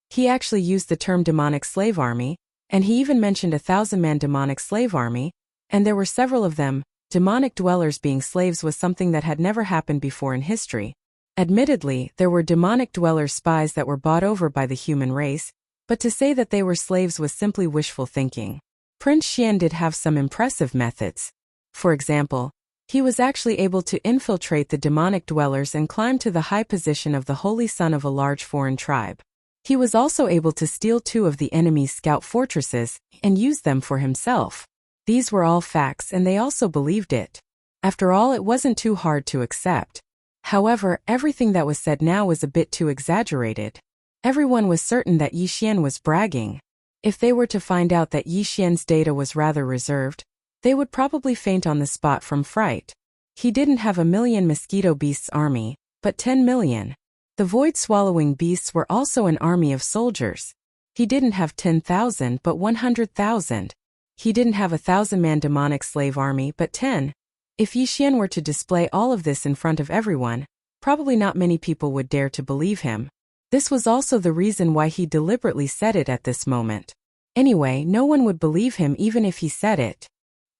He actually used the term demonic slave army, and he even mentioned a 1,000-man demonic slave army, and there were several of them. Demonic dwellers being slaves was something that had never happened before in history. Admittedly, there were demonic dweller spies that were bought over by the human race, but to say that they were slaves was simply wishful thinking. Prince Xian did have some impressive methods. For example, he was actually able to infiltrate the demonic dwellers and climb to the high position of the holy son of a large foreign tribe. He was also able to steal 2 of the enemy's scout fortresses and use them for himself. These were all facts and they also believed it. After all, it wasn't too hard to accept. However, everything that was said now was a bit too exaggerated. Everyone was certain that Yi Xian was bragging. If they were to find out that Yi Xian's data was rather reserved, they would probably faint on the spot from fright. He didn't have 1,000,000 mosquito beasts army, but 10 million. The void-swallowing beasts were also an army of soldiers. He didn't have 10,000 but 100,000. He didn't have 1,000-man demonic slave army but 10. If Yi Xian were to display all of this in front of everyone, probably not many people would dare to believe him. This was also the reason why he deliberately said it at this moment. Anyway, no one would believe him even if he said it.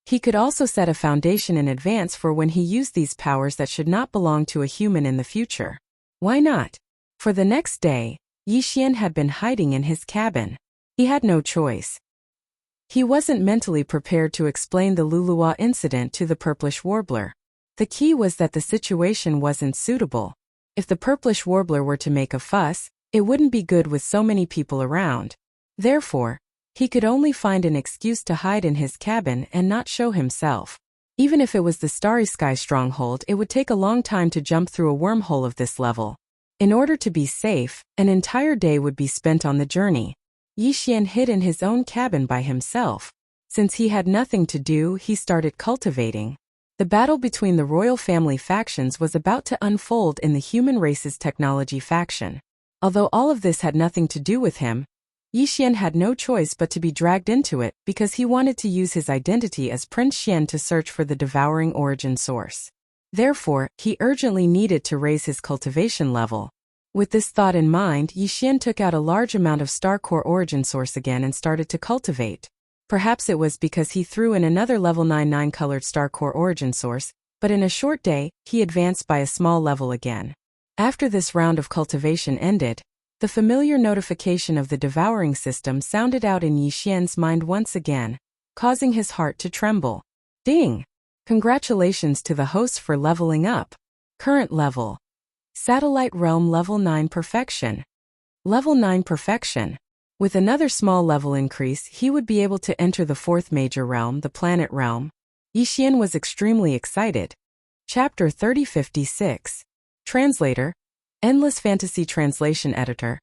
He could also set a foundation in advance for when he used these powers that should not belong to a human in the future. Why not? For the next day, Yi Xian had been hiding in his cabin. He had no choice. He wasn't mentally prepared to explain the Lulua incident to the purplish warbler. The key was that the situation wasn't suitable. If the purplish warbler were to make a fuss, it wouldn't be good with so many people around. Therefore, he could only find an excuse to hide in his cabin and not show himself. Even if it was the Starry Sky stronghold, it would take a long time to jump through a wormhole of this level. In order to be safe, an entire day would be spent on the journey. Yi Xian hid in his own cabin by himself. Since he had nothing to do, he started cultivating. The battle between the royal family factions was about to unfold in the human race's technology faction. Although all of this had nothing to do with him, Yi Xian had no choice but to be dragged into it because he wanted to use his identity as Prince Xian to search for the devouring origin source. Therefore, he urgently needed to raise his cultivation level. With this thought in mind, Yi Xian took out a large amount of Star Core origin source again and started to cultivate. Perhaps it was because he threw in another level 9 colored Star Core origin source, but in a short day, he advanced by a small level again. After this round of cultivation ended, the familiar notification of the devouring system sounded out in Yi Xian's mind once again, causing his heart to tremble. Ding! Congratulations to the host for leveling up. Current level. Satellite Realm Level 9 Perfection. Level 9 Perfection. With another small level increase, he would be able to enter the 4th major realm, the Planet Realm. Yi Xian was extremely excited. Chapter 3056. Translator. Endless Fantasy Translation Editor.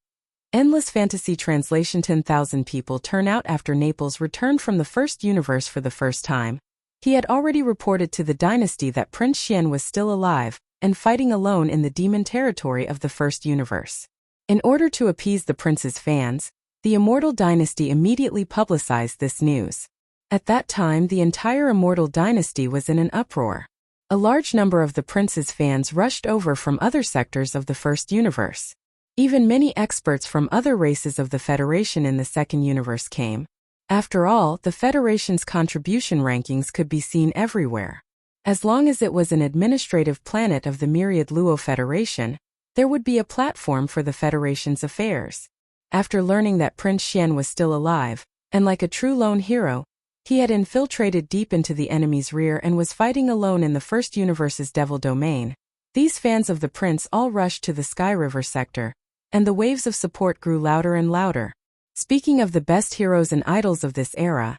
Endless Fantasy Translation. 10,000 people turn out after Naples returned from the first universe for the first time. He had already reported to the dynasty that Prince Xian was still alive and fighting alone in the demon territory of the first universe. In order to appease the prince's fans, the Immortal Dynasty immediately publicized this news. At that time, the entire Immortal Dynasty was in an uproar. A large number of the prince's fans rushed over from other sectors of the first universe. Even many experts from other races of the Federation in the second universe came. After all, the Federation's contribution rankings could be seen everywhere. As long as it was an administrative planet of the Myriad Luo Federation, there would be a platform for the Federation's affairs. After learning that Prince Xian was still alive, and like a true lone hero, he had infiltrated deep into the enemy's rear and was fighting alone in the first universe's devil domain, these fans of the prince all rushed to the Sky River sector, and the waves of support grew louder and louder. Speaking of the best heroes and idols of this era,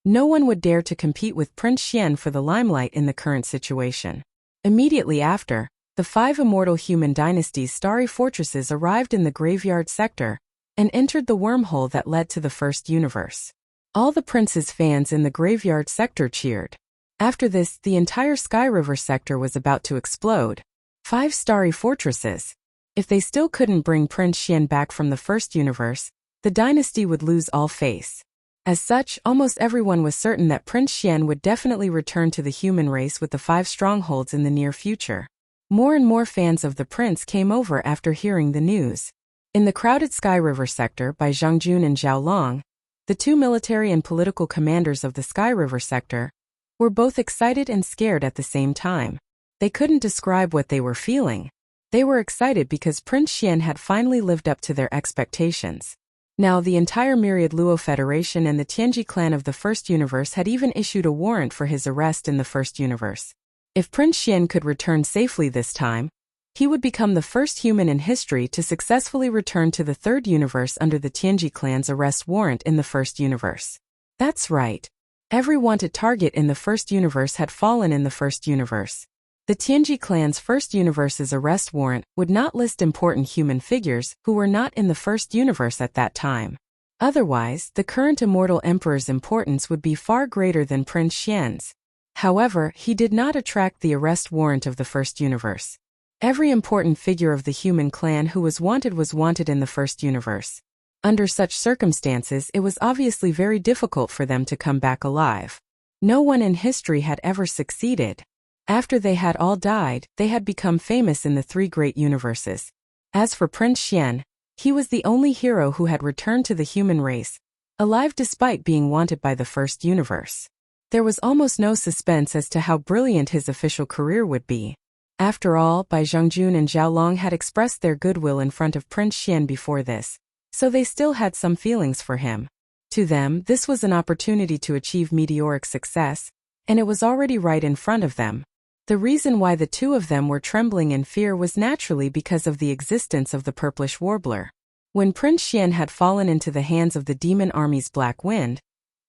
no one would dare to compete with Prince Xian for the limelight in the current situation. Immediately after, the 5 immortal human dynasties' starry fortresses arrived in the graveyard sector and entered the wormhole that led to the first universe. All the prince's fans in the graveyard sector cheered. After this, the entire Sky River sector was about to explode. 5 starry fortresses. If they still couldn't bring Prince Xian back from the first universe, the dynasty would lose all face. As such, almost everyone was certain that Prince Xian would definitely return to the human race with the 5 strongholds in the near future. More and more fans of the prince came over after hearing the news. In the crowded Sky River sector by Zhang Jun and Zhao Long, the 2 military and political commanders of the Sky River sector, were both excited and scared at the same time. They couldn't describe what they were feeling. They were excited because Prince Xian had finally lived up to their expectations. Now the entire Myriad Luo Federation and the Tianji clan of the first universe had even issued a warrant for his arrest in the first universe. If Prince Xian could return safely this time, He would become the first human in history to successfully return to the third universe under the Tianji clan's arrest warrant in the first universe. That's right. Every wanted target in the first universe had fallen in the first universe. The Tianji clan's first universe's arrest warrant would not list important human figures who were not in the first universe at that time. Otherwise, the current immortal emperor's importance would be far greater than Prince Xian's. However, he did not attract the arrest warrant of the first universe. Every important figure of the human clan who was wanted in the first universe. Under such circumstances, it was obviously very difficult for them to come back alive. No one in history had ever succeeded. After they had all died, they had become famous in the three great universes. As for Prince Xian, he was the only hero who had returned to the human race, alive despite being wanted by the first universe. There was almost no suspense as to how brilliant his official career would be. After all, Bai Zhengjun and Zhao Long had expressed their goodwill in front of Prince Xian before this, so they still had some feelings for him. To them, this was an opportunity to achieve meteoric success, and it was already right in front of them. The reason why the two of them were trembling in fear was naturally because of the existence of the purplish warbler. When Prince Xian had fallen into the hands of the demon army's black wind,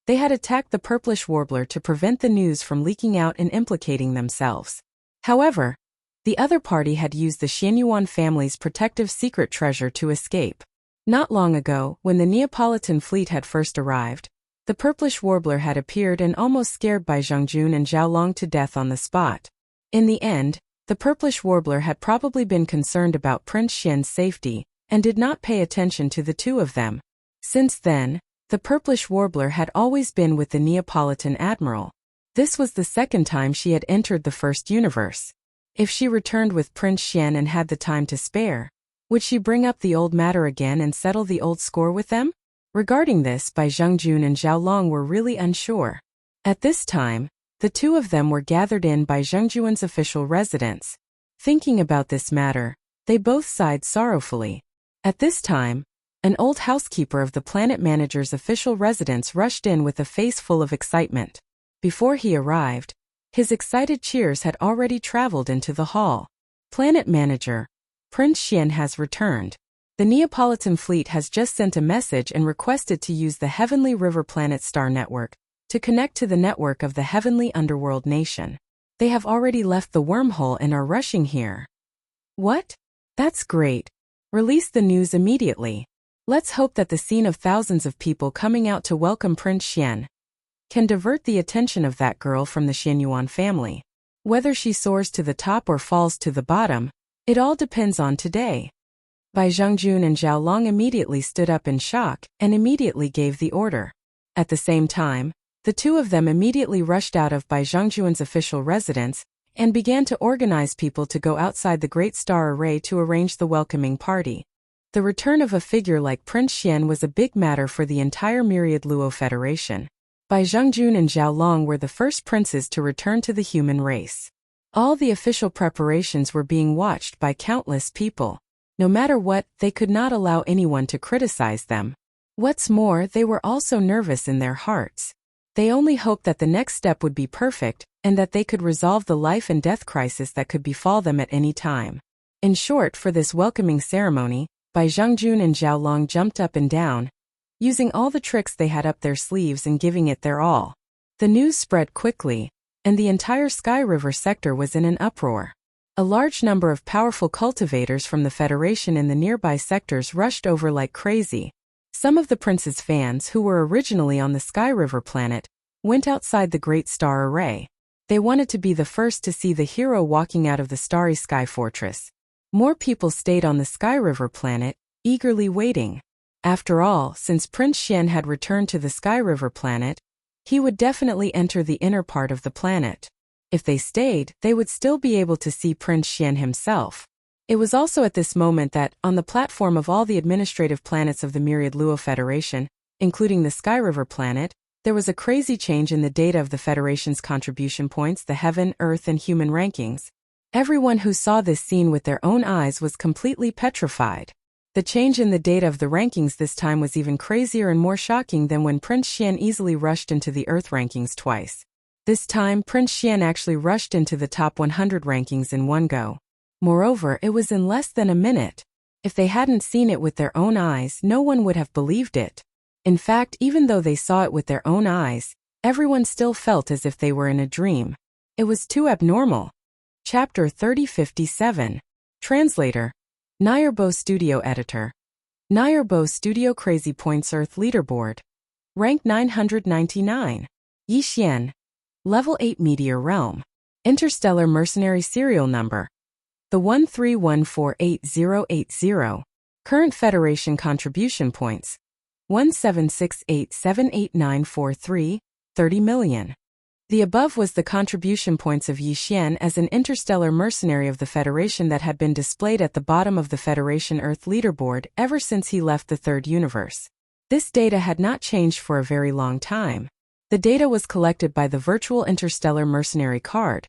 they had attacked the purplish warbler to prevent the news from leaking out and implicating themselves. However, the other party had used the Xianyuan family's protective secret treasure to escape. Not long ago, when the Neapolitan fleet had first arrived, the purplish warbler had appeared and almost scared Bai Zhengjun and Zhao Long to death on the spot. In the end, the purplish warbler had probably been concerned about Prince Xian's safety and did not pay attention to the two of them. Since then, the purplish warbler had always been with the Neapolitan admiral. This was the second time she had entered the first universe. If she returned with Prince Xian and had the time to spare, would she bring up the old matter again and settle the old score with them? Regarding this, Bai Zhengjun and Zhao Long were really unsure. At this time, the two of them were gathered in Bai Zhengjun's official residence. Thinking about this matter, they both sighed sorrowfully. At this time, an old housekeeper of the planet manager's official residence rushed in with a face full of excitement. Before he arrived, his excited cheers had already traveled into the hall. Planet manager, Prince Xian has returned. The Neapolitan fleet has just sent a message and requested to use the Heavenly River Planet Star Network to connect to the network of the Heavenly Underworld Nation. They have already left the wormhole and are rushing here. What? That's great. Release the news immediately. Let's hope that the scene of thousands of people coming out to welcome Prince Xian can divert the attention of that girl from the Xianyuan family. Whether she soars to the top or falls to the bottom, it all depends on today. Bai Zhengjun and Zhao Long immediately stood up in shock and immediately gave the order. At the same time, the two of them immediately rushed out of Bai Zhengjun's official residence and began to organize people to go outside the Great Star Array to arrange the welcoming party. The return of a figure like Prince Xian was a big matter for the entire Myriad Luo Federation. Bai Zhengjun and Zhao Long were the first princes to return to the human race. All the official preparations were being watched by countless people. No matter what, they could not allow anyone to criticize them. What's more, they were also nervous in their hearts. They only hoped that the next step would be perfect, and that they could resolve the life and death crisis that could befall them at any time. In short, for this welcoming ceremony, Bai Zhengjun and Zhao Long jumped up and down, using all the tricks they had up their sleeves and giving it their all. The news spread quickly, and the entire Sky River sector was in an uproar. A large number of powerful cultivators from the Federation in the nearby sectors rushed over like crazy. Some of the prince's fans who were originally on the Sky River planet went outside the Great Star Array. They wanted to be the first to see the hero walking out of the starry sky fortress. More people stayed on the Sky River planet, eagerly waiting. After all, since Prince Xian had returned to the Sky River planet, he would definitely enter the inner part of the planet. If they stayed, they would still be able to see Prince Xian himself. It was also at this moment that, on the platform of all the administrative planets of the Myriad Luo Federation, including the Sky River planet, there was a crazy change in the data of the Federation's contribution points, the Heaven, Earth, and Human rankings. Everyone who saw this scene with their own eyes was completely petrified. The change in the data of the rankings this time was even crazier and more shocking than when Prince Xian easily rushed into the Earth rankings twice. This time, Prince Xian actually rushed into the top 100 rankings in one go. Moreover, it was in less than a minute. If they hadn't seen it with their own eyes, no one would have believed it. In fact, even though they saw it with their own eyes, everyone still felt as if they were in a dream. It was too abnormal. Chapter 3057. Translator. Nayarbo Studio Editor. Nayarbo Studio Crazy Points Earth Leaderboard. Rank 999. Yixian. Level 8 Meteor Realm. Interstellar Mercenary Serial Number. The 131488080. Current Federation Contribution Points. 176878943, 30 million. The above was the contribution points of Yixian as an interstellar mercenary of the Federation that had been displayed at the bottom of the Federation Earth leaderboard ever since he left the third universe. This data had not changed for a very long time. The data was collected by the Virtual Interstellar Mercenary card,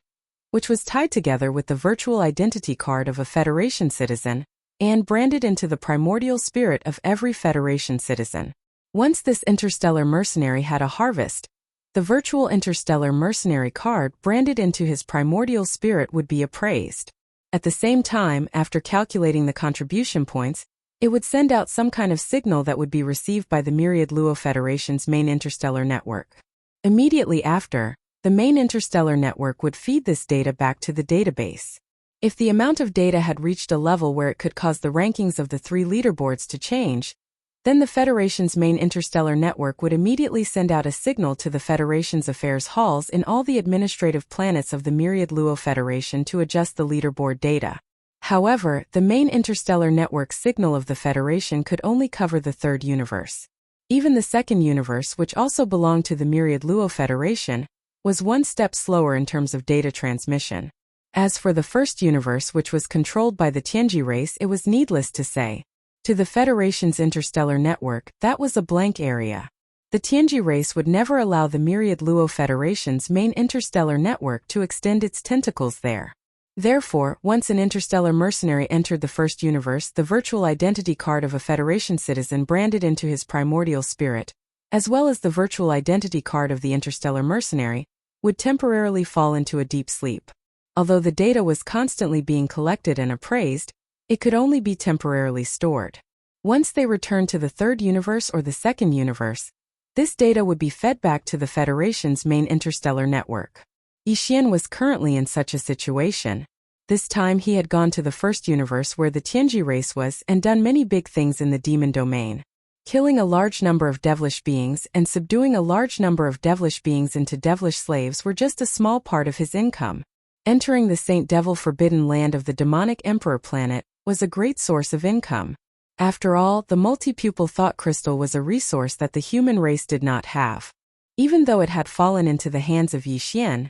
which was tied together with the virtual identity card of a Federation citizen, and branded into the primordial spirit of every Federation citizen. Once this interstellar mercenary had a harvest, the virtual interstellar mercenary card branded into his primordial spirit would be appraised. At the same time, after calculating the contribution points, it would send out some kind of signal that would be received by the Myriad Luo Federation's main interstellar network. Immediately after, the main interstellar network would feed this data back to the database. If the amount of data had reached a level where it could cause the rankings of the three leaderboards to change, then the Federation's main interstellar network would immediately send out a signal to the Federation's affairs halls in all the administrative planets of the Myriad Luo Federation to adjust the leaderboard data. However, the main interstellar network signal of the Federation could only cover the third universe. Even the second universe, which also belonged to the Myriad Luo Federation, was one step slower in terms of data transmission. As for the first universe, which was controlled by the Tianji race, it was needless to say. To the Federation's interstellar network, that was a blank area. The Tianji race would never allow the Myriad Luo Federation's main interstellar network to extend its tentacles there. Therefore, once an interstellar mercenary entered the first universe, the virtual identity card of a Federation citizen branded into his primordial spirit, as well as the virtual identity card of the interstellar mercenary, would temporarily fall into a deep sleep. Although the data was constantly being collected and appraised, it could only be temporarily stored. Once they returned to the third universe or the second universe, this data would be fed back to the Federation's main interstellar network. Yixian was currently in such a situation. This time he had gone to the first universe where the Tianji race was and done many big things in the demon domain. Killing a large number of devilish beings and subduing a large number of devilish beings into devilish slaves were just a small part of his income. Entering the Saint Devil Forbidden Land of the demonic Emperor planet was a great source of income. After all, the multi-pupil thought crystal was a resource that the human race did not have. Even though it had fallen into the hands of Yixian,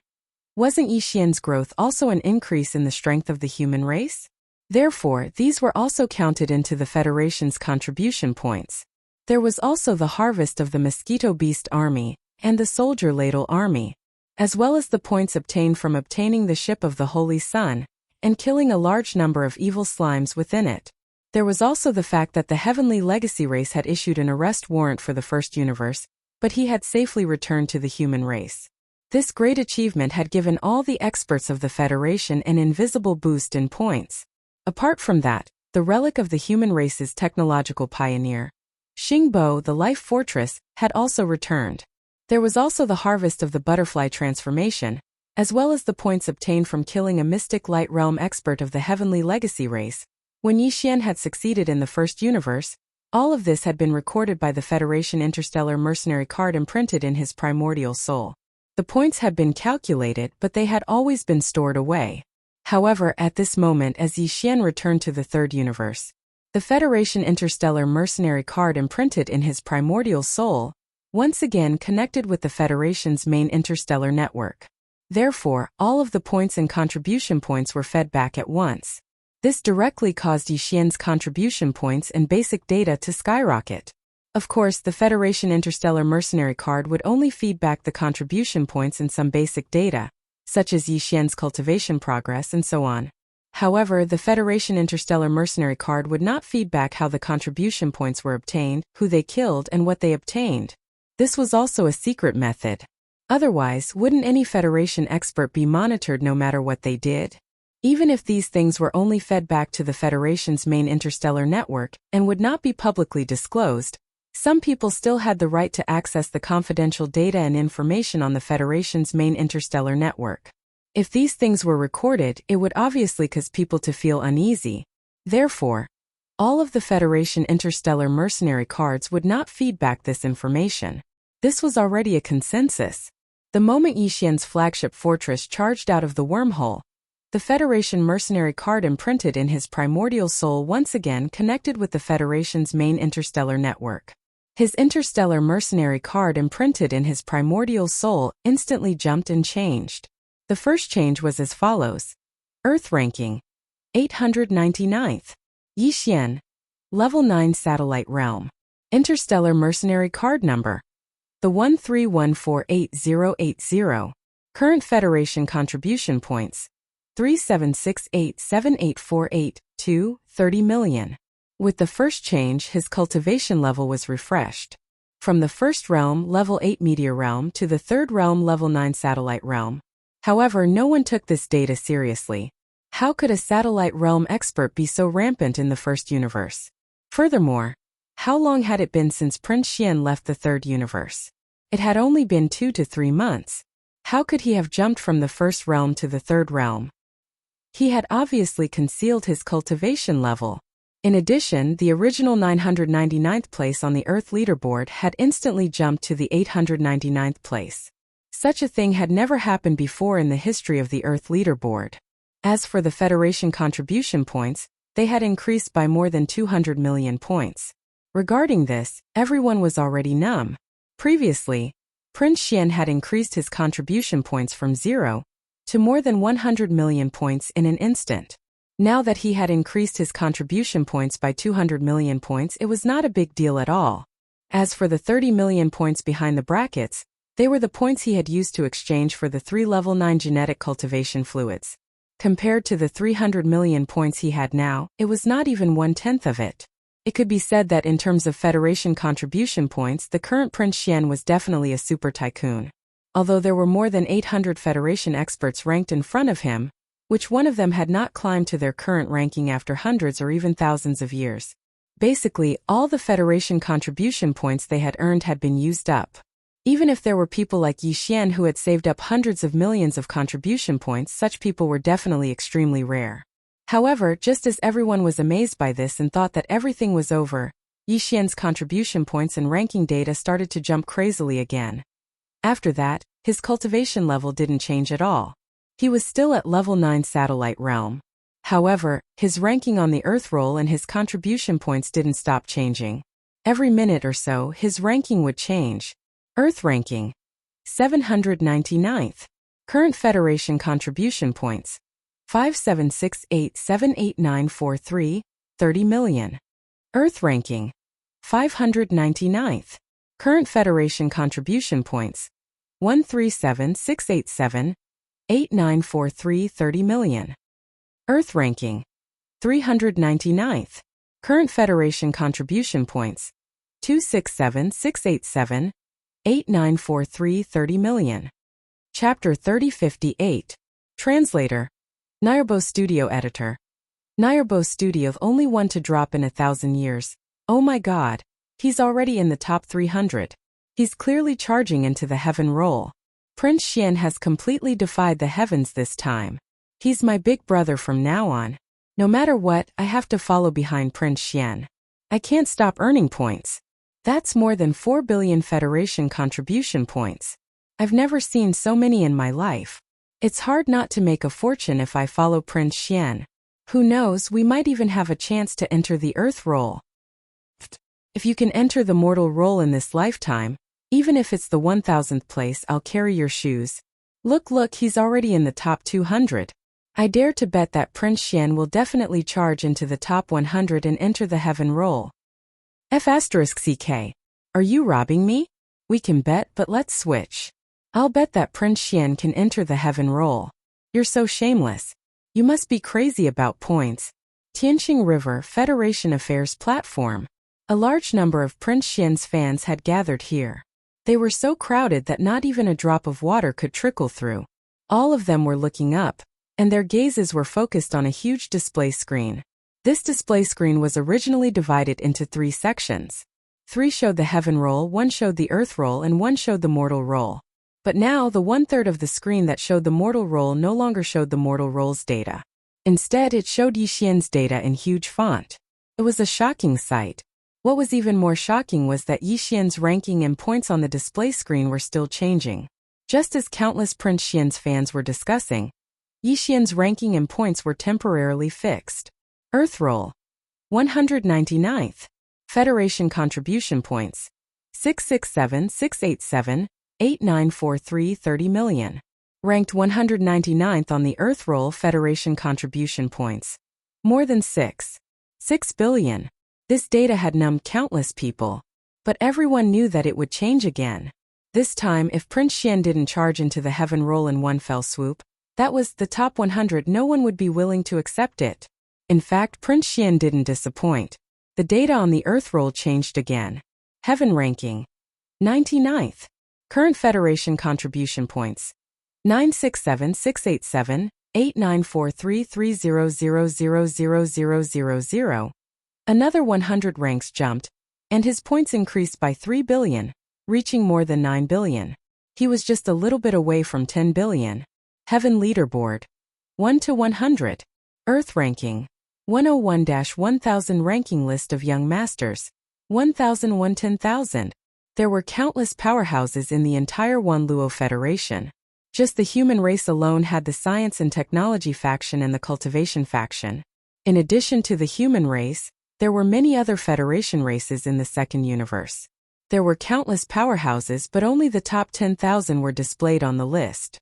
wasn't Yixian's growth also an increase in the strength of the human race? Therefore, these were also counted into the Federation's contribution points. There was also the harvest of the Mosquito Beast Army and the Soldier Ladle Army, as well as the points obtained from obtaining the ship of the Holy Sun and killing a large number of evil slimes within it. There was also the fact that the Heavenly Legacy race had issued an arrest warrant for the first universe, but he had safely returned to the human race. This great achievement had given all the experts of the Federation an invisible boost in points. Apart from that, the relic of the human race's technological pioneer, Xingbo, the Life Fortress, had also returned. There was also the harvest of the butterfly transformation, as well as the points obtained from killing a mystic light realm expert of the Heavenly Legacy race. When Yixian had succeeded in the first universe, all of this had been recorded by the Federation Interstellar Mercenary card imprinted in his primordial soul. The points had been calculated, but they had always been stored away. However, at this moment, as Yixian returned to the third universe, the Federation Interstellar Mercenary card imprinted in his primordial soul once again connected with the Federation's main interstellar network. Therefore, all of the points and contribution points were fed back at once. This directly caused Yixian's contribution points and basic data to skyrocket. Of course, the Federation Interstellar Mercenary card would only feed back the contribution points and some basic data, such as Yixian's cultivation progress and so on. However, the Federation Interstellar Mercenary card would not feed back how the contribution points were obtained, who they killed, and what they obtained. This was also a secret method. Otherwise, wouldn't any Federation expert be monitored no matter what they did? Even if these things were only fed back to the Federation's main interstellar network and would not be publicly disclosed, some people still had the right to access the confidential data and information on the Federation's main interstellar network. If these things were recorded, it would obviously cause people to feel uneasy. Therefore, all of the Federation interstellar mercenary cards would not feed back this information. This was already a consensus. The moment Yixian's flagship fortress charged out of the wormhole, the Federation mercenary card imprinted in his primordial soul once again connected with the Federation's main interstellar network. His interstellar mercenary card imprinted in his primordial soul instantly jumped and changed. The first change was as follows. Earth ranking, 899th. Yixian, level 9 satellite realm. Interstellar mercenary card number, the 1314880. Current Federation contribution points, 37687848, 30 million. With the first change, his cultivation level was refreshed. From the first realm, level 8 meteor realm, to the third realm, level 9 satellite realm. However, no one took this data seriously. How could a satellite realm expert be so rampant in the first universe? Furthermore, how long had it been since Prince Xian left the third universe? It had only been 2 to 3 months. How could he have jumped from the first realm to the third realm? He had obviously concealed his cultivation level. In addition, the original 999th place on the Earth leaderboard had instantly jumped to the 899th place. Such a thing had never happened before in the history of the Earth leaderboard. As for the Federation contribution points, they had increased by more than 200 million points. Regarding this, everyone was already numb. Previously, Prince Xian had increased his contribution points from 0 to more than 100 million points in an instant. Now that he had increased his contribution points by 200 million points, it was not a big deal at all. As for the 30 million points behind the brackets, they were the points he had used to exchange for the 3 level 9 genetic cultivation fluids. Compared to the 300 million points he had now, it was not even 1/10 of it. It could be said that in terms of Federation contribution points, the current Prince Xian was definitely a super tycoon. Although there were more than 800 Federation experts ranked in front of him, which one of them had not climbed to their current ranking after hundreds or even thousands of years. Basically, all the Federation contribution points they had earned had been used up. Even if there were people like Yixian who had saved up hundreds of millions of contribution points, such people were definitely extremely rare. However, just as everyone was amazed by this and thought that everything was over, Yixian's contribution points and ranking data started to jump crazily again. After that, his cultivation level didn't change at all. He was still at level 9 satellite realm. However, his ranking on the Earth roll and his contribution points didn't stop changing. Every minute or so, his ranking would change. Earth ranking, 799th. Current Federation contribution points, 576878943, 30 million. Earth ranking, 599th. Current Federation contribution points, 1376878943, 30 million. Earth ranking, 399th. Current Federation contribution points, 2676878943, 30 million. Chapter 3058. Translator. Nayarbo Studio Editor. Nayarbo Studio only one to drop in 1,000 years. Oh my god. He's already in the top 300. He's clearly charging into the heaven roll. Prince Xian has completely defied the heavens this time. He's my big brother from now on. No matter what, I have to follow behind Prince Xian. I can't stop earning points. That's more than 4 billion Federation contribution points. I've never seen so many in my life. It's hard not to make a fortune if I follow Prince Xian. Who knows, we might even have a chance to enter the Earth roll. If you can enter the mortal roll in this lifetime, even if it's the 1000th place, I'll carry your shoes. Look, he's already in the top 200. I dare to bet that Prince Xian will definitely charge into the top 100 and enter the heaven roll. F***CK. Are you robbing me? We can bet, but let's switch. I'll bet that Prince Xian can enter the heaven roll. You're so shameless. You must be crazy about points. Tianqing River Federation Affairs Platform. A large number of Prince Xian's fans had gathered here. They were so crowded that not even a drop of water could trickle through. All of them were looking up, and their gazes were focused on a huge display screen. This display screen was originally divided into 3 sections. 3 showed the heaven roll, 1 showed the earth roll, and 1 showed the mortal roll. But now, the 1/3 of the screen that showed the mortal roll no longer showed the mortal roll's data. Instead, it showed Yixian's data in huge font. It was a shocking sight. What was even more shocking was that Yixian's ranking and points on the display screen were still changing. Just as countless Prince Xian's fans were discussing, Yixian's ranking and points were temporarily fixed. Earth roll. 199th. Federation contribution points. 667,687,8943 30 million. Ranked 199th on the Earth roll Federation contribution points. More than 6 billion. This data had numbed countless people. But everyone knew that it would change again. This time, if Prince Xian didn't charge into the heaven roll in one fell swoop, that was the top 100, no one would be willing to accept it. In fact, Prince Xian didn't disappoint. The data on the Earth roll changed again. Heaven ranking. 99th. Current Federation contribution points. 967,687,894330000000. Another 100 ranks jumped, and his points increased by 3 billion, reaching more than 9 billion. He was just a little bit away from 10 billion. Heaven leaderboard. 1 to 100. Earth ranking. 101-1000 ranking list of young masters. 1001 10,000. There were countless powerhouses in the entire Wanluo Federation. Just the human race alone had the science and technology faction and the cultivation faction. In addition to the human race, there were many other Federation races in the second universe. There were countless powerhouses, but only the top 10,000 were displayed on the list.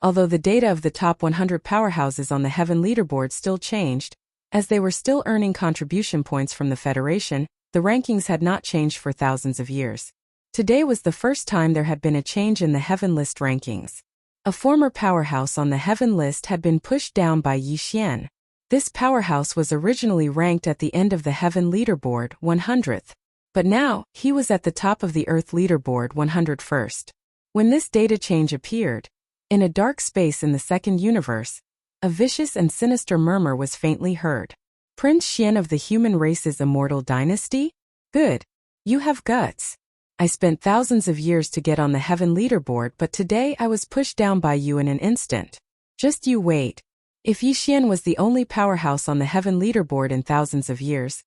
Although the data of the top 100 powerhouses on the Heaven leaderboard still changed, as they were still earning contribution points from the Federation, the rankings had not changed for thousands of years. Today was the first time there had been a change in the Heaven list rankings. A former powerhouse on the Heaven list had been pushed down by Yixian. This powerhouse was originally ranked at the end of the Heaven leaderboard, 100th. But now, he was at the top of the Earth leaderboard, 101st. When this data change appeared, in a dark space in the second universe, a vicious and sinister murmur was faintly heard. Prince Xian of the human race's immortal dynasty? Good. You have guts. I spent thousands of years to get on the Heaven leaderboard, but today I was pushed down by you in an instant. Just you wait. If Yixian was the only powerhouse on the Heaven leaderboard in thousands of years,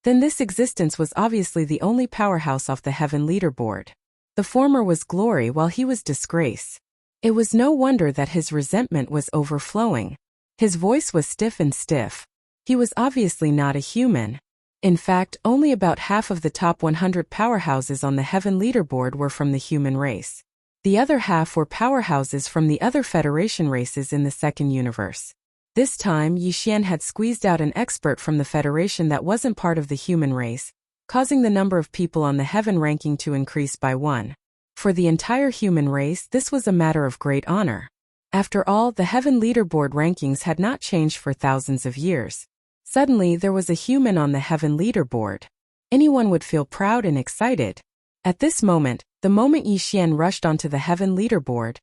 then this existence was obviously the only powerhouse off the Heaven leaderboard. The former was glory while he was disgrace. It was no wonder that his resentment was overflowing. His voice was stiff and stiff. He was obviously not a human. In fact, only about half of the top 100 powerhouses on the Heaven leaderboard were from the human race. The other half were powerhouses from the other Federation races in the second universe. This time, Yixian had squeezed out an expert from the Federation that wasn't part of the human race, causing the number of people on the Heaven ranking to increase by 1. For the entire human race, this was a matter of great honor. After all, the Heaven leaderboard rankings had not changed for thousands of years. Suddenly, there was a human on the Heaven leaderboard. Anyone would feel proud and excited. At this moment, the moment Yixian rushed onto the Heaven leaderboard,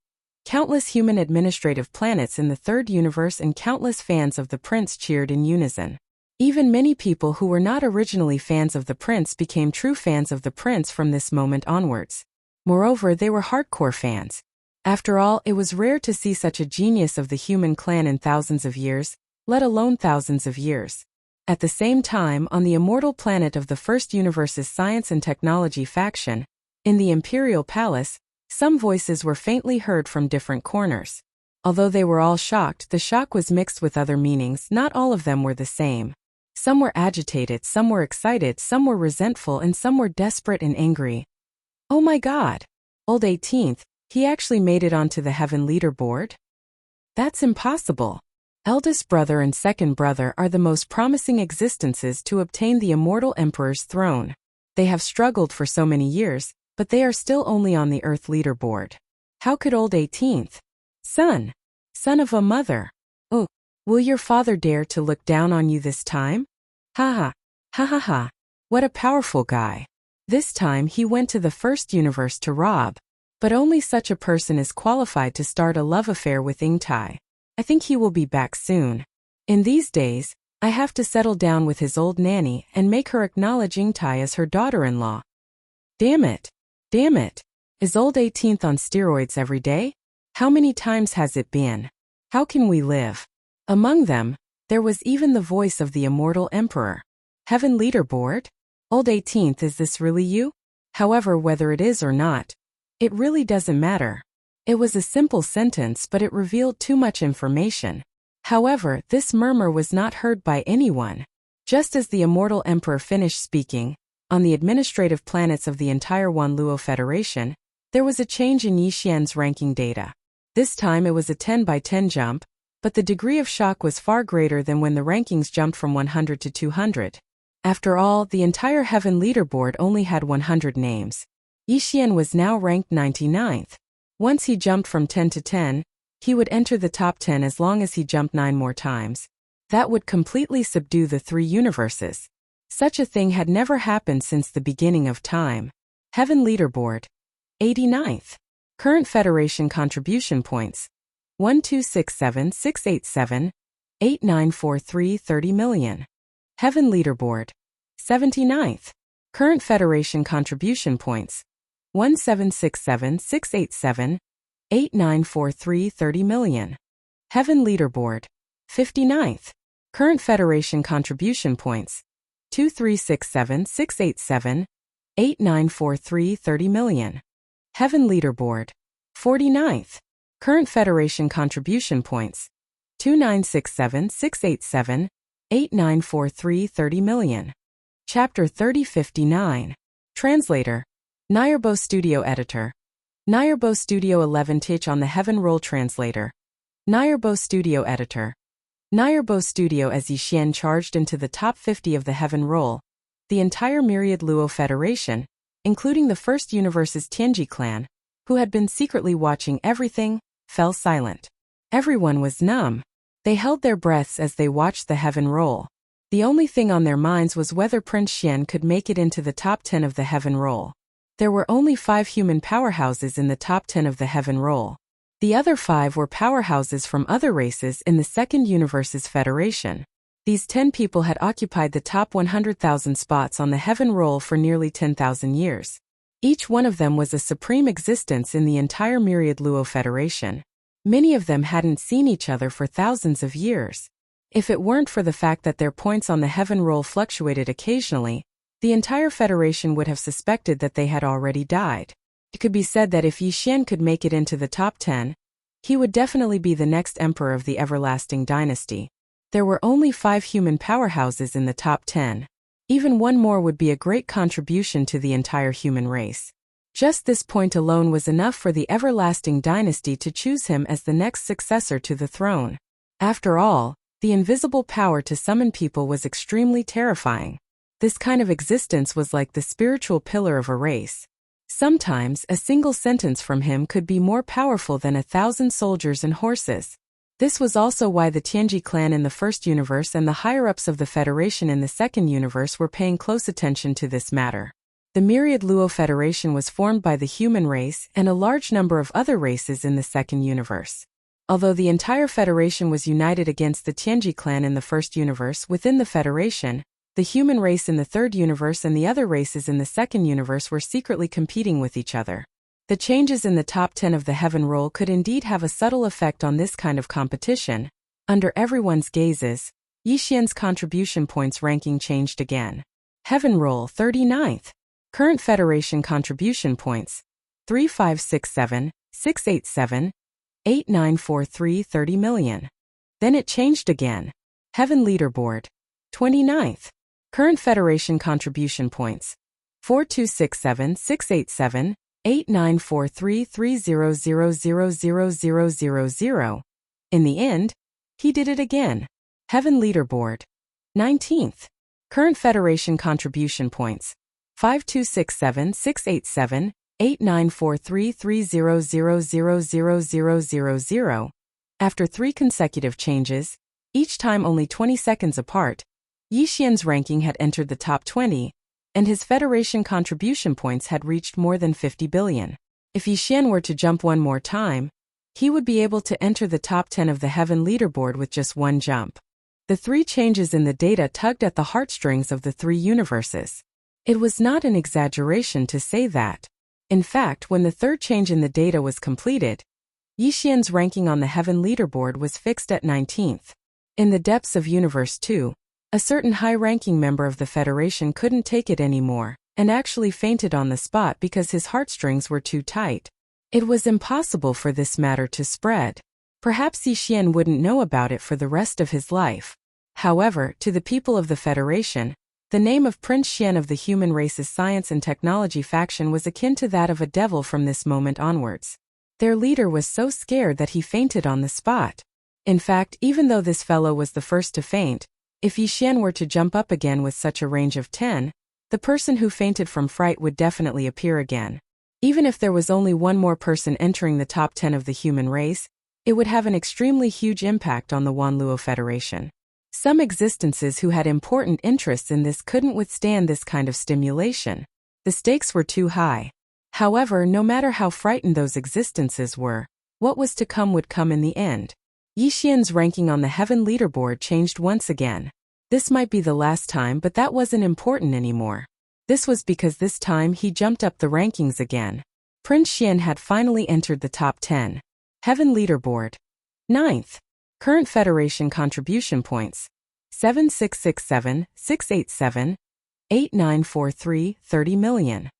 countless human administrative planets in the third universe and countless fans of the prince cheered in unison. Even many people who were not originally fans of the prince became true fans of the prince from this moment onwards. Moreover, they were hardcore fans. After all, it was rare to see such a genius of the human clan in thousands of years, let alone thousands of years. At the same time, on the immortal planet of the first universe's science and technology faction, in the Imperial Palace, some voices were faintly heard from different corners. Although they were all shocked, the shock was mixed with other meanings. Not all of them were the same. Some were agitated, some were excited, some were resentful, and some were desperate and angry. Oh my God! Old 18th, he actually made it onto the Heaven leaderboard? That's impossible. Eldest brother and second brother are the most promising existences to obtain the immortal emperor's throne. They have struggled for so many years, but they are still only on the Earth leaderboard. How could old 18th? Son of a mother. Oh, will your father dare to look down on you this time? Ha ha, ha ha ha. What a powerful guy. This time he went to the first universe to rob. But only such a person is qualified to start a love affair with Yingtai. I think he will be back soon. In these days, I have to settle down with his old nanny and make her acknowledge Ingtai as her daughter-in-law. Damn it. Damn it. Is old 18th on steroids every day? How many times has it been? How can we live? Among them, there was even the voice of the immortal emperor. Heaven leaderboard? Old 18th, is this really you? However, whether it is or not, it really doesn't matter. It was a simple sentence, but it revealed too much information. However, this murmur was not heard by anyone. Just as the immortal emperor finished speaking, on the administrative planets of the entire Wanluo Federation, there was a change in Yixian's ranking data. This time it was a 10 by 10 jump, but the degree of shock was far greater than when the rankings jumped from 100 to 200. After all, the entire Heaven leaderboard only had 100 names. Yixian was now ranked 99th. Once he jumped from 10 to 10, he would enter the top 10 as long as he jumped 9 more times. That would completely subdue the 3 universes. Such a thing had never happened since the beginning of time. Heaven leaderboard. 89th. Current Federation contribution points. 1267687, 8943 30 million. Heaven leaderboard. 79th. Current Federation contribution points. 1767687, 8943 30 million. Heaven leaderboard. 59th. Current Federation contribution points. 2367687, 8943 30 million. Heaven leaderboard. 49th. Current Federation contribution points. 2967687, 8943 30 million. Chapter 3059. Translator. Nayarbo Studio Editor. Nayarbo Studio 11 Tich on the Heaven Roll Translator. Nayarbo Studio Editor. Nayarbo Studio. As Yixian charged into the top 50 of the Heaven Roll, the entire Myriad Luo Federation, including the First Universe's Tianji clan, who had been secretly watching everything, fell silent. Everyone was numb. They held their breaths as they watched the Heaven Roll. The only thing on their minds was whether Prince Xian could make it into the top 10 of the Heaven Roll. There were only 5 human powerhouses in the top 10 of the Heaven Roll. The other 5 were powerhouses from other races in the Second Universe's Federation. These 10 people had occupied the top 100,000 spots on the Heaven Roll for nearly 10,000 years. Each one of them was a supreme existence in the entire Myriad Luo Federation. Many of them hadn't seen each other for thousands of years. If it weren't for the fact that their points on the Heaven Roll fluctuated occasionally, the entire Federation would have suspected that they had already died. It could be said that if Yixian could make it into the top 10, he would definitely be the next emperor of the everlasting dynasty. There were only 5 human powerhouses in the top 10. Even one more would be a great contribution to the entire human race. Just this point alone was enough for the everlasting dynasty to choose him as the next successor to the throne. After all, the invisible power to summon people was extremely terrifying. This kind of existence was like the spiritual pillar of a race. Sometimes a single sentence from him could be more powerful than 1,000 soldiers and horses. This was also why the Tianji clan in the First Universe and the higher-ups of the Federation in the Second Universe were paying close attention to this matter. The Myriad Luo Federation was formed by the human race and a large number of other races in the Second Universe. Although the entire Federation was united against the Tianji clan in the First Universe within the Federation, the human race in the Third Universe and the other races in the Second Universe were secretly competing with each other. The changes in the top 10 of the Heaven Roll could indeed have a subtle effect on this kind of competition. Under everyone's gazes, Yixian's contribution points ranking changed again. Heaven Roll 39th. Current Federation contribution points. 3567, 687, 8943 30 million. Then it changed again. Heaven Leaderboard. 29th. Current Federation contribution points. 4267 687, 8943 300000000. In the end, he did it again. Heaven Leaderboard. 19th. Current Federation contribution points. 5267 687, 8943 300000000. After 3 consecutive changes, each time only 20 seconds apart, Yixian's ranking had entered the top 20, and his Federation contribution points had reached more than 50 billion. If Yixian were to jump one more time, He would be able to enter the top 10 of the Heaven leaderboard with just one jump. The three changes in the data tugged at the heartstrings of the three universes. It was not an exaggeration to say that. In fact, when the third change in the data was completed, Yixian's ranking on the Heaven leaderboard was fixed at 19th. In the depths of Universe 2, a certain high-ranking member of the Federation couldn't take it anymore, and actually fainted on the spot because his heartstrings were too tight. It was impossible for this matter to spread. Perhaps Yixian wouldn't know about it for the rest of his life. However, to the people of the Federation, the name of Prince Xian of the human race's science and technology faction was akin to that of a devil from this moment onwards. Their leader was so scared that he fainted on the spot. In fact, even though this fellow was the first to faint, if Yixian were to jump up again with such a range of 10, the person who fainted from fright would definitely appear again. Even if there was only one more person entering the top 10 of the human race, it would have an extremely huge impact on the Wanluo Federation. Some existences who had important interests in this couldn't withstand this kind of stimulation. The stakes were too high. However, no matter how frightened those existences were, what was to come would come in the end. Yixian's ranking on the Heaven leaderboard changed once again. This might be the last time, but that wasn't important anymore. This was because this time he jumped up the rankings again. Prince Xian had finally entered the top 10. Heaven leaderboard. 9th. Current Federation contribution points. 7667, 687, 8943, 30 million.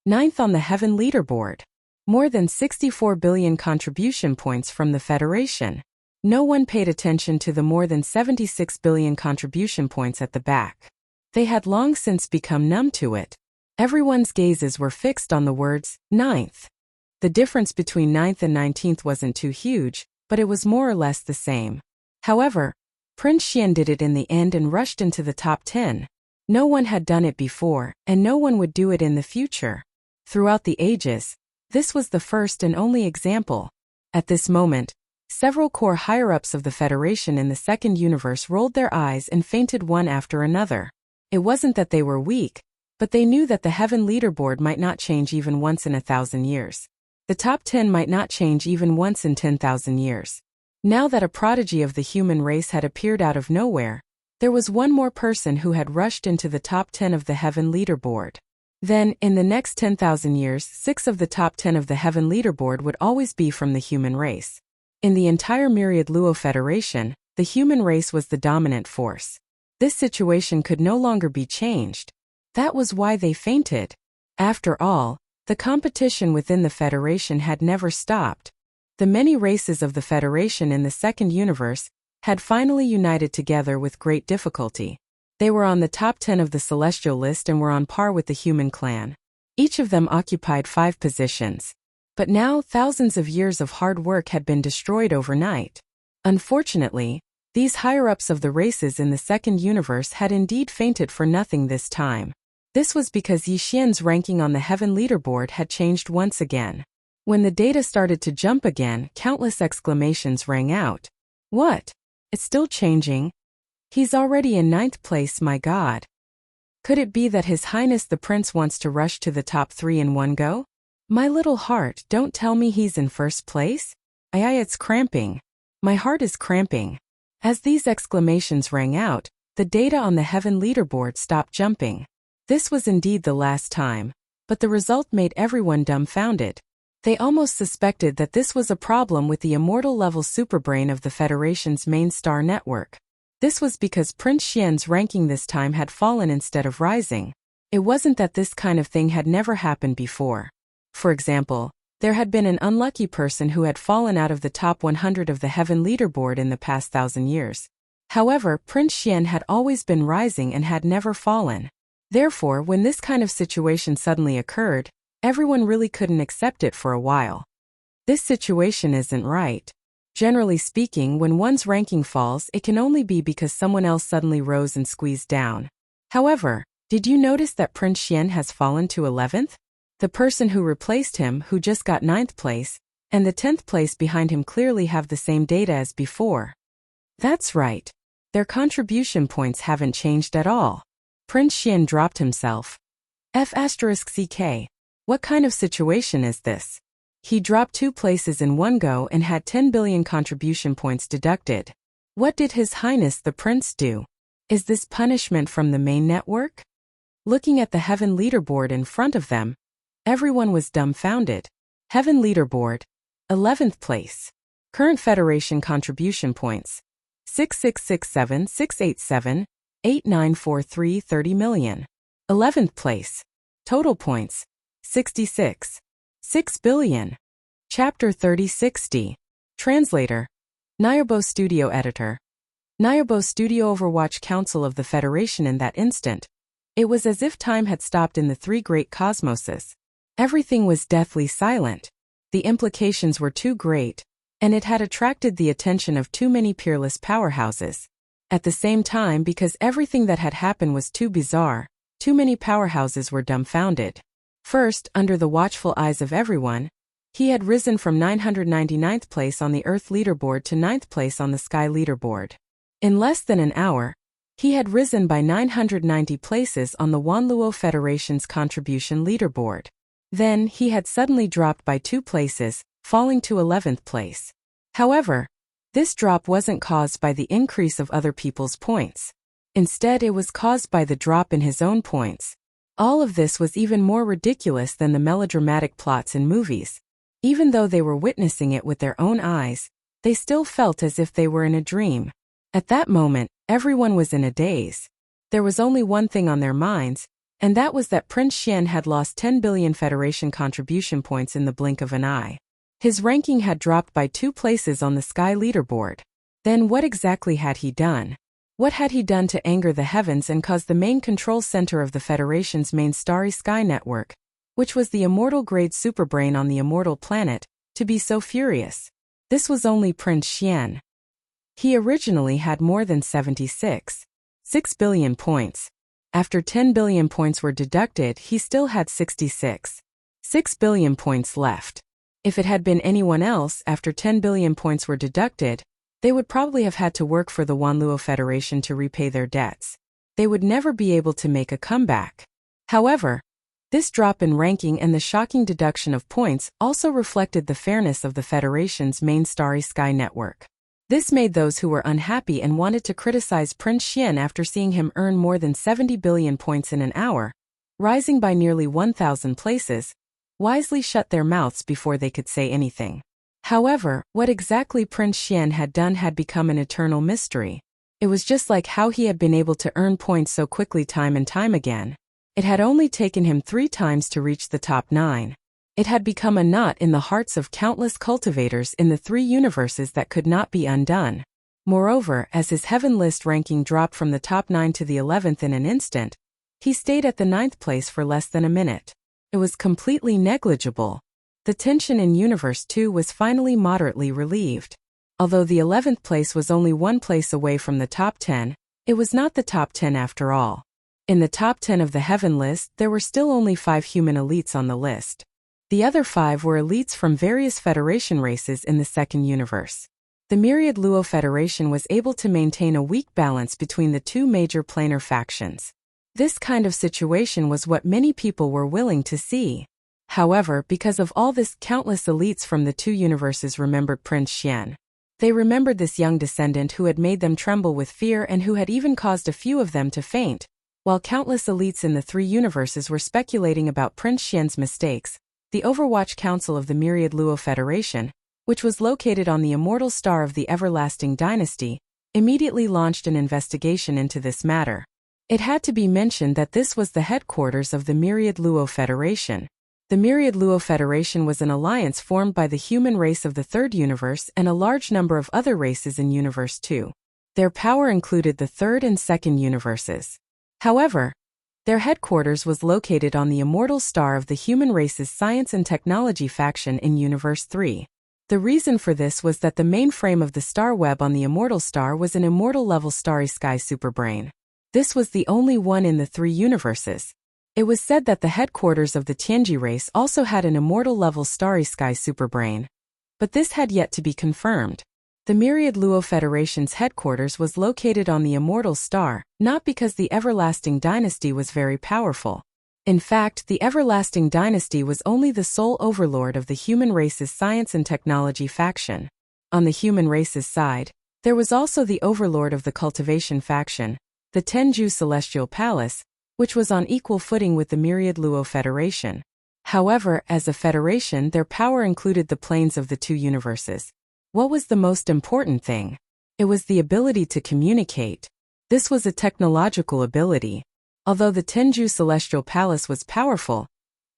9th on the Heaven leaderboard. More than 64 billion contribution points from the Federation. No one paid attention to the more than 76 billion contribution points at the back. They had long since become numb to it. Everyone's gazes were fixed on the words, 9th. The difference between 9th and 19th wasn't too huge, but it was more or less the same. However, Prince Xian did it in the end and rushed into the top 10. No one had done it before, and no one would do it in the future. Throughout the ages, this was the first and only example. At this moment, several core higher-ups of the Federation in the second universe rolled their eyes and fainted one after another. It wasn't that they were weak, but they knew that the Heaven leaderboard might not change even once in 1,000 years. The top 10 might not change even once in 10,000 years. Now that a prodigy of the human race had appeared out of nowhere, there was one more person who had rushed into the top 10 of the Heaven leaderboard. Then, in the next 10,000 years, 6 of the top 10 of the Heaven leaderboard would always be from the human race. In the entire Myriad Luo Federation, the human race was the dominant force. This situation could no longer be changed. That was why they fainted. After all, the competition within the Federation had never stopped. The many races of the Federation in the second universe had finally united together with great difficulty. They were on the top 10 of the celestial list and were on par with the human clan. Each of them occupied 5 positions. But now thousands of years of hard work had been destroyed overnight. Unfortunately, these higher-ups of the races in the second universe had indeed fainted for nothing this time. This was because Yixian's ranking on the Heaven leaderboard had changed once again. When the data started to jump again, countless exclamations rang out. What? It's still changing? He's already in 9th place, my God. Could it be that His Highness the Prince wants to rush to the top 3 in one go? My little heart, don't tell me he's in first place? Aye, it's cramping. My heart is cramping. As these exclamations rang out, the data on the Heaven leaderboard stopped jumping. This was indeed the last time, but the result made everyone dumbfounded. They almost suspected that this was a problem with the immortal-level superbrain of the Federation's main star network. This was because Prince Xian's ranking this time had fallen instead of rising. It wasn't that this kind of thing had never happened before. For example, there had been an unlucky person who had fallen out of the top 100 of the Heaven leaderboard in the past 1,000 years. However, Prince Xian had always been rising and had never fallen. Therefore, when this kind of situation suddenly occurred, everyone really couldn't accept it for a while. This situation isn't right. Generally speaking, when one's ranking falls, it can only be because someone else suddenly rose and squeezed down. However, did you notice that Prince Xian has fallen to 11th? The person who replaced him, who just got 9th place, and the 10th place behind him clearly have the same data as before. That's right. Their contribution points haven't changed at all. Prince Xian dropped himself. F***ck. What kind of situation is this? He dropped 2 places in one go and had 10 billion contribution points deducted. What did His Highness the Prince do? Is this punishment from the main network? Looking at the Heaven leaderboard in front of them, everyone was dumbfounded. Heaven leaderboard, 11th place. Current Federation contribution points, 6667,687,8943 30 million. 11th place. Total points, 66. 6 billion. Chapter 3060. Translator. Nyobo Studio Editor. Nyobo Studio Overwatch Council of the Federation. In that instant, it was as if time had stopped in the 3 great cosmoses. Everything was deathly silent. The implications were too great, and it had attracted the attention of too many peerless powerhouses. At the same time, because everything that had happened was too bizarre, too many powerhouses were dumbfounded. First, under the watchful eyes of everyone, he had risen from 999th place on the Earth leaderboard to 9th place on the Sky leaderboard. In less than an hour, he had risen by 990 places on the Wanluo Federation's contribution leaderboard. Then, he had suddenly dropped by 2 places, falling to 11th place. However, this drop wasn't caused by the increase of other people's points. Instead, it was caused by the drop in his own points. All of this was even more ridiculous than the melodramatic plots in movies. Even though they were witnessing it with their own eyes, they still felt as if they were in a dream. At that moment, everyone was in a daze. There was only one thing on their minds, and that was that Prince Xian had lost 10 billion Federation contribution points in the blink of an eye. His ranking had dropped by 2 places on the Sky leaderboard. Then what exactly had he done? What had he done to anger the heavens and cause the main control center of the Federation's main starry sky network, which was the immortal-grade superbrain on the immortal planet, to be so furious? This was only Prince Xian. He originally had more than 76. 6 billion points. After 10 billion points were deducted, he still had 66. 6 billion points left. If it had been anyone else, after 10 billion points were deducted, they would probably have had to work for the Wanluo Federation to repay their debts. They would never be able to make a comeback. However, this drop in ranking and the shocking deduction of points also reflected the fairness of the Federation's main starry sky network. This made those who were unhappy and wanted to criticize Prince Xian after seeing him earn more than 70 billion points in an hour, rising by nearly 1,000 places, wisely shut their mouths before they could say anything. However, what exactly Prince Xian had done had become an eternal mystery. It was just like how he had been able to earn points so quickly time and time again. It had only taken him 3 times to reach the top 9. It had become a knot in the hearts of countless cultivators in the 3 universes that could not be undone. Moreover, as his heaven list ranking dropped from the top 9 to the 11th in an instant, he stayed at the 9th place for less than a minute. It was completely negligible. The tension in Universe 2 was finally moderately relieved. Although the 11th place was only 1 place away from the top 10, it was not the top 10 after all. In the top 10 of the Heaven list, there were still only 5 human elites on the list. The other 5 were elites from various Federation races in the second universe. The Myriad Luo Federation was able to maintain a weak balance between the 2 major planar factions. This kind of situation was what many people were willing to see. However, because of all this, countless elites from the 2 universes remembered Prince Xian. They remembered this young descendant who had made them tremble with fear and who had even caused a few of them to faint, while countless elites in the 3 universes were speculating about Prince Xian's mistakes. The Overwatch Council of the Myriad Luo Federation, which was located on the immortal star of the Everlasting Dynasty, immediately launched an investigation into this matter. It had to be mentioned that this was the headquarters of the Myriad Luo Federation. The Myriad Luo Federation was an alliance formed by the human race of the 3rd universe and a large number of other races in Universe 2. Their power included the 3rd and 2nd universes. However, their headquarters was located on the immortal star of the human race's science and technology faction in Universe 3. The reason for this was that the mainframe of the star web on the immortal star was an immortal-level starry sky superbrain. This was the only one in the 3 universes. It was said that the headquarters of the Tianji race also had an immortal-level starry sky superbrain. But this had yet to be confirmed. The Myriad Luo Federation's headquarters was located on the immortal star, not because the Everlasting Dynasty was very powerful. In fact, the Everlasting Dynasty was only the sole overlord of the human race's science and technology faction. On the human race's side, there was also the overlord of the cultivation faction, the Tenju Celestial Palace, which was on equal footing with the Myriad Luo Federation. However, as a federation, their power included the planes of the two universes. What was the most important thing? It was the ability to communicate. This was a technological ability. Although the Tenju Celestial Palace was powerful,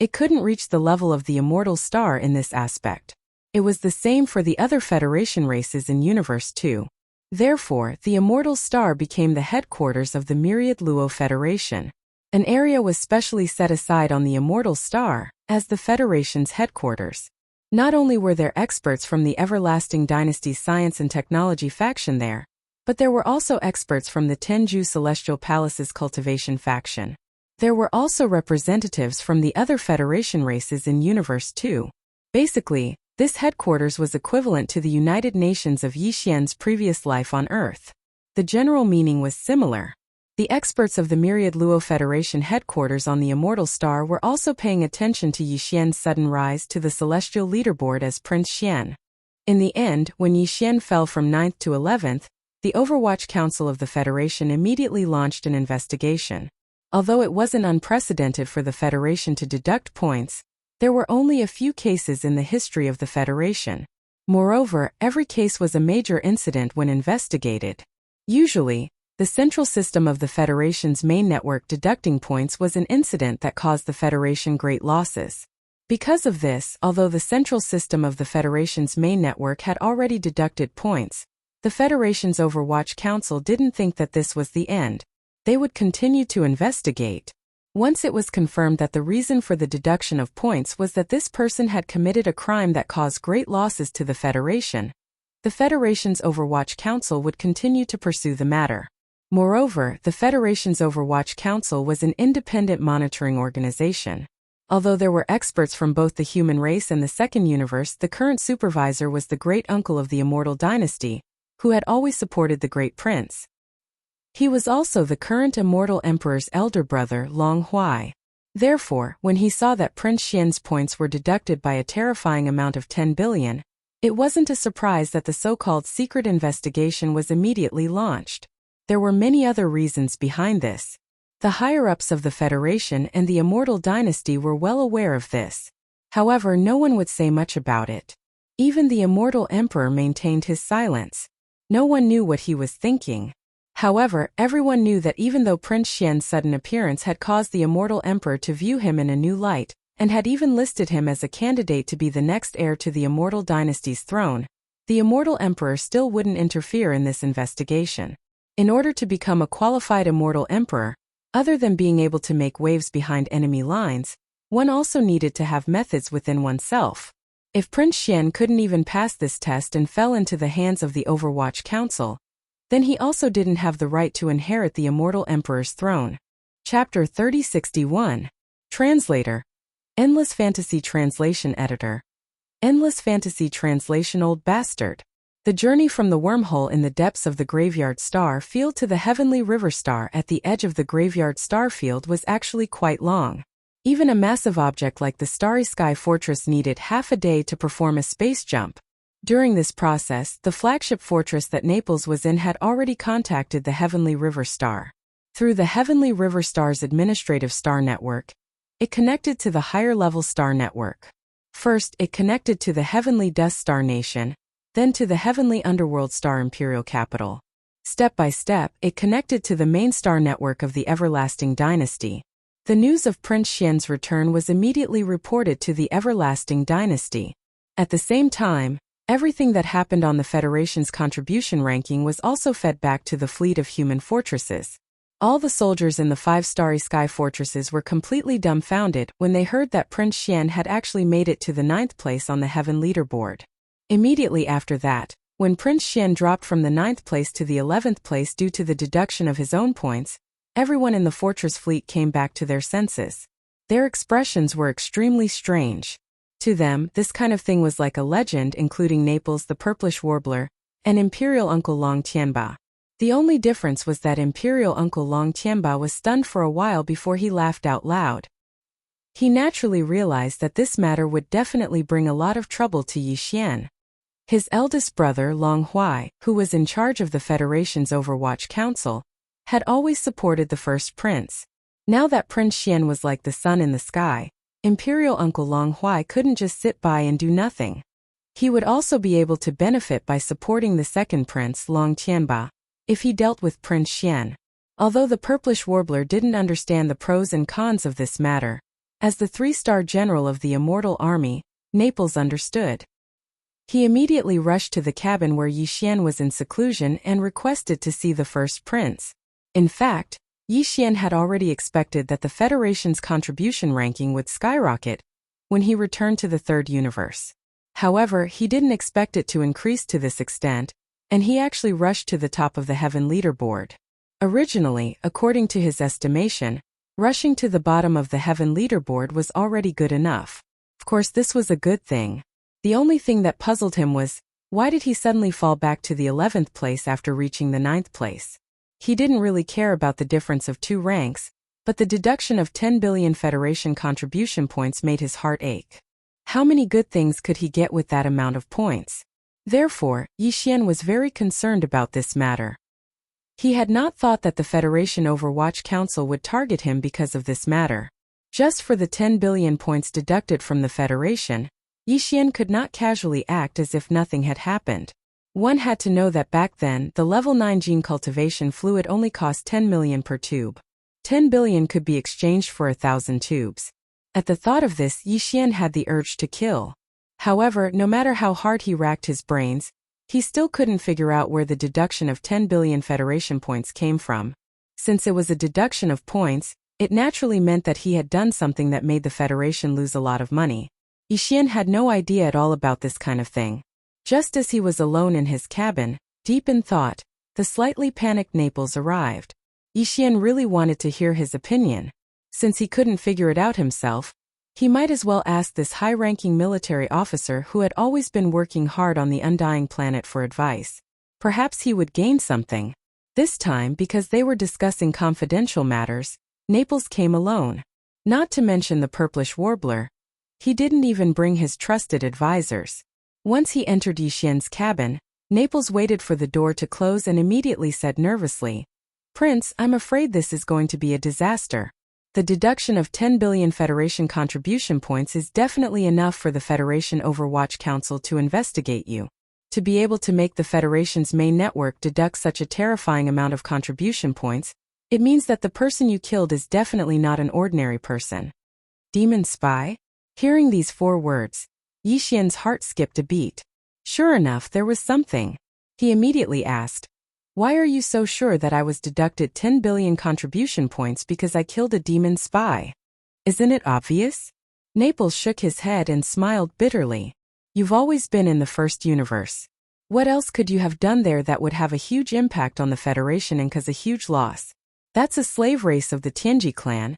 it couldn't reach the level of the Immortal Star in this aspect. It was the same for the other Federation races in Universe 2. Therefore, the Immortal Star became the headquarters of the Myriad Luo Federation. An area was specially set aside on the Immortal Star as the Federation's headquarters. Not only were there experts from the Everlasting Dynasty's science and technology faction there, but there were also experts from the Tenju Celestial Palace's cultivation faction. There were also representatives from the other Federation races in Universe 2. Basically, this headquarters was equivalent to the United Nations of Yixian's previous life on Earth. The general meaning was similar. The experts of the Myriad Luo Federation headquarters on the Immortal Star were also paying attention to Yixian's sudden rise to the celestial leaderboard as Prince Xian. In the end, when Yixian fell from 9th to 11th, the Overwatch Council of the Federation immediately launched an investigation. Although it wasn't unprecedented for the Federation to deduct points, there were only a few cases in the history of the Federation. Moreover, every case was a major incident when investigated. Usually, the central system of the Federation's main network deducting points was an incident that caused the Federation great losses. Because of this, although the central system of the Federation's main network had already deducted points, the Federation's Overwatch Council didn't think that this was the end. They would continue to investigate. Once it was confirmed that the reason for the deduction of points was that this person had committed a crime that caused great losses to the Federation, the Federation's Overwatch Council would continue to pursue the matter. Moreover, the Federation's Overwatch Council was an independent monitoring organization. Although there were experts from both the human race and the second universe, the current supervisor was the great-uncle of the Immortal Dynasty, who had always supported the Great Prince. He was also the current Immortal Emperor's elder brother, Long Huai. Therefore, when he saw that Prince Xian's points were deducted by a terrifying amount of 10 billion, it wasn't a surprise that the so-called secret investigation was immediately launched. There were many other reasons behind this. The higher-ups of the Federation and the Immortal Dynasty were well aware of this. However, no one would say much about it. Even the Immortal Emperor maintained his silence. No one knew what he was thinking. However, everyone knew that even though Prince Xian's sudden appearance had caused the Immortal Emperor to view him in a new light, and had even listed him as a candidate to be the next heir to the Immortal Dynasty's throne, the Immortal Emperor still wouldn't interfere in this investigation. In order to become a qualified Immortal Emperor, other than being able to make waves behind enemy lines, one also needed to have methods within oneself. If Prince Xian couldn't even pass this test and fell into the hands of the Overwatch Council, then he also didn't have the right to inherit the Immortal Emperor's throne. Chapter 3061. Translator. Endless Fantasy Translation Editor. Endless Fantasy Translation Old Bastard. The journey from the wormhole in the depths of the Graveyard Star Field to the Heavenly River Star at the edge of the Graveyard Star Field was actually quite long. Even a massive object like the Starry Sky Fortress needed half a day to perform a space jump. During this process, the flagship fortress that Naples was in had already contacted the Heavenly River Star. Through the Heavenly River Star's administrative star network, it connected to the higher-level star network. First, it connected to the Heavenly Dust Star Nation, then to the Heavenly Underworld Star Imperial Capital. Step by step, it connected to the main star network of the Everlasting Dynasty. The news of Prince Xian's return was immediately reported to the Everlasting Dynasty. At the same time, everything that happened on the Federation's contribution ranking was also fed back to the fleet of human fortresses. All the soldiers in the 5 Starry Sky Fortresses were completely dumbfounded when they heard that Prince Xian had actually made it to the 9th place on the Heaven leaderboard. Immediately after that, when Prince Xian dropped from the 9th place to the 11th place due to the deduction of his own points, everyone in the fortress fleet came back to their senses. Their expressions were extremely strange. To them, this kind of thing was like a legend, including Naples the Purplish Warbler, and Imperial Uncle Long Tianba. The only difference was that Imperial Uncle Long Tianba was stunned for a while before he laughed out loud. He naturally realized that this matter would definitely bring a lot of trouble to Yi Xian. His eldest brother Long Huai, who was in charge of the Federation's Overwatch Council, had always supported the first prince. Now that Prince Xian was like the sun in the sky, Imperial Uncle Long Huai couldn't just sit by and do nothing. He would also be able to benefit by supporting the second prince Long Tianba, if he dealt with Prince Xian. Although the purplish warbler didn't understand the pros and cons of this matter, as the 3-star general of the Immortal Army, Naples understood. He immediately rushed to the cabin where Yi Xian was in seclusion and requested to see the first prince. In fact, Yi Xian had already expected that the Federation's contribution ranking would skyrocket when he returned to the third universe. However, he didn't expect it to increase to this extent, and he actually rushed to the top of the heaven leaderboard. Originally, according to his estimation, rushing to the bottom of the heaven leaderboard was already good enough. Of course, this was a good thing. The only thing that puzzled him was, why did he suddenly fall back to the 11th place after reaching the 9th place? He didn't really care about the difference of 2 ranks, but the deduction of 10 billion Federation contribution points made his heart ache. How many good things could he get with that amount of points? Therefore, Yi Xian was very concerned about this matter. He had not thought that the Federation Overwatch Council would target him because of this matter. Just for the 10 billion points deducted from the Federation, Yi Xian could not casually act as if nothing had happened. One had to know that back then, the level 9 gene cultivation fluid only cost 10 million per tube. 10 billion could be exchanged for 1,000 tubes. At the thought of this, Yi Xian had the urge to kill. However, no matter how hard he racked his brains, he still couldn't figure out where the deduction of 10 billion Federation points came from. Since it was a deduction of points, it naturally meant that he had done something that made the Federation lose a lot of money. Yi Xian had no idea at all about this kind of thing. Just as he was alone in his cabin, deep in thought, the slightly panicked Naples arrived. Yi Xian really wanted to hear his opinion. Since he couldn't figure it out himself, he might as well ask this high-ranking military officer who had always been working hard on the Undying Planet for advice. Perhaps he would gain something. This time, because they were discussing confidential matters, Naples came alone. Not to mention the purplish warbler. He didn't even bring his trusted advisors. Once he entered Yi Xian's cabin, Naples waited for the door to close and immediately said nervously, "Prince, I'm afraid this is going to be a disaster. The deduction of 10 billion Federation contribution points is definitely enough for the Federation Overwatch Council to investigate you. To be able to make the Federation's main network deduct such a terrifying amount of contribution points, it means that the person you killed is definitely not an ordinary person." Demon spy? Hearing these 4 words, Yi Xian's heart skipped a beat. Sure enough, there was something. He immediately asked, "Why are you so sure that I was deducted 10 billion contribution points because I killed a demon spy? Isn't it obvious?" Naples shook his head and smiled bitterly. "You've always been in the first universe. What else could you have done there that would have a huge impact on the Federation and cause a huge loss? That's a slave race of the Tianji clan,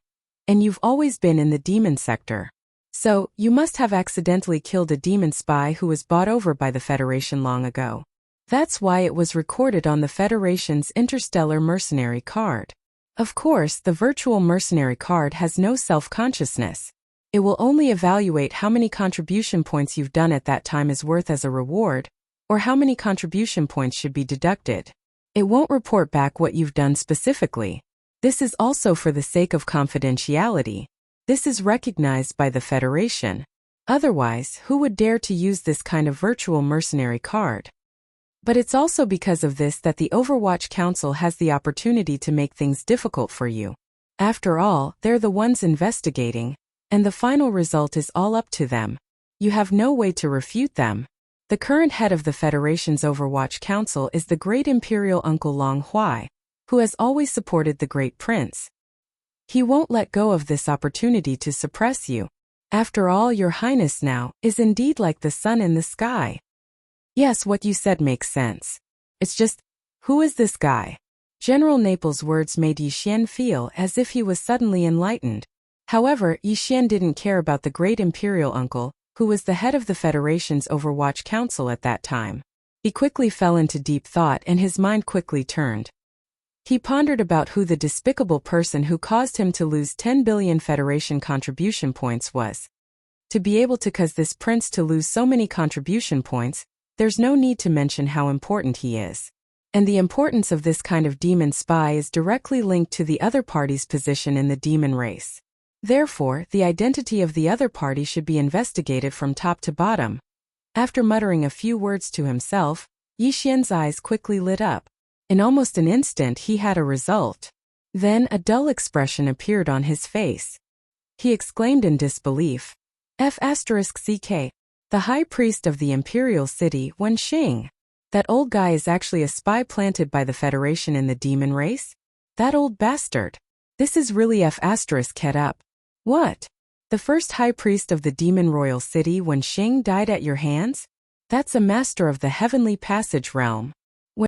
and you've always been in the demon sector. So, you must have accidentally killed a demon spy who was bought over by the Federation long ago. That's why it was recorded on the Federation's interstellar mercenary card. Of course, the virtual mercenary card has no self-consciousness. It will only evaluate how many contribution points you've done at that time is worth as a reward, or how many contribution points should be deducted. It won't report back what you've done specifically. This is also for the sake of confidentiality. This is recognized by the Federation. Otherwise, who would dare to use this kind of virtual mercenary card? But it's also because of this that the Overwatch Council has the opportunity to make things difficult for you. After all, they're the ones investigating, and the final result is all up to them. You have no way to refute them. The current head of the Federation's Overwatch Council is the great Imperial Uncle Long Huai, who has always supported the Great Prince. He won't let go of this opportunity to suppress you. After all, Your Highness now is indeed like the sun in the sky. Yes, what you said makes sense. It's just, who is this guy? General Naples' words made Yi Xian feel as if he was suddenly enlightened. However, Yi Xian didn't care about the great Imperial Uncle, who was the head of the Federation's Overwatch Council at that time. He quickly fell into deep thought and his mind quickly turned. He pondered about who the despicable person who caused him to lose 10 billion Federation contribution points was. To be able to cause this prince to lose so many contribution points, there's no need to mention how important he is. And the importance of this kind of demon spy is directly linked to the other party's position in the demon race. Therefore, the identity of the other party should be investigated from top to bottom. After muttering a few words to himself, Yi Xian's eyes quickly lit up. In almost an instant he had a result. Then a dull expression appeared on his face. He exclaimed in disbelief. F***ck. The high priest of the imperial city, Wenxing. That old guy is actually a spy planted by the Federation in the demon race? That old bastard. This is really F***ket up. What? The first high priest of the demon royal city Wenxing died at your hands? That's a master of the heavenly passage realm.